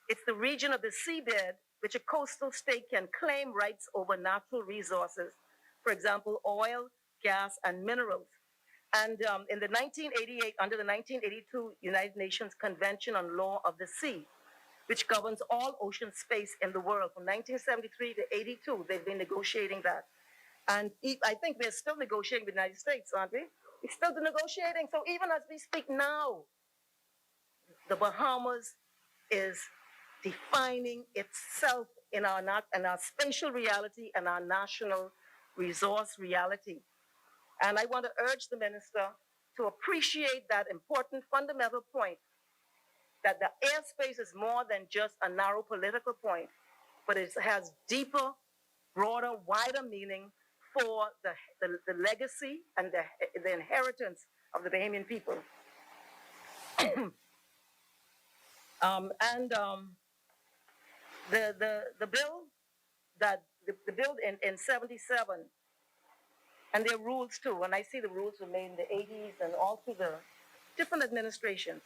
it's the region of the seabed which a coastal state can claim rights over natural resources, for example, oil, gas, and minerals. And in the 1988, under the 1982 United Nations Convention on Law of the Sea, which governs all ocean space in the world, from 1973 to 82, they've been negotiating that. And I think we're still negotiating with the United States, aren't we? We're still negotiating. So even as we speak now, the Bahamas is defining itself in our spatial reality and our national resource reality. And I want to urge the minister to appreciate that important fundamental point, that the airspace is more than just a narrow political point, but it has deeper, broader, wider meaning for the legacy and the inheritance of the Bahamian people. The bill in 77, and their rules too, and I see the rules were made in the 80s and all through the different administrations,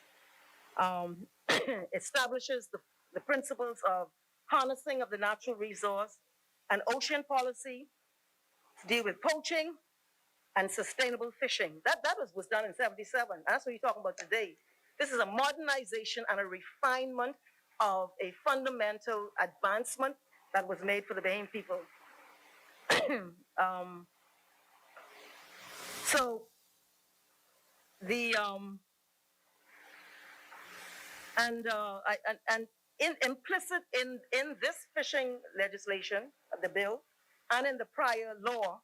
establishes the principles of harnessing of the natural resource, an ocean policy to deal with poaching and sustainable fishing. That was done in 77. That's what you're talking about today. This is a modernization and a refinement of a fundamental advancement that was made for the Bahamian people. So the and implicit in this fishing legislation, the bill, and in the prior law,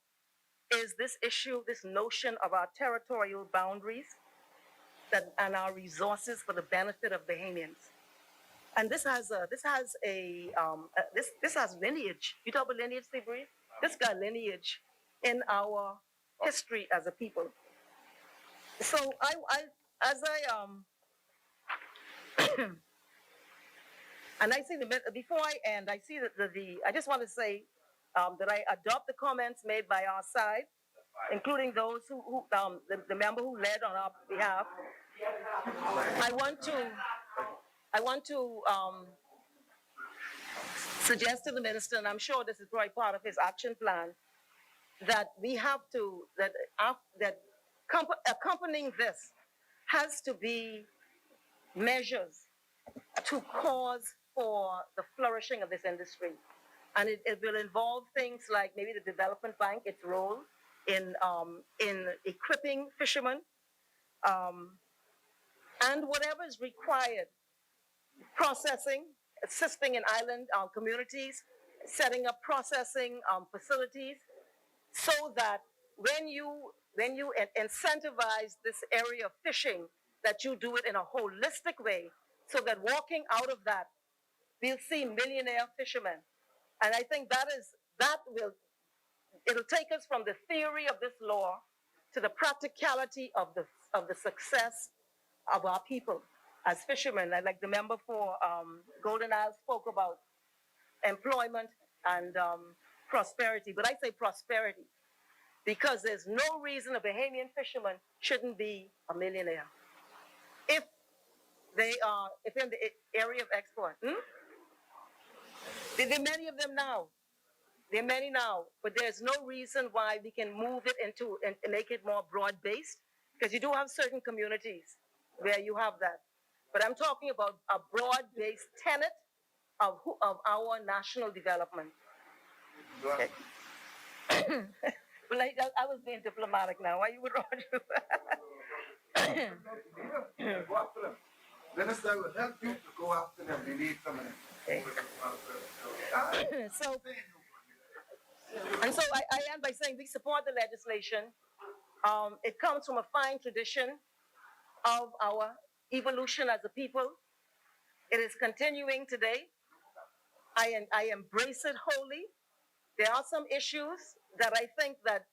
is this issue, this notion of our territorial boundaries and our resources for the benefit of Bahamians. And this has lineage. You talk about lineage, Steve Reed? This got lineage in our history as a people. So and I see before I end, I see that I just want to say that I adopt the comments made by our side, including those the member who led on our behalf. I want to suggest to the minister, and I'm sure this is probably part of his action plan, that we have to, that accompanying this has to be measures to cause for the flourishing of this industry. And it will involve things like maybe the development bank, its role in equipping fishermen, and whatever is required, processing, assisting in island communities, setting up processing facilities, so that when you incentivize this area of fishing, that you do it in a holistic way, so that walking out of that, we'll see millionaire fishermen. And I think it'll take us from the theory of this law to the practicality of the success of our people as fishermen. Like the member for Golden Isle spoke about employment and prosperity, but I say prosperity because there's no reason a Bahamian fisherman shouldn't be a millionaire if in the area of export. There are many of them now. There are many now, but there's no reason why we can move it into and make it more broad-based, because you do have certain communities where you have that. But I'm talking about a broad-based tenet of our national development. Okay. Well, I was being diplomatic now. Why you would Minister, I will help you to go after them. We need some of them. Okay. So I end by saying we support the legislation. It comes from a fine tradition of our evolution as a people. It is continuing today. I embrace it wholly. There are some issues that I think that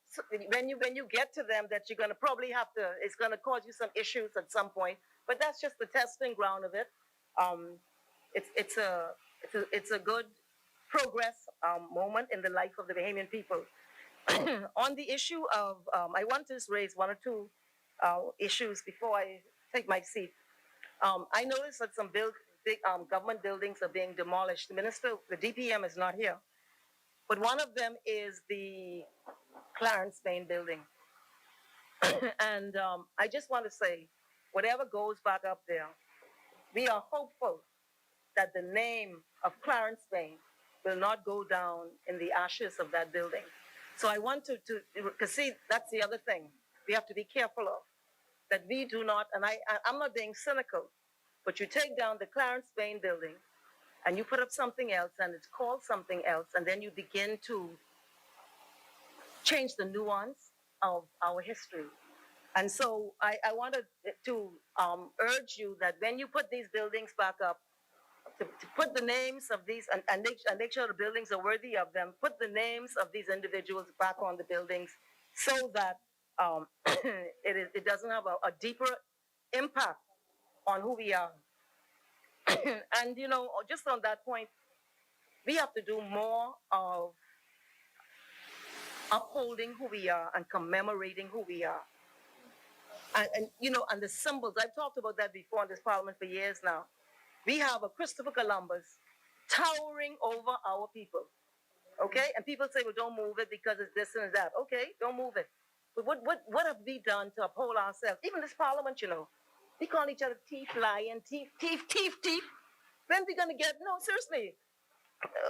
when you get to them, that you're going to probably have to, it's going to cause you some issues at some point. But that's just the testing ground of it. It's a good progress moment in the life of the Bahamian people. On the issue of, I want to just raise one or two issues before I take my seat. I noticed that some big government buildings are being demolished. The minister, the DPM is not here, but one of them is the Clarence Bain building. And I just want to say, whatever goes back up there, we are hopeful that the name of Clarence Bain will not go down in the ashes of that building. So I want to because see, that's the other thing we have to be careful of, that we do not, and I'm not being cynical, but you take down the Clarence Bain building and you put up something else and it's called something else, and then you begin to change the nuance of our history. And so I wanted to urge you that when you put these buildings back up, to put the names of these and make sure the buildings are worthy of them, put the names of these individuals back on the buildings so that it doesn't have a deeper impact on who we are. And, just on that point, we have to do more of upholding who we are and commemorating who we are. And the symbols, I've talked about that before in this parliament for years now. We have a Christopher Columbus towering over our people, okay? And people say, well, don't move it because it's this and that. Okay, don't move it. But what have we done to uphold ourselves? Even this parliament, we call each other thief, lion, thief. When are we going to get, no, seriously.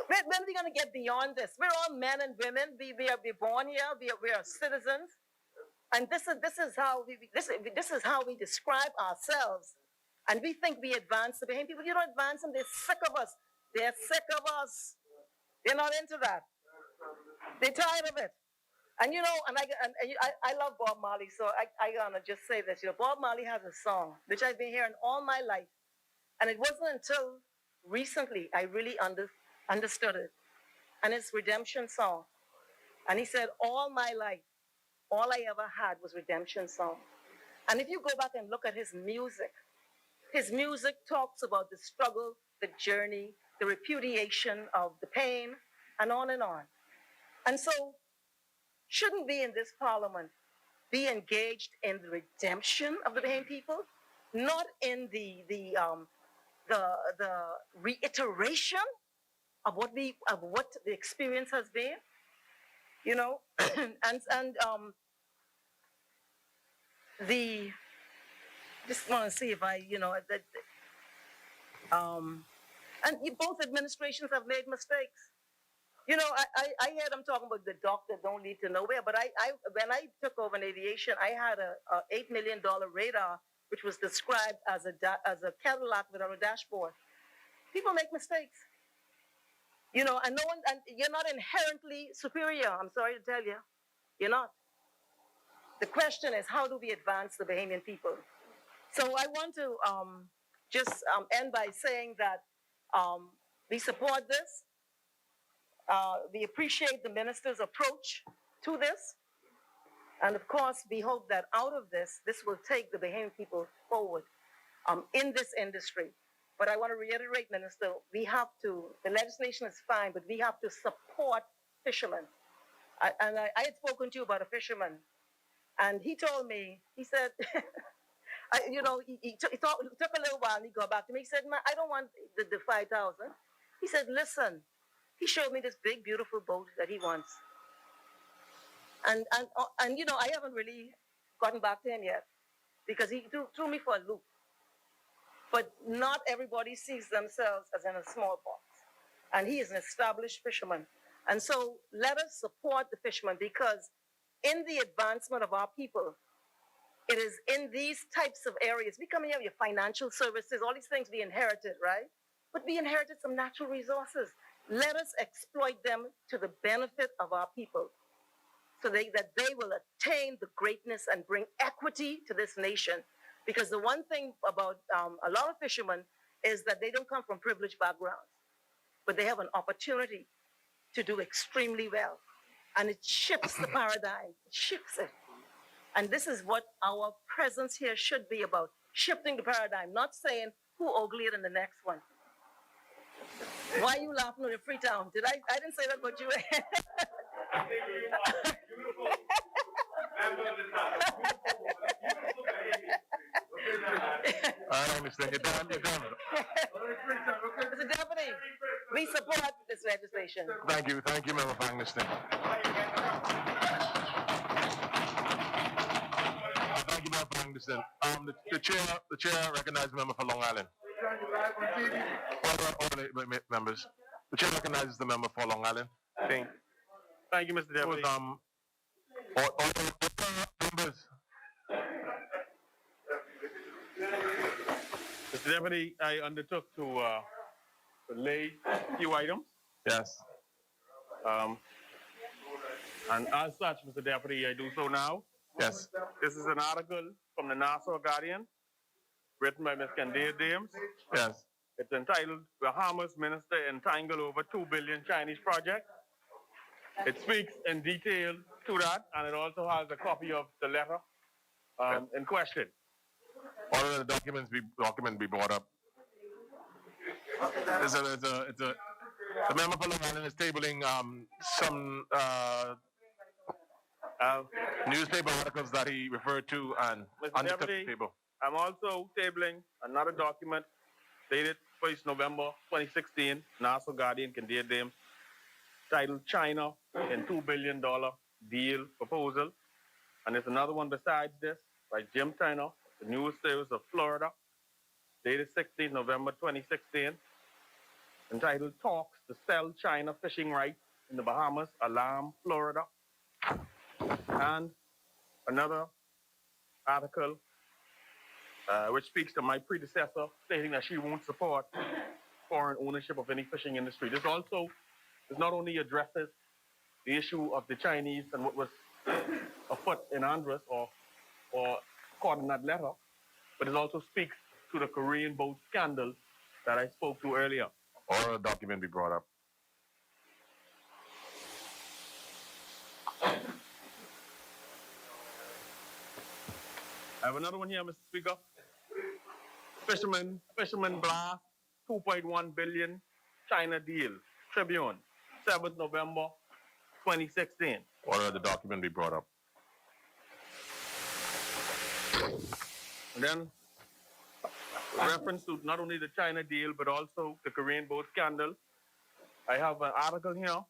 when are we going to get beyond this? We're all men and women. We're born here. We are citizens. And this is how we describe ourselves. And we think we advance the Bahamian people. You don't advance them. They're sick of us. They're sick of us. They're not into that. They're tired of it. And you know, I love Bob Marley, so I gonna just say this. You know, Bob Marley has a song which I've been hearing all my life, and it wasn't until recently I really understood it. And it's redemption song. And he said, all my life, all I ever had was redemption song. And if you go back and look at his music talks about the struggle, the journey, the repudiation of the pain, and on and on. And so, shouldn't we in this parliament be engaged in the redemption of the Bahamian people, not in the reiteration of what the experience has been, you know, just want to see if I, you know, both administrations have made mistakes. You know, I heard them talking about the doctor don't lead to nowhere, but when I took over in aviation, I had a $8 million radar, which was described as a Cadillac without a dashboard. People make mistakes. You know, and you're not inherently superior. I'm sorry to tell you, you're not. The question is, how do we advance the Bahamian people? So I want to just end by saying that we support this. We appreciate the minister's approach to this. And of course, we hope that out of this will take the Bahamian people forward in this industry. But I want to reiterate, Minister, the legislation is fine, but we have to support fishermen. I had spoken to you about a fisherman, and he told me, he said, he took a little while and he got back to me. He said, I don't want the 5,000. He said, listen, he showed me this big, beautiful boat that he wants. And you know, I haven't really gotten back to him yet because he threw me for a loop. But not everybody sees themselves as in a small box. And he is an established fisherman. And so let us support the fishermen because in the advancement of our people, it is in these types of areas. We come here with financial services, all these things we inherited, right? But we inherited some natural resources. Let us exploit them to the benefit of our people so that they will attain the greatness and bring equity to this nation. Because the one thing about a lot of fishermen is that they don't come from privileged backgrounds, but they have an opportunity to do extremely well. And it shifts the paradigm, it shifts it. And this is what our presence here should be about, shifting the paradigm, not saying who uglier than the next one. Why are you laughing at the Freetown? I didn't say that about you. I understand. You're done. Mr. Deputy, we support this legislation. Thank you, Member Fangleston. Thank you, Member Fangleston. The chair recognizes the member for Long Island. All members. The chair recognizes the member for Long Island. Thank you, Mr. Deputy. All members. Mr. Deputy, I undertook to lay a few items. Yes. And as such, Mr. Deputy, I do so now. Yes. This is an article from the Nassau Guardian, written by Ms. Candida Dames. Yes. It's entitled, Bahamas Minister Entangled Over 2 Billion Chinese Project. It speaks in detail to that, and it also has a copy of the letter in question. All of the document be brought up. The member for Long Island is tabling some newspaper articles that he referred to and undertook the table. I'm also tabling another document dated 1st November 2016, Nassau Guardian, Candida Dames, titled China and $2 billion deal proposal. And there's another one besides this by Jim Turner, the News Service of Florida, dated 16th November 2016. entitled Talks to Sell China Fishing Rights in the Bahamas, Alam, Florida. And another article which speaks to my predecessor, stating that she won't support foreign ownership of any fishing industry. This not only addresses the issue of the Chinese and what was afoot in Andros or caught in that letter, but it also speaks to the Korean boat scandal that I spoke to earlier. Or a document be brought up. I have another one here, Mr. Speaker. Fisherman blast 2.1 billion China deal. Tribune, 7th November 2016. Or the document be brought up. And then, with reference to not only the China deal, but also the Korean boat scandal, I have an article here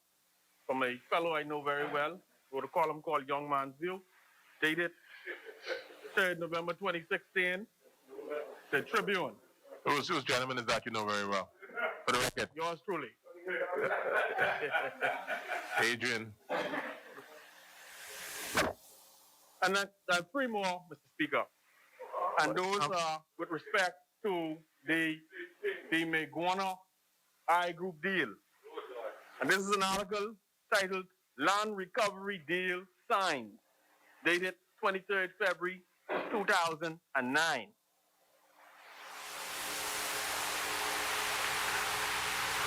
from a fellow I know very well, wrote a column called Young Man's View, dated 3rd November 2016, the Tribune. Whose gentleman is that you know very well? For the record. Yours truly. Adrian. And then three more, Mr. Speaker. And those are with respect to the Meguana I Group deal. And this is an article titled Land Recovery Deal Signed, dated 23rd February 2009.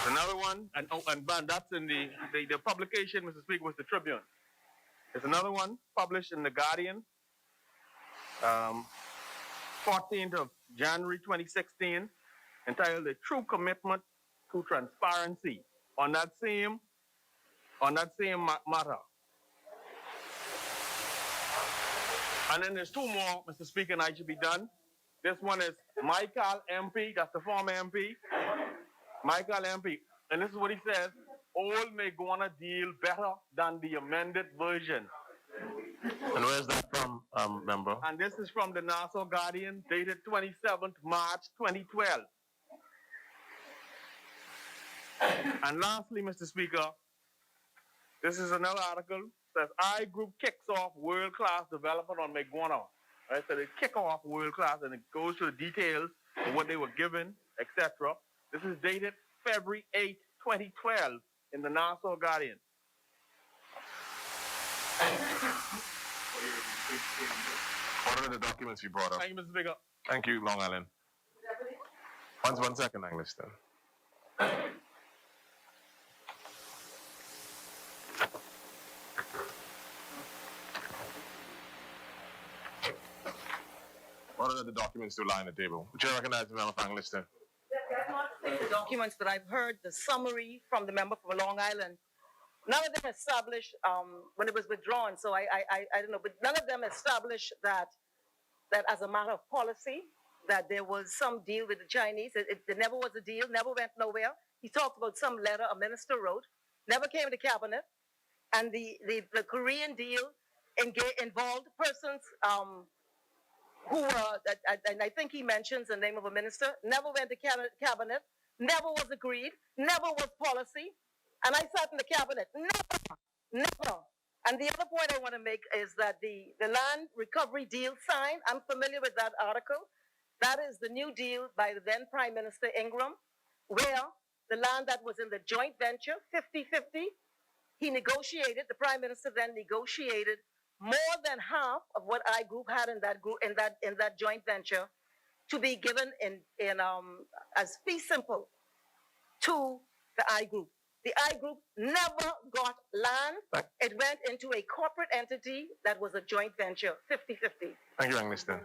Another one, and that's in the publication, Mr. Speaker, was the Tribune. There's another one published in The Guardian, 14th of January 2016, entitled The True Commitment to Transparency on that same matter. And then there's two more, Mr. Speaker, and I should be done. This one is Michael MP, that's the former MP. Michael MP, and this is what he says: all Meguana deal better than the amended version. And where's that from, member? And this is from the Nassau Guardian, dated 27th March 2012. And lastly, Mr. Speaker, this is another article. It says, I Group kicks off world-class development on Meguana. Right, so they kick off world-class, and it goes through the details of what they were given, etc. This is dated February 8, 2012 in the Nassau Guardian. What are the documents you brought up? Thank you, Mr. Speaker. Thank you, Long Island. One second, English then. What are the documents to lie on the table? Would you recognize the member from English then? I've not seen the documents, but I've heard the summary from the member from Long Island. None of them established when it was withdrawn, so I don't know, but none of them established that as a matter of policy, that there was some deal with the Chinese. There never was a deal, never went nowhere. He talked about some letter a minister wrote, never came to cabinet, and the Korean deal involved persons who were, and I think he mentions the name of a minister, never went to cabinet, never was agreed, never was policy. And I sat in the cabinet, never. And the other point I want to make is that the land recovery deal signed, I'm familiar with that article. That is the new deal by the then Prime Minister Ingram, where the land that was in the joint venture, 50-50, he negotiated, the Prime Minister then negotiated more than half of what I Group had in that joint venture to be given as fee simple to the I Group. The I Group never got land. It went into a corporate entity that was a joint venture, 50-50. Thank you, English then.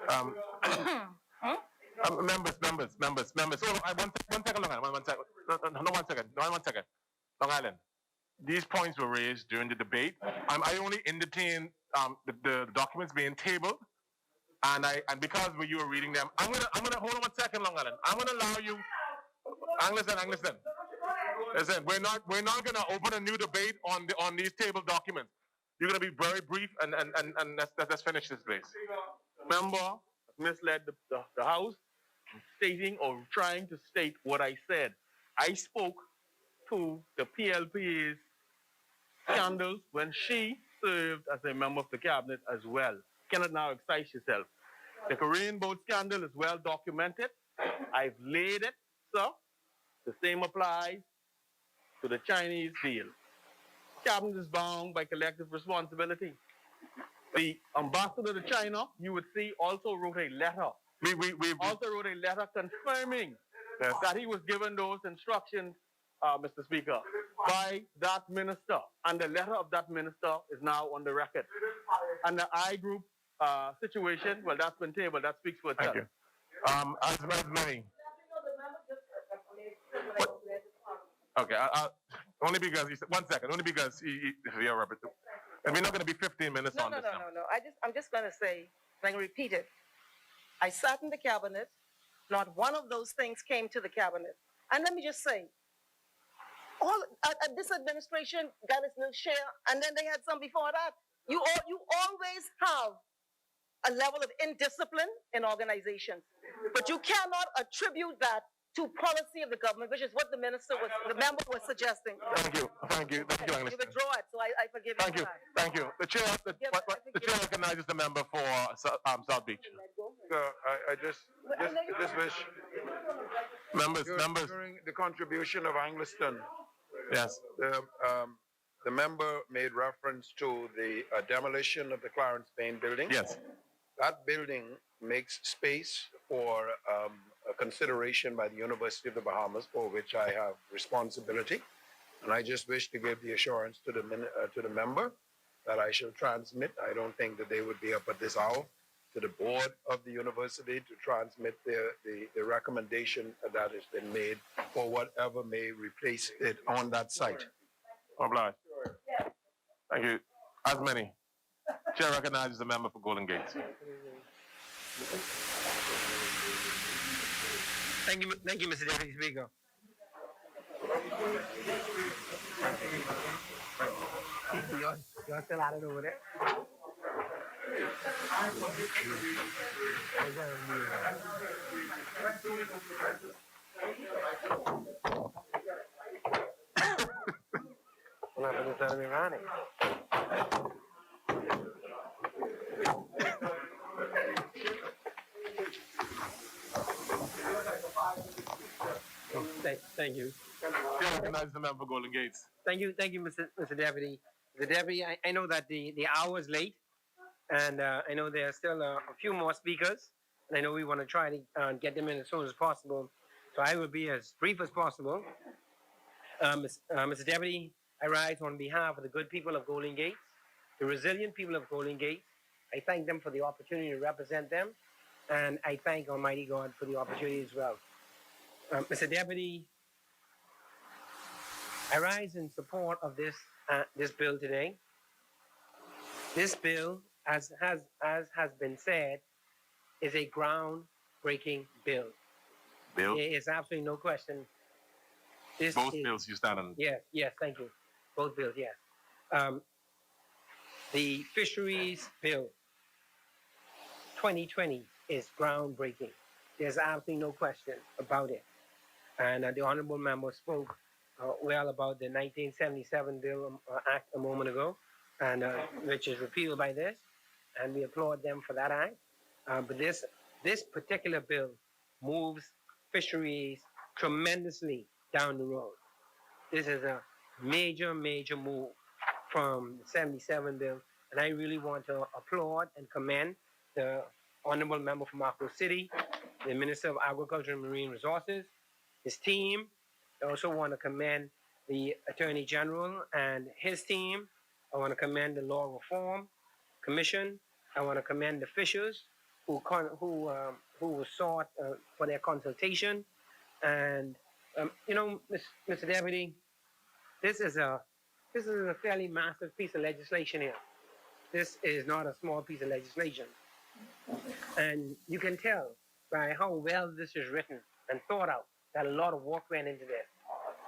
Members. Oh, one second, Long Island. One second. Long Island. These points were raised during the debate. I only entertained the documents being tabled, and because you were reading them, I'm gonna hold on 1 second, Long Island. I'm gonna allow you, English then. Listen, we're not gonna open a new debate on these table documents. You're gonna be very brief, and let's finish this, please. Member misled the House, stating or trying to state what I said. I spoke to the PLPA's scandals when she served as a member of the cabinet as well. Cannot now excite yourself. The Korean boat scandal is well documented. I've laid it, sir. The same applies to the Chinese deal. Cabinet is bound by collective responsibility. The ambassador to China, you would see, also wrote a letter. Also wrote a letter confirming that he was given those instructions, Mr. Speaker, by that minister. And the letter of that minister is now on the record. And the I group situation, well, that's been tabled. That speaks for itself. Thank you. As many. Okay, only because he said, 1 second, only because you're representing. And we're not going to be 15 minutes on this. No. I'm just going to say, and I can repeat it. I sat in the cabinet. Not one of those things came to the cabinet. And let me just say, all this administration got its little share, and then they had some before that. You always have a level of indiscipline in organizations, but you cannot attribute that to policy of the government, which is what the member was suggesting. Thank you. You withdraw it, so I forgive you. Thank you. The chair recognizes the member for South Beach. I just wish members. During the contribution of Angliston, yes, the member made reference to the demolition of the Clarence Payne building. Yes, that building makes space for a consideration by the University of the Bahamas, for which I have responsibility, and I just wish to give the assurance to the member that I shall transmit. I don't think that they would be up at this hour, to the board of the university to transmit the recommendation that has been made for whatever may replace it on that site. Obliged. Thank you. As many. Chair recognizes the member for Golden Gates. Thank you, Mr. Deputy Speaker. You're still at it over there. What happened to Senator Ronnie? Thank you. Chair recognizes the member for Golden Gates. Thank you, Mr. Deputy. The Deputy, I know that the hour is late, and I know there are still a few more speakers, and I know we want to try to get them in as soon as possible. So I will be as brief as possible. Mr. Deputy, I rise on behalf of the good people of Golden Gates, the resilient people of Golden Gates. I thank them for the opportunity to represent them, and I thank Almighty God for the opportunity as well. Mr. Deputy, I rise in support of this bill today. This bill, as has been said, is a groundbreaking bill. There is absolutely no question. Both bills you stand on. Yes, thank you. Both bills, yes. The fisheries bill 2020 is groundbreaking. There's absolutely no question about it. And the honorable member spoke well about the 1977 bill act a moment ago, and which is repealed by this, and we applaud them for that act. But this particular bill moves fisheries tremendously down the road. This is a major move from the 77 bill, and I really want to applaud and commend the honorable member from Marco City, the Minister of Agriculture and Marine Resources, his team. I also want to commend the Attorney General and his team. I want to commend the Law Reform Commission. I want to commend the fishers who were sought for their consultation. And Mr. Deputy, this is a fairly massive piece of legislation here. This is not a small piece of legislation, and you can tell by how well this is written and thought out that a lot of work went into this.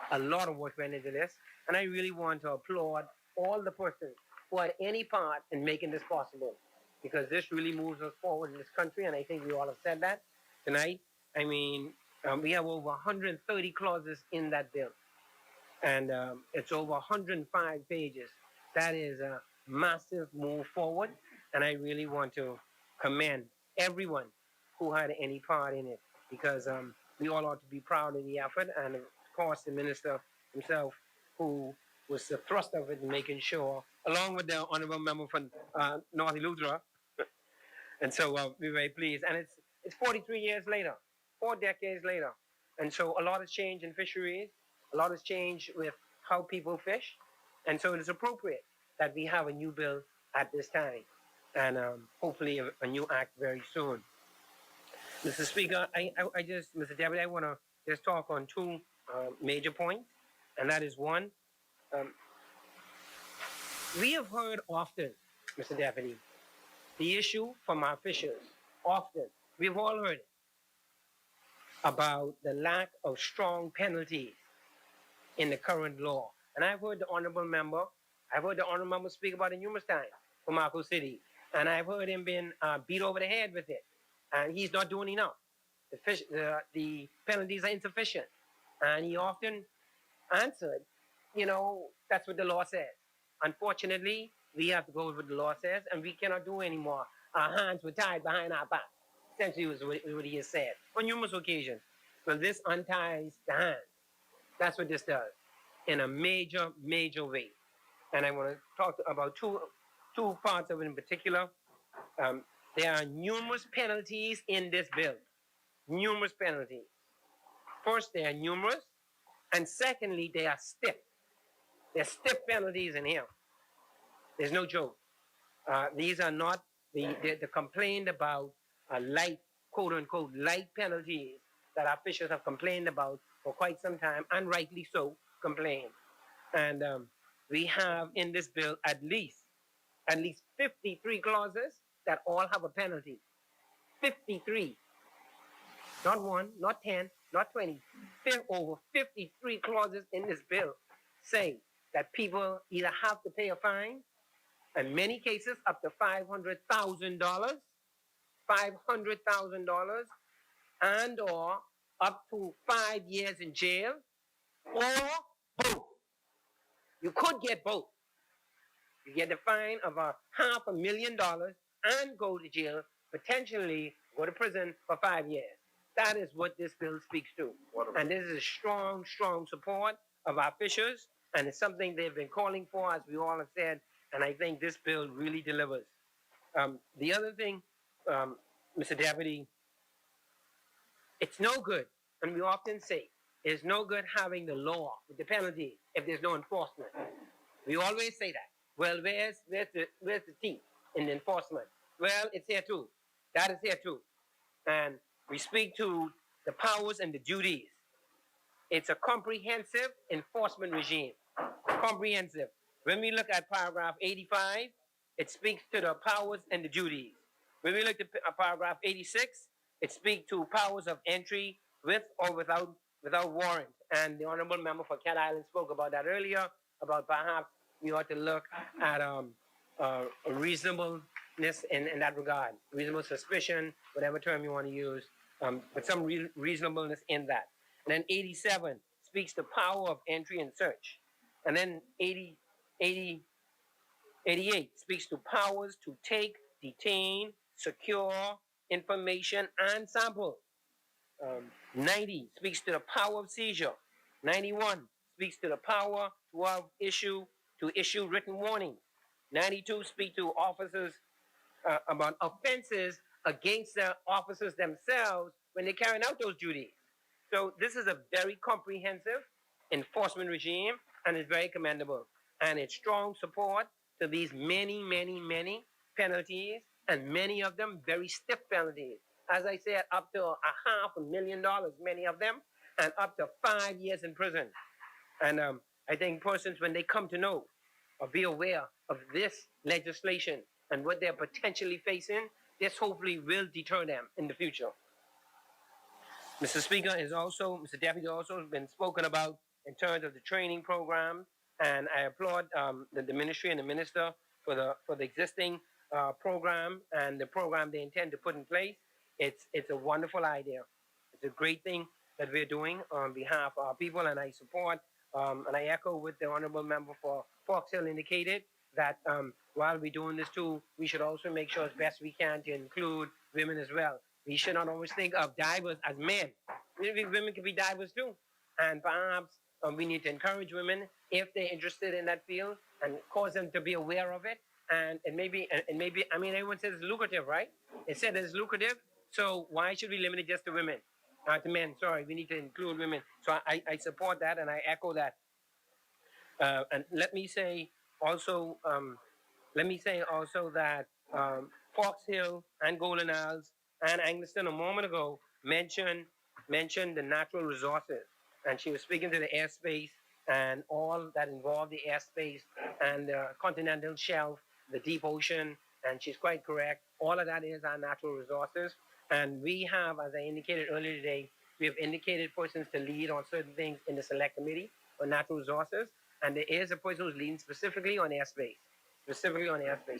And I really want to applaud all the persons who had any part in making this possible, because this really moves us forward in this country, and I think we all have said that tonight. I mean, We have over 130 clauses in that bill, and it's over 105 pages. That is a massive move forward, and I really want to commend everyone who had any part in it, because we all ought to be proud of the effort, and of course the minister himself, who was the thrust of it, making sure, along with the honorable member from North Eleuthera, and so we're very pleased. And it's 43 years later, 4 decades later, and so a lot has changed in fisheries, a lot has changed with how people fish, and so it is appropriate that we have a new bill at this time, and hopefully a new act very soon. Mr. Speaker, Mr. Deputy, I want to just talk on two major points, and that is one, we have heard often, Mr. Deputy, the issue from our fishers, often, we've all heard it, about the lack of strong penalties in the current law. And I've heard the honorable member speak about it numerous times from Marco City, and I've heard him being beat over the head with it, and he's not doing enough. The penalties are insufficient, and he often answered, that's what the law says. Unfortunately, we have to go with what the law says, and we cannot do anymore. Our hands were tied behind our back. Essentially, was what he has said on numerous occasions. Well, this unties the hands. That's what this does, in a major, major way. And I want to talk about two parts of it in particular. There are numerous penalties in this bill. Numerous penalties. First, they are numerous, and secondly, they are stiff. There are stiff penalties in here. There's no joke. These are not the complained about light, quote unquote, light penalties that our officials have complained about for quite some time, and rightly so, complained. And we have in this bill at least 53 clauses that all have a penalty. 53. Not 1, not 10, not 20. Over 53 clauses in this bill say that people either have to pay a fine, in many cases up to $500,000, and or up to 5 years in jail, or both. You could get both. You get the fine of $500,000 and go to jail, potentially go to prison for 5 years. That is what this bill speaks to. And this is strong, strong support of our fishers, and it's something they've been calling for, as we all have said, and I think this bill really delivers. The other thing, Mr. Deputy, it's no good, and we often say, it's no good having the law with the penalty if there's no enforcement. We always say that. Well, where's the teeth in the enforcement? Well, it's here too. That is here too. And we speak to the powers and the duties. It's a comprehensive enforcement regime. Comprehensive. When we look at paragraph 85, it speaks to the powers and the duties. When we look at paragraph 86, it speaks to powers of entry with or without warrant. And the honorable member for Cat Island spoke about that earlier, about perhaps we ought to look at reasonableness in that regard, reasonable suspicion, whatever term you want to use, but some reasonableness in that. And then 87 speaks to power of entry and search. And then 88 speaks to powers to take, detain, secure information and sample. 90 speaks to the power of seizure. 91 speaks to the power to issue written warnings. 92 speaks to officers about offenses against the officers themselves when they're carrying out those duties. So this is a very comprehensive enforcement regime, and it's very commendable. And it's strong support to these many, many, many penalties, and many of them very stiff penalties. As I said, up to $500,000, many of them, and up to 5 years in prison. And I think persons, when they come to know or be aware of this legislation and what they're potentially facing, this hopefully will deter them in the future. Mr. Speaker, Mr. Deputy also has been spoken about in terms of the training program, and I applaud the ministry and the minister for the existing program and the program they intend to put in place. It's a wonderful idea. It's a great thing that we're doing on behalf of our people, and I support and I echo what the honorable member for Fox Hill indicated that while we're doing this too, we should also make sure as best we can to include women as well. We should not always think of divers as men. Women can be divers too, and perhaps we need to encourage women if they're interested in that field and cause them to be aware of it. And maybe, I mean, everyone says it's lucrative, right? It said it's lucrative, so why should we limit it just to women? To men, sorry, we need to include women. So I support that and I echo that. And let me say also that Fox Hill and Golden Isles and Angleton a moment ago mentioned the natural resources. And she was speaking to the airspace and all that involved the airspace and the continental shelf, the deep ocean, and she's quite correct. All of that is our natural resources. And we have, as I indicated earlier today, we have indicated persons to lead on certain things in the select committee on natural resources. And there is a person who's leading specifically on airspace.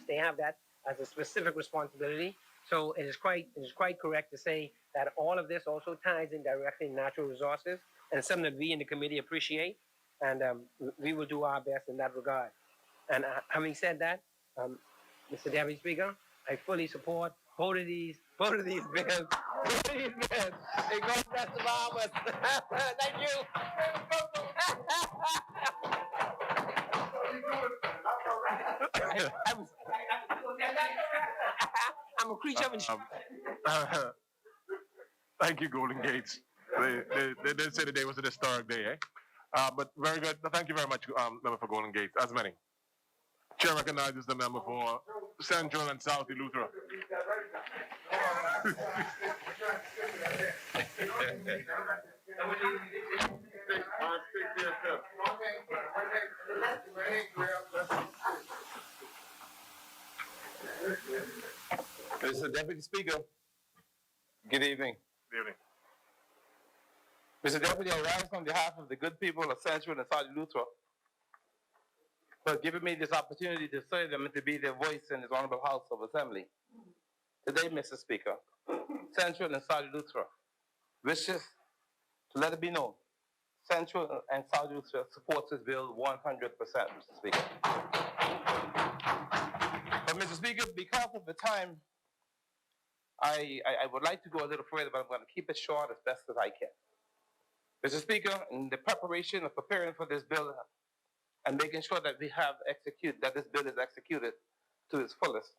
They have that as a specific responsibility. So it is quite correct to say that all of this also ties in directly in natural resources, and it's something that we in the committee appreciate, and we will do our best in that regard. And having said that, Mr. Deputy Speaker, I fully support both of these bills. May God bless the Bahamas. Thank you. I'm a creature of Thank you, Golden Gates. They did say today was an historic day, eh? But very good. Thank you very much, member for Golden Gates. As many. Chair recognizes the member for Central and South Eleuthera. Mr. Deputy Speaker, good evening. Good evening. Mr. Deputy, I rise on behalf of the good people of Central and South Eleuthera for giving me this opportunity to serve them and to be their voice in this honorable House of Assembly. Today, Mr. Speaker, Central and South Eleuthera wishes to let it be known Central and South Eleuthera supports this bill 100%, Mr. Speaker. But, Mr. Speaker, because of the time, I would like to go a little further, but I'm going to keep it short as best as I can. Mr. Speaker, in the preparation of preparing for this bill and making sure that this bill is executed to its fullest,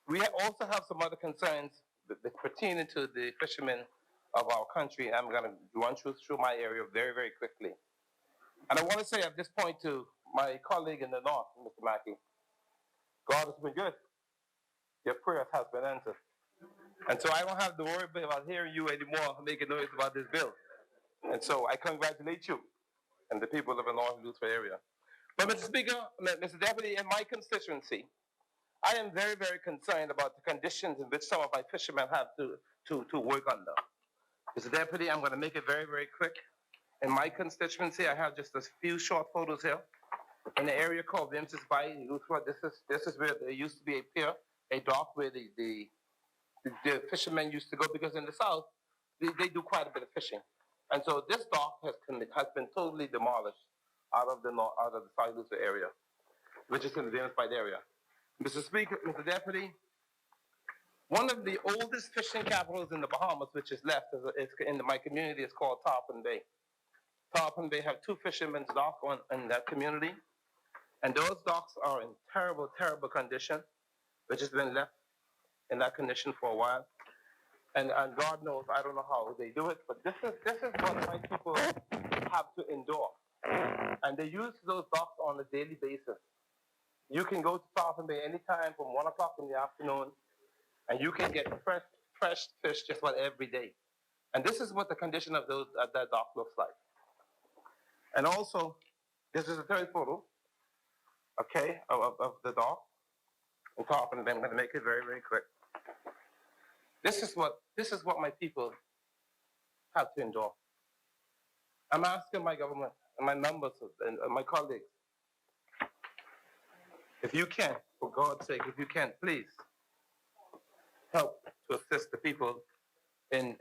we also have some other concerns that pertaining to the fishermen of our country. I'm going to run through my area very, very quickly. And I want to say at this point to my colleague in the north, Mr. Mackey, God has been good. Your prayers have been answered. And so I don't have to worry about hearing you anymore making noise about this bill. And so I congratulate you and the people of the North Eleuthera area. But Mr. Speaker, Mr. Deputy, in my constituency, I am very, very concerned about the conditions in which some of my fishermen have to work under. Mr. Deputy, I'm going to make it very, very quick. In my constituency, I have just a few short photos here. In the area called Vince's Bay, Eleuthera, this is where there used to be a pier, a dock where the fishermen used to go, because in the south, they do quite a bit of fishing. And so this dock has been totally demolished out of the South Eleuthera area, which is in the Vince's Bay area. Mr. Speaker, Mr. Deputy, one of the oldest fishing capitals in the Bahamas, which is left is in my community, is called Tarpon Bay. Tarpon Bay have 2 fishermen's docks in that community, and those docks are in terrible, terrible condition, which has been left in that condition for a while. And God knows, I don't know how they do it, but this is what my people have to endure. And they use those docks on a daily basis. You can go to Tarpon Bay anytime from 1 o'clock in the afternoon, and you can get fresh fish just about every day. And this is what the condition of that dock looks like. And also, this is a third photo, okay, of the dock in Tarpon Bay. I'm going to make it very, very quick. This is what my people have to endure. I'm asking my government and my members and my colleagues, if you can, for God's sake, if you can, please help to assist the people in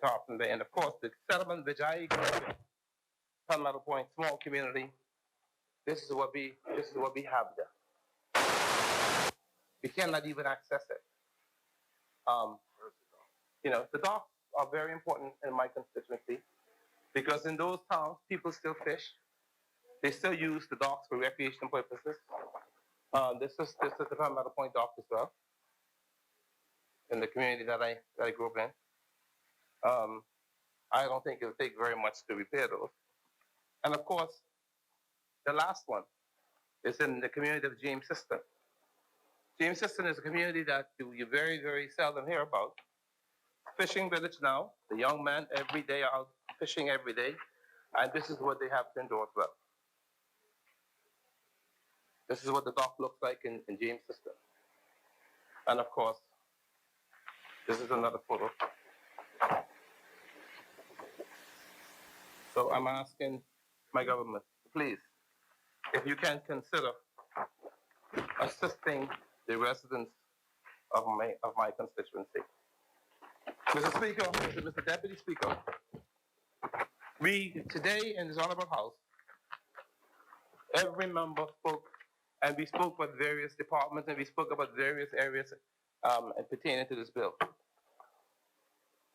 Tarpon Bay. And of course, the settlement which I grew up in, Palmetto Point, small community, this is what we have there. We cannot even access it. The docks are very important in my constituency because in those towns, people still fish. They still use the docks for recreational purposes. This is the Palmetto Point dock as well, in the community that I grew up in. I don't think it would take very much to repair those. And of course, the last one is in the community of James Siston. James Siston is a community that you very, very seldom hear about. Fishing village now. The young men every day are out fishing every day. And this is what they have to endure as well. This is what the dock looks like in James Siston. And of course, this is another photo. So I'm asking my government, please, if you can consider assisting the residents of my constituency. Mr. Speaker, Mr. Deputy Speaker, we today in this honorable house, every member spoke, and we spoke about various departments, and we spoke about various areas pertaining to this bill.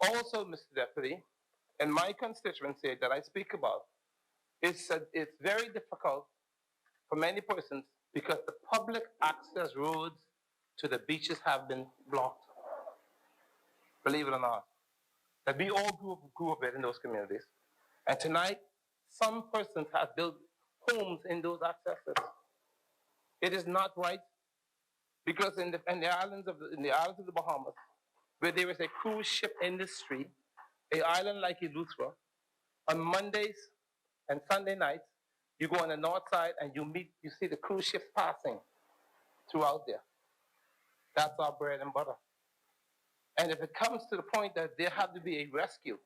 Also, Mr. Deputy, in my constituency that I speak about, it's very difficult for many persons because the public access roads to the beaches have been blocked. Believe it or not, that we all grew up in those communities. And tonight, some persons have built homes in those accesses. It is not right because in the islands of the Bahamas, where there is a cruise ship industry, an island like Eleuthera, on Mondays and Sunday nights, you go on the north side and you see the cruise ships passing throughout there. That's our bread and butter. And if it comes to the point that there have to be a rescue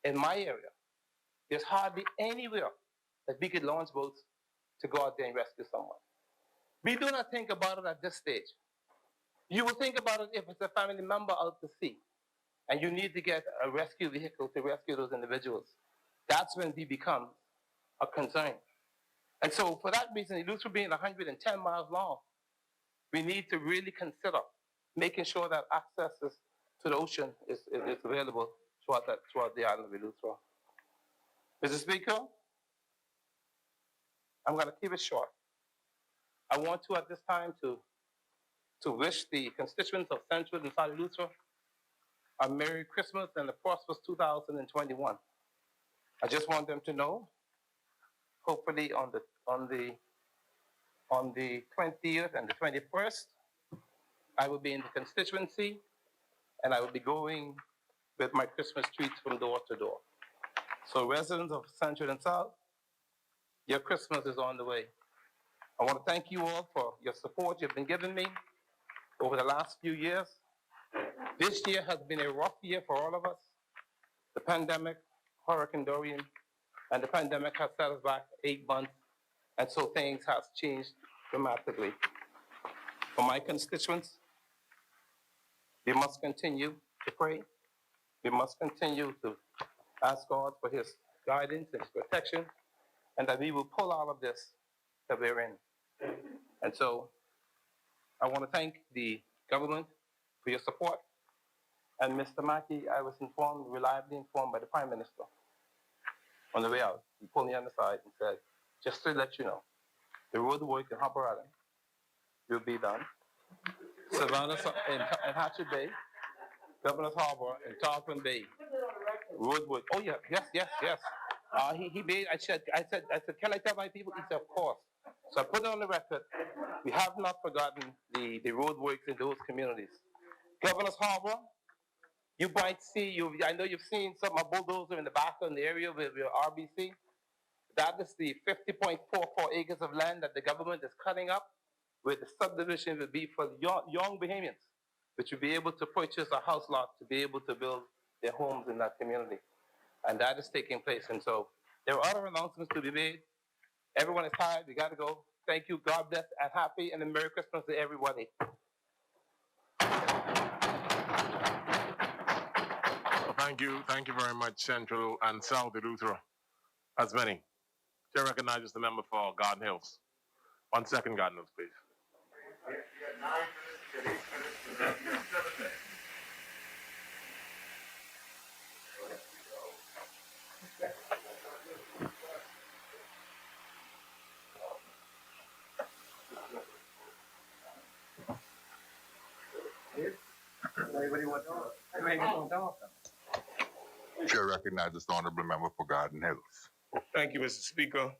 in my area, there's hardly anywhere that we could launch boats to go out there and rescue someone. We do not think about it at this stage. You will think about it if it's a family member out to sea and you need to get a rescue vehicle to rescue those individuals. That's when we become a concern. And so for that reason, Eleuthera being 110 miles long, we need to really consider making sure that access to the ocean is available throughout the island of Eleuthera. Mr. Speaker, I'm going to keep it short. I want to, at this time, to wish the constituents of Central and South Eleuthera a Merry Christmas and a prosperous 2021. I just want them to know, hopefully on the 20th and the 21st, I will be in the constituency and I will be going with my Christmas treats from door to door. So residents of Central and South, your Christmas is on the way. I want to thank you all for your support you've been giving me over the last few years. This year has been a rough year for all of us. The pandemic, Hurricane Dorian, and the pandemic has set us back 8 months, and so things have changed dramatically. For my constituents, we must continue to pray. We must continue to ask God for his guidance and his protection, and that we will pull all of this that we're in. And so I want to thank the government for your support. And Mr. Mackey, I was reliably informed by the Prime Minister on the way out. He pulled me on the side and said, just to let you know, the road work in Harper Island will be done. Savannah in Hatchet Bay, Governor's Harbor, and Tarpon Bay. Road work. Oh yeah, yes. He made. I said, can I tell my people? He said, of course. So I put it on the record. We have not forgotten the road works in those communities. Governor's Harbor, you might see, I know you've seen some of bulldozer in the back in the area with your RBC. That is the 50.44 acres of land that the government is cutting up, where the subdivision will be for young Bahamians, which will be able to purchase a house lot to be able to build their homes in that community. And that is taking place. And so there are other announcements to be made. Everyone is tired. We got to go. Thank you. God bless and happy and a Merry Christmas to everybody. Thank you very much, Central and South Eleuthera. As many. Chair recognizes the member for Garden Hills. 1 second, Garden Hills, please. Chair recognizes the honorable member for Garden Hills. Thank you, Mr. Speaker.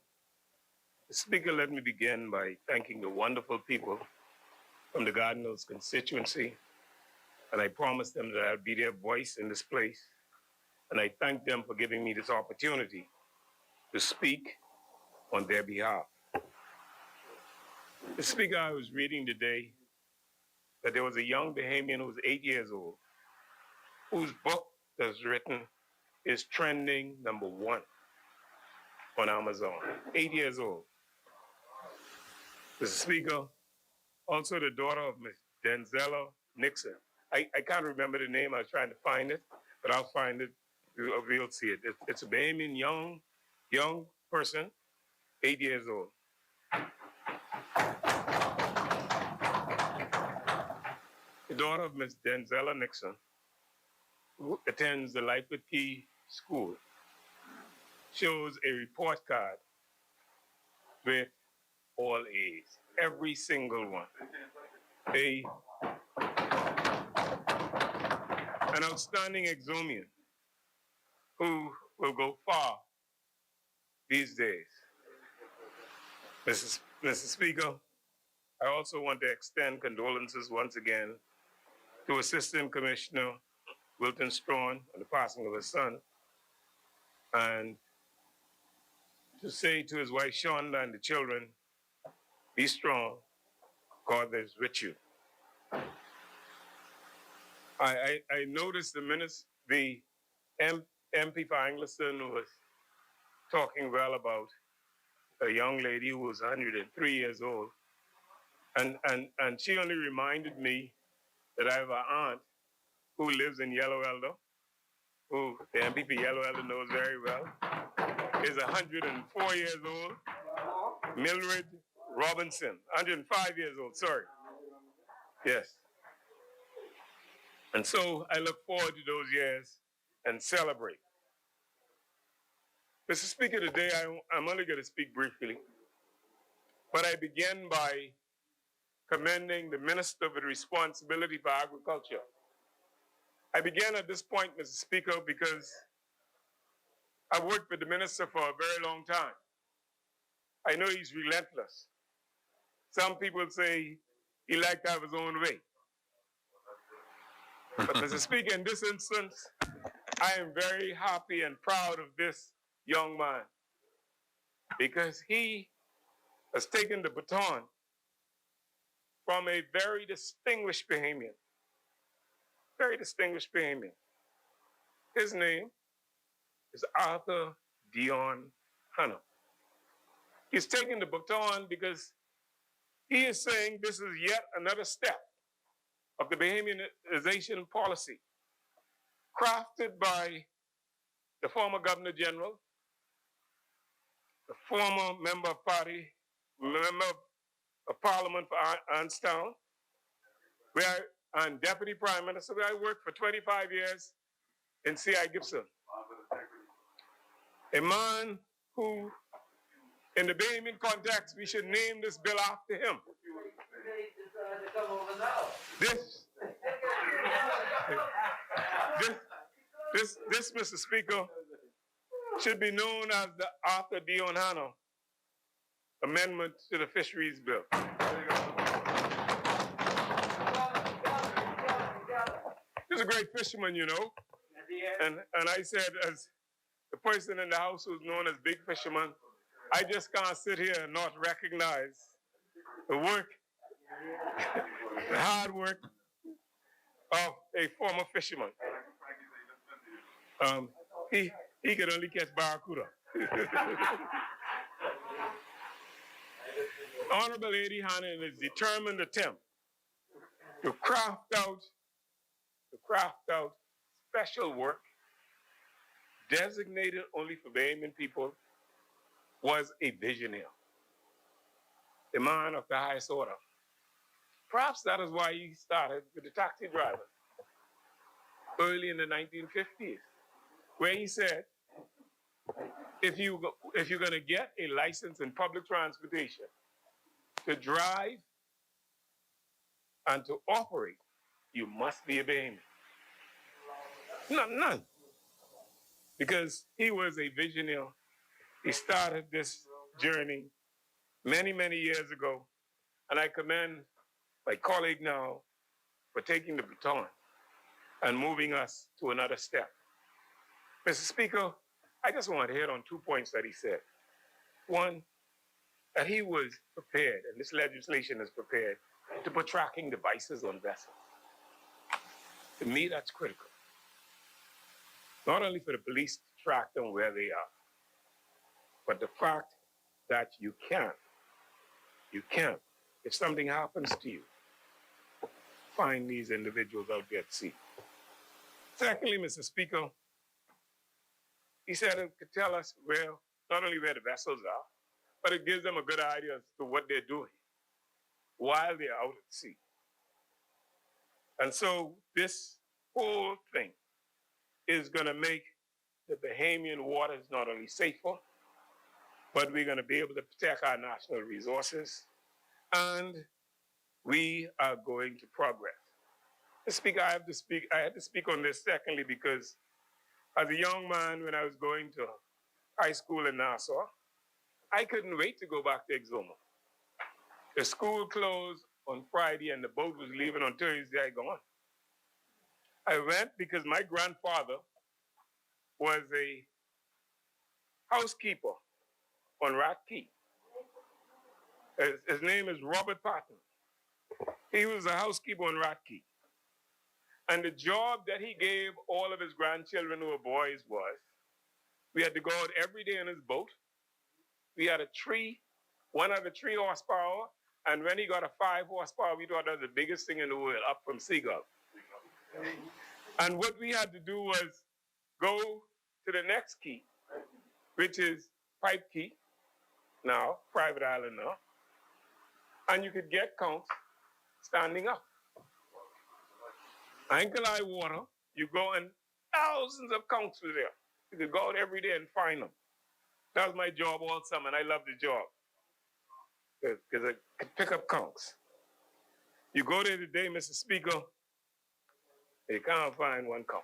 Mr. Speaker, let me begin by thanking the wonderful people from the Garden Hills constituency, and I promised them that I'd be their voice in this place, and I thank them for giving me this opportunity to speak on their behalf. Mr. Speaker, I was reading today that there was a young Bahamian who was 8 years old, whose book that's written is trending #1 on Amazon. 8 years old. Mr. Speaker, also the daughter of Ms. Denzella Nixon. I can't remember the name. I was trying to find it, but I'll find it. We'll see it. It's a Bahamian young person, 8 years old. The daughter of Ms. Denzella Nixon, who attends the Life with Key school, shows a report card with all A's, every single one. An outstanding exomian who will go far these days. Mr. Speaker, I also want to extend condolences once again to Assistant Commissioner Wilton Strawn on the passing of his son, and to say to his wife Shonda and the children, be strong, God is with you. I noticed the MP for Angleton was talking well about a young lady who was 103 years old, and she only reminded me that I have an aunt who lives in Yellow Elder, who the MP for Yellow Elder knows very well, is 104 years old, Mildred Robinson, 105 years old, sorry. Yes. And so I look forward to those years and celebrate. Mr. Speaker, today I'm only going to speak briefly, but I begin by commending the Minister with Responsibility for Agriculture. I began at this point, Mr. Speaker, because I've worked with the Minister for a very long time. I know he's relentless. Some people say he likes to have his own way. But Mr. Speaker, in this instance, I am very happy and proud of this young man because he has taken the baton from a very distinguished Bahamian. Very distinguished Bahamian. His name is Arthur Dion Hanna. He's taken the baton because he is saying this is yet another step of the Bahamianization policy crafted by the former Governor General, the former member of Parliament for Anstown, and Deputy Prime Minister, where I worked for 25 years in C.I. Gibson. A man who, in the Bahamian context, we should name this bill after him. This, Mr. Speaker, should be known as the Arthur Dion Hanna Amendment to the Fisheries Bill. He's a great fisherman, you know. And I said, as the person in the House who's known as Big Fisherman, I just can't sit here and not recognize the work, the hard work of a former fisherman. He could only catch barracuda. Honorable Lady Hanna, in his determined attempt to craft out special work designated only for Bahamian people, was a visionary, a man of the highest order. Perhaps that is why he started with the taxi driver early in the 1950s, where he said, if you're going to get a license in public transportation to drive and to operate, you must be a Bahamian. None. Because he was a visionary. He started this journey many, many years ago. And I commend my colleague now for taking the baton and moving us to another step. Mr. Speaker, I just want to hit on 2 points that he said. One, that he was prepared, and this legislation is prepared, to put tracking devices on vessels. To me, that's critical. Not only for the police to track them where they are, but the fact that you can, if something happens to you, find these individuals out there at sea. Secondly, Mr. Speaker, he said it could tell us not only where the vessels are, but it gives them a good idea as to what they're doing while they're out at sea. And so this whole thing is going to make the Bahamian waters not only safer, but we're going to be able to protect our national resources, and we are going to progress. Mr. Speaker, I had to speak on this secondly because as a young man, when I was going to high school in Nassau, I couldn't wait to go back to Exuma. The school closed on Friday and the boat was leaving on Thursday. I went because my grandfather was a housekeeper on Rat Key. His name is Robert Patton. He was a housekeeper on Rat Key. And the job that he gave all of his grandchildren who were boys was, we had to go out every day in his boat. We had one had a 3 horsepower, and when he got a 5 horsepower, we thought that was the biggest thing in the world, up from Seagull. And what we had to do was go to the next key, which is Pipe Key, now, private island now, and you could get conchs standing up. Ankle high water, you go and thousands of conchs were there. You could go out every day and find them. That was my job all summer, and I loved the job because I could pick up conchs. You go there today, Mr. Speaker, you can't find one conch.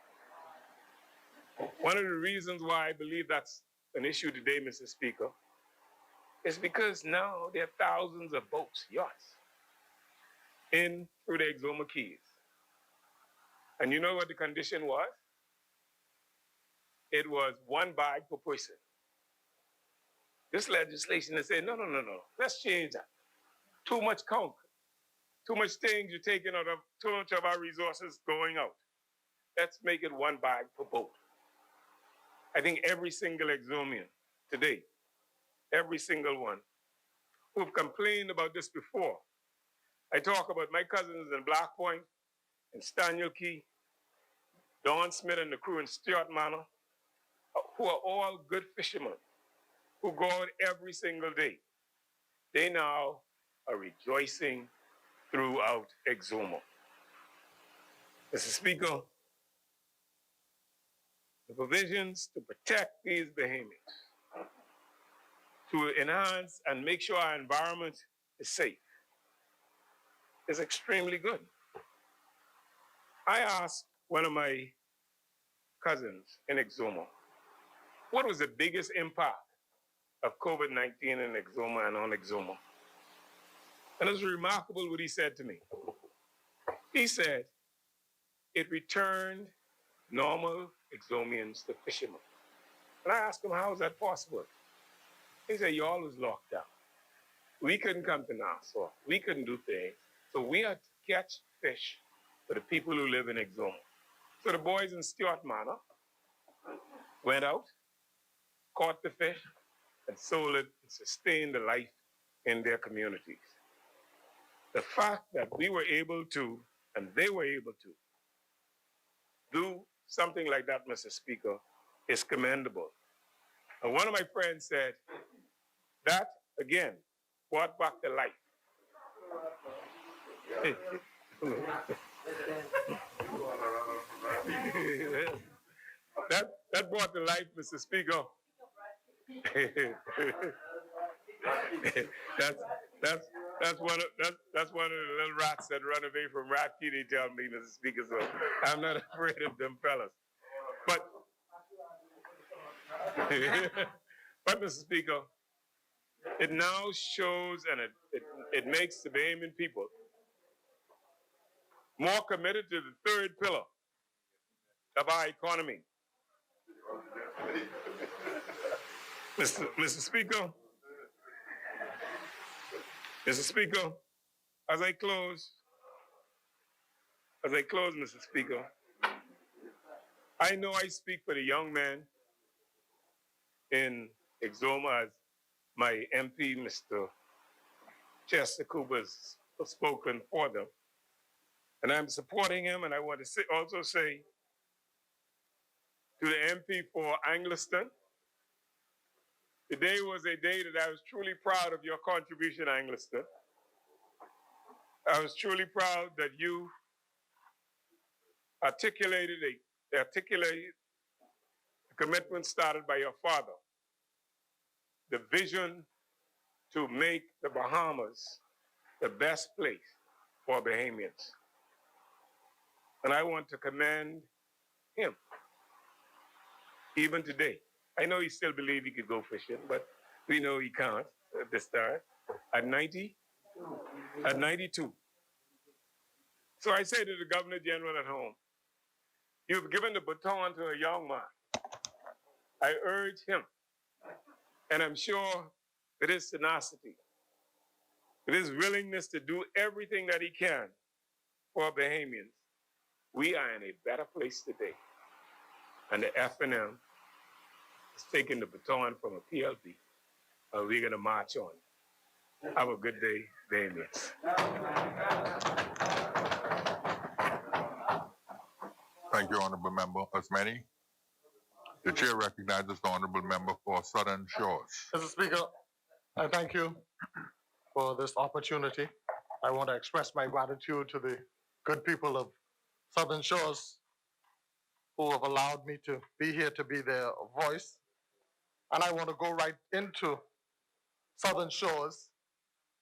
One of the reasons why I believe that's an issue today, Mr. Speaker, is because now there are thousands of boats, yachts, in through the Exuma Keys. And you know what the condition was? It was 1 bag per person. This legislation is saying, no, let's change that. Too much conch, too much things you're taking out of, too much of our resources going out. Let's make it 1 bag per boat. I think every single Exumian today, every single one who've complained about this before. I talk about my cousins in Black Point, in Staniel Key, Don Smith and the crew in Stuart Manor, who are all good fishermen, who go out every single day. They now are rejoicing throughout Exuma. Mr. Speaker, the provisions to protect these Bahamians, to enhance and make sure our environment is safe, is extremely good. I asked one of my cousins in Exuma, what was the biggest impact of COVID-19 in Exuma and on Exuma? And it was remarkable what he said to me. He said, it returned normal Exumians to fishermen. And I asked him, how is that possible? He said, you always locked down. We couldn't come to Nassau. We couldn't do things. So we had to catch fish for the people who live in Exuma. So the boys in Stuart Manor went out, caught the fish, and sold it and sustained the life in their communities. The fact that we were able to, and they were able to, do something like that, Mr. Speaker, is commendable. And one of my friends said, that, again, brought back to life. that brought to life, Mr. Speaker. that's one of the little rats that run away from rat kitty, tell me, Mr. Speaker. So I'm not afraid of them fellas. But Mr. Speaker, it now shows and it makes the Bahamian people more committed to the third pillar of our economy. Mr. Speaker, as I close, Mr. Speaker, I know I speak for the young men in Exuma as my MP, Mr. Chester Cooper's spoken for them. And I'm supporting him, and I want to also say to the MP for Angliston, today was a day that I was truly proud of your contribution, Angliston. I was truly proud that you articulated a commitment started by your father, the vision to make the Bahamas the best place for Bahamians. And I want to commend him, even today. I know he still believes he could go fishing, but we know he can't at this time. At 90? At 92. So I say to the Governor General at home, you've given the baton to a young man. I urge him, and I'm sure with his tenacity, with his willingness to do everything that he can for Bahamians, we are in a better place today. And the FNM is taking the baton from a PLP, and we're going to march on. Have a good day, Bahamians. Thank you, Honorable Member Osmani. The chair recognizes the Honorable Member for Southern Shores. Mr. Speaker, I thank you for this opportunity. I want to express my gratitude to the good people of Southern Shores who have allowed me to be here to be their voice. And I want to go right into Southern Shores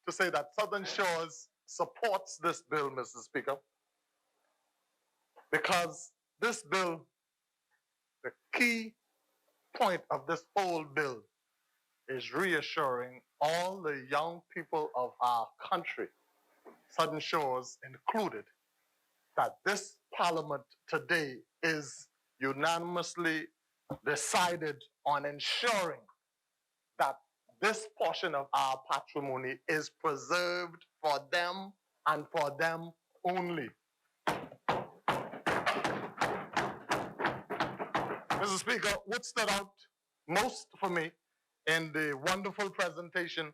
to say that Southern Shores supports this bill, Mr. Speaker, because this bill, the key point of this whole bill is reassuring all the young people of our country, Southern Shores included, that this Parliament today is unanimously decided on ensuring that this portion of our patrimony is preserved for them and for them only. Mr. Speaker, what stood out most for me in the wonderful presentation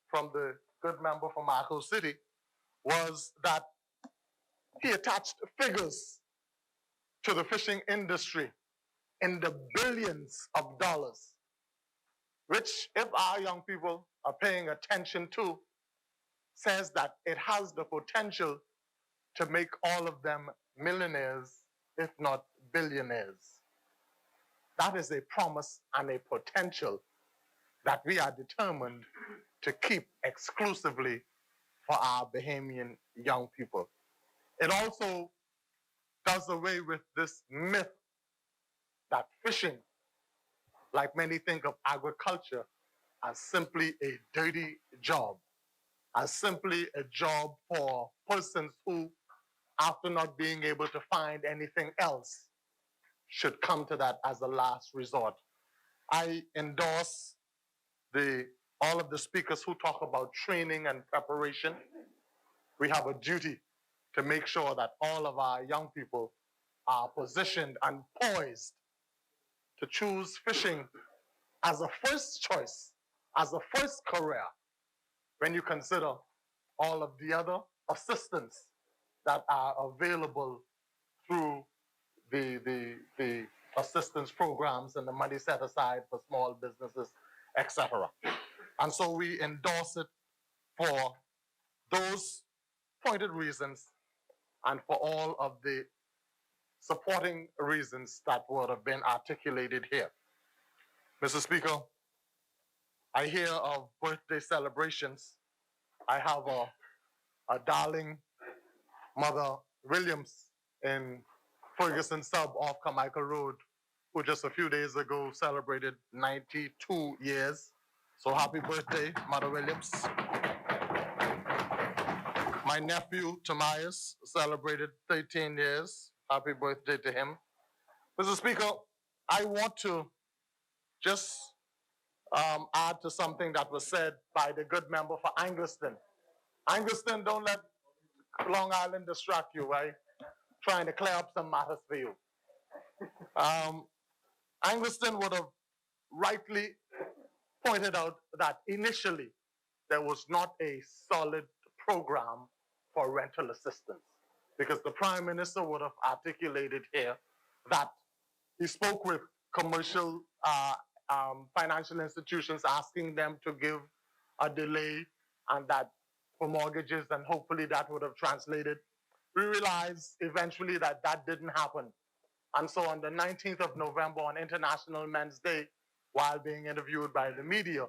from the good member from Marco City was that he attached figures to the fishing industry in the billions of dollars, which, if our young people are paying attention to, says that it has the potential to make all of them millionaires, if not billionaires. That is a promise and a potential that we are determined to keep exclusively for our Bahamian young people. It also does away with this myth that fishing, like many think of agriculture, as simply a dirty job, as simply a job for persons who, after not being able to find anything else, should come to that as a last resort. I endorse all of the speakers who talk about training and preparation. We have a duty to make sure that all of our young people are positioned and poised to choose fishing as a first choice, as a first career, when you consider all of the other assistance that are available through the assistance programs and the money set aside for small businesses, etc. And so we endorse it for those pointed reasons and for all of the supporting reasons that would have been articulated here. Mr. Speaker, I hear of birthday celebrations. I have a darling Mother Williams in Ferguson Sub off Carmichael Road, who just a few days ago celebrated 92 years. So happy birthday, Mother Williams. My nephew, Tomias, celebrated 13 years. Happy birthday to him. Mr. Speaker, I want to just add to something that was said by the good member for Angliston. Angliston, don't let Long Island distract you, right? Trying to clear up some matters for you. Angliston would have rightly pointed out that initially there was not a solid program for rental assistance, because the Prime Minister would have articulated here that he spoke with commercial financial institutions asking them to give a delay, and that for mortgages, and hopefully that would have translated. We realized eventually that that didn't happen. And so on the 19th of November, on International Men's Day, while being interviewed by the media,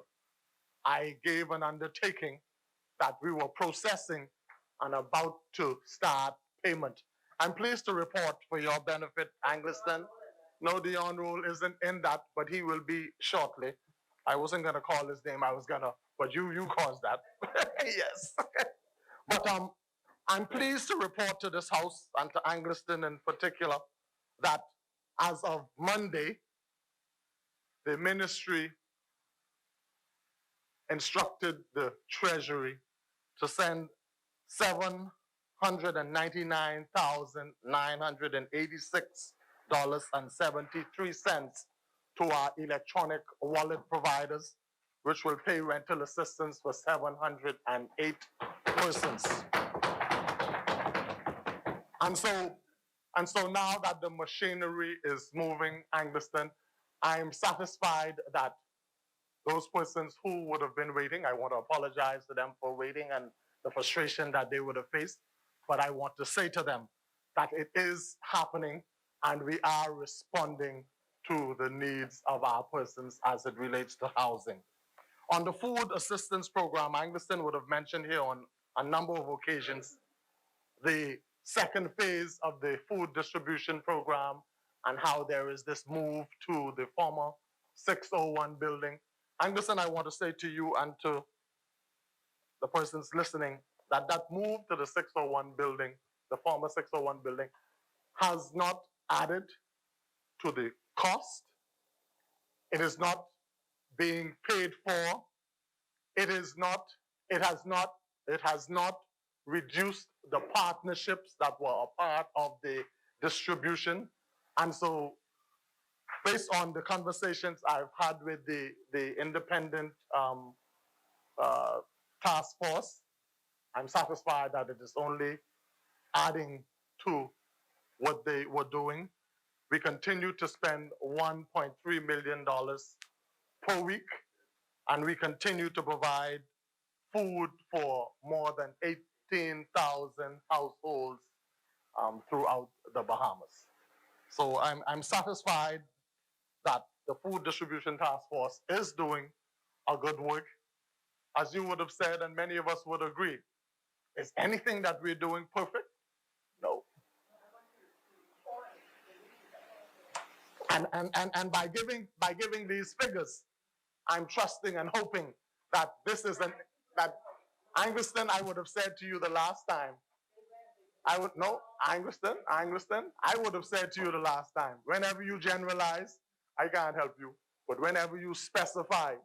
I gave an undertaking that we were processing and about to start payment. I'm pleased to report for your benefit, Angliston. No, the on-roll isn't in that, but he will be shortly. I wasn't going to call his name, but you caused that. Yes. But I'm pleased to report to this House and to Angliston in particular that as of Monday, the ministry instructed the Treasury to send $799,986.73 to our electronic wallet providers, which will pay rental assistance for 708 persons. And so now that the machinery is moving, Angliston, I am satisfied that those persons who would have been waiting, I want to apologize to them for waiting and the frustration that they would have faced, but I want to say to them that it is happening and we are responding to the needs of our persons as it relates to housing. On the food assistance program, Angliston would have mentioned here on a number of occasions the second phase of the food distribution program and how there is this move to the former 601 building. Angliston, I want to say to you and to the persons listening that that move to the 601 building, the former 601 building, has not added to the cost. It is not being paid for. It has not reduced the partnerships that were a part of the distribution. And so based on the conversations I've had with the independent task force, I'm satisfied that it is only adding to what they were doing. We continue to spend $1.3 million per week, and we continue to provide food for more than 18,000 households throughout the Bahamas. So I'm satisfied that the Food Distribution Task Force is doing a good work. As you would have said, and many of us would agree, is anything that we're doing perfect? No. And by giving these figures, I'm trusting and hoping that this is that Angliston, I would have said to you the last time. Angliston, I would have said to you the last time. Whenever you generalize, I can't help you. But whenever you specify,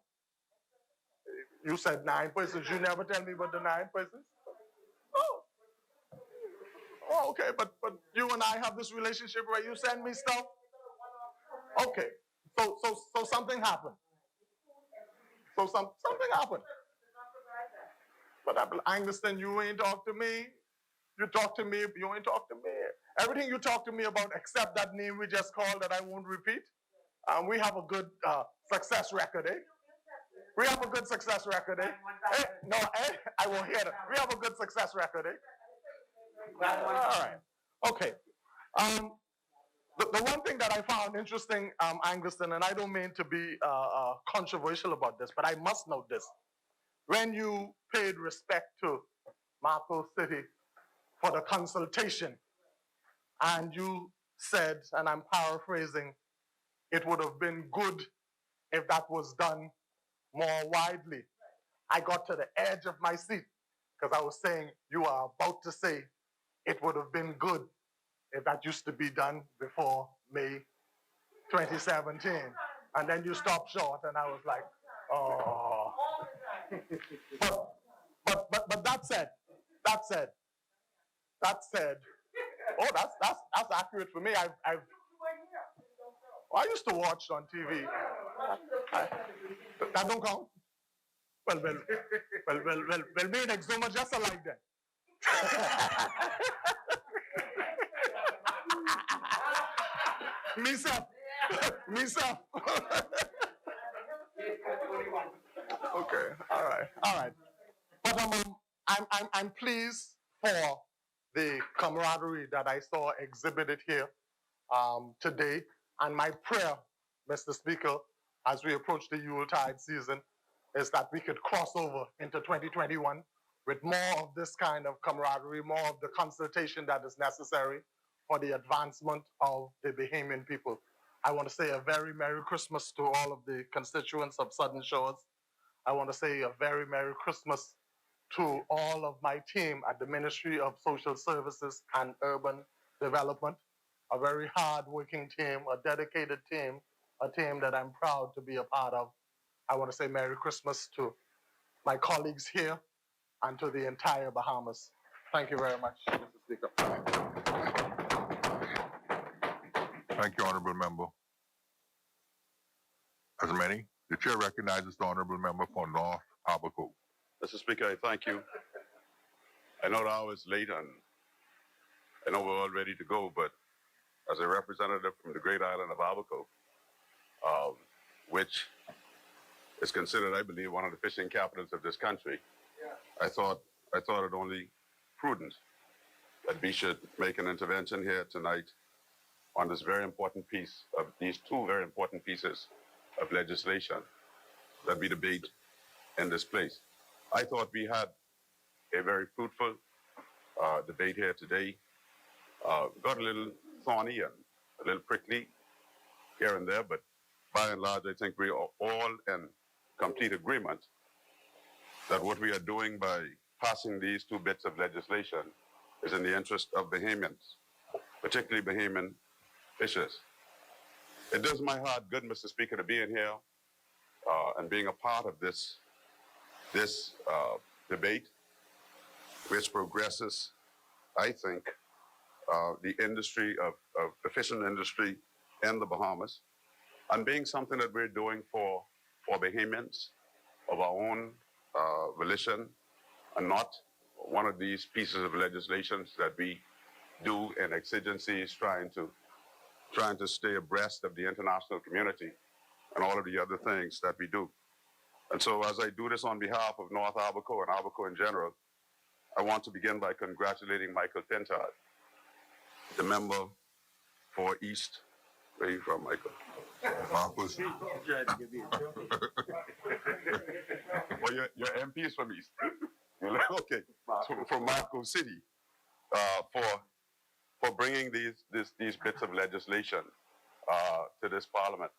you said 9 persons. You never tell me about the 9 persons. Oh, okay. But you and I have this relationship where you send me stuff. Okay. So something happened. So something happened. But Angliston, you ain't talk to me. You talk to me, you ain't talk to me. everything you talk to me about, except that name we just called that I won't repeat, we have a good success record, eh? We have a good success record, eh? No, I won't hear that. We have a good success record, eh? All right. Okay. The one thing that I found interesting, Angleton, and I don't mean to be controversial about this, but I must note this. When you paid respect to Marco City for the consultation, and you said, and I'm paraphrasing, it would have been good if that was done more widely. I got to the edge of my seat because I was saying, you are about to say it would have been good if that used to be done before May 2017. And then you stopped short, and I was like, oh. but that said, oh, that's accurate for me. I used to watch on TV. That don't count. Well, me and Exuma just alike then. Me sir. Okay, all right. But I'm pleased for the camaraderie that I saw exhibited here today. And my prayer, Mr. Speaker, as we approach the Yuletide season, is that we could cross over into 2021 with more of this kind of camaraderie, more of the consultation that is necessary for the advancement of the Bahamian people. I want to say a very Merry Christmas to all of the constituents of Southern Shores. I want to say a very Merry Christmas to all of my team at the Ministry of Social Services and Urban Development, a very hard-working team, a dedicated team, a team that I'm proud to be a part of. I want to say Merry Christmas to my colleagues here and to the entire Bahamas. Thank you very much, Mr. Speaker. Thank you, Honorable Member. As many, the Chair recognizes the Honorable Member for North Abaco. Mr. Speaker, I thank you. I know the hour is late and I know we're all ready to go, but as a representative from the great island of Abaco, which is considered, I believe, one of the fishing capitals of this country, I thought it only prudent that we should make an intervention here tonight on this very important piece of these two very important pieces of legislation that we debate in this place. I thought we had a very fruitful debate here today. Got a little thorny and a little prickly here and there, but by and large, I think we are all in complete agreement that what we are doing by passing these two bits of legislation is in the interest of Bahamians, particularly Bahamian fishers. It does my heart good, Mr. Speaker, to be in here and being a part of this debate, which progresses, I think, the industry of the fishing industry in the Bahamas, and being something that we're doing for Bahamians of our own volition, and not one of these pieces of legislation that we do in exigencies, trying to stay abreast of the international community and all of the other things that we do. And so as I do this on behalf of North Abaco and Abaco in general, I want to begin by congratulating Michael Pintard, the member for East. Where are you from, Michael? Marcus. Well, your MP is from East. Okay, so from Marco City, for bringing these bits of legislation to this Parliament.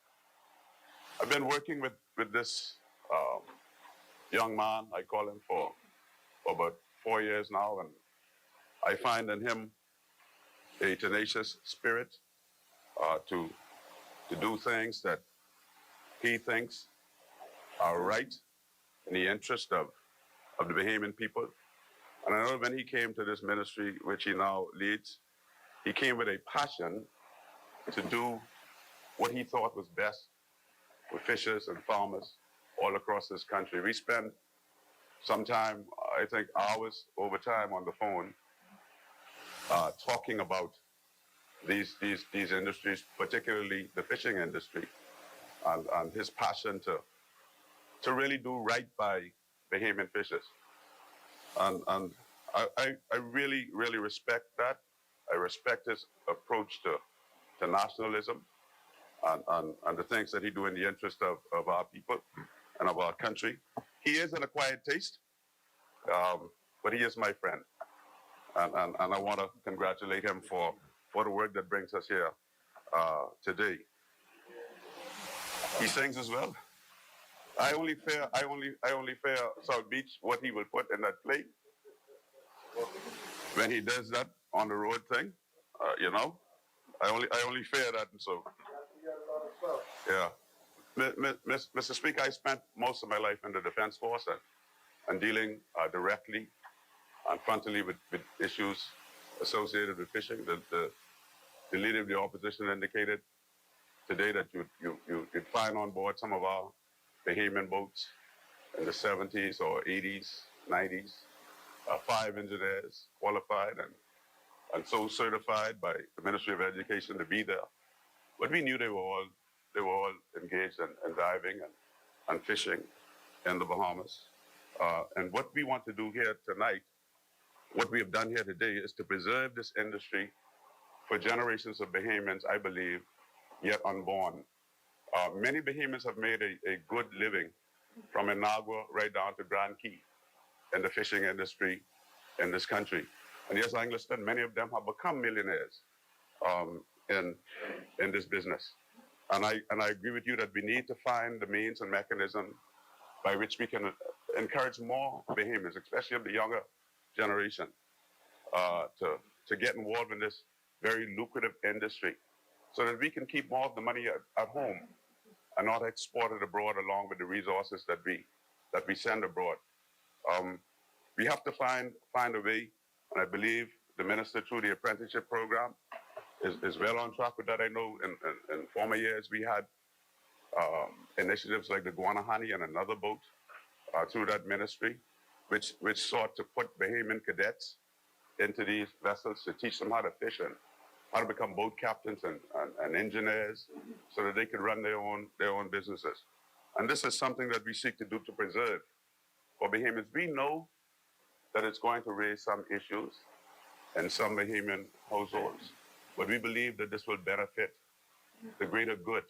I've been working with this young man, I call him, for about 4 years now, and I find in him a tenacious spirit to do things that he thinks are right in the interest of the Bahamian people. And I know when he came to this ministry, which he now leads, he came with a passion to do what he thought was best with fishers and farmers all across this country. We spend some time, I think hours over time on the phone, talking about these industries, particularly the fishing industry, and his passion to really do right by Bahamian fishers. And I really, really respect that. I respect his approach to nationalism and the things that he do in the interest of our people and of our country. He is an acquired taste, but he is my friend. And I want to congratulate him for the work that brings us here today. He sings as well. I only fear South Beach what he will put in that plate when he does that on the road thing. You know, I only fear that, and so yeah. Mr. Speaker, I spent most of my life in the Defense Force and dealing directly and frontally with issues associated with fishing. The leader of the opposition indicated today that you'd find on board some of our Bahamian boats in the 70s or 80s, 90s, 5 engineers qualified and so certified by the Ministry of Education to be there. But we knew they were all engaged in diving and fishing in the Bahamas. And what we want to do here tonight, what we have done here today, is to preserve this industry for generations of Bahamians, I believe, yet unborn. Many Bahamians have made a good living from Inagua right down to Grand Key in the fishing industry in this country. And yes, I understand many of them have become millionaires in this business. And I agree with you that we need to find the means and mechanism by which we can encourage more Bahamians, especially of the younger generation, to get involved in this very lucrative industry so that we can keep more of the money at home and not export it abroad along with the resources that we send abroad. We have to find a way, and I believe the minister through the apprenticeship program is well on track with that. I know in former years we had initiatives like the Guanahani and another boat through that ministry, which sought to put Bahamian cadets into these vessels to teach them how to fish and how to become boat captains and engineers so that they could run their own businesses. And this is something that we seek to do to preserve for Bahamians. We know that it's going to raise some issues in some Bahamian households, but we believe that this will benefit the greater good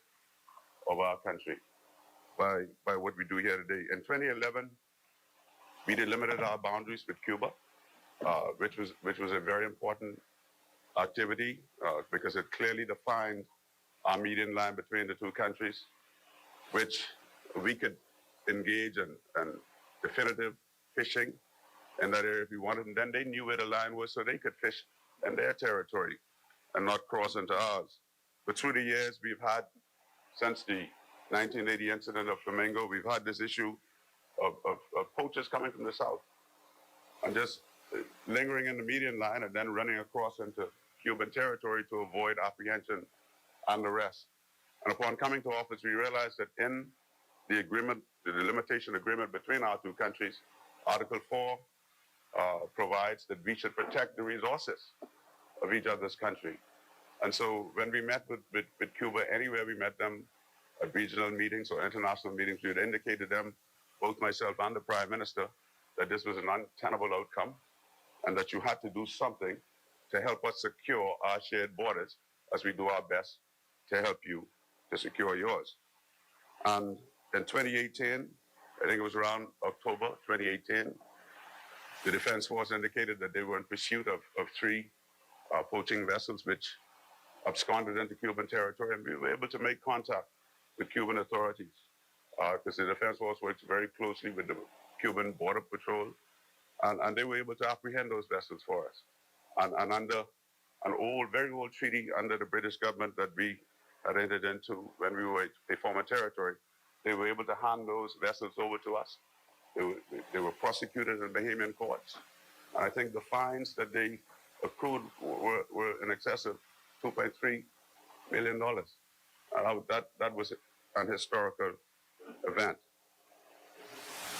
of our country by what we do here today. In 2011, we delimited our boundaries with Cuba, which was a very important activity because it clearly defined our median line between the two countries, which we could engage in definitive fishing in that area if we wanted. And then they knew where the line was so they could fish in their territory and not cross into ours. But through the years, we've had, since the 1980 incident of Flamingo, we've had this issue of poachers coming from the south and just lingering in the median line and then running across into Cuban territory to avoid apprehension and arrest. And upon coming to office, we realized that in the agreement, the delimitation agreement between our two countries, Article 4 provides that we should protect the resources of each other's country. And so when we met with Cuba, anywhere we met them at regional meetings or international meetings, we would indicate to them, both myself and the Prime Minister, that this was an untenable outcome and that you had to do something to help us secure our shared borders as we do our best to help you to secure yours. And in 2018, I think it was around October 2018, the Defense Force indicated that they were in pursuit of 3 poaching vessels which absconded into Cuban territory, and we were able to make contact with Cuban authorities because the Defense Force works very closely with the Cuban Border Patrol, and they were able to apprehend those vessels for us. And under an very old treaty under the British government that we had entered into when we were a former territory, they were able to hand those vessels over to us. They were prosecuted in Bahamian courts. And I think the fines that they accrued were in excess of $2.3 million. That was an historical event.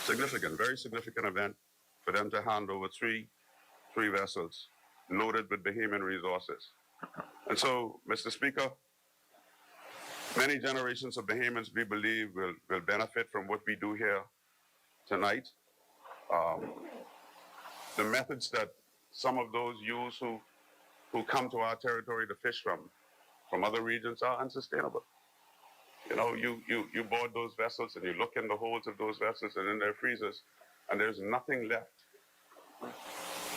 Significant, very significant event for them to hand over three vessels loaded with Bahamian resources. And so, Mr. Speaker, many generations of Bahamians, we believe, will benefit from what we do here tonight. The methods that some of those use who come to our territory to fish from other regions are unsustainable. You know, you board those vessels and you look in the holds of those vessels and in their freezers, and there's nothing left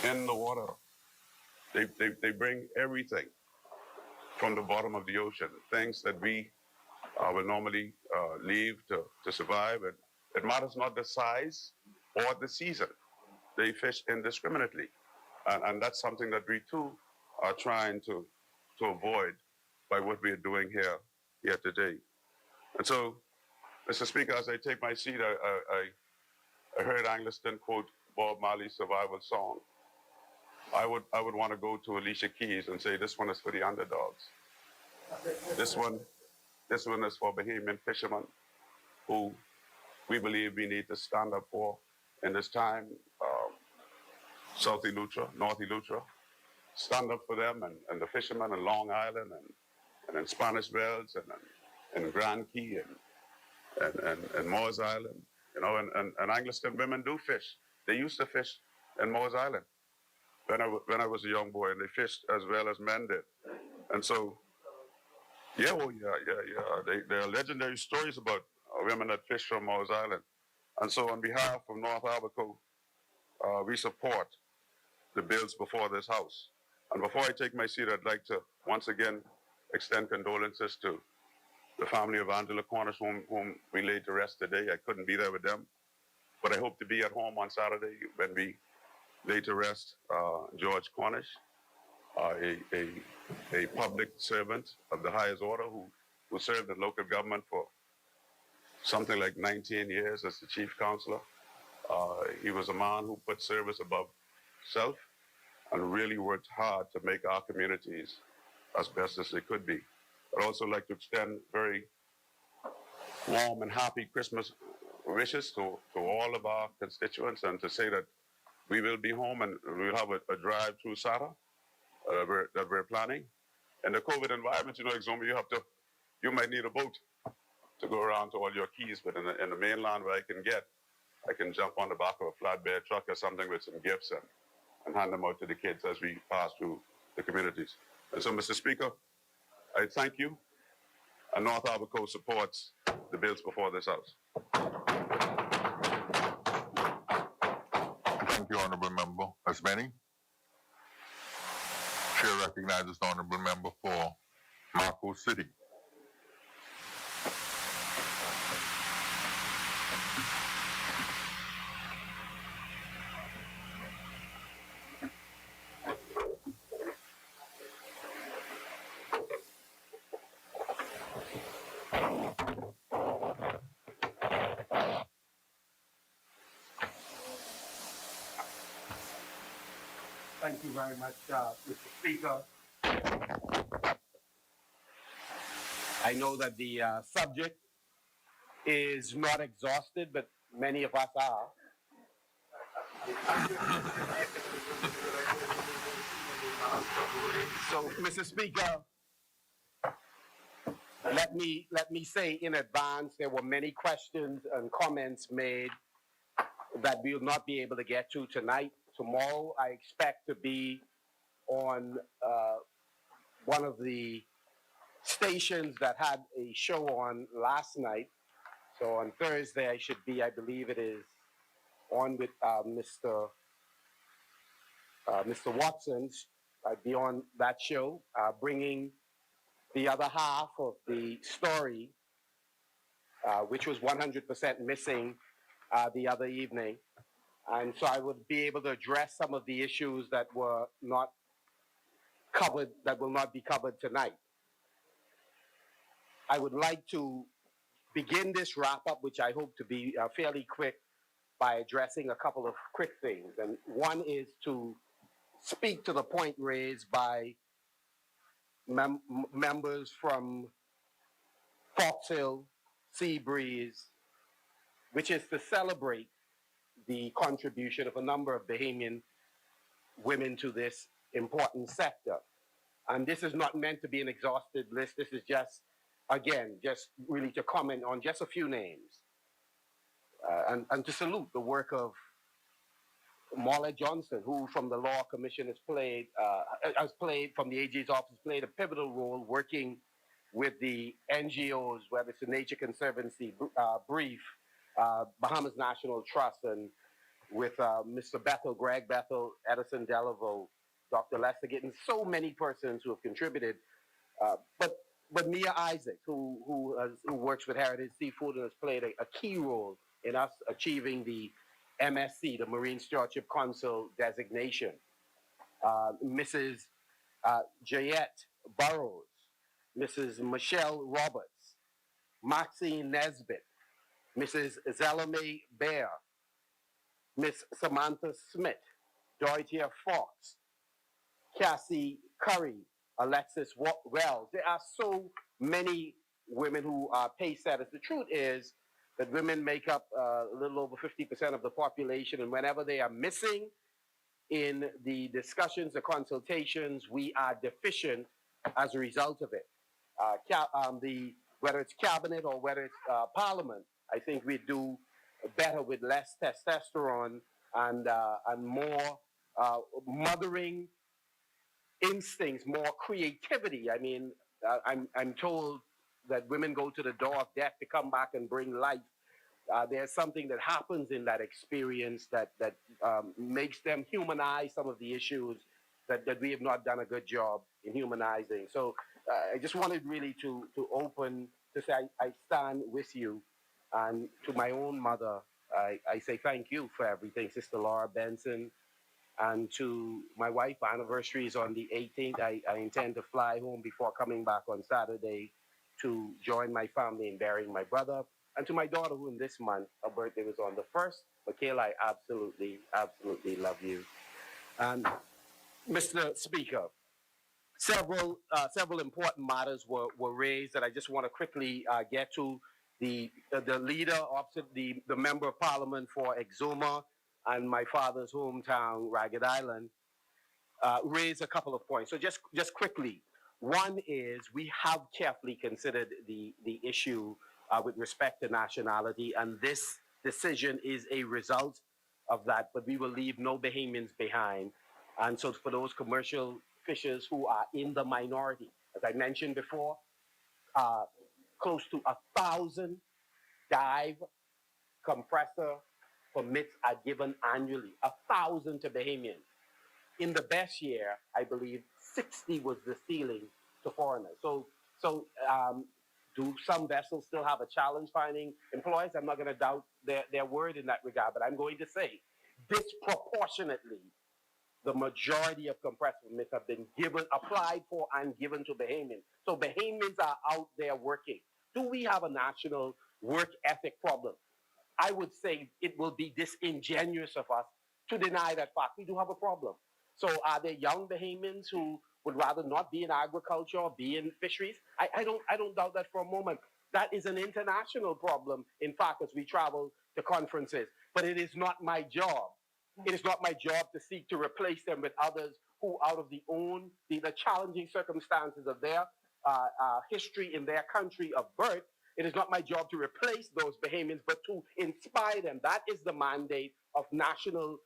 in the water. They bring everything from the bottom of the ocean, things that we will normally leave to survive. And it matters not the size or the season. They fish indiscriminately. And that's something that we too are trying to avoid by what we are doing here today. And so, Mr. Speaker, as I take my seat, I heard Angliston quote Bob Marley's survival song. I would want to go to Alicia Keys and say, this one is for the underdogs. This one is for Bahamian fishermen who we believe we need to stand up for in this time. South Eleuthera, North Eleuthera, stand up for them and the fishermen in Long Island and in Spanish Wells and in Grand Key and Moores Island. You know, and Angliston women do fish. They used to fish in Moores Island when I was a young boy, and they fished as well as men did. And so, yeah. There are legendary stories about women that fish from Moores Island. And so on behalf of North Abaco, we support the bills before this House. And before I take my seat, I'd like to once again extend condolences to the family of Angela Cornish, whom we laid to rest today. I couldn't be there with them, but I hope to be at home on Saturday when we lay to rest George Cornish, a public servant of the highest order who served in local government for something like 19 years as the chief counselor. He was a man who put service above self and really worked hard to make our communities as best as they could be. I'd also like to extend very warm and happy Christmas wishes to all of our constituents, and to say that we will be home and we'll have a drive-through SATA that we're planning. In the COVID environment, you know, Exuma, you might need a boat to go around to all your keys, but in the mainland where I can jump on the back of a flatbed truck or something with some gifts and hand them out to the kids as we pass through the communities. And so, Mr. Speaker, I thank you, and North Abaco supports the bills before this House. Thank you, Honorable Member Asmani. Chair recognizes the Honorable Member for Marco City. Thank you very much, Mr. Speaker. I know that the subject is not exhausted, but many of us are. So, Mr. Speaker, let me say in advance, there were many questions and comments made that we will not be able to get to tonight. Tomorrow, I expect to be on one of the stations that had a show on last night. So on Thursday, I should be, I believe it is, on with Mr. Watson's. I'd be on that show, bringing the other half of the story, which was 100% missing the other evening. And so I would be able to address some of the issues that were not covered, that will not be covered tonight. I would like to begin this wrap-up, which I hope to be fairly quick, by addressing a couple of quick things. And one is to speak to the point raised by members from Fox Hill, Seabreeze, which is to celebrate the contribution of a number of Bahamian women to this important sector. And this is not meant to be an exhaustive list. This is just, again, just really to comment on just a few names. And to salute the work of Marla Johnson, who from the Law Commission has played from the AG's office, played a pivotal role working with the NGOs, whether it's the Nature Conservancy, Brief, Bahamas National Trust, and with Mr. Bethel, Greg Bethel, Edison Delaveau, Dr. Lester Gittin, so many persons who have contributed. But Mia Isaacs, who works with Heritage Seafood and has played a key role in us achieving the MSC, the Marine Stewardship Council designation. Mrs. Jayette Burrows, Mrs. Michelle Roberts, Maxine Nesbitt, Mrs. Zelame Bear, Miss Samantha Smith, Dorothea Fox, Cassie Curry, Alexis Wells. There are so many women who are pace setters. The truth is that women make up a little over 50% of the population, and whenever they are missing in the discussions, the consultations, we are deficient as a result of it. Whether it's cabinet or whether it's parliament, I think we do better with less testosterone and more mothering instincts, more creativity. I mean, I'm told that women go to the door of death to come back and bring life. There's something that happens in that experience that makes them humanize some of the issues that we have not done a good job in humanizing. So I just wanted really to open to say I stand with you, and to my own mother, I say thank you for everything, Sister Laura Benson. And to my wife, our anniversary is on the 18th. I intend to fly home before coming back on Saturday to join my family in burying my brother. And to my daughter, who in this month, her birthday was on the 1st. Michaela, I absolutely, absolutely love you. And Mr. Speaker, several important matters were raised that I just want to quickly get to. The leader, opposite the member of parliament for Exuma and my father's hometown, Ragged Island, raised a couple of points. So just quickly, one is we have carefully considered the issue with respect to nationality, and this decision is a result of that, but we will leave no Bahamians behind. And so for those commercial fishers who are in the minority, as I mentioned before, close to 1,000 dive compressor permits are given annually, 1,000 to Bahamians. In the best year, I believe 60 was the ceiling to foreigners. So do some vessels still have a challenge finding employees? I'm not going to doubt their word in that regard, but I'm going to say disproportionately, the majority of compressor permits have been applied for and given to Bahamians. So Bahamians are out there working. Do we have a national work ethic problem? I would say it will be disingenuous of us to deny that fact. We do have a problem. So are there young Bahamians who would rather not be in agriculture or be in fisheries? I don't doubt that for a moment. That is an international problem, in fact, as we travel to conferences. But it is not my job. It is not my job to seek to replace them with others who, out of the challenging circumstances of their history in their country of birth, it is not my job to replace those Bahamians, but to inspire them. That is the mandate of national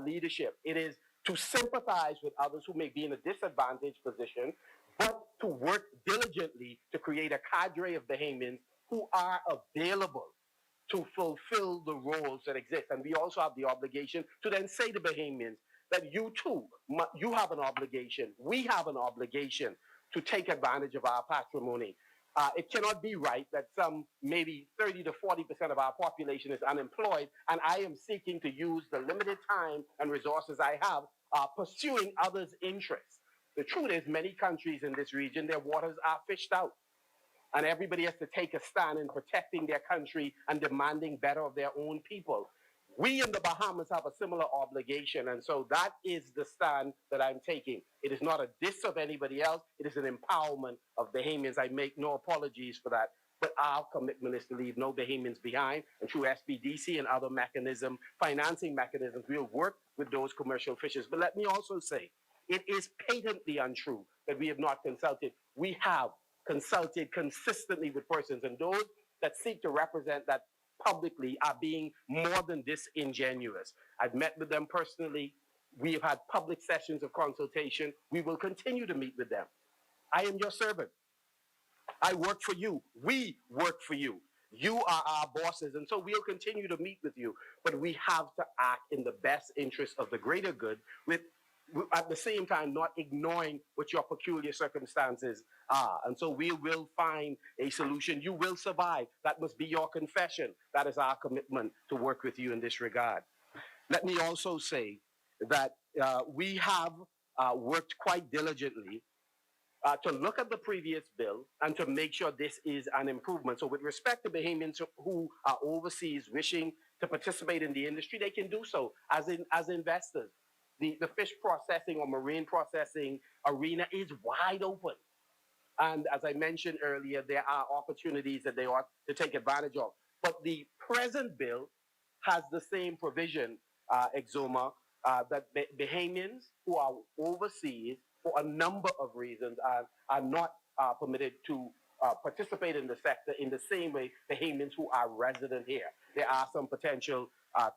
leadership. It is to sympathize with others who may be in a disadvantaged position, but to work diligently to create a cadre of Bahamians who are available to fulfill the roles that exist. And we also have the obligation to then say to Bahamians that you too, you have an obligation, we have an obligation to take advantage of our patrimony. It cannot be right that some maybe 30 to 40% of our population is unemployed, and I am seeking to use the limited time and resources I have pursuing others' interests. The truth is, many countries in this region, their waters are fished out, and everybody has to take a stand in protecting their country and demanding better of their own people. We in the Bahamas have a similar obligation, and so that is the stand that I'm taking. It is not a diss of anybody else. It is an empowerment of Bahamians. I make no apologies for that, but our commitment is to leave no Bahamians behind, and through SBDC and other financing mechanisms, we'll work with those commercial fishers. But let me also say, It is patently untrue that we have not consulted. We have consulted consistently with persons, and those that seek to represent that publicly are being more than disingenuous. I've met with them personally. We have had public sessions of consultation. We will continue to meet with them. I am your servant. I work for you. We work for you. You are our bosses, and so we'll continue to meet with you. But we have to act in the best interest of the greater good, with at the same time not ignoring what your peculiar circumstances are. And so we will find a solution. You will survive. That must be your confession. That is our commitment to work with you in this regard. Let me also say that we have worked quite diligently to look at the previous bill and to make sure this is an improvement. So with respect to Bahamians who are overseas wishing to participate in the industry, they can do so as investors. The fish processing or marine processing arena is wide open. And as I mentioned earlier, there are opportunities that they ought to take advantage of. But the present bill has the same provision, Exuma, that Bahamians who are overseas for a number of reasons are not permitted to participate in the sector in the same way Bahamians who are resident here. There are some potential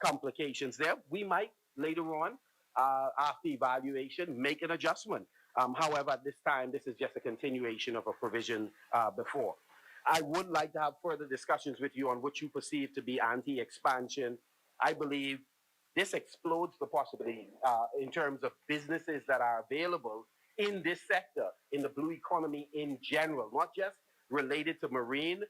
complications there. We might later on, after evaluation, make an adjustment. However, at this time, this is just a continuation of a provision before. I would like to have further discussions with you on what you perceive to be anti-expansion. I believe this explodes the possibility in terms of businesses that are available in this sector, in the blue economy in general, not just related to marine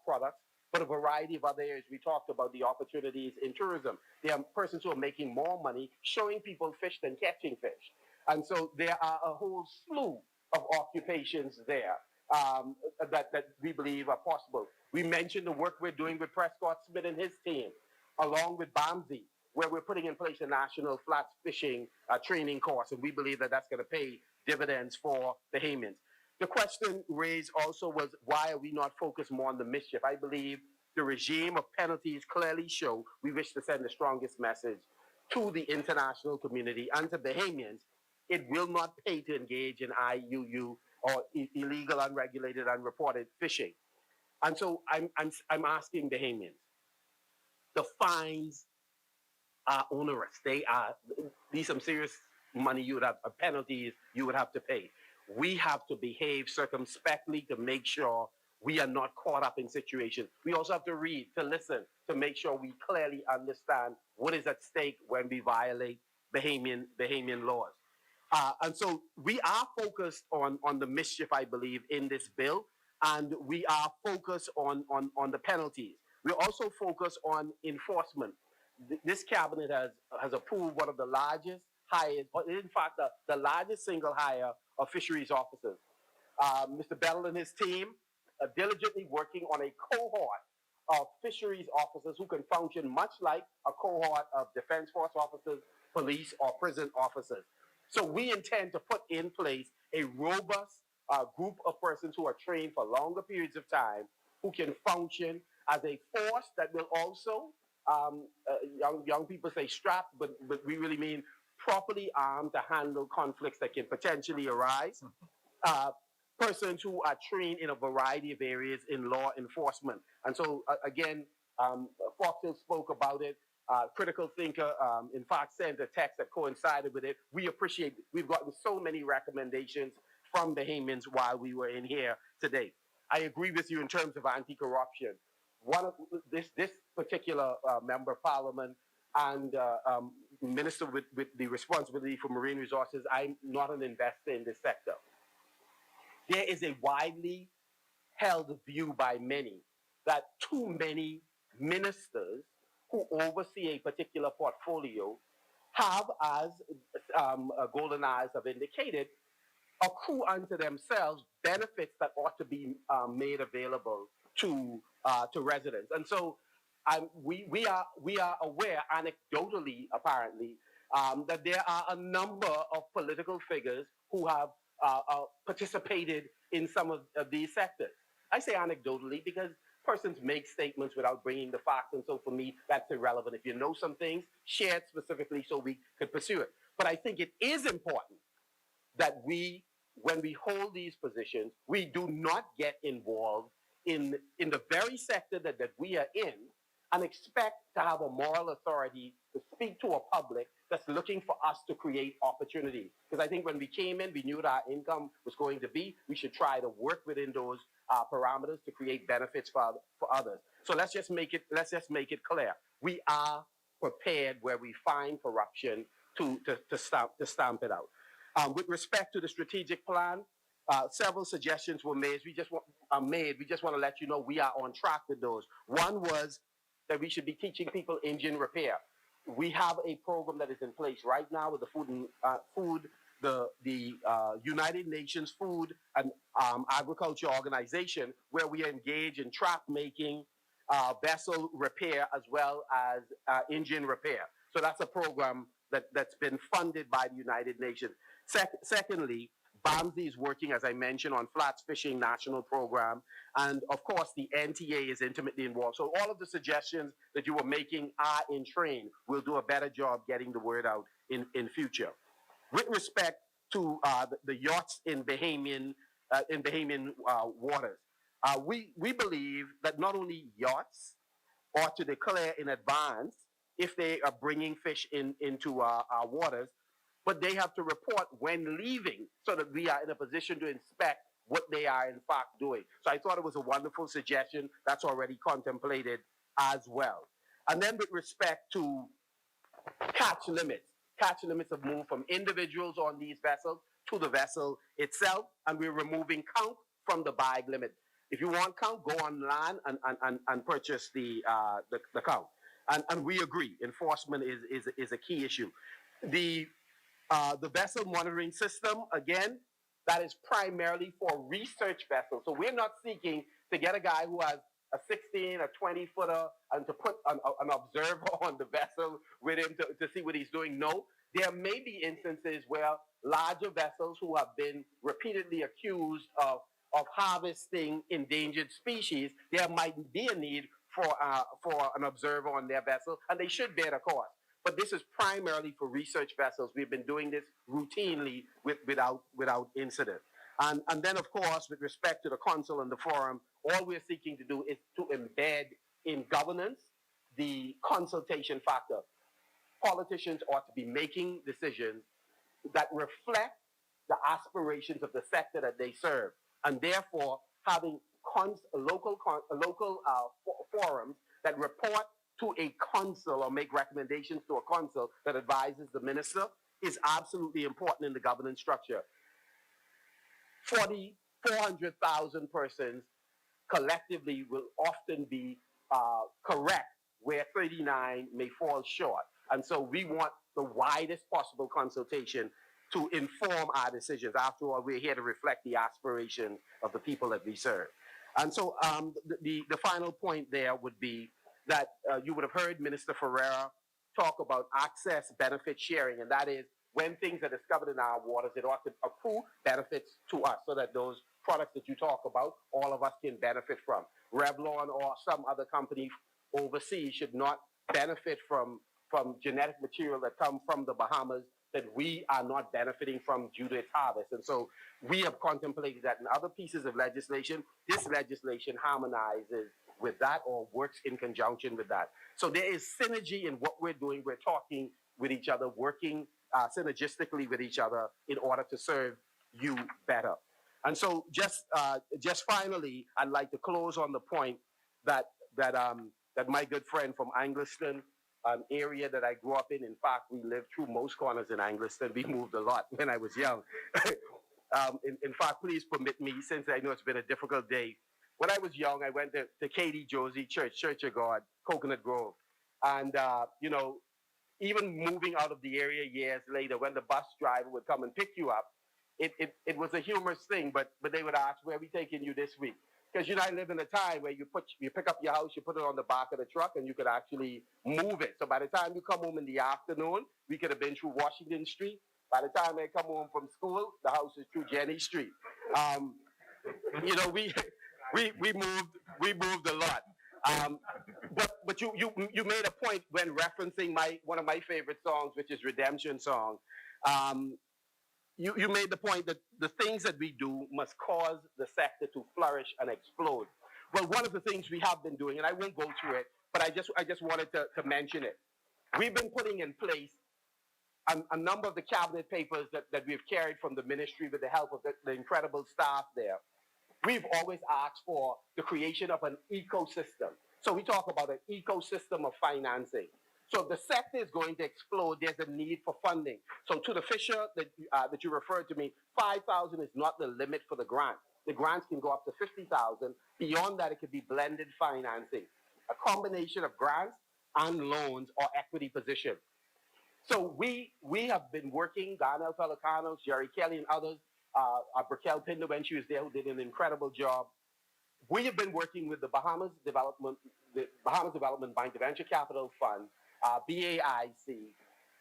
products, but a variety of other areas. We talked about the opportunities in tourism. There are persons who are making more money showing people fish than catching fish. And so there are a whole slew of occupations there that we believe are possible. We mentioned the work we're doing with Prescott Smith and his team, along with BAMSI, where we're putting in place a national flat fishing training course, and we believe that that's going to pay dividends for Bahamians. The question raised also was, why are we not focused more on the mischief? I believe the regime of penalties clearly show we wish to send the strongest message to the international community and to Bahamians. It will not pay to engage in IUU or illegal, unregulated, unreported fishing. And so I'm asking Bahamians, the fines are onerous. These some serious money you would have, penalties you would have to pay. We have to behave circumspectly to make sure we are not caught up in situations. We also have to read, to listen, to make sure we clearly understand what is at stake when we violate Bahamian laws. And so we are focused on the mischief, I believe, in this bill, and we are focused on the penalties. We also focus on enforcement. This cabinet has approved one of the largest hires, in fact, the largest single hire of fisheries officers. Mr. Bell and his team are diligently working on a cohort of fisheries officers who can function much like a cohort of Defense Force officers, police, or prison officers. So we intend to put in place a robust group of persons who are trained for longer periods of time, who can function as a force that will also, young people say strapped, but we really mean properly armed to handle conflicts that can potentially arise. Persons who are trained in a variety of areas in law enforcement. And so, again, Foxhill spoke about it. Critical Thinker, in fact, sent a text that coincided with it. We appreciate it. We've gotten so many recommendations from Bahamians while we were in here today. I agree with you in terms of anti-corruption. One of this particular member of parliament and minister with the responsibility for marine resources, I'm not an investor in this sector. There is a widely held view by many that too many ministers who oversee a particular portfolio have, as Golden Eyes have indicated, accrue unto themselves benefits that ought to be made available to residents. And so we are aware, anecdotally apparently, that there are a number of political figures who have participated in some of these sectors. I say anecdotally because persons make statements without bringing the facts, and so for me, that's irrelevant. If you know some things, share it specifically so we could pursue it. But I think it is important that when we hold these positions, we do not get involved in the very sector that we are in and expect to have a moral authority to speak to a public that's looking for us to create opportunity. Because I think when we came in, we knew what our income was going to be. We should try to work within those parameters to create benefits for others. So let's just make it clear. We are prepared where we find corruption to stamp it out. With respect to the strategic plan, several suggestions were made. We just want to let you know we are on track with those. One was that we should be teaching people engine repair. We have a program that is in place right now with the United Nations Food and Agriculture Organization, where we engage in trap making, vessel repair, as well as engine repair. So that's a program that's been funded by the United Nations. Secondly, BAMSI is working, as I mentioned, on Flats Fishing National Program. And of course, the NTA is intimately involved. So all of the suggestions that you were making are in train. We'll do a better job getting the word out in future. With respect to the yachts in Bahamian waters, we believe that not only yachts ought to declare in advance if they are bringing fish into our waters, but they have to report when leaving so that we are in a position to inspect what they are in fact doing. So I thought it was a wonderful suggestion that's already contemplated as well. And then with respect to catch limits have moved from individuals on these vessels to the vessel itself, and we're removing count from the bag limit. If you want count, go online and purchase the count. And we agree, enforcement is a key issue. The vessel monitoring system, again, that is primarily for research vessels. So we're not seeking to get a guy who has a 16, a 20-footer, and to put an observer on the vessel with him to see what he's doing. No, there may be instances where larger vessels who have been repeatedly accused of harvesting endangered species, there might be a need for an observer on their vessel, and they should bear the cost. But this is primarily for research vessels. We've been doing this routinely without incident. And then, of course, with respect to the council and the forum, all we're seeking to do is to embed in governance the consultation factor. Politicians ought to be making decisions that reflect the aspirations of the sector that they serve, and therefore having local forums that report to a council or make recommendations to a council that advises the minister is absolutely important in the governance structure. 400,000 persons collectively will often be correct, where 39 may fall short. And so we want the widest possible consultation to inform our decisions. After all, we're here to reflect the aspirations of the people that we serve. And so the final point there would be that you would have heard Minister Ferreira talk about access benefit sharing, and that is when things are discovered in our waters, it ought to accrue benefits to us so that those products that you talk about, all of us can benefit from. Revlon or some other company overseas should not benefit from genetic material that comes from the Bahamas that we are not benefiting from due to its harvest. And so we have contemplated that in other pieces of legislation. This legislation harmonizes with that or works in conjunction with that. So there is synergy in what we're doing. We're talking with each other, working synergistically with each other in order to serve you better. And so just finally, I'd like to close on the point that my good friend from Angliston, an area that I grew up in fact, we lived through most corners in Angliston. We moved a lot when I was young. In fact, please permit me, since I know it's been a difficult day. When I was young, I went to Katie Josie Church of God, Coconut Grove. And, even moving out of the area years later, when the bus driver would come and pick you up, it was a humorous thing, but they would ask, where are we taking you this week? Because I live in a time where you pick up your house, you put it on the back of the truck, and you could actually move it. So by the time you come home in the afternoon, we could have been through Washington Street. By the time I come home from school, the house is through Jenny Street. We moved a lot. But you made a point when referencing one of my favorite songs, which is Redemption Song. you made the point that the things that we do must cause the sector to flourish and explode. Well, one of the things we have been doing, and I won't go through it, but I just wanted to mention it. We've been putting in place a number of the cabinet papers that we've carried from the ministry with the help of the incredible staff there. We've always asked for the creation of an ecosystem. So we talk about an ecosystem of financing. So if the sector is going to explode, there's a need for funding. So to the Fisher that you referred to me, 5,000 is not the limit for the grant. The grants can go up to 50,000. Beyond that, it could be blended financing, a combination of grants and loans or equity position. So we have been working, Darnell Pelicanos, Jerry Kelly and others, Brickell Pinder when she was there, who did an incredible job. We have been working with the Bahamas Development Bank, the Venture Capital Fund, BAIC,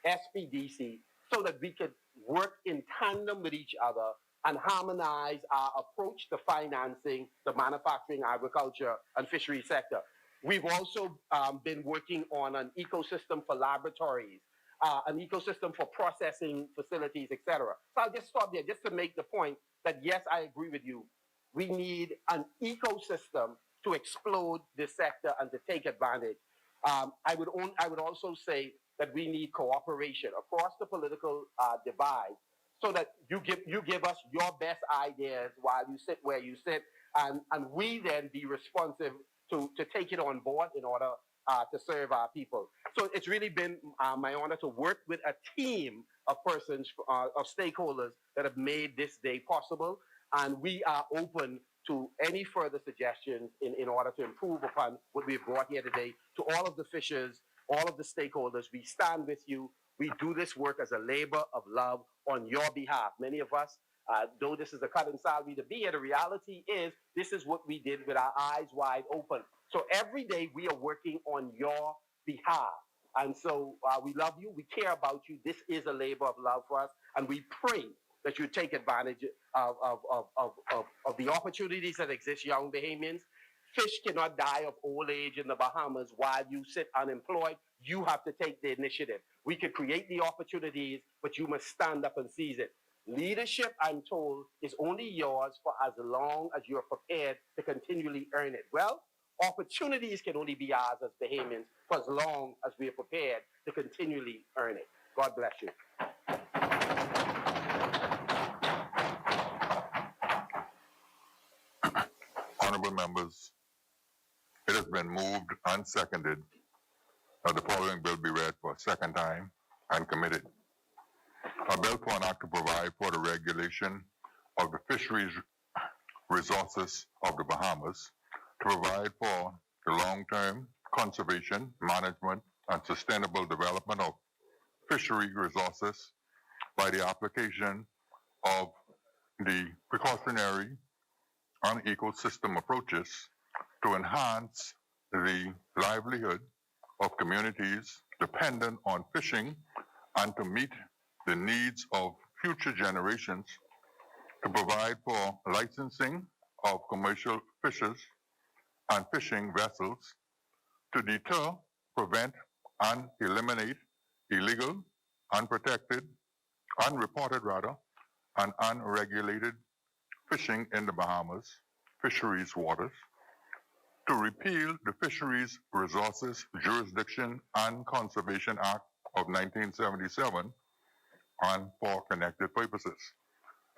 SPDC, so that we could work in tandem with each other and harmonize our approach to financing the manufacturing, agriculture, and fishery sector. We've also been working on an ecosystem for laboratories, an ecosystem for processing facilities, etc. So I'll just stop there just to make the point that, yes, I agree with you. We need an ecosystem to explode this sector and to take advantage. I would also say that we need cooperation across the political divide, so that you give us your best ideas while you sit where you sit, and we then be responsive to take it on board in order to serve our people. So it's really been my honor to work with a team of persons, of stakeholders that have made this day possible. And we are open to any further suggestions in order to improve upon what we've brought here today. To all of the fishers, all of the stakeholders, we stand with you. We do this work as a labor of love on your behalf. Many of us, though this is a cut in salary to be here, the reality is this is what we did with our eyes wide open. So every day we are working on your behalf. And so we love you. We care about you. This is a labor of love for us. And we pray that you take advantage of the opportunities that exist, young Bahamians. Fish cannot die of old age in the Bahamas while you sit unemployed. You have to take the initiative. We could create the opportunities, but you must stand up and seize it. Leadership, I'm told, is only yours for as long as you're prepared to continually earn it. Well, opportunities can only be ours as Bahamians for as long as we are prepared to continually earn it. God bless you. Honorable members, it has been moved and seconded that the following bill be read for a second time and committed. A bill for an act to provide for the regulation of the fisheries resources of the Bahamas, to provide for the long-term conservation, management, and sustainable development of fishery resources by the application of the precautionary and ecosystem approaches to enhance the livelihood of communities dependent on fishing and to meet the needs of future generations, to provide for licensing of commercial fishers and fishing vessels, to deter, prevent, and eliminate illegal, unprotected, unreported rather, and unregulated fishing in the Bahamas fisheries waters, to repeal the Fisheries Resources Jurisdiction and Conservation Act of 1977 and for connected purposes.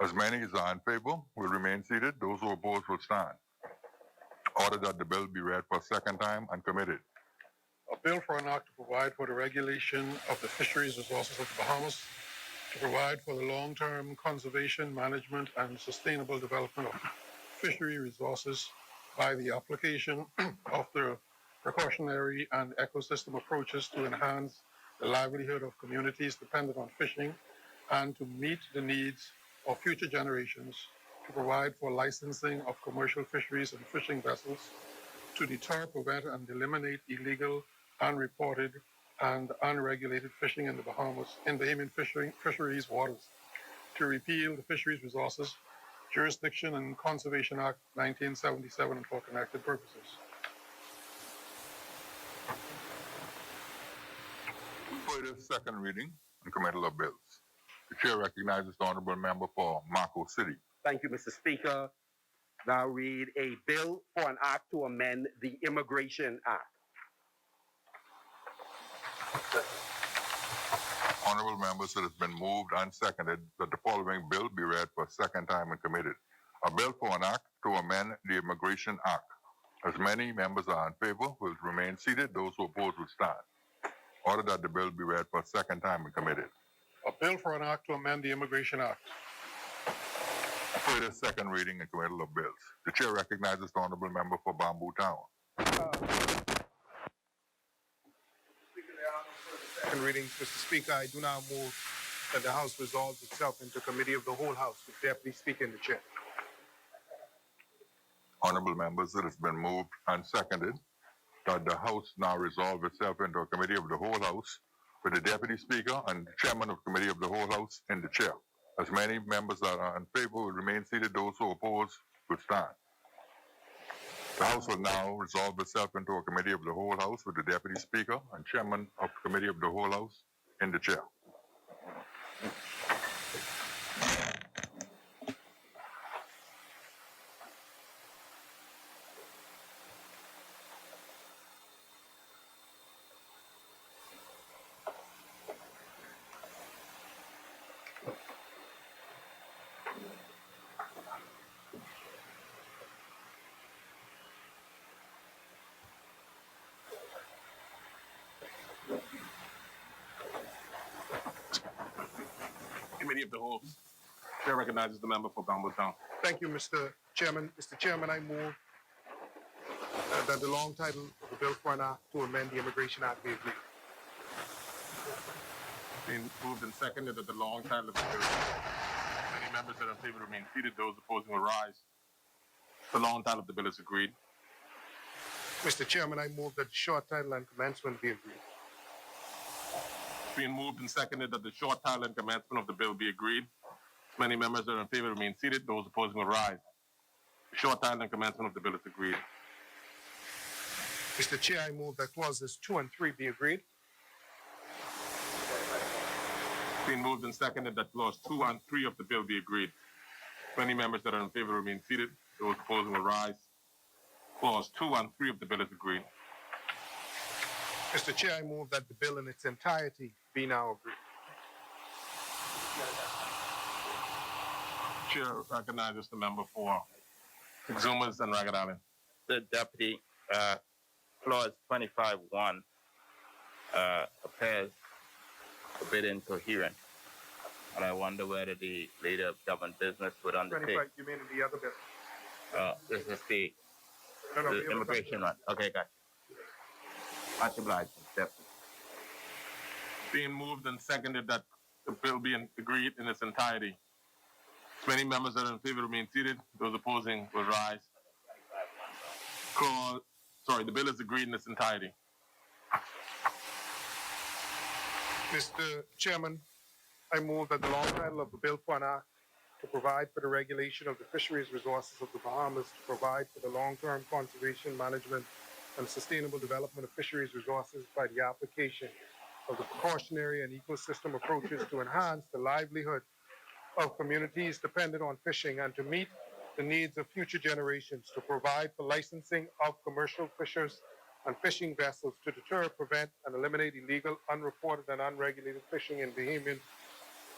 As many as are in favor will remain seated. Those who oppose will stand. Order that the bill be read for a second time and committed. A bill for an act to provide for the regulation of the fisheries resources of the Bahamas, to provide for the long-term conservation, management, and sustainable development of fishery resources by the application of the precautionary and ecosystem approaches to enhance the livelihood of communities dependent on fishing and to meet the needs of future generations, to provide for licensing of commercial fisheries and fishing vessels, to deter, prevent, and eliminate illegal, unreported, and unregulated fishing in the Bahamas, in Bahamian fisheries waters, to repeal the Fisheries Resources Jurisdiction and Conservation Act 1977 and for connected purposes. For the second reading and committal of bills. The chair recognizes the honorable member for Marco City. Thank you, Mr. Speaker. Now read a bill for an act to amend the Immigration Act. Honorable members, it has been moved and seconded that the following bill be read for a second time and committed. A bill for an act to amend the Immigration Act. As many members are in favor, will remain seated. Those who oppose will stand. Order that the bill be read for a second time and committed. A bill for an act to amend the Immigration Act. For the second reading and committal of bills. The chair recognizes the honorable member for Bamboo Town. Second readings, Mr. Speaker, I do now move that the House resolves itself into committee of the whole House with Deputy Speaker in the chair. Honorable members, it has been moved and seconded that the House now resolve itself into a committee of the whole House with the Deputy Speaker and the Chairman of the Committee of the whole House in the chair. As many members that are in favor will remain seated, those who oppose will stand. The House will now resolve itself into a committee of the whole House with the Deputy Speaker and Chairman of the Committee of the whole House in the chair. Committee of the Whole. Chair recognizes the member for Bamboo Town. Thank you, Mr. Chairman. Mr. Chairman, I move that the long title of the bill for an act to amend the Immigration Act be agreed. Being moved and seconded that the long title of the bill. Many members that are in favor remain seated. Those opposing will rise. The long title of the bill is agreed. Mr. Chairman, I move that the short title and commencement be agreed. Being moved and seconded that the short title and commencement of the bill be agreed. Many members that are in favor remain seated. Those opposing will rise. The short title and commencement of the bill is agreed. Mr. Chair, I move that clauses 2 and 3 be agreed. Being moved and seconded that clause 2 and 3 of the bill be agreed. Many members that are in favor remain seated. Those opposing will rise. Clause 2 and 3 of the bill is agreed. Mr. Chair, I move that the bill in its entirety be now agreed. Chair recognizes the member for Exumas and Ragged Island. The deputy, clause 25(1) appears a bit incoherent, and I wonder whether the leader of government business would undertake. 25, you mean in the other bill? This is the immigration one. Okay, got you. Much obliged, Deputy. Being moved and seconded that the bill be agreed in its entirety. Many members that are in favor remain seated. Those opposing will rise. The bill is agreed in its entirety. Mr. Chairman, I move that the long title of the bill for an act to provide for the regulation of the fisheries resources of the Bahamas, to provide for the long-term conservation, management, and sustainable development of fisheries resources by the application of the precautionary and ecosystem approaches to enhance the livelihood of communities dependent on fishing and to meet the needs of future generations, to provide for licensing of commercial fishers and fishing vessels, to deter, prevent, and eliminate illegal, unreported, and unregulated fishing in Bahamian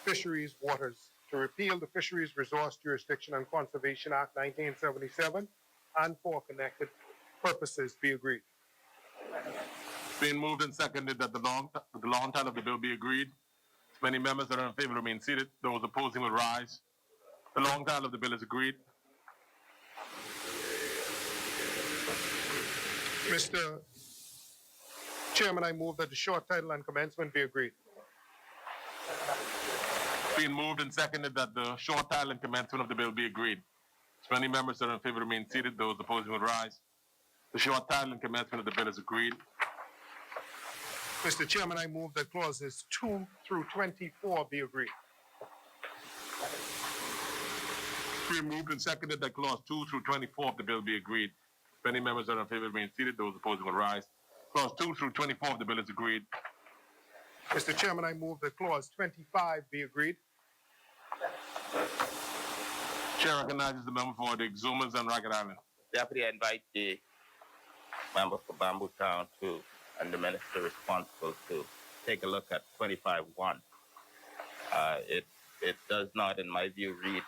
fisheries waters, to repeal the Fisheries Resource Jurisdiction and Conservation Act 1977, and for connected purposes be agreed. Being moved and seconded that the long title of the bill be agreed. Many members that are in favor remain seated. Those opposing will rise. The long title of the bill is agreed. Mr. Chairman, I move that the short title and commencement be agreed. Being moved and seconded that the short title and commencement of the bill be agreed. Many members that are in favor remain seated. Those opposing will rise. The short title and commencement of the bill is agreed. Mr. Chairman, I move that clauses 2 through 24 be agreed. Being moved and seconded that clause 2 through 24 of the bill be agreed. Many members that are in favor remain seated. Those opposing will rise. Clause 2 through 24 of the bill is agreed. Mr. Chairman, I move that clause 25 be agreed. Chair recognizes the member for the Exhumers and Ragged Island. Deputy, I invite the member for Bamboo Town to, and the minister responsible to take a look at 25-1. It does not, in my view, read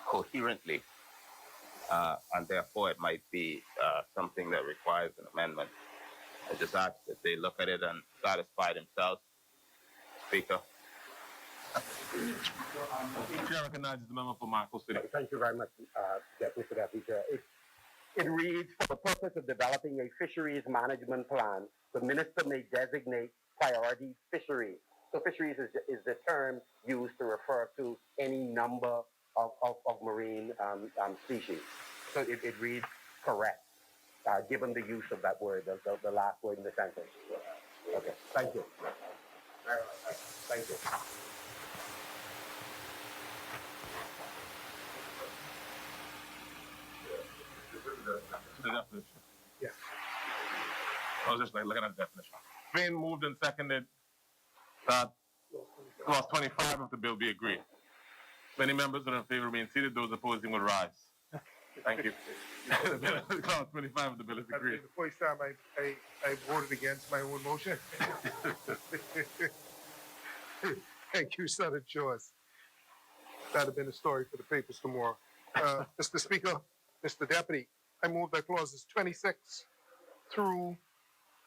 coherently, and therefore it might be something that requires an amendment. I just ask that they look at it and satisfy themselves. Speaker. Chair recognizes the member for Marco City. Thank you very much, Mr. Deputy Chair. It reads, for the purpose of developing a fisheries management plan, the minister may designate priority fisheries. So fisheries is the term used to refer to any number of marine species. So it reads correct, given the use of that word, the last word in the sentence. Okay, thank you. Thank you. The definition. Yes. I was just looking at the definition. Being moved and seconded that clause 25 of the bill be agreed. Many members that are in favor remain seated. Those opposing will rise. Thank you. Clause 25 of the bill is agreed. The first time I voted against my own motion. Thank you, Senator Choice. That'd have been a story for the papers tomorrow. Mr. Speaker, Mr. Deputy, I move that clauses 26 through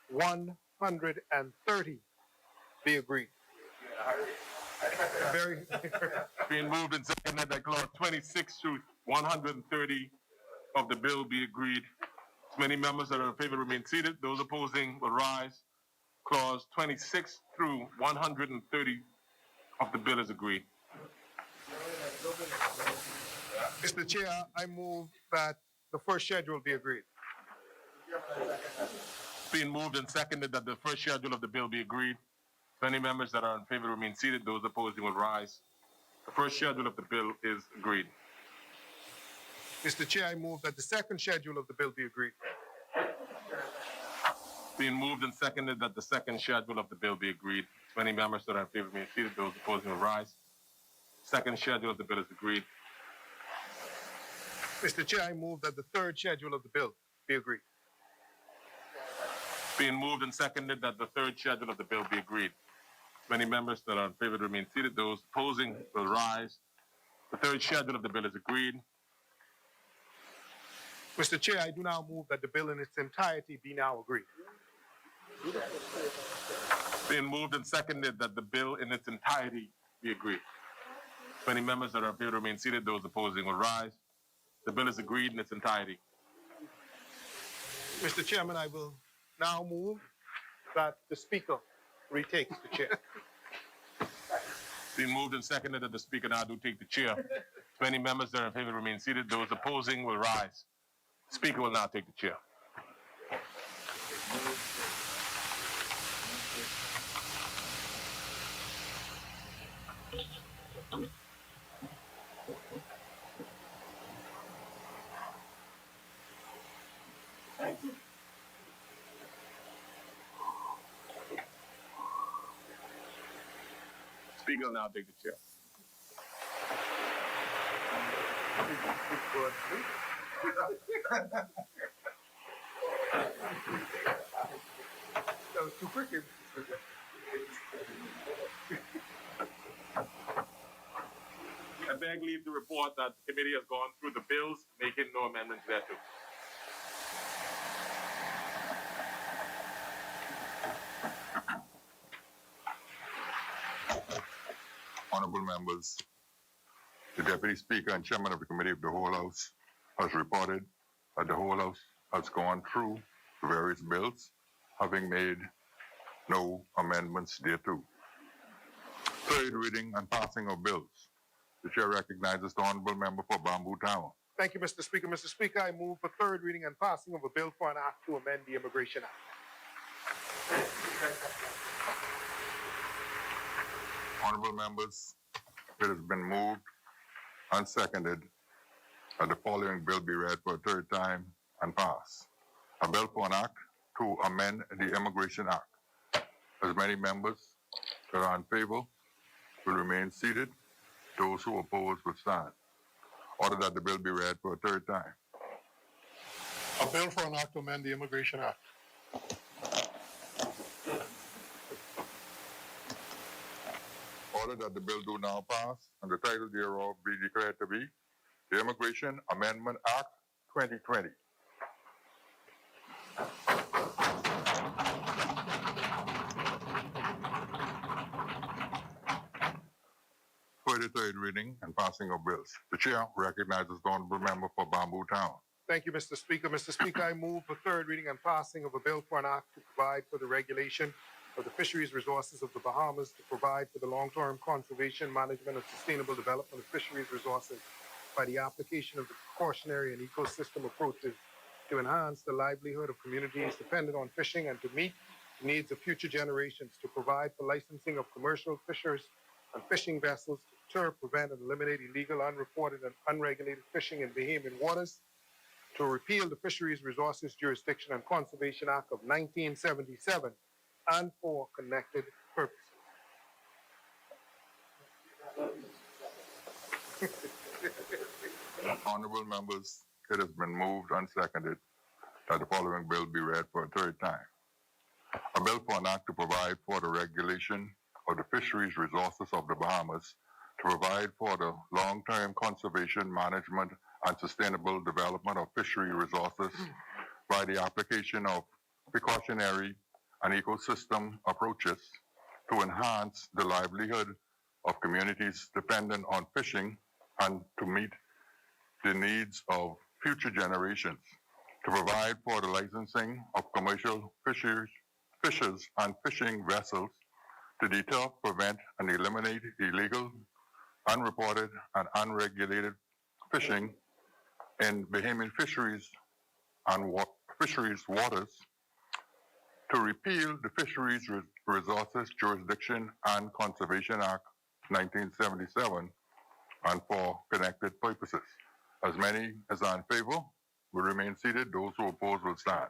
130 be agreed. Being moved and seconded that clause 26 through 130 of the bill be agreed. As many members that are in favor remain seated. Those opposing will rise. Clause 26 through 130 of the bill is agreed. Mr. Chair, I move that the first schedule be agreed. Being moved and seconded that the first schedule of the bill be agreed. Many members that are in favor remain seated. Those opposing will rise. The first schedule of the bill is agreed. Mr. Chair, I move that the second schedule of the bill be agreed. Being moved and seconded that the second schedule of the bill be agreed. Many members that are in favor remain seated. Those opposing will rise. Second schedule of the bill is agreed. Mr. Chair, I move that the third schedule of the bill be agreed. Being moved and seconded that the third schedule of the bill be agreed. Many members that are in favor remain seated. Those opposing will rise. The third schedule of the bill is agreed. Mr. Chair, I do now move that the bill in its entirety be now agreed. Being moved and seconded that the bill in its entirety be agreed. Many members that are in favor remain seated. Those opposing will rise. The bill is agreed in its entirety. Mr. Chairman, I will now move that the Speaker retakes the chair. Being moved and seconded that the Speaker now do take the chair. Many members that are in favor remain seated. Those opposing will rise. The Speaker will now take the chair. Speaker will now take the chair. That was too quick. I beg leave to report that the committee has gone through the bills, making no amendments thereto. Honorable members, the Deputy Speaker and Chairman of the Committee of the Whole House has reported that the Whole House has gone through the various bills, having made no amendments thereto. Third reading and passing of bills. The Chair recognizes the Honorable Member for Bamboo Town. Thank you, Mr. Speaker. Mr. Speaker, I move for third reading and passing of a bill for an act to amend the Immigration Act. Honorable members, it has been moved and seconded that the following bill be read for a third time and pass. A bill for an act to amend the Immigration Act. As many members that are in favor will remain seated. Those who oppose will stand. Order that the bill be read for a third time. A bill for an act to amend the Immigration Act. Order that the bill do now pass and the title thereof be declared to be the Immigration Amendment Act 2020. For the third reading and passing of bills. The chair recognizes the honorable member for Bamboo Town. Thank you, Mr. Speaker. Mr. Speaker, I move for third reading and passing of a bill for an act to provide for the regulation of the fisheries resources of the Bahamas, to provide for the long-term conservation, management, and sustainable development of fisheries resources by the application of the precautionary and ecosystem approaches to enhance the livelihood of communities dependent on fishing and to meet the needs of future generations, to provide for licensing of commercial fishers and fishing vessels to deter, prevent, and eliminate illegal, unreported, and unregulated fishing in Bahamian waters, to repeal the Fisheries Resources Jurisdiction and Conservation Act of 1977, and for connected purposes. Honorable members, it has been moved and seconded that the following bill be read for a third time. A bill for an act to provide for the regulation of the fisheries resources of the Bahamas, to provide for the long-term conservation, management, and sustainable development of fishery resources by the application of precautionary and ecosystem approaches to enhance the livelihood of communities dependent on fishing and to meet the needs of future generations, to provide for the licensing of commercial fishers and fishing vessels, to deter, prevent, and eliminate illegal, unreported, and unregulated fishing in Bahamian fisheries and fisheries waters, to repeal the Fisheries Resources Jurisdiction and Conservation Act 1977, and for connected purposes. As many as are in favor will remain seated. Those who oppose will stand.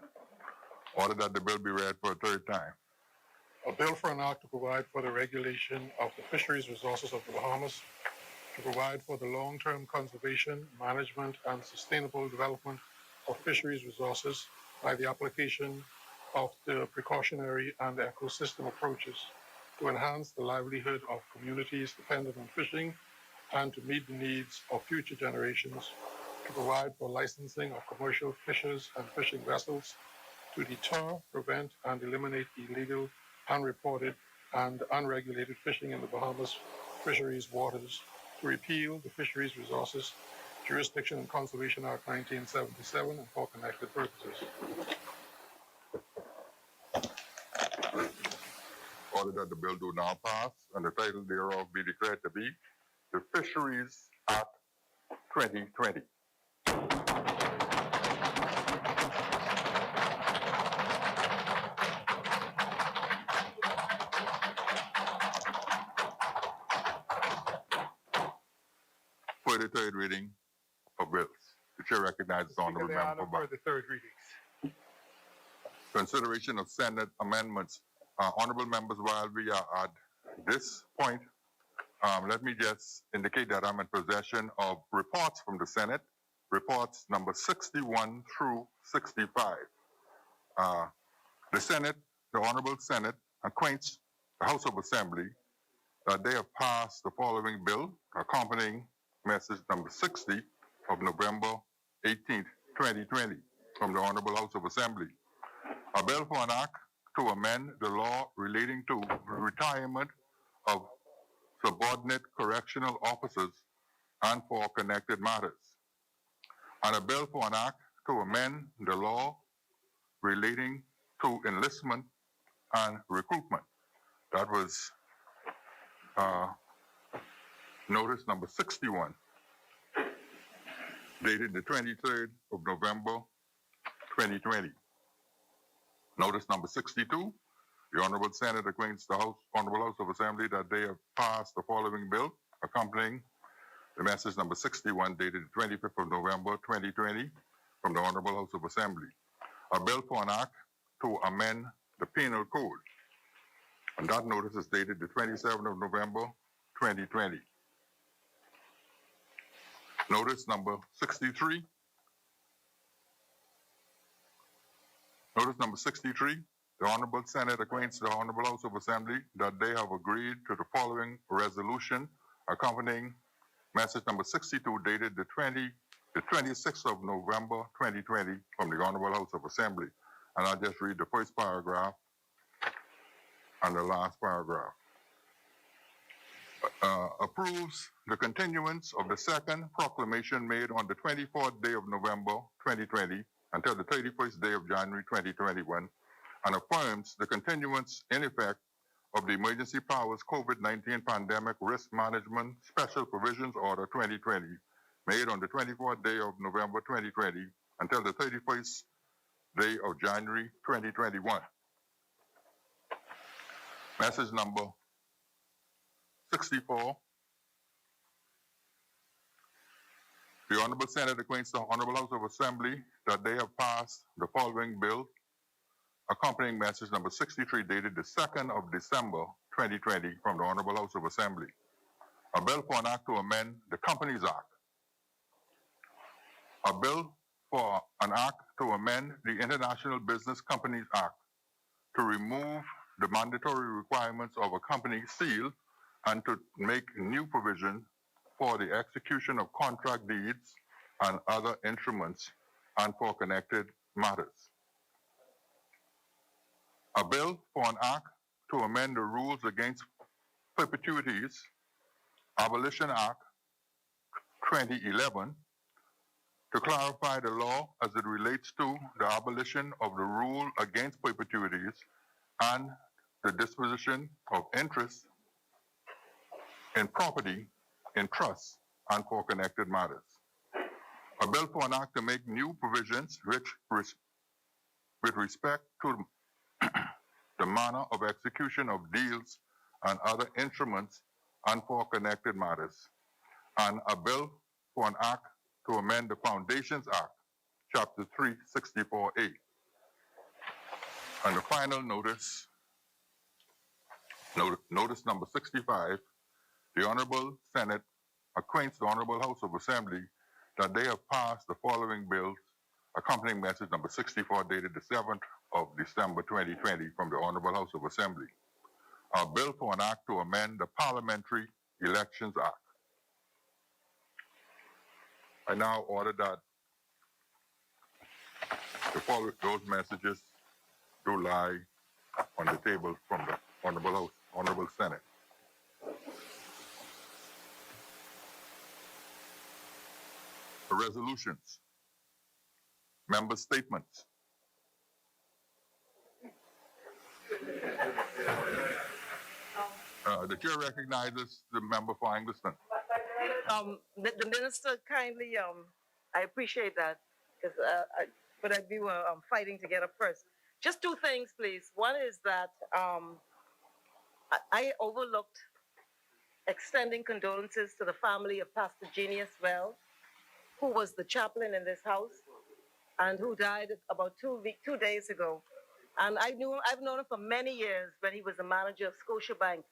Order that the bill be read for a third time. A bill for an act to provide for the regulation of the fisheries resources of the Bahamas, to provide for the long-term conservation, management, and sustainable development of fisheries resources by the application of the precautionary and ecosystem approaches to enhance the livelihood of communities dependent on fishing and to meet the needs of future generations, to provide for licensing of commercial fishers and fishing vessels, to deter, prevent, and eliminate illegal, unreported, and unregulated fishing in the Bahamas fisheries waters, to repeal the Fisheries Resources Jurisdiction and Conservation Act 1977 and for connected purposes. Order that the bill do now pass and the title thereof be declared to be the Fisheries Act 2020. For the third reading of bills, the chair recognizes the honorable member for the third readings. Consideration of Senate amendments. Honorable members, while we are at this point, let me just indicate that I'm in possession of reports from the Senate, reports number 61 through 65. The Senate, the Honorable Senate, acquaints the House of Assembly that they have passed the following bill, accompanying message number 60 of November 18th, 2020, from the Honorable House of Assembly. A bill for an act to amend the law relating to retirement of subordinate correctional officers and for connected matters. And a bill for an act to amend the law relating to enlistment and recruitment. That was notice number 61, dated the 23rd of November, 2020. Notice number 62, the Honorable Senate acquaints the Honorable House of Assembly that they have passed the following bill, accompanying the message number 61, dated the 25th of November, 2020, from the Honorable House of Assembly. A bill for an act to amend the Penal Code. And that notice is dated the 27th of November, 2020. Notice number 63. Notice number 63. The Honorable Senate acquaints the Honorable House of Assembly that they have agreed to the following resolution accompanying message number 62 dated the 26th of November 2020 from the Honorable House of Assembly. And I'll just read the first paragraph and the last paragraph. Approves the continuance of the second proclamation made on the 24th day of November 2020 until the 31st day of January 2021, and affirms the continuance in effect of the Emergency Powers COVID-19 Pandemic Risk Management Special Provisions Order 2020, made on the 24th day of November 2020 until the 31st day of January 2021. Message number 64. The Honorable Senate acquaints the Honorable House of Assembly that they have passed the following bill, accompanying message number 63 dated the 2nd of December 2020 from the Honorable House of Assembly. A bill for an act to amend the Companies Act. A bill for an act to amend the International Business Companies Act to remove the mandatory requirements of a company seal and to make new provision for the execution of contract deeds and other instruments and for connected matters. A bill for an act to amend the rules against perpetuities, Abolition Act 2011, to clarify the law as it relates to the abolition of the rule against perpetuities and the disposition of interest in property in trusts and for connected matters. A bill for an act to make new provisions with respect to the manner of execution of deals and other instruments and for connected matters. And a bill for an act to amend the Foundations Act, Chapter 364A. And the final notice, notice number 65, the Honorable Senate acquaints the Honorable House of Assembly that they have passed the following bills, accompanying message number 64 dated the 7th of December 2020 from the Honorable House of Assembly. A bill for an act to amend the Parliamentary Elections Act. I now order that those messages do lie on the table from the Honorable House, Honorable Senate. The resolutions, member statements. The chair recognizes the member for Angleton. The minister kindly, I appreciate that, because but we were fighting to get up first. Just two things, please. One is that I overlooked extending condolences to the family of Pastor Genius Wells, who was the chaplain in this house and who died about 2 days ago. And I've known him for many years when he was the manager of Scotiabank.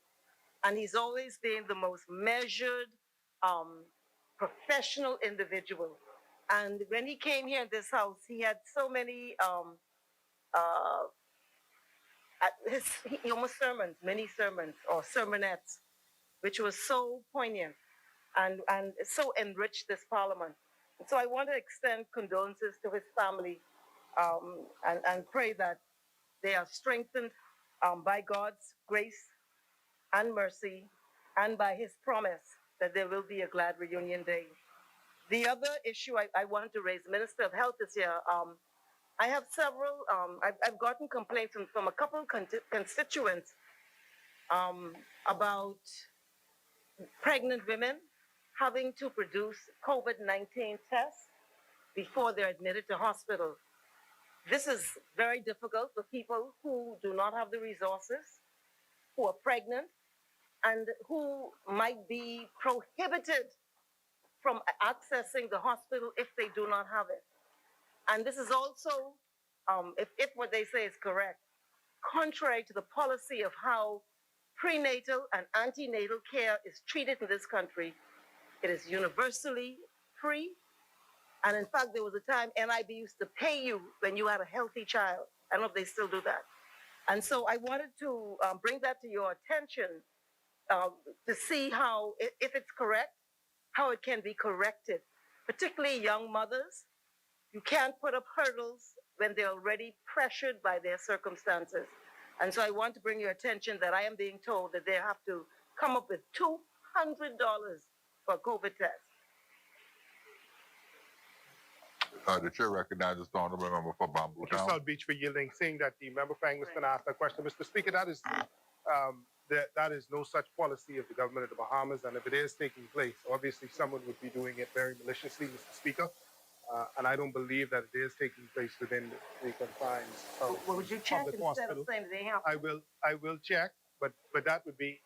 And he's always been the most measured, professional individual. And when he came here in this house, he had so many many sermons or sermonettes, which was so poignant and so enriched this parliament. And so I want to extend condolences to his family and pray that they are strengthened by God's grace and mercy and by his promise that there will be a glad reunion day. The other issue I wanted to raise, the Minister of Health is here. I have several, I've gotten complaints from a couple of constituents about pregnant women having to produce COVID-19 tests before they're admitted to hospital. This is very difficult for people who do not have the resources, who are pregnant, and who might be prohibited from accessing the hospital if they do not have it. And this is also, if what they say is correct, contrary to the policy of how prenatal and antenatal care is treated in this country. It is universally free. And in fact, there was a time NIB used to pay you when you had a healthy child. I don't know if they still do that. And so I wanted to bring that to your attention to see how, if it's correct, how it can be corrected, particularly young mothers. You can't put up hurdles when they're already pressured by their circumstances. And so I want to bring your attention that I am being told that they have to come up with $200 for a COVID test. The chair recognizes the honorable member for Bamboo Thank you, Town. South Beach, for yielding. Seeing that the member Fang was going to ask that question, Mr. Speaker, that is no such policy of the government of the Bahamas, and if it is taking place, obviously someone would be doing it very maliciously, Mr. Speaker. And I don't believe that it is taking place within the confines of Well, would you check the instead hospital. of saying they have? I will check, but that would be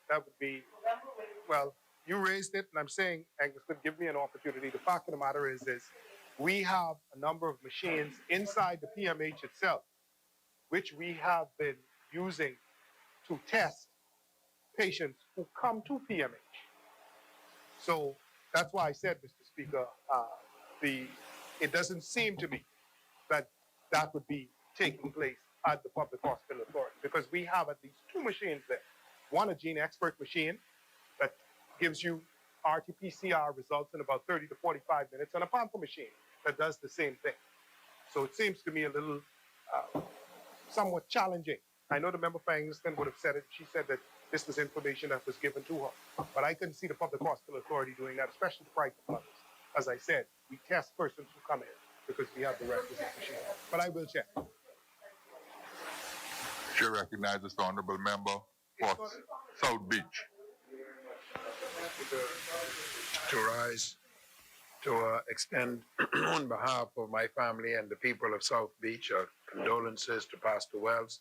well, you raised it, and I'm saying, Angus, give me an opportunity. The fact of the matter is we have a number of machines inside the PMH itself, which we have been using to test patients who come to PMH. So that's why I said, Mr. Speaker, it doesn't seem to me that that would be taking place at the Public Hospital Authority, because we have at least two machines there. One, a gene expert machine that gives you RT-PCR results in about 30 to 45 minutes, and a Panther machine that does the same thing. So it seems to me a little somewhat challenging. I know the member for Anglican would have said it. She said that this was information that was given to her, but I couldn't see the Public Hospital Authority doing that, especially the private mothers. As I said, we test persons who come in because we have the requisite machine. But I will check. Chair recognizes the honorable member for South Beach. To rise to extend on behalf of my family and the people of South Beach condolences to Pastor Wells,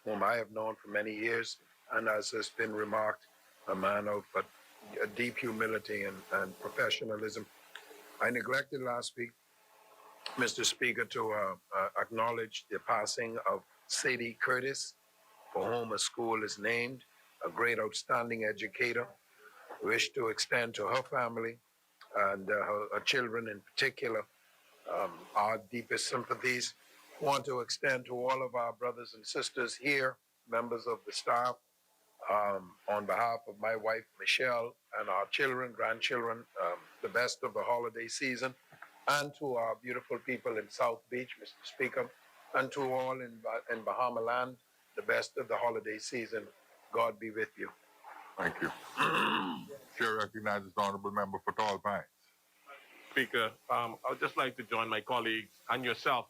whom I have known for many years, and as has been remarked, a man of a deep humility and professionalism. I neglected last week, Mr. Speaker, to acknowledge the passing of Sadie Curtis, for whom a school is named, a great outstanding educator. I wish to extend to her family and her children in particular our deepest sympathies. I want to extend to all of our brothers and sisters here, members of the staff, on behalf of my wife, Michelle, and our children, grandchildren, the best of the holiday season, and to our beautiful people in South Beach, Mr. Speaker, and to all in Bahama land, the best of the holiday season. God be with you. Thank you. Chair recognizes the honorable member for Tall Pines. Speaker, I would just like to join my colleagues and yourself,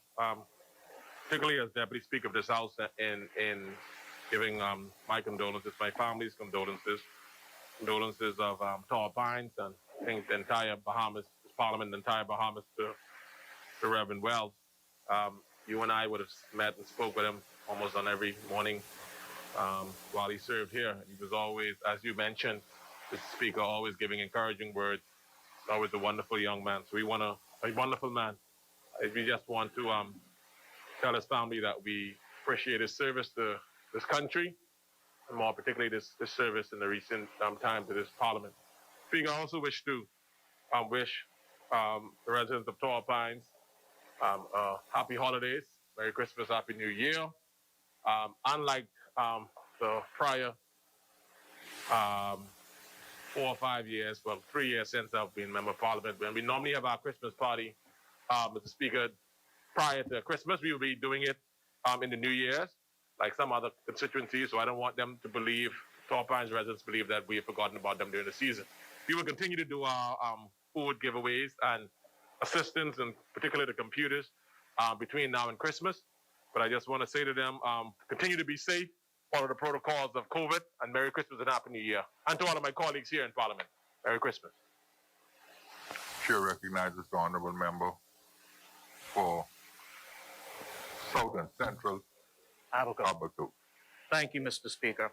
particularly as Deputy Speaker of this House, in giving my condolences, my family's condolences of Tall Pines, and I think the entire Bahamas, Parliament, the entire Bahamas to Reverend Wells. You and I would have met and spoke with him almost on every morning while he served here. He was always, as you mentioned, Mr. Speaker, always giving encouraging words. Always a wonderful young man. So a wonderful man. We just want to tell his family that we appreciate his service to this country, and more particularly this service in the recent time to this Parliament. Speaker, I also wish to wish the residents of Tall Pines happy holidays, Merry Christmas, Happy New Year. Unlike the prior 4 or 5 years, well, 3 years since I've been member of Parliament, when we normally have our Christmas party, Mr. Speaker, prior to Christmas, we will be doing it in the New Year's, like some other constituencies, so I don't want them to believe, Tall Pines residents believe that we have forgotten about them during the season. We will continue to do our food giveaways and assistance, and particularly the computers, between now and Christmas. But I just want to say to them, continue to be safe, follow the protocols of COVID, and Merry Christmas and Happy New Year. And to all of my colleagues here in Parliament, Merry Christmas. Chair recognizes the honorable member for South and Central Abaco. Thank you, Mr. Speaker.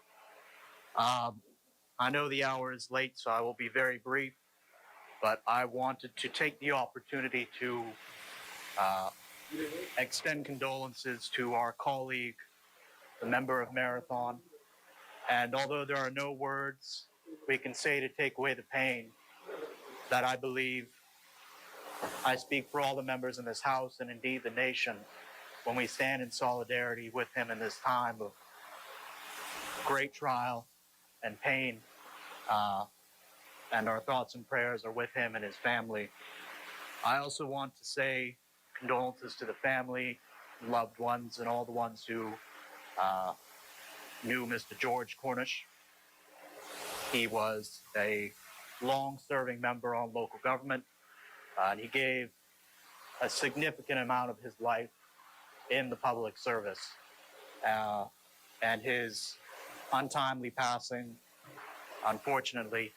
I know the hour is late, so I will be very brief, but I wanted to take the opportunity to extend condolences to our colleague, the member of Marathon. And although there are no words we can say to take away the pain that I believe I speak for all the members in this House and indeed the nation when we stand in solidarity with him in this time of great trial and pain. And our thoughts and prayers are with him and his family. I also want to say condolences to the family, loved ones, and all the ones who knew Mr. George Cornish. He was a long-serving member on local government, and he gave a significant amount of his life in the public service. And his untimely passing, unfortunately,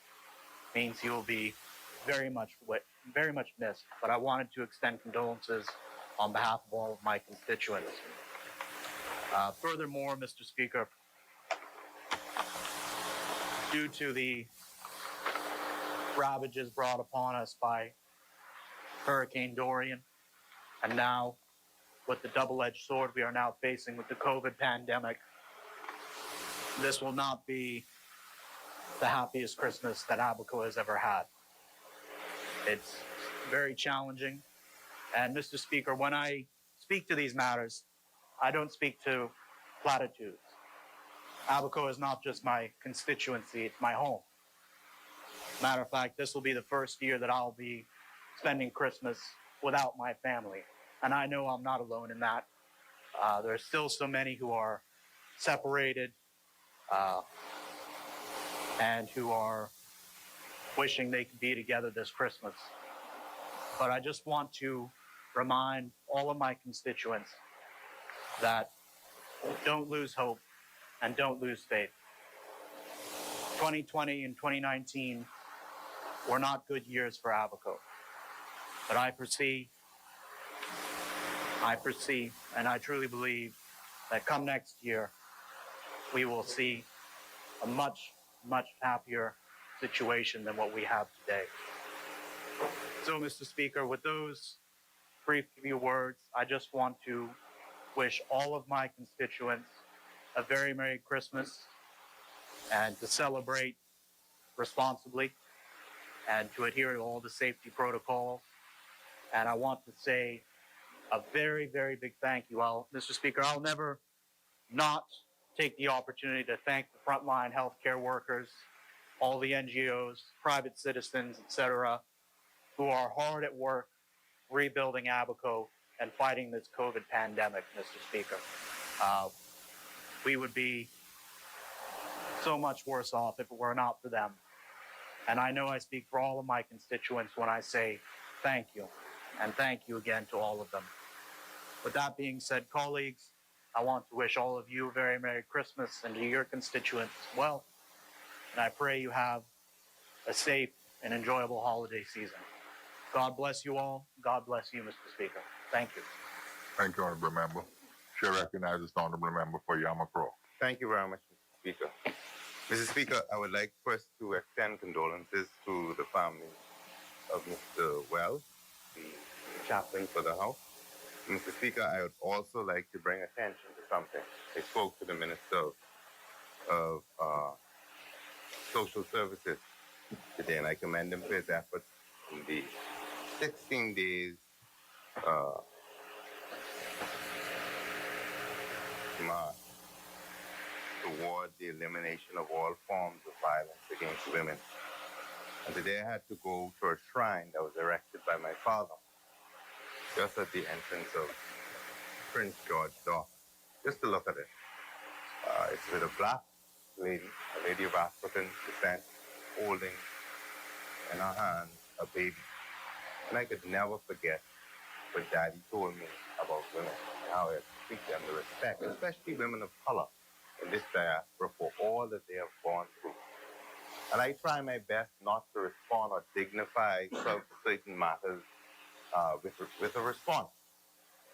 means he will be very much missed. But I wanted to extend condolences on behalf of all of my constituents. Furthermore, Mr. Speaker, due to the ravages brought upon us by Hurricane Dorian, and now with the double-edged sword we are now facing with the COVID pandemic, this will not be the happiest Christmas that Abaco has ever had. It's very challenging. And Mr. Speaker, when I speak to these matters, I don't speak to platitudes. Abaco is not just my constituency, it's my home. Matter of fact, this will be the first year that I'll be spending Christmas without my family. And I know I'm not alone in that. There are still so many who are separated and who are wishing they could be together this Christmas. But I just want to remind all of my constituents that don't lose hope and don't lose faith. 2020 and 2019 were not good years for Abaco. But I foresee, and I truly believe that come next year, we will see a much, much happier situation than what we have today. So, Mr. Speaker, with those brief few words, I just want to wish all of my constituents a very Merry Christmas and to celebrate responsibly and to adhere to all the safety protocols. And I want to say a very, very big thank you. Mr. Speaker, I'll never not take the opportunity to thank the frontline healthcare workers, all the NGOs, private citizens, etc., who are hard at work rebuilding Abaco and fighting this COVID pandemic, Mr. Speaker. We would be so much worse off if it were not for them. And I know I speak for all of my constituents when I say thank you, and thank you again to all of them. With that being said, colleagues, I want to wish all of you a very Merry Christmas and to your constituents as well. And I pray you have a safe and enjoyable holiday season. God bless you all. God bless you, Mr. Speaker. Thank you. Thank you, Honorable Member. Chair recognizes the Honorable Member for Yamakro. Thank you very much, Mr. Speaker. Mr. Speaker, I would like first to extend condolences to the family of Mr. Wells, the chaplain for the House. Mr. Speaker, I would also like to bring attention to something. I spoke to the Minister of Social Services today, and I commend him for his efforts in the 16 days march toward the elimination of all forms of violence against women. And today I had to go to a shrine that was erected by my father, just at the entrance of Prince George Dock, just to look at it. It's with a black lady, a lady of African descent, holding in her hand a baby. And I could never forget what Daddy told me about women and how I treat them with respect, especially women of color in this diaspora for all that they have gone through. And I try my best not to respond or dignify certain matters with a response.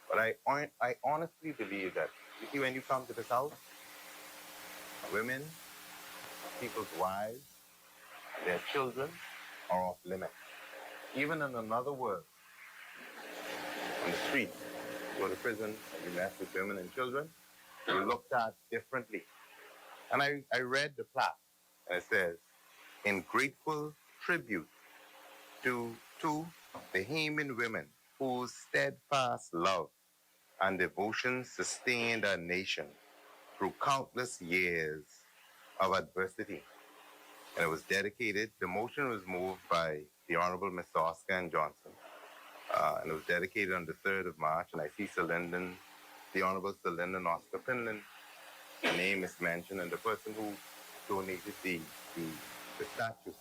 But I honestly believe that, you see, when you come to this house, women, people's wives, and their children are off limits. Even in another word, on the street, you go to prison, and you mess with women and children, you're looked at differently. And I read the plaque, and it says, in grateful tribute to two Bahamian women whose steadfast love and devotion sustained our nation through countless years of adversity. And it was dedicated, the motion was moved by the Honorable Mr. Oscar N. Johnson. And it was dedicated on the 3rd of March, and I see Sir Lyndon, the Honorable Sir Lyndon Oscar Pinland, the name is mentioned, and the person who donated the statue.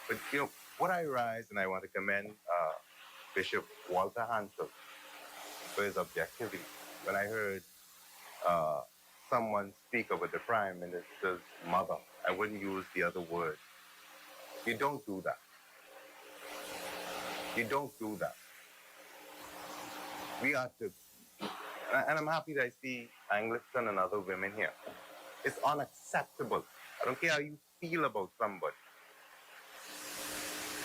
But you know, what I rise, and I want to commend Bishop Walter Hansel for his objectivity. When I heard someone speak about the Prime Minister's mother, I wouldn't use the other word. You don't do that. You don't do that. We are to, and I'm happy that I see Anglican and other women here. It's unacceptable. I don't care how you feel about somebody.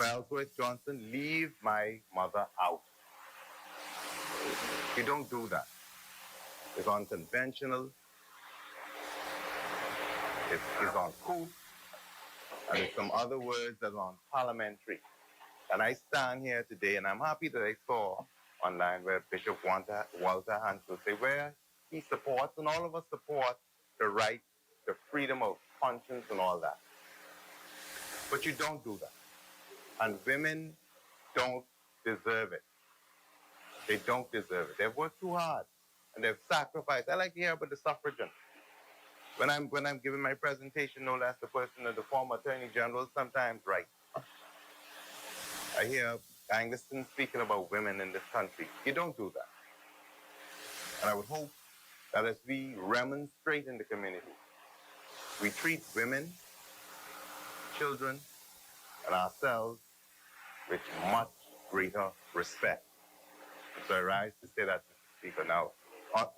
Ellsworth Johnson, leave my mother out. You don't do that. It's unconventional. It's uncouth. And there's some other words that are unparliamentary. And I stand here today, and I'm happy that I saw online where Bishop Walter Hansel say where he supports, and all of us support the right, the freedom of conscience and all that. But you don't do that. And women don't deserve it. They don't deserve it. They've worked too hard, and they've sacrificed. I like to hear about the suffragans. When I'm giving my presentation, no less the person of the former Attorney General sometimes right. I hear Anglicans speaking about women in this country. You don't do that. And I would hope that as we remonstrate in the community, we treat women, children, and ourselves with much greater respect. So I rise to say that, Mr. Speaker. Now,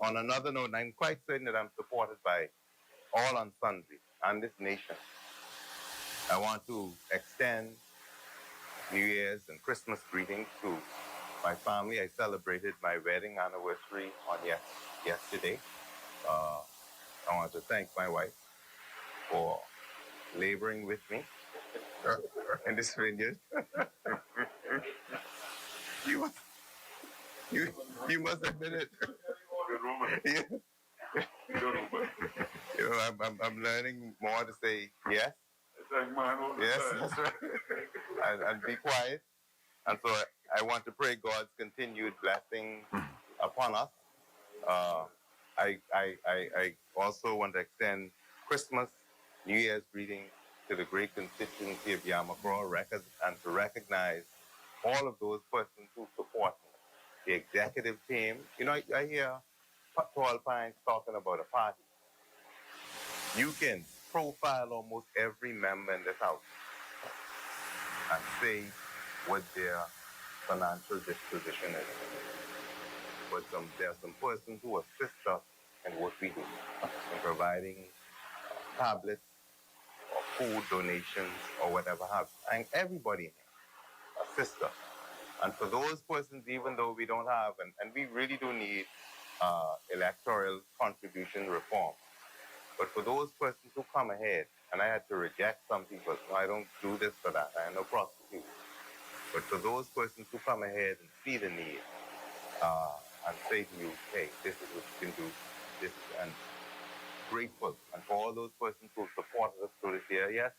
on another note, I'm quite certain that I'm supported by all and sundry and this nation. I want to extend New Year's and Christmas greetings to my family. I celebrated my wedding anniversary on yesterday. I want to thank my wife for laboring with me in this vineyard. You must admit it. Yeah. You know, I'm learning more to say yes. Yes, that's right. and be quiet. And so I want to pray God's continued blessing upon us. I also want to extend Christmas, New Year's greetings to the great constituency of Yamacraw and to recognize all of those persons who support the executive team. You know, I hear Tall Pines talking about a party. You can profile almost every member in this house and say what their financial disposition is. But there are some persons who assist us in what we do, in providing tablets or food donations or whatever have. And everybody assists us. And for those persons, even though we don't have, and we really do need electoral contribution reform, but for those persons who come ahead, and I had to reject some people, no, I don't do this for that, I am no prostitute. But for those persons who come ahead and see the need, and say to you, hey, this is what you can do, this, and grateful. And for all those persons who supported us through this year, yes,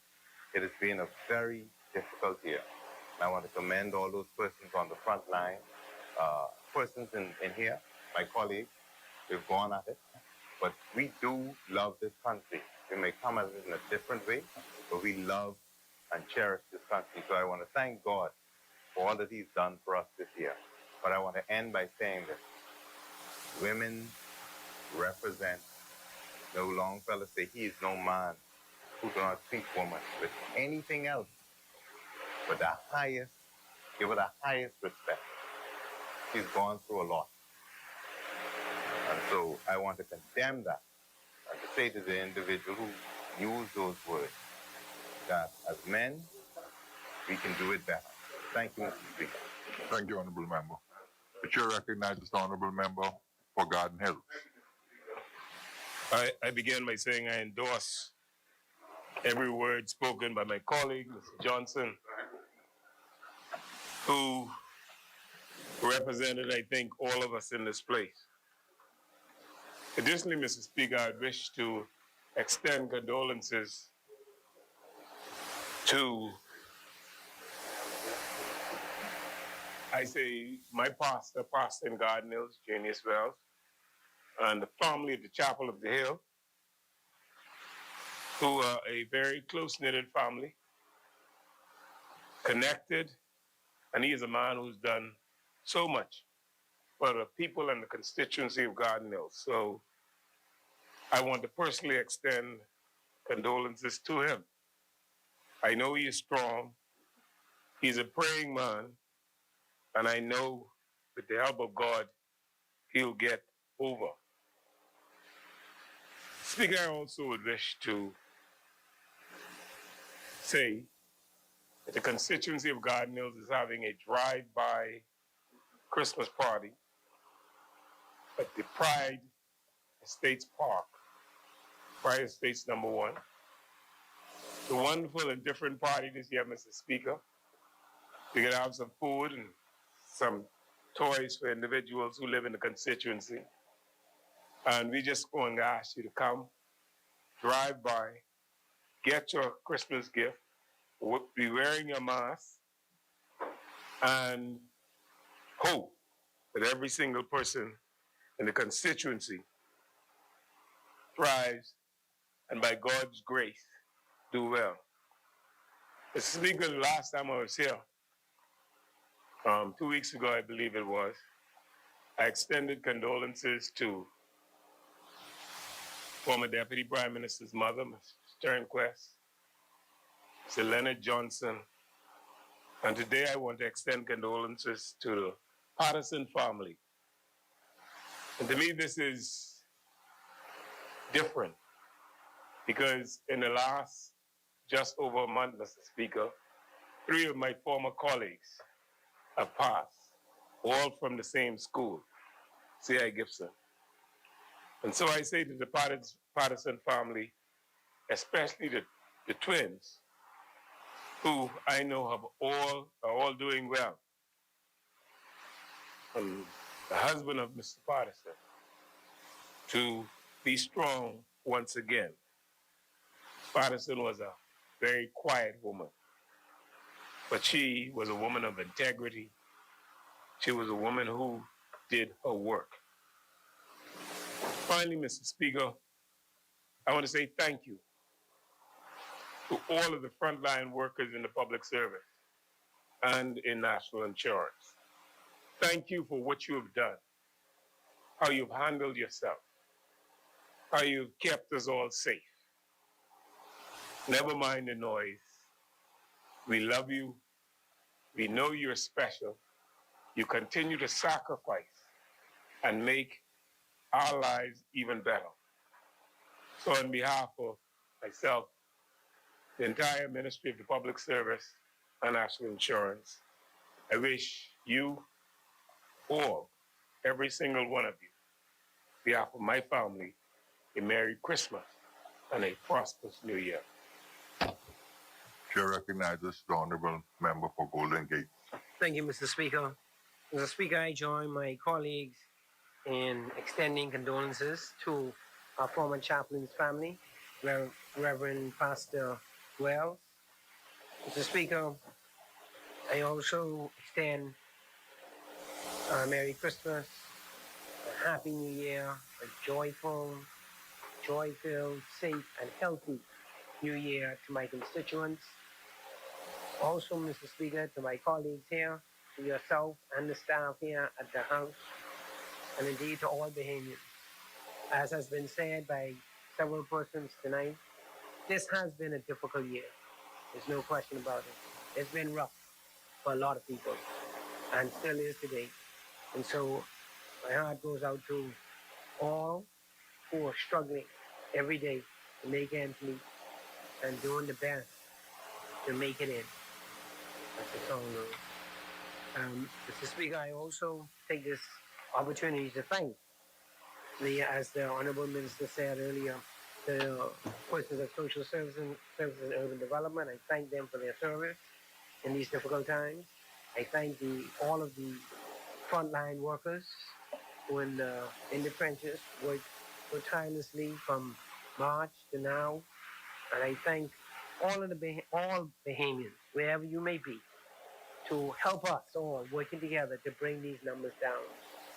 it has been a very difficult year. And I want to commend all those persons on the front line, persons in here, my colleagues, we've gone at it. But we do love this country. We may come at it in a different way, but we love and cherish this country. So I want to thank God for all that He's done for us this year. But I want to end by saying this. Women represent, no Longfellow say, he is no man who do not treat woman with anything else but the highest, give her the highest respect. She's gone through a lot. And so I want to condemn that and to say to the individual who used those words that as men, we can do it better. Thank you, Mr. Speaker. Thank you, Honourable Member. The chair recognizes the Honourable Member for Garden Hills. I begin by saying I endorse every word spoken by my colleague, Mr. Johnson. who represented, I think, all of us in this place. Additionally, Mr. Speaker, I wish to extend condolences to, I say, my pastor in Garden Hills, Janius Wells, and the family of the Chapel of the Hill, who are a very close-knitted family, connected, and he is a man who's done so much for the people and the constituency of Garden Hills. So I want to personally extend condolences to him. I know he is strong. He's a praying man, and I know with the help of God, he'll get over. Speaker, I also would wish to say that the constituency of Garden Hills is having a drive-by Christmas party at the Pride Estates Park, Pride Estates #1. It's a wonderful and different party this year, Mr. Speaker. We're going to have some food and some toys for individuals who live in the constituency. And we just going to ask you to come, drive by, get your Christmas gift, be wearing your mask, and hope that every single person in the constituency thrives and by God's grace do well. Mr. Speaker, the last time I was here, 2 weeks ago, I believe it was, I extended condolences to former Deputy Prime Minister's mother, Ms. Sternquest, Sir Leonard Johnson, and today I want to extend condolences to the Patterson family. And to me, this is different because in the last just over a month, Mr. Speaker, 3 of my former colleagues have passed, all from the same school, C.I. Gibson. And so I say to the Patterson family, especially the twins, who I know are all doing well. And the husband of Mr. Patterson, to be strong once again. Patterson was a very quiet woman, but she was a woman of integrity. She was a woman who did her work. Finally, Mr. Speaker, I want to say thank you to all of the frontline workers in the public service and in national insurance. Thank you for what you have done, how you've handled yourself, how you've kept us all safe. Never mind the noise. We love you. We know you're special. You continue to sacrifice and make our lives even better. So on behalf of myself, the entire Ministry of the Public Service and National Insurance, I wish you all, every single one of you, on behalf of my family, a Merry Christmas and a prosperous New Year. Chair recognizes the Honorable Member for Golden Gate. Thank you, Mr. Speaker. Mr. Speaker, I join my colleagues in extending condolences to our former chaplain's family, Reverend Pastor Wells. Mr. Speaker, I also extend a Merry Christmas, a Happy New Year, a joyful, joy-filled, safe, and healthy New Year to my constituents. Also, Mr. Speaker, to my colleagues here, to yourself and the staff here at the House, and indeed to all Bahamians. As has been said by several persons tonight, this has been a difficult year. There's no question about it. It's been rough for a lot of people, and still is today. And so my heart goes out to all who are struggling every day to make ends meet and doing the best to make it in. That's the song goes. Mr. Speaker, I also take this opportunity to thank as the Honorable Minister said earlier, the persons of social services and urban development. I thank them for their service in these difficult times. I thank all of the frontline workers who in the trenches work tirelessly from March to now. And I thank all of all Bahamians, wherever you may be, to help us all working together to bring these numbers down.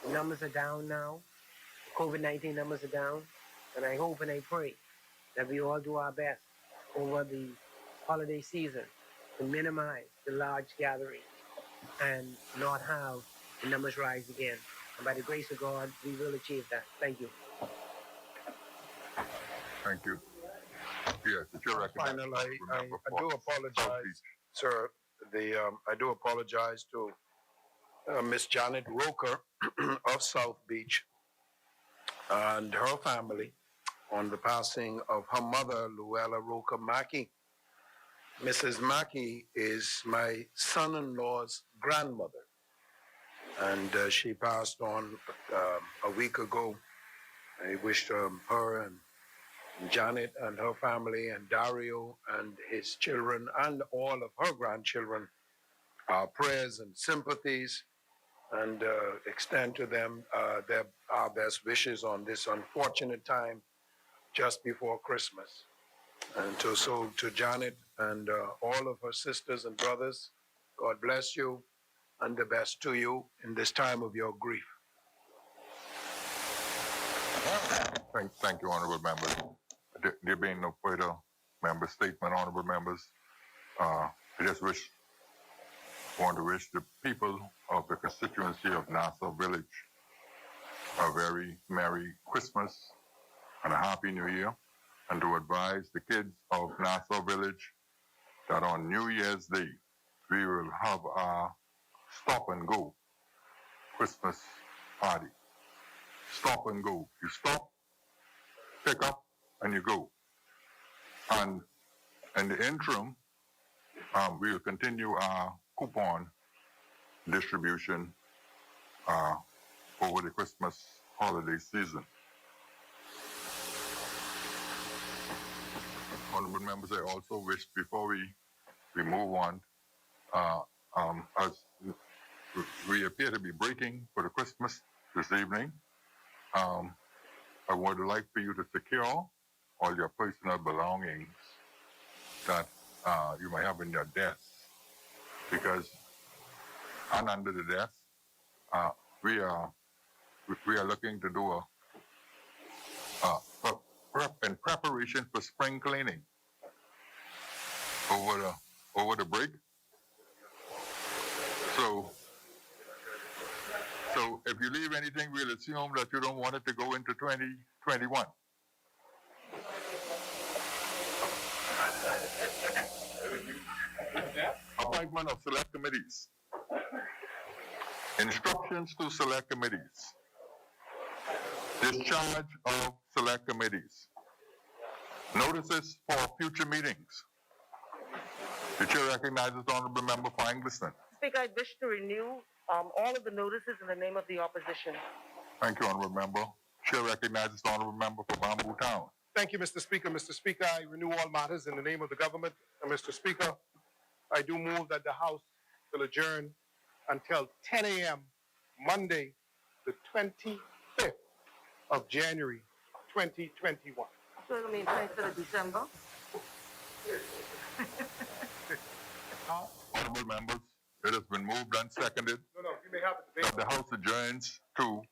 The numbers are down now. COVID-19 numbers are down. And I hope and I pray that we all do our best over the holiday season to minimize the large gatherings and not have the numbers rise again. And by the grace of God, we will achieve that. Thank you. Thank you. Yes, it's your recommendation. Finally, I do apologize, sir. I do apologize to Miss Janet Roker of South Beach and her family on the passing of her mother, Luella Roker Mackey. Mrs. Mackey is my son-in-law's grandmother, and she passed on a week ago. I wish her and Janet and her family and Dario and his children and all of her grandchildren our prayers and sympathies, and extend to them our best wishes on this unfortunate time just before Christmas. And to Janet and all of her sisters and brothers, God bless you and the best to you in this time of your grief. Thank you, honorable members. There being no further member statement, honorable members, I just want to wish the people of the constituency of Nassau Village a very Merry Christmas and a Happy New Year, and to advise the kids of Nassau Village that on New Year's Day, we will have our stop and go Christmas party. Stop and go. You stop, pick up, and you go. And in the interim, we will continue our coupon distribution over the Christmas holiday season. Honorable members, I also wish, before we move on, as we appear to be breaking for the Christmas this evening, I would like for you to secure all your personal belongings that you might have in your desk, because and under the desk, we are looking to do in preparation for spring cleaning over the break. So if you leave anything, we'll assume that you don't want it to go into 2021. Appointment of select committees. Instructions to select committees. Discharge of select committees. Notices for future meetings. The chair recognizes the honorable member for Engliston. Speaker, I wish to renew all of the notices in the name of the opposition. Thank you, honorable member. Chair recognizes the honorable member for Bamboo Town. Thank you, Mr. Speaker. Mr. Speaker, I renew all matters in the name of the government. And Mr. Speaker, I do move that the House will adjourn until 10 a.m. Monday, the 25th of January, 2021. So it means 25th of December. Honorable members, it has been moved and seconded You may have it. that the House adjourns to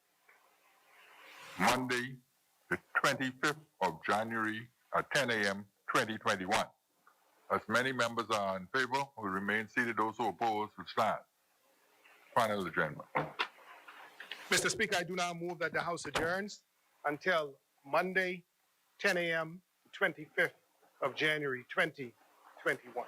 Monday, the 25th of January at 10 a.m. 2021. As many members are in favor, will remain seated. Those who oppose will stand. Final adjournment. Mr. Speaker, I do now move that the House adjourns until Monday, 10 a.m., 25th of January, 2021.